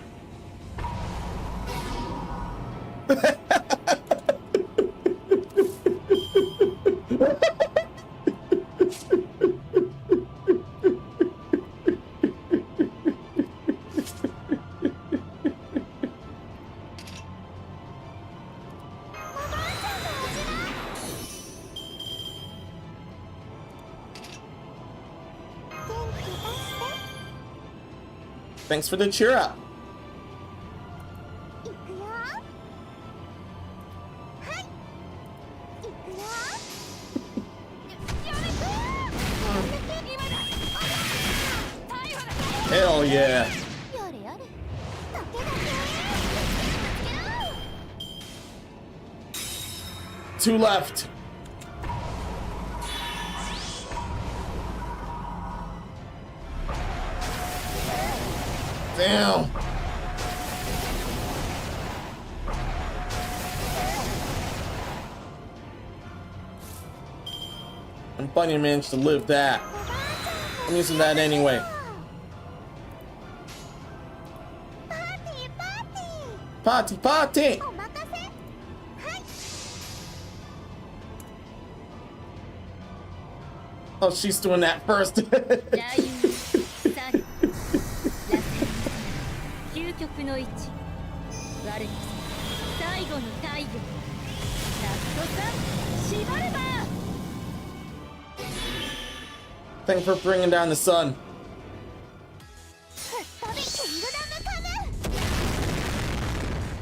Thanks for the cheer up. Hell yeah. Two left. Damn. And Bunny managed to live that. I'm using that anyway. Party, party! Oh, she's doing that first. Thanks for bringing down the sun.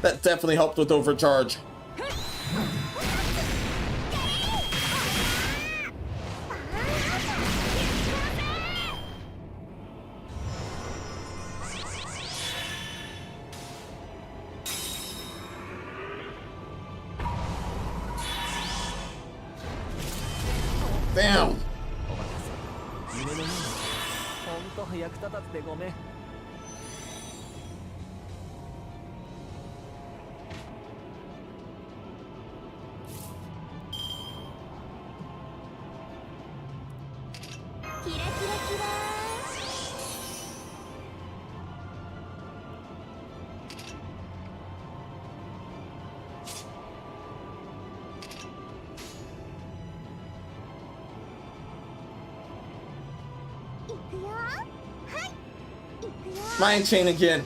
That definitely helped with overcharge. Damn. Mind chain again.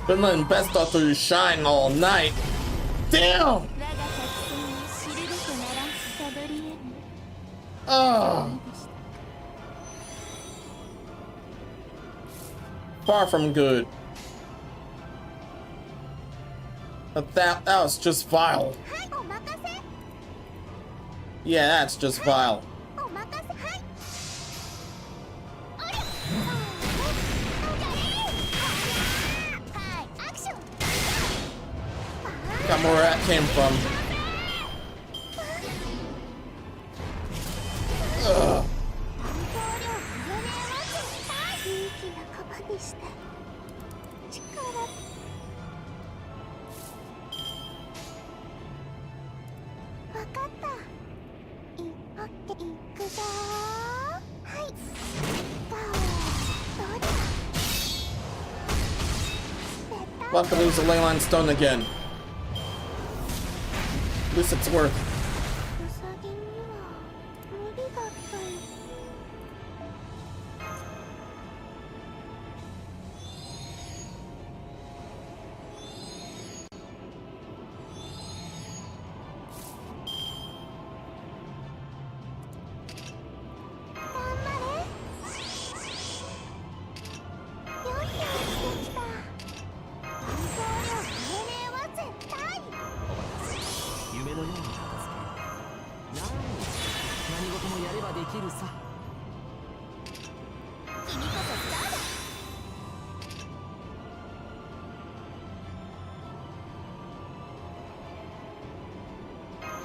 Been letting Best Doctor shine all night. Damn! Oh. Far from good. But that was just vile. Yeah, that's just vile. Got more where that came from. Ugh. We'll have to lose the leyline stone again. At least it's worth. ウサギには無理だったよ。夢のように片付けなん何事もやればできるさ君こそスターだ。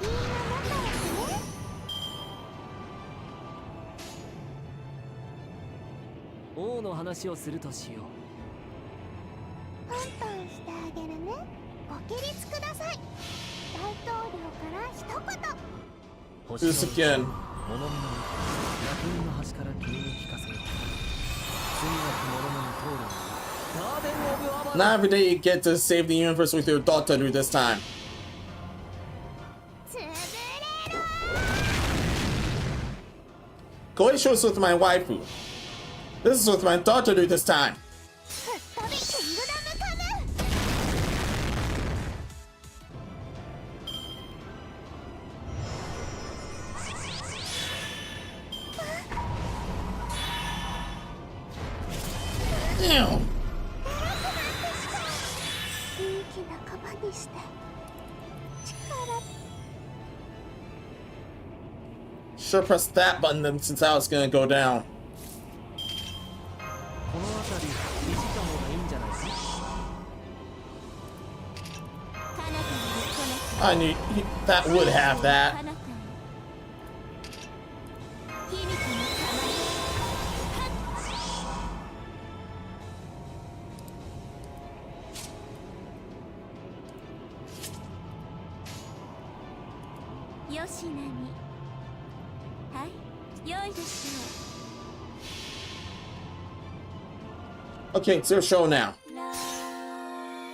みんな仲良くね。王の話をするとしようトントンしてあげるね。ご起立ください。大統領から一言。 Do this again. 物見の楽園の端から君に聞かせよう罪なき者の通るガーデン・オブ・アバ Not every day you get to save the universe with your daughter this time. つぶれろ。 Glaciers with my waifu. This is with my daughter this time. 吹っ飛びキングダムカム。 Ew. 勇気仲間にして力 Sure pressed that button then since I was gonna go down. この辺りいじった方がいいんじゃないか I knew that would have that. よしなに。はい、良いでしょ Okay, it's your show now. う。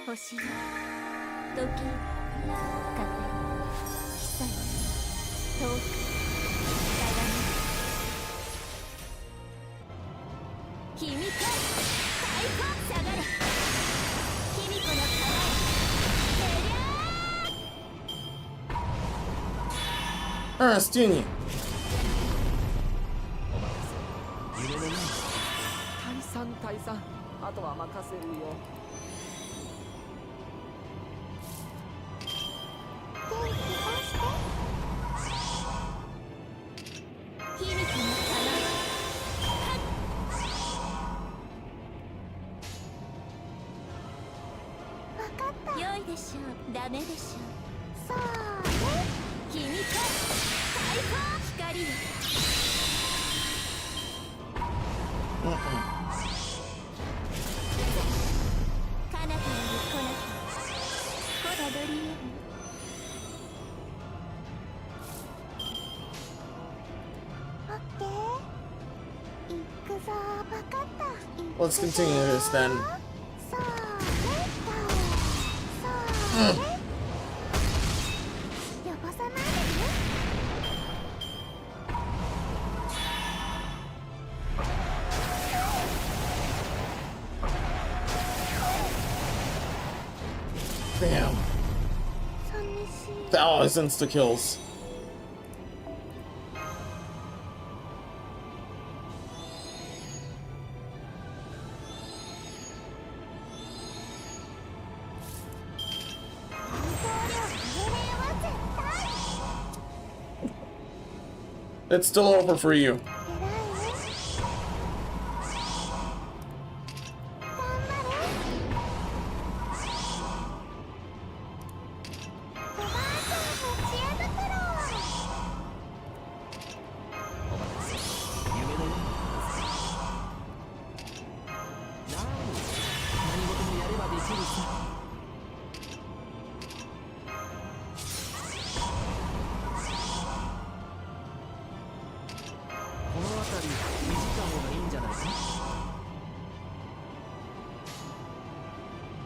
星が時、風、久遠く、鏡。君か、最高下がれ。君子の可愛い。 Ernest Jr. 夢のように退散あとは任せるよ元気出して。君子の可愛い。わかった。良いでしょう。ダメでしょう。そうね。君か。最高光よ。彼方に来なきゃ。コダドリエム。オッケー。行くぞ。わかった。 Let's continue this then. そうね。そうね。汚さないでね。 Damn. 寂しい。 Thousands to kills. It's still over for you.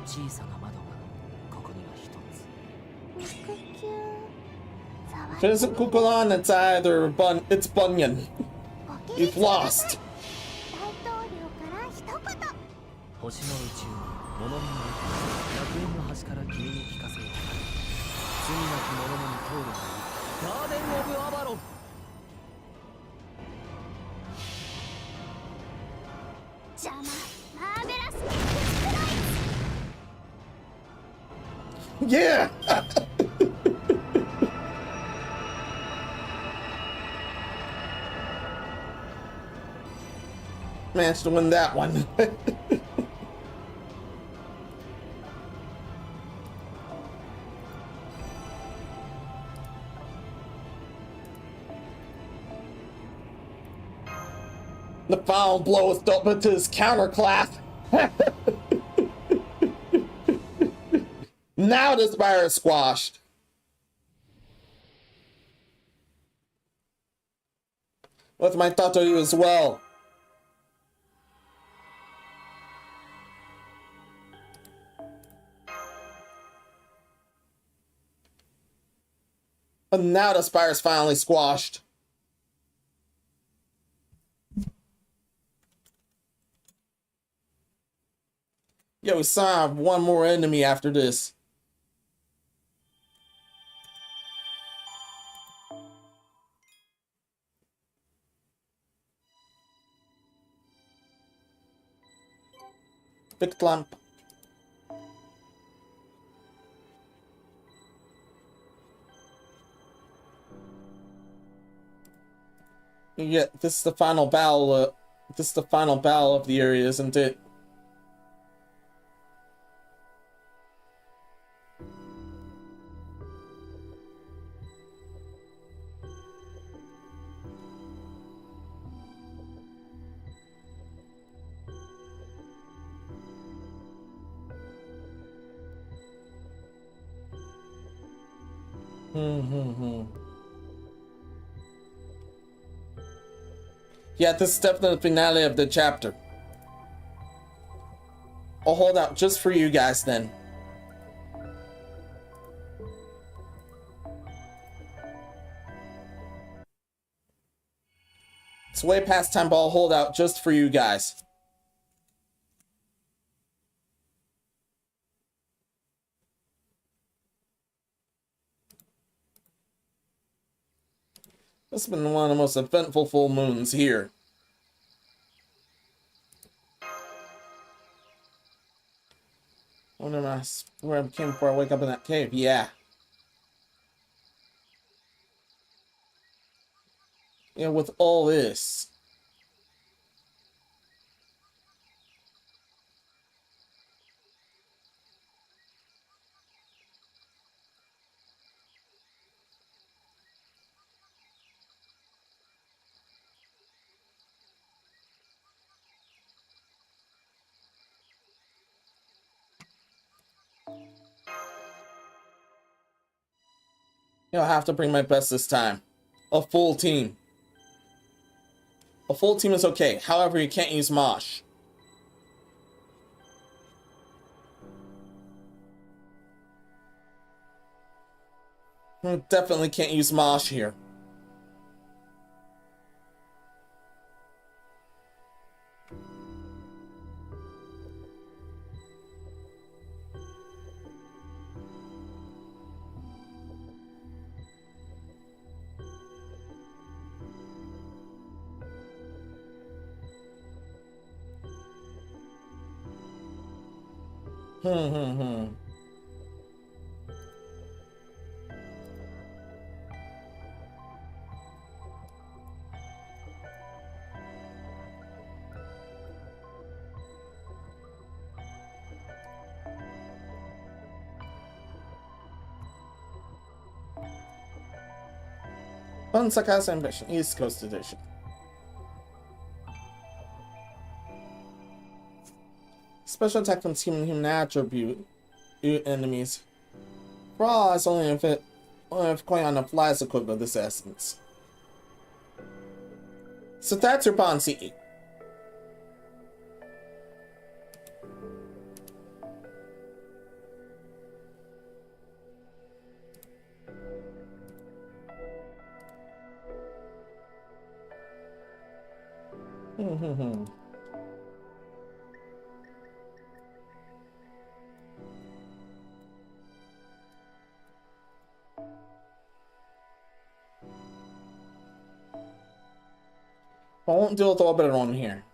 力小さな窓がここには一つ。肉球 If it isn't Kukullan, it's either it's Bunyan. You've lost. 大統領から一言。星の宇宙に物見の楽園の端から君に聞かせよう。罪なき者のに通るがいい。ガーデン・オブ・アバロン。邪魔。マーベラスキックスプライ Yeah! Managed to win that one. The final blow is Dolphin to his counterclass. Now this fire is squashed. With my thought to you as well. And now the spire is finally squashed. Yeah, we still have one more enemy after this. Big clump. Yeah, this is the final battle. This is the final battle of the area, isn't it? Yeah, this is definitely the finale of the chapter. I'll hold out just for you guys then. It's way past time, but I'll hold out just for you guys. This has been one of the most eventful full moons here. Where I came before I wake up in that cave. Yeah. Yeah, with all this. I'll have to bring my best this time. A full team. A full team is okay. However, you can't use Mosh. You definitely can't use Mosh here. Unsaka's Ambition, East Coast Edition. Special attack from human attribute enemies. Raw is only if Kukullan flies equipped with this essence. So that's your Backseating. I won't deal with all better on here.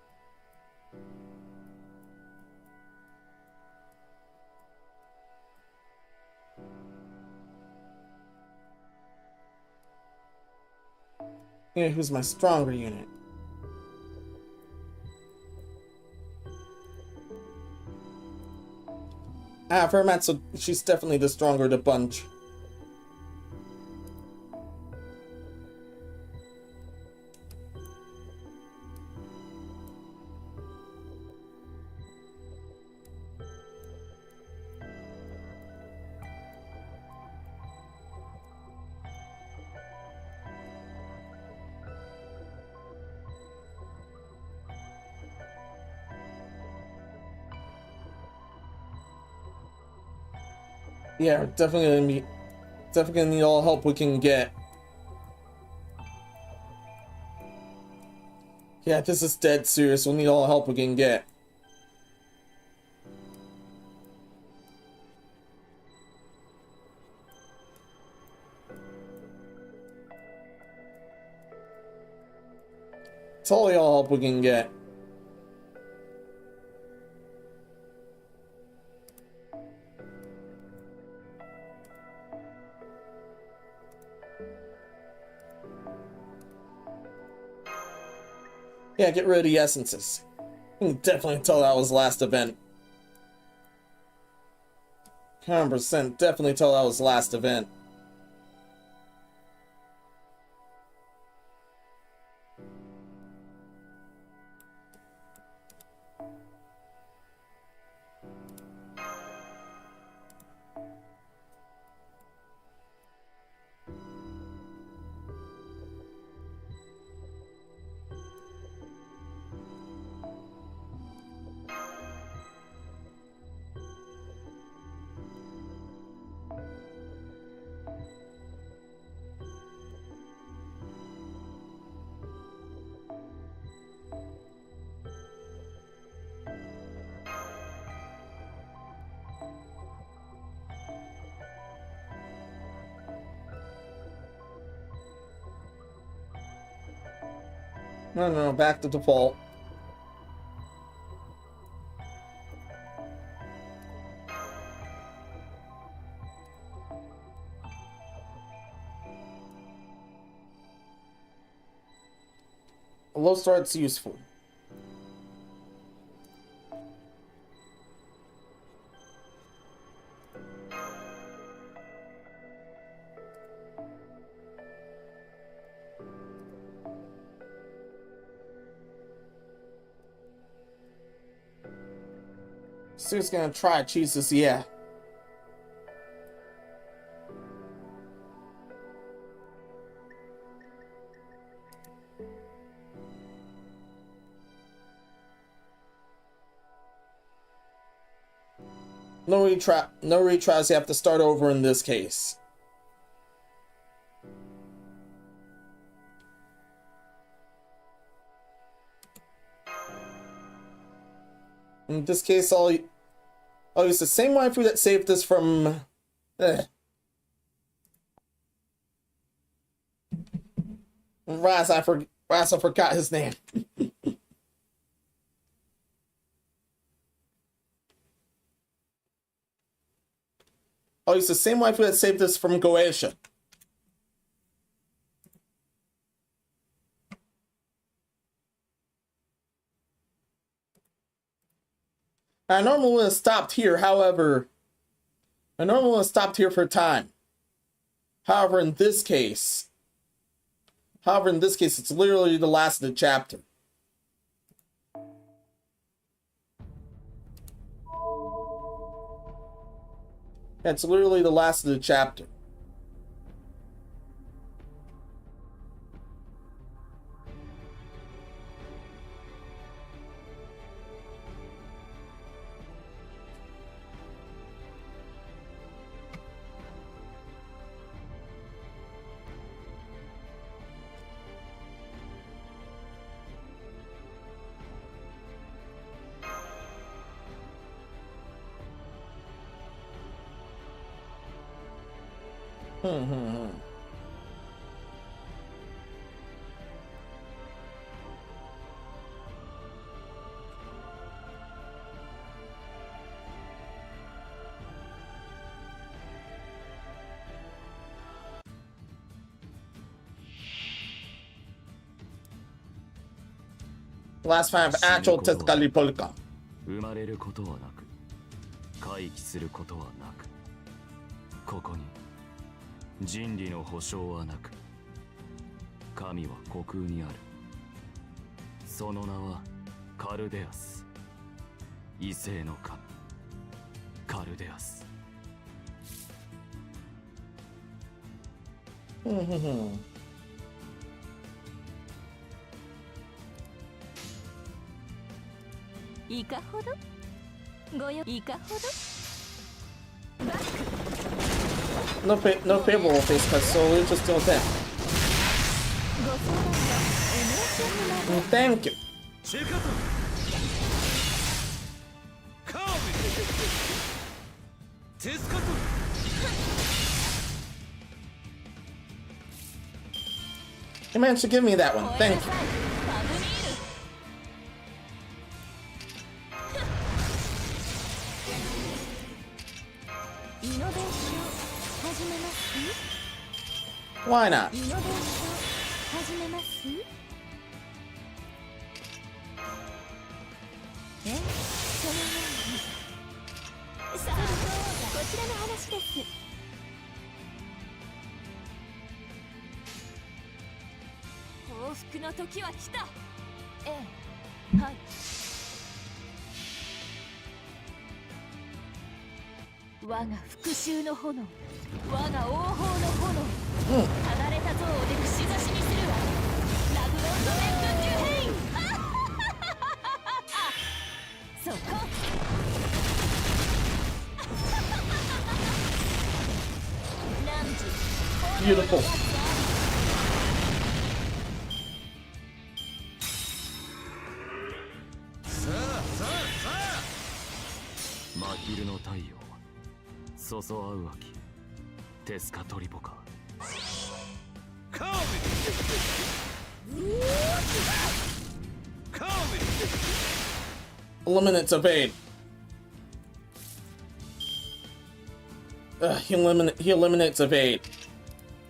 Yeah, who's my stronger unit? Ah, Vermat, so she's definitely the stronger of the bunch. Yeah, we're definitely gonna need all help we can get. Yeah, this is dead serious. We'll need all help we can get. It's all the help we can get. Yeah, get rid of the essences. You can definitely tell that was last event. 100% definitely tell that was last event. No, back to default. A low start's useful. Sue's gonna try Jesus, yeah. No retries, you have to start over in this case. In this case, I'll use the same waifu that saved us from... Raz, I forgot his name. I'll use the same waifu that saved us from Goetia. I normally would have stopped here, however... I normally would have stopped here for time. However, in this case, it's literally the last of the chapter. It's literally the last of the chapter. Last 5 actual Tezcali Polka. 生まれることはなく回帰することはなくここに人理の保証はなく神は虚空にあるその名はカルデアス異性の神カルデアスいかほどごよいかほど No favorable face cut, so we'll just do that. ご相談は NHF まで Thank you. チェカトカービテスカト You managed to give me that one. Thank you. パブニールイノベーション始めます Why not? イノベーション始めますそのようにさあこちらの話です報復の時は来たええはい我が復讐の炎我が王鵬の炎離れた像をで串刺しにするわラグロンドレッド・デュヘインそこ何時 Beautiful. 真昼の太陽そそ合う秋テスカトリポカカービカービ Eliminates evade. He eliminates evade.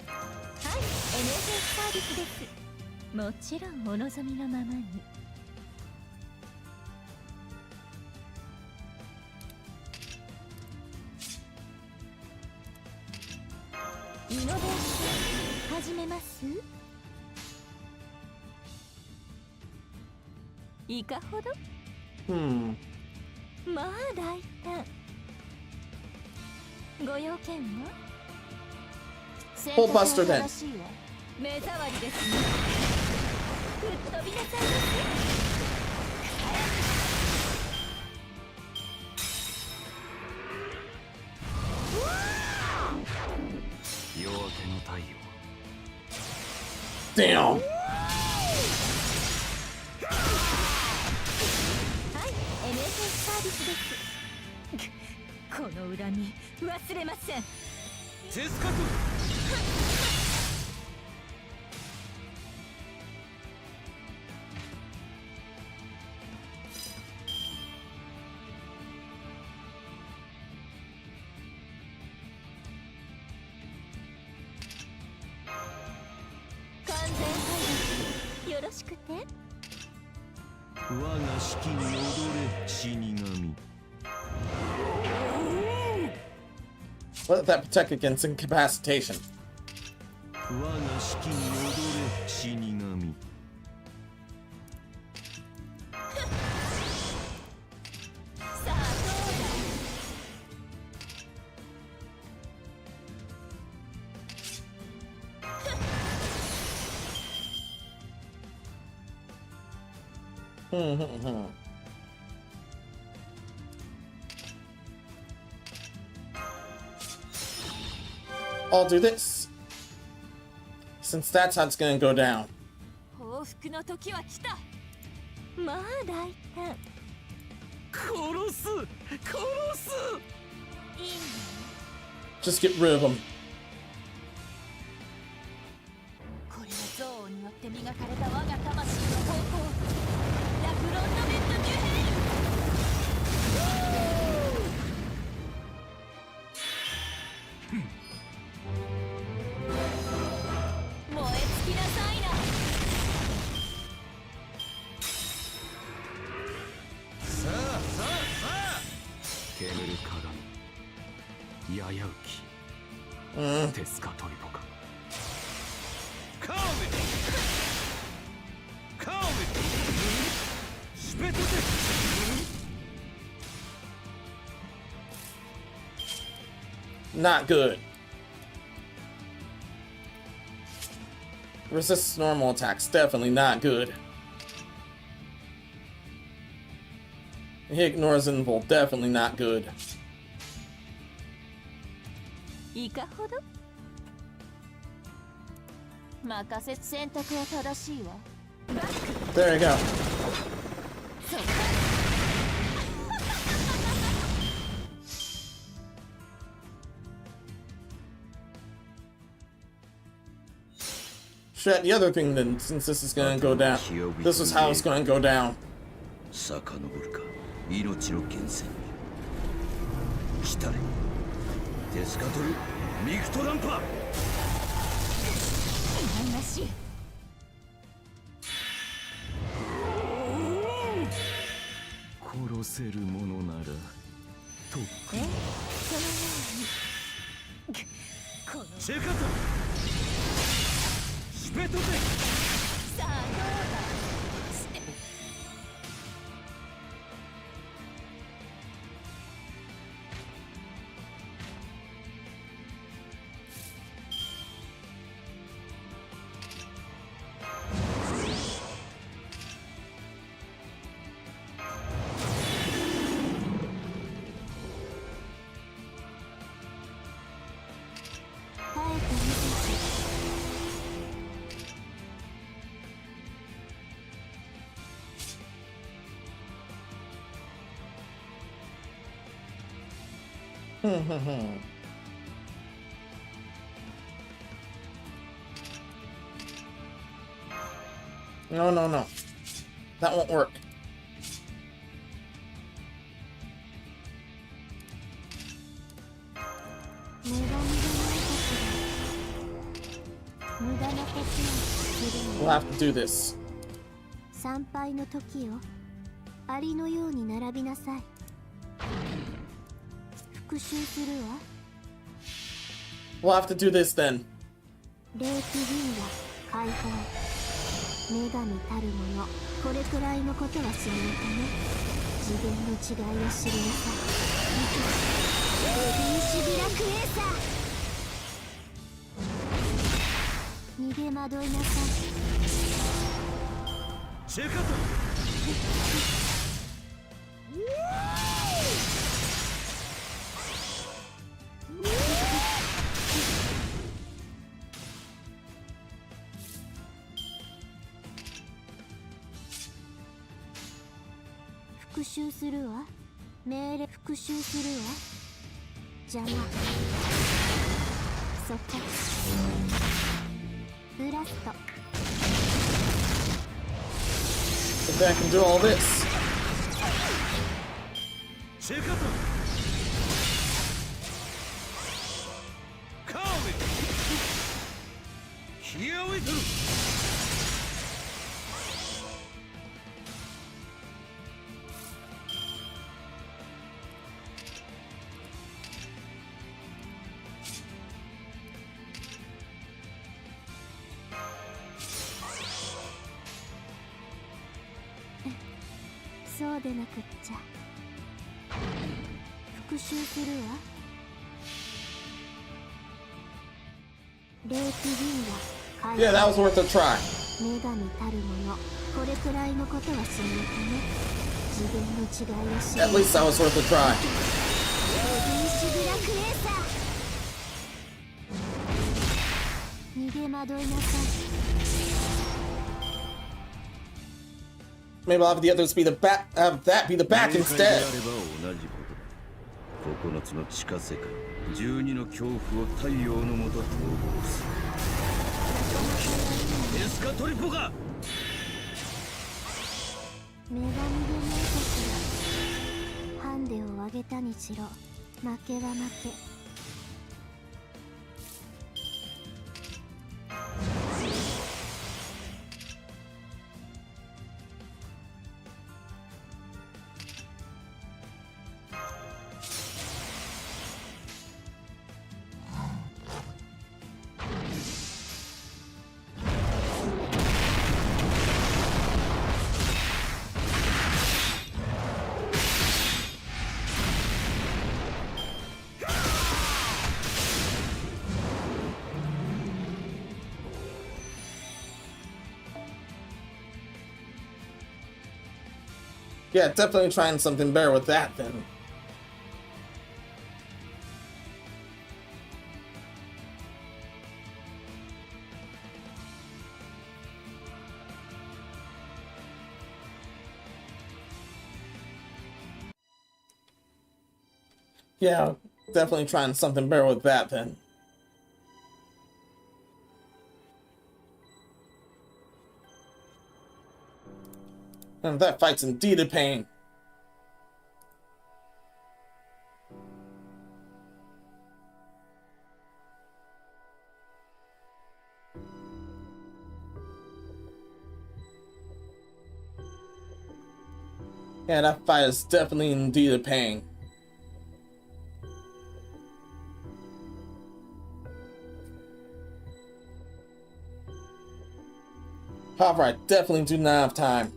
はい NHF サービスですもちろんお望みのままにイノベーション始めますいかほどまあ大胆ご用件は Full buster then. 目障りですね吹っ飛びなさいま夜明けの太陽 Damn. はい NHF サービスですこの恨み忘れませんテスカト完全敗北よろしくて我が式に踊れ死神 Let that protect against incapacitation. 我が式に踊れ死神 さあどうだ I'll do this. Since that's how it's gonna go down. 報復の時は来たまあ大胆殺すいいね Just get rid of him. 煙る鏡ややうきテスカトリポか。カーメカーメシュペトテ Not good. Resists normal attacks. Definitely not good. He ignores invul. Definitely not good. いかほど任せ選択は正しいわ。 There you go. そう Shit, the other thing then, since this is gonna go down. This was how it's gonna go down. 遡るか命の源泉に来たれデスカトルミクトランパーなしい。殺せるものならとえ、そのようにこのチェカタシュペトテさあどうだして耐えてみて No, no, no. That won't work. We'll have to do this. 参拝の時よ、ありのように並びなさい。復讐するわ。 We'll have to do this then. 霊気銀河解放。女神たるもの、これくらいのことはしないとね。次元の違いを知りなさい。レディーシビラクエーサー。逃げ惑いなさい。チェカタ復讐するわ。命令復讐するわ。邪魔。そこ。ブラスト。 If I can do all this. チェカタカーメヒアウェイトルそうでなくっちゃ。復讐するわ。霊気銀河。 Yeah, that was worth a try. 女神たるもの、これくらいのことはしないとね。次元の違いを知る。 At least that was worth a try. レディーシビラクエーサー。逃げ惑いなさい。 Maybe I'll have the others be the back. Have that be the back instead. 9つの地下世界12の恐怖を太陽のもと統合すエスカトリポか女神でないときはハンデを上げたにしろ負けは負け。 All Yeah, definitely trying something better with that then. Yeah, definitely trying something better with that then. And that fight's indeed a pain. Yeah, that fight is definitely indeed a pain. However, I definitely do not have time.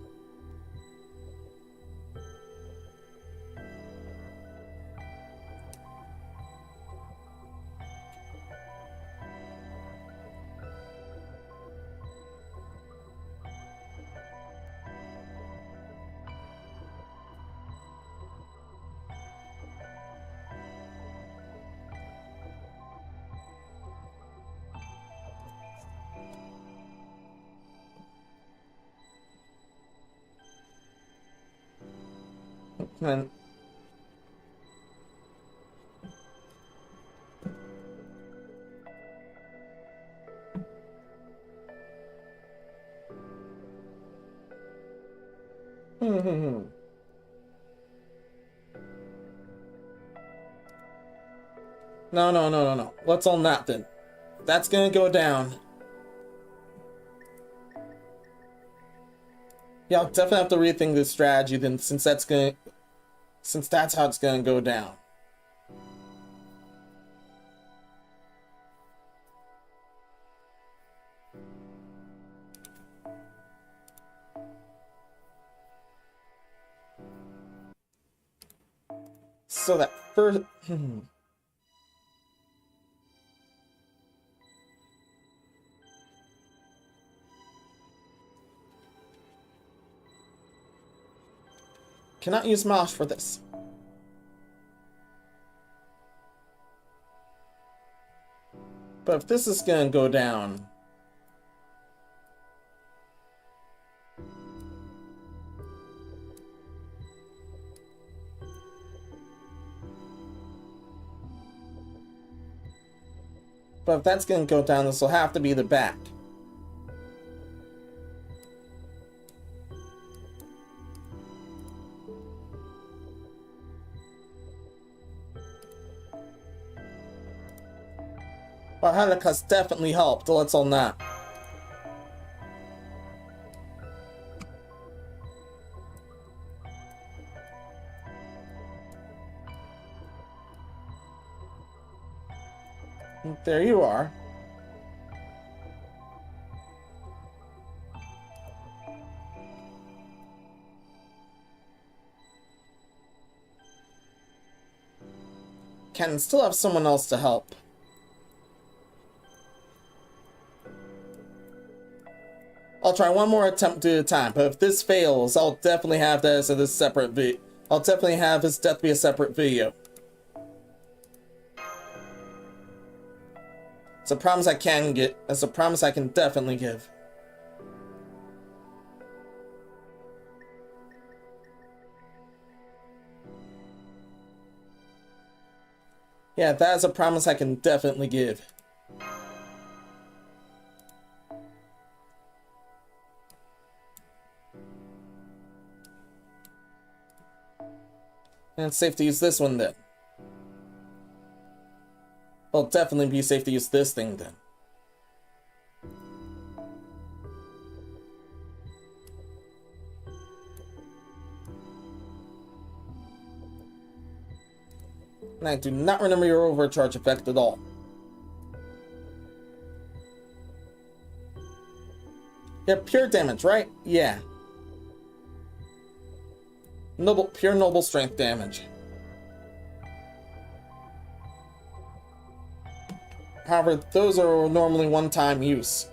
And No. Let's all not then. That's gonna go down. Yeah, I'll definitely have to rethink this strategy then, since that's how it's gonna go down. So that first cannot use mouse for this. But if this is gonna go down, but if that's gonna go down, this will have to be the back. Well, Hanukkah's definitely helped, let's all not. There you are. Can still have someone else to help. I'll try one more attempt at a time, but if this fails, I'll definitely have that as a separate video. I'll definitely have his death be a separate video. It's a promise I can get. It's a promise I can definitely give. Yeah, that is a promise I can definitely give. And it's safe to use this one then. Well, definitely be safe to use this thing then. And I do not remember your overcharge effect at all. Yeah, pure damage, right? Yeah. Pure noble strength damage. However, those are normally one-time use.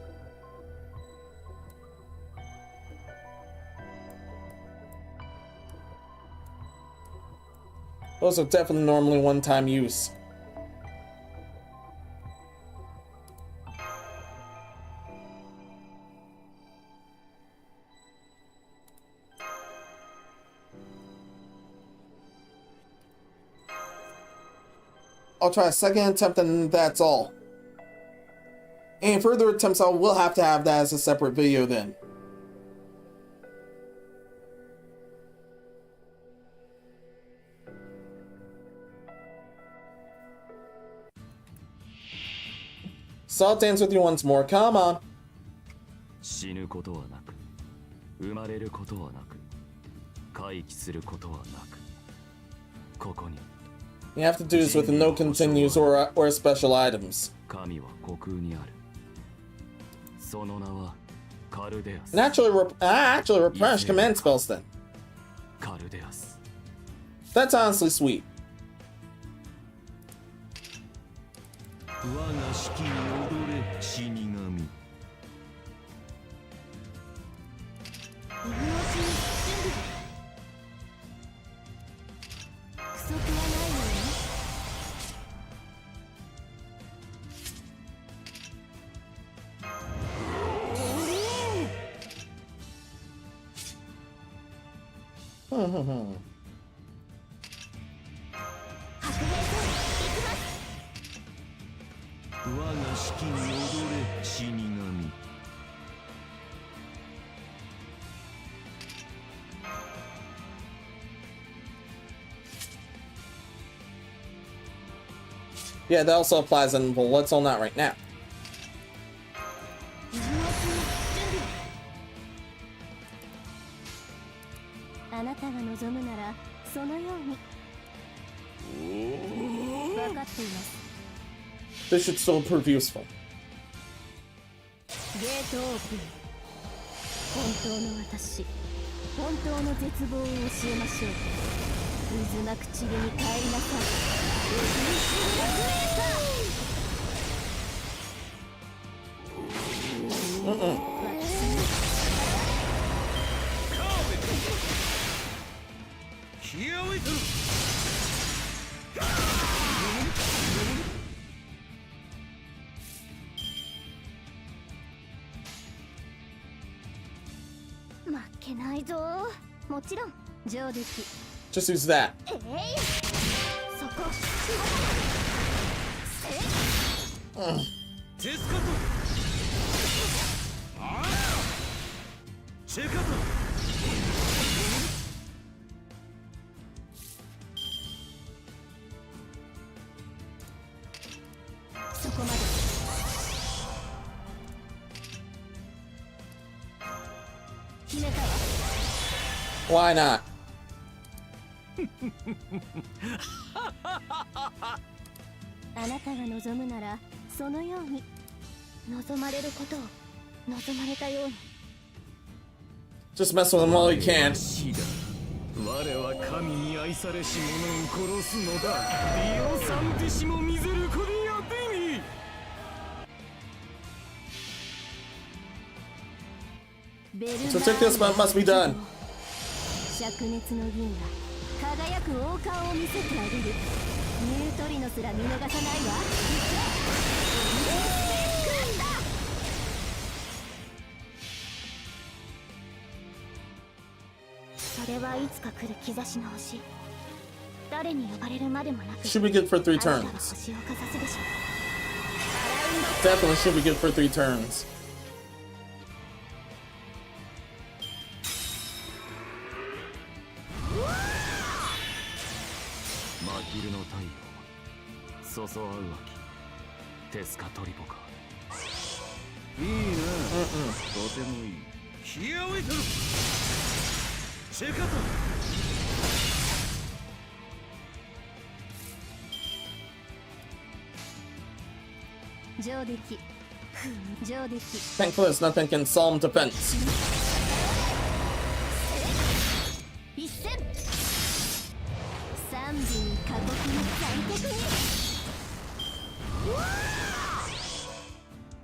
Those are definitely normally one-time use. I'll try a second attempt and that's all. Any further attempts, I will have to have that as a separate video then. So I'll dance with you once more. Come on. 死ぬことはなく、生まれることはなく、回帰することはなく、ここに You have to do this with no continues or special items. 神は虚空にある。その名はカルデアス。Actually replenish command spells then. カルデアス。 That's honestly sweet. 我が式に踊れ死神。我が式に踊れ死神。 Yeah, that also applies in, well, let's own that right now. あなたが望むならそのように。分かっています。 This should still prove useful. ゲートオープン。本当の私、本当の絶望を教えましょう。渦巻く塵に帰りなさい。負けないぞ。もちろん上出来。 Just use that. そこ。テスカト。チェカト。そこまで。決めたわ。 Why not? あなたが望むならそのように。望まれることを望まれたように。 Just mess with him while you can. 我は神に愛されし者を殺すのだ。ディオサンティシモミゼルコディアデミ。 So take this, but it must be done. 灼熱の銀が輝く王冠を見せてあげる。ニュートリノすら見逃さないわ。それはいつか来る兆しの星。誰に呼ばれるまでもなく。 Should be good for 3 turns. あなたは星をかざすでしょう。 Definitely should be good for 3 turns. マギルの太陽、ソソアウアキ、テスカトリポカ。いいな、とてもいい。ヒアウィトル。チェカト。上出来。上出来。 Thankfulness, nothing can solemn defense. 一戦。三時に過酷に残酷に。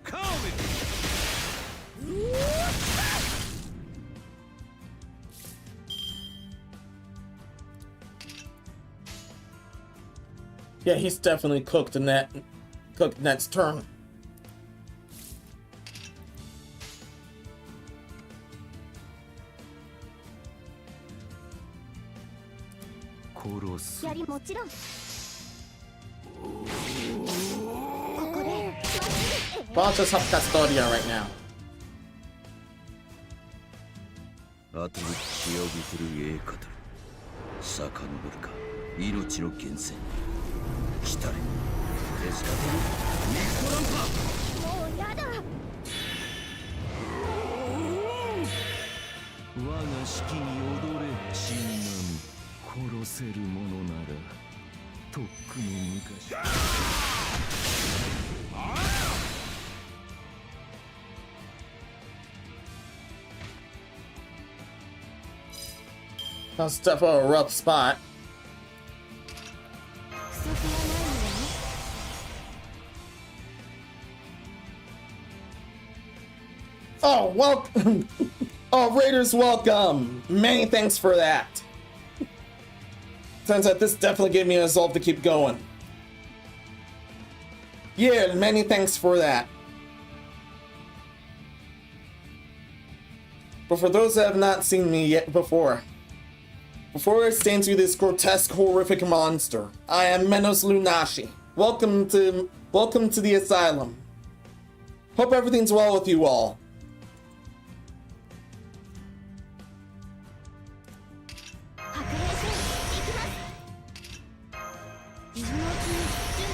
カービッ。 Thankfulness, Yeah, he's definitely cooked Net's turn. 殺す。やりもちろん。ここで Well, I'll just help Custodia right now. あと血をぶする栄華と遡るか命の源泉に来たれデスカトルミクトランパもうやだ。我が式に踊れ死神殺せるものならとっくの昔。That's definitely a rough spot. 不足はないのよ。 Oh, welcome! Oh, Raiders, welcome! Many thanks for that. Turns out this definitely gave me a resolve to keep going. Yeah, many thanks for that. But for those that have not seen me yet before I stand to this grotesque, horrific monster, I am Menos Lunashi. Welcome to the asylum. Hope everything's well with you all. 白兵戦行きます。今のうちに準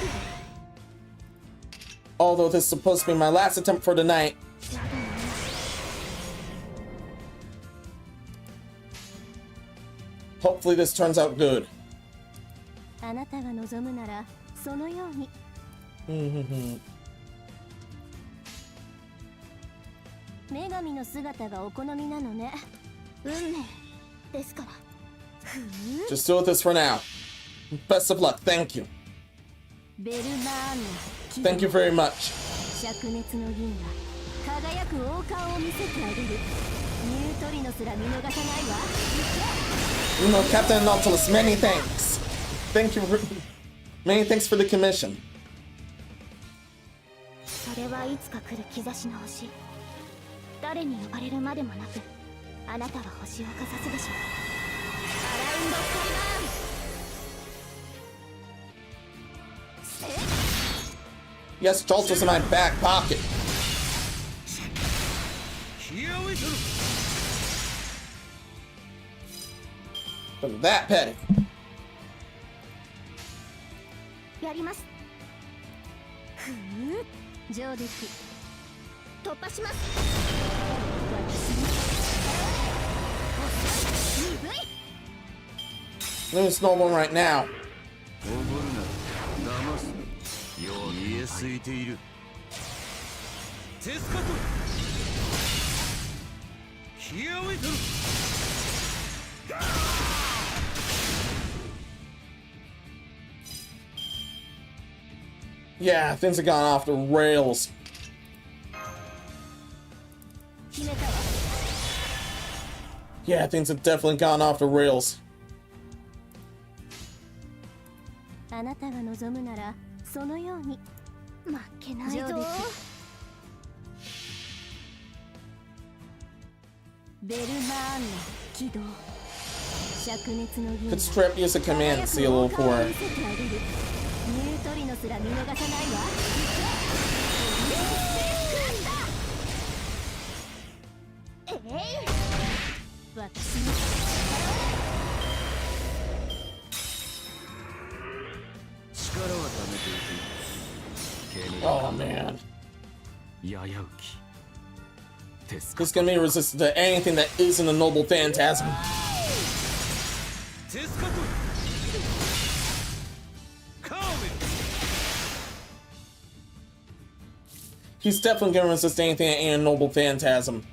備を。 Although this is supposed to be my last attempt for tonight. Hopefully this turns out good. あなたが望むならそのように。女神の姿がお好みなのね。運命ですから。 Just do with this for now. Best of luck. Thank you. ベルマーン Thank you very much. 灼熱の銀が輝く王冠を見せてあげる。ニュートリノすら見逃さないわ。 You know, Captain Nautilus, many thanks. Many thanks for the commission. それはいつか来る兆しの星。誰に呼ばれるまでもなく、あなたは星をかざすでしょう。アラウンドスカイバーン。 Yes, Jolt's in my back pocket. But that petty. やります。ふう、上出来。突破します。私に。鈍い。 There's no one right now. おごるな騙すよう見えすいているテスカトルヒアウェイトル Yeah, things have gone off the rails. 決めたわ。 Yeah, things have definitely gone off the rails. あなたが望むならそのように。負けないぞ。ベルマーンの起動。灼熱の銀。 Could strap use a command seal for. ニュートリノすら見逃さないわ。私に。 力は貯めていく。 Oh man. ややうき。テス He's gonna be resistant to anything that isn't a noble phantasm. テスカトルカーメル He's definitely gonna resist anything that ain't a noble phantasm.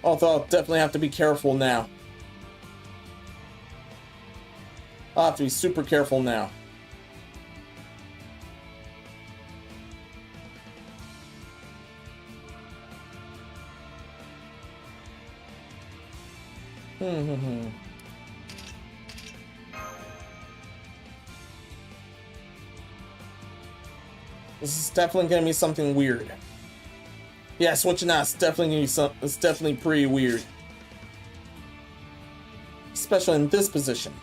Although I'll definitely have to be careful now. I'll have to be super careful now. This is definitely gonna be something weird. Yeah, switching out. It's definitely gonna be it's definitely pretty weird, especially in this position.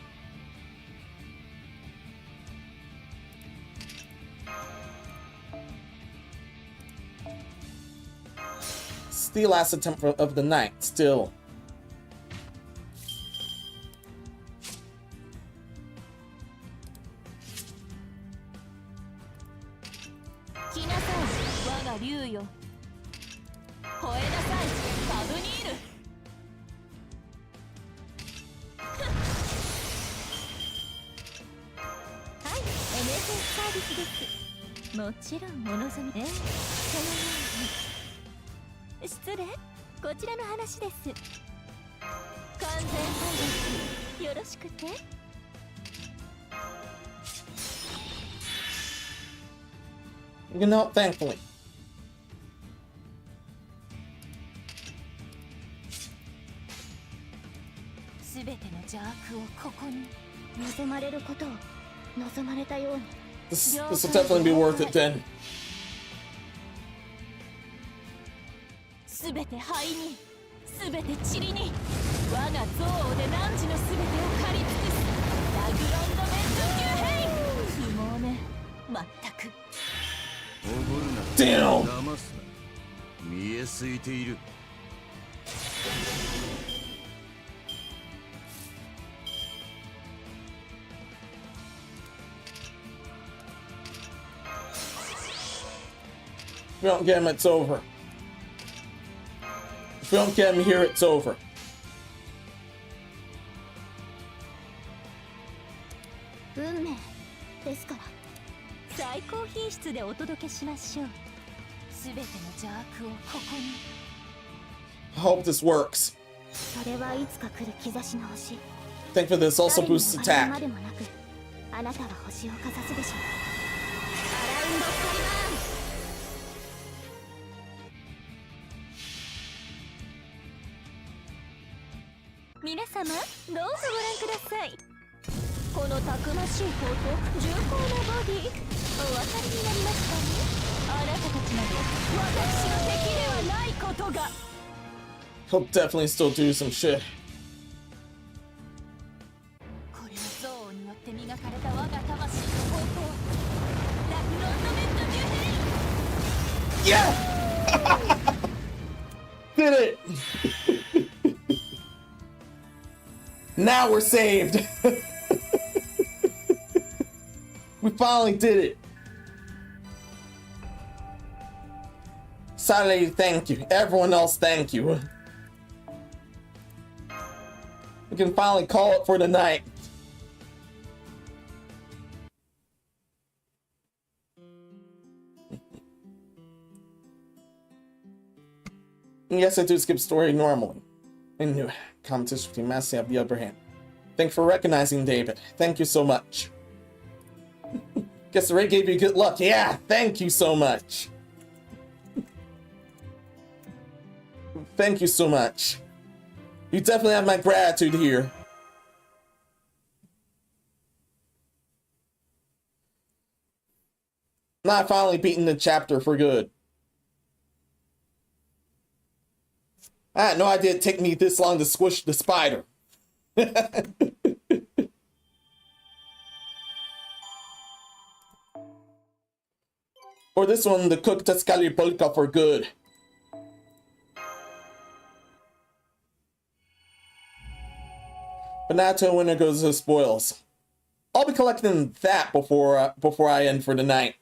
It's the last attempt of the night. Still.もちろんお望みそのように失礼こちらの話です完全配慮よろしくてYou know, thankfully. すべての邪悪をここに望まれることを望まれたように This will definitely be worth it then. すべて灰にすべて塵に我が憎悪で汝のすべてを狩り尽くすラグロンドメント級兵不毛ねまったくおごるな Damn! 騙すな見えすいている If we don't get him, it's over. If we don't get him here, it's over. 運命ですから最高品質でお届けしましょうすべての邪悪をここに I hope this works. それはいつか来る兆しの星 Thankfully, this also boosts 誰にも attack. でもなくあなたは星をかざすでしょうアラウンドカリマン皆様どうぞご覧くださいこのたくましい方と重厚なボディお分かりになりましたねあなたたちまで私の敵ではないことが He'll definitely still do some shit. これは憎悪によって磨かれた我が魂の方向ラグロンドメントデュヘイ Yeah! Did it! Now we're saved! We finally did it! Saturday, thank you. Everyone else, thank you. We can finally call it for the night. Yes, I do skip story normally. In new competition between Massey have the upper hand. Thanks for recognizing David. Thank you so much. Guess the raid gave you good luck. Yeah, thank you so much. Thank you so much. You definitely have my gratitude here. Now I've finally beaten the chapter for good. I had no idea it'd take me this long to squish the spider. Or this one, the cook Taskali Polka for good. But now to winner goes to spoils. I'll be collecting that before I end for the night.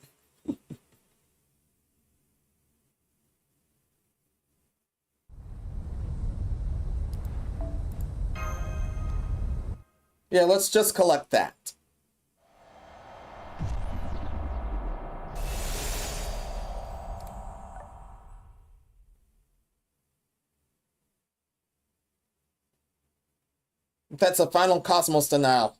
Yeah, let's just collect that. That's a final Cosmos denial.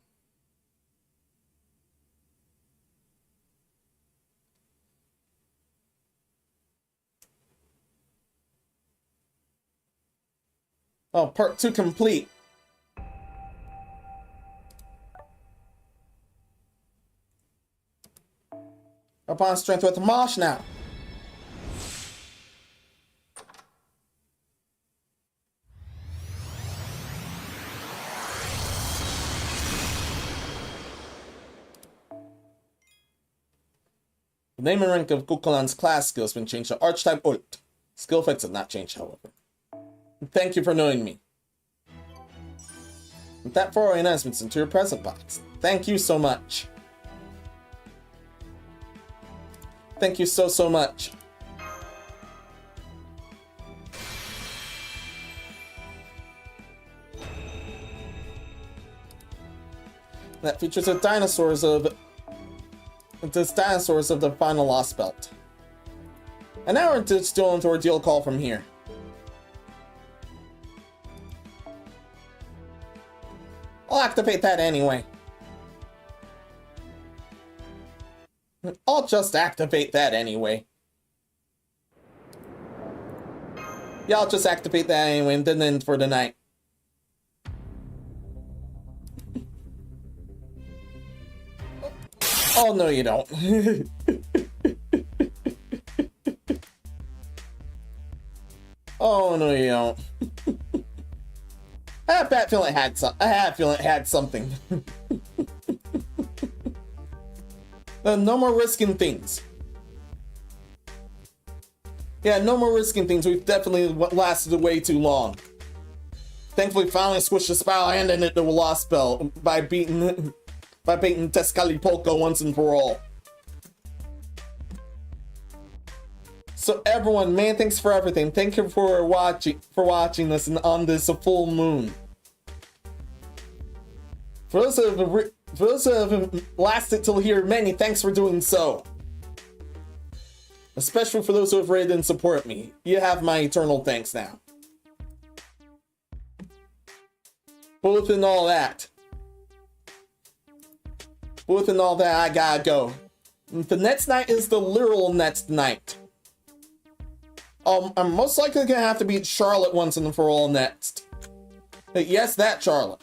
Oh, part 2 complete. Upon strength with Mosh now. The name and rank of Kukullan's class skill has been changed to Archetype ORT. Skill effects have not changed, however. Thank you for knowing me. With that 4 enhancements into your present box. Thank you so much. Thank you so much. That features the dinosaurs of the final Lost Belt. An hour into still into ordeal call from here. I'll activate that anyway. I'll just activate that anyway. Yeah, I'll just activate that anyway and then end for the night. Oh, no you don't. Oh, no you don't. I have a bad feeling it had something. No more risking things. Yeah, no more risking things. We've definitely lasted way too long. Thankfully, finally Squish the Spiral and ended the Lost Spell by beating Tescalipolco once and for all. So everyone, man, thanks for everything. Thank you for watching us on this full moon. For those who have lasted till here, many thanks for doing so. Especially for those who have rated and support me. You have my eternal thanks now. But within all that, I gotta go. The next night is the literal next night. I'm most likely gonna have to beat Charlotte once and for all next. Yes, that Charlotte.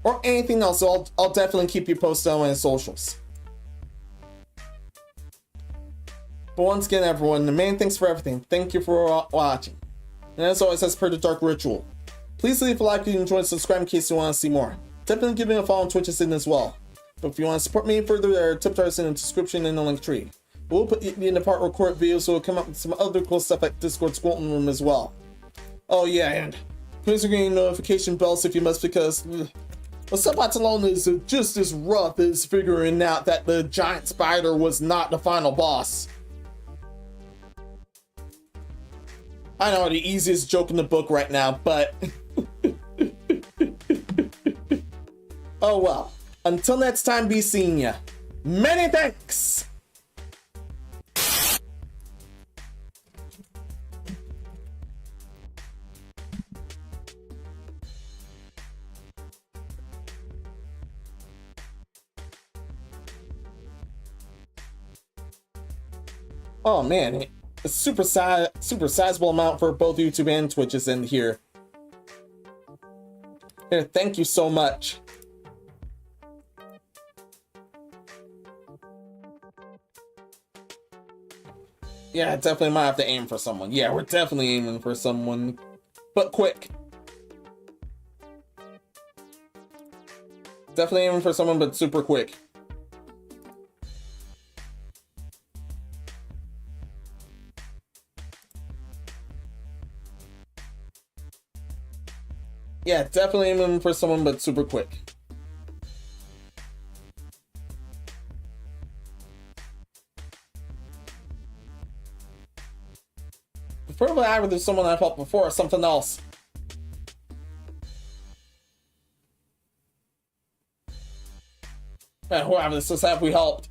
Or anything else, so I'll definitely keep you posted on my socials. But once again, everyone, the main thanks for everything. Thank you for watching. And as always, as per the Dark Ritual, please leave a like if you enjoyed, subscribe in case you want to see more. Definitely give me a follow on Twitch is in as well. But if you want to support me further, there are tip jars in the description and the link tree. We'll put you in the part record video, so we'll come up with some other cool stuff like Discord Squelton Room as well. Oh yeah, and please ring notification bells if you must, because well, Subbots alone is just as rough as figuring out that the giant spider was not the final boss. I know, the easiest joke in the book right now, but oh well. Until next time, be seeing ya. Many thanks! Oh man, a super sizable amount for both YouTube and Twitch is in here. Here, thank you so much. Yeah, definitely might have to aim for someone. Yeah, we're definitely aiming for someone, but quick. Definitely aiming for someone, but super quick. Yeah, definitely aiming for someone, but super quick. Preferably either someone I've helped before or something else. Man, whoever this is, have we helped?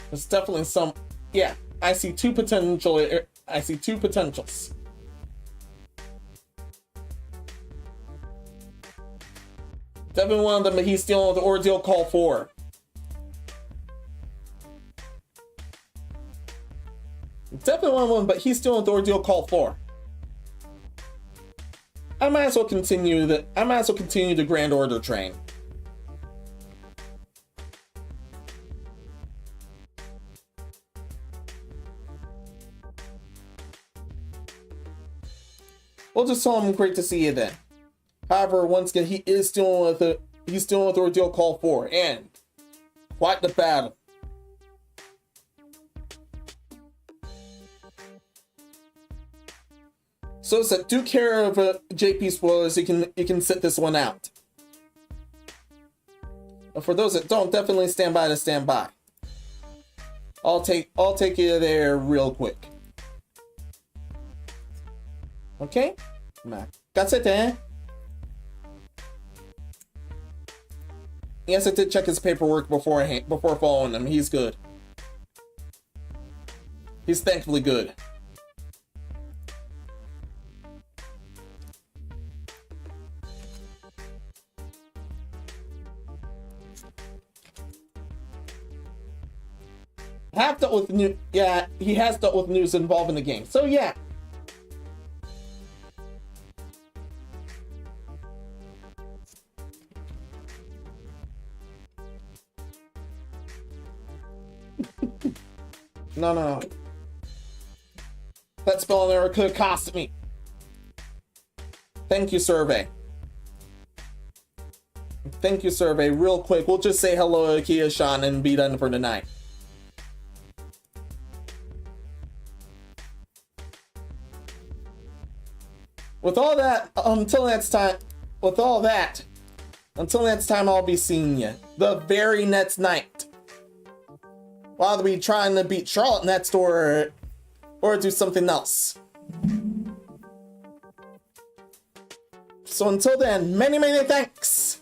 There's definitely some. Yeah, I see two potentials. Definitely one of them, but he's dealing with the ordeal call 4. Definitely want to win, but he's still with Ordeal Call 4. I might as well continue the Grand Order train. We'll just tell him great to see you then. However, once again, he's still with Ordeal Call 4, and quite the battle. So do care of JP spoilers. You can sit this one out. But for those that don't, definitely stand by to stand by. I'll take you there real quick. Okay? That's it, eh? Yes, I did check his paperwork before following him. He's good. He's thankfully good. Have dealt with he has dealt with news involving the game. So yeah. No. That spelling error could have cost me. Thank you, Survey. Thank you, Survey. Real quick, we'll just say hello to Kia-shan and be done for tonight. With all that, until next time, I'll be seeing you the very next night. While I'll be trying to beat Charlotte next or do something else. So until then, many thanks.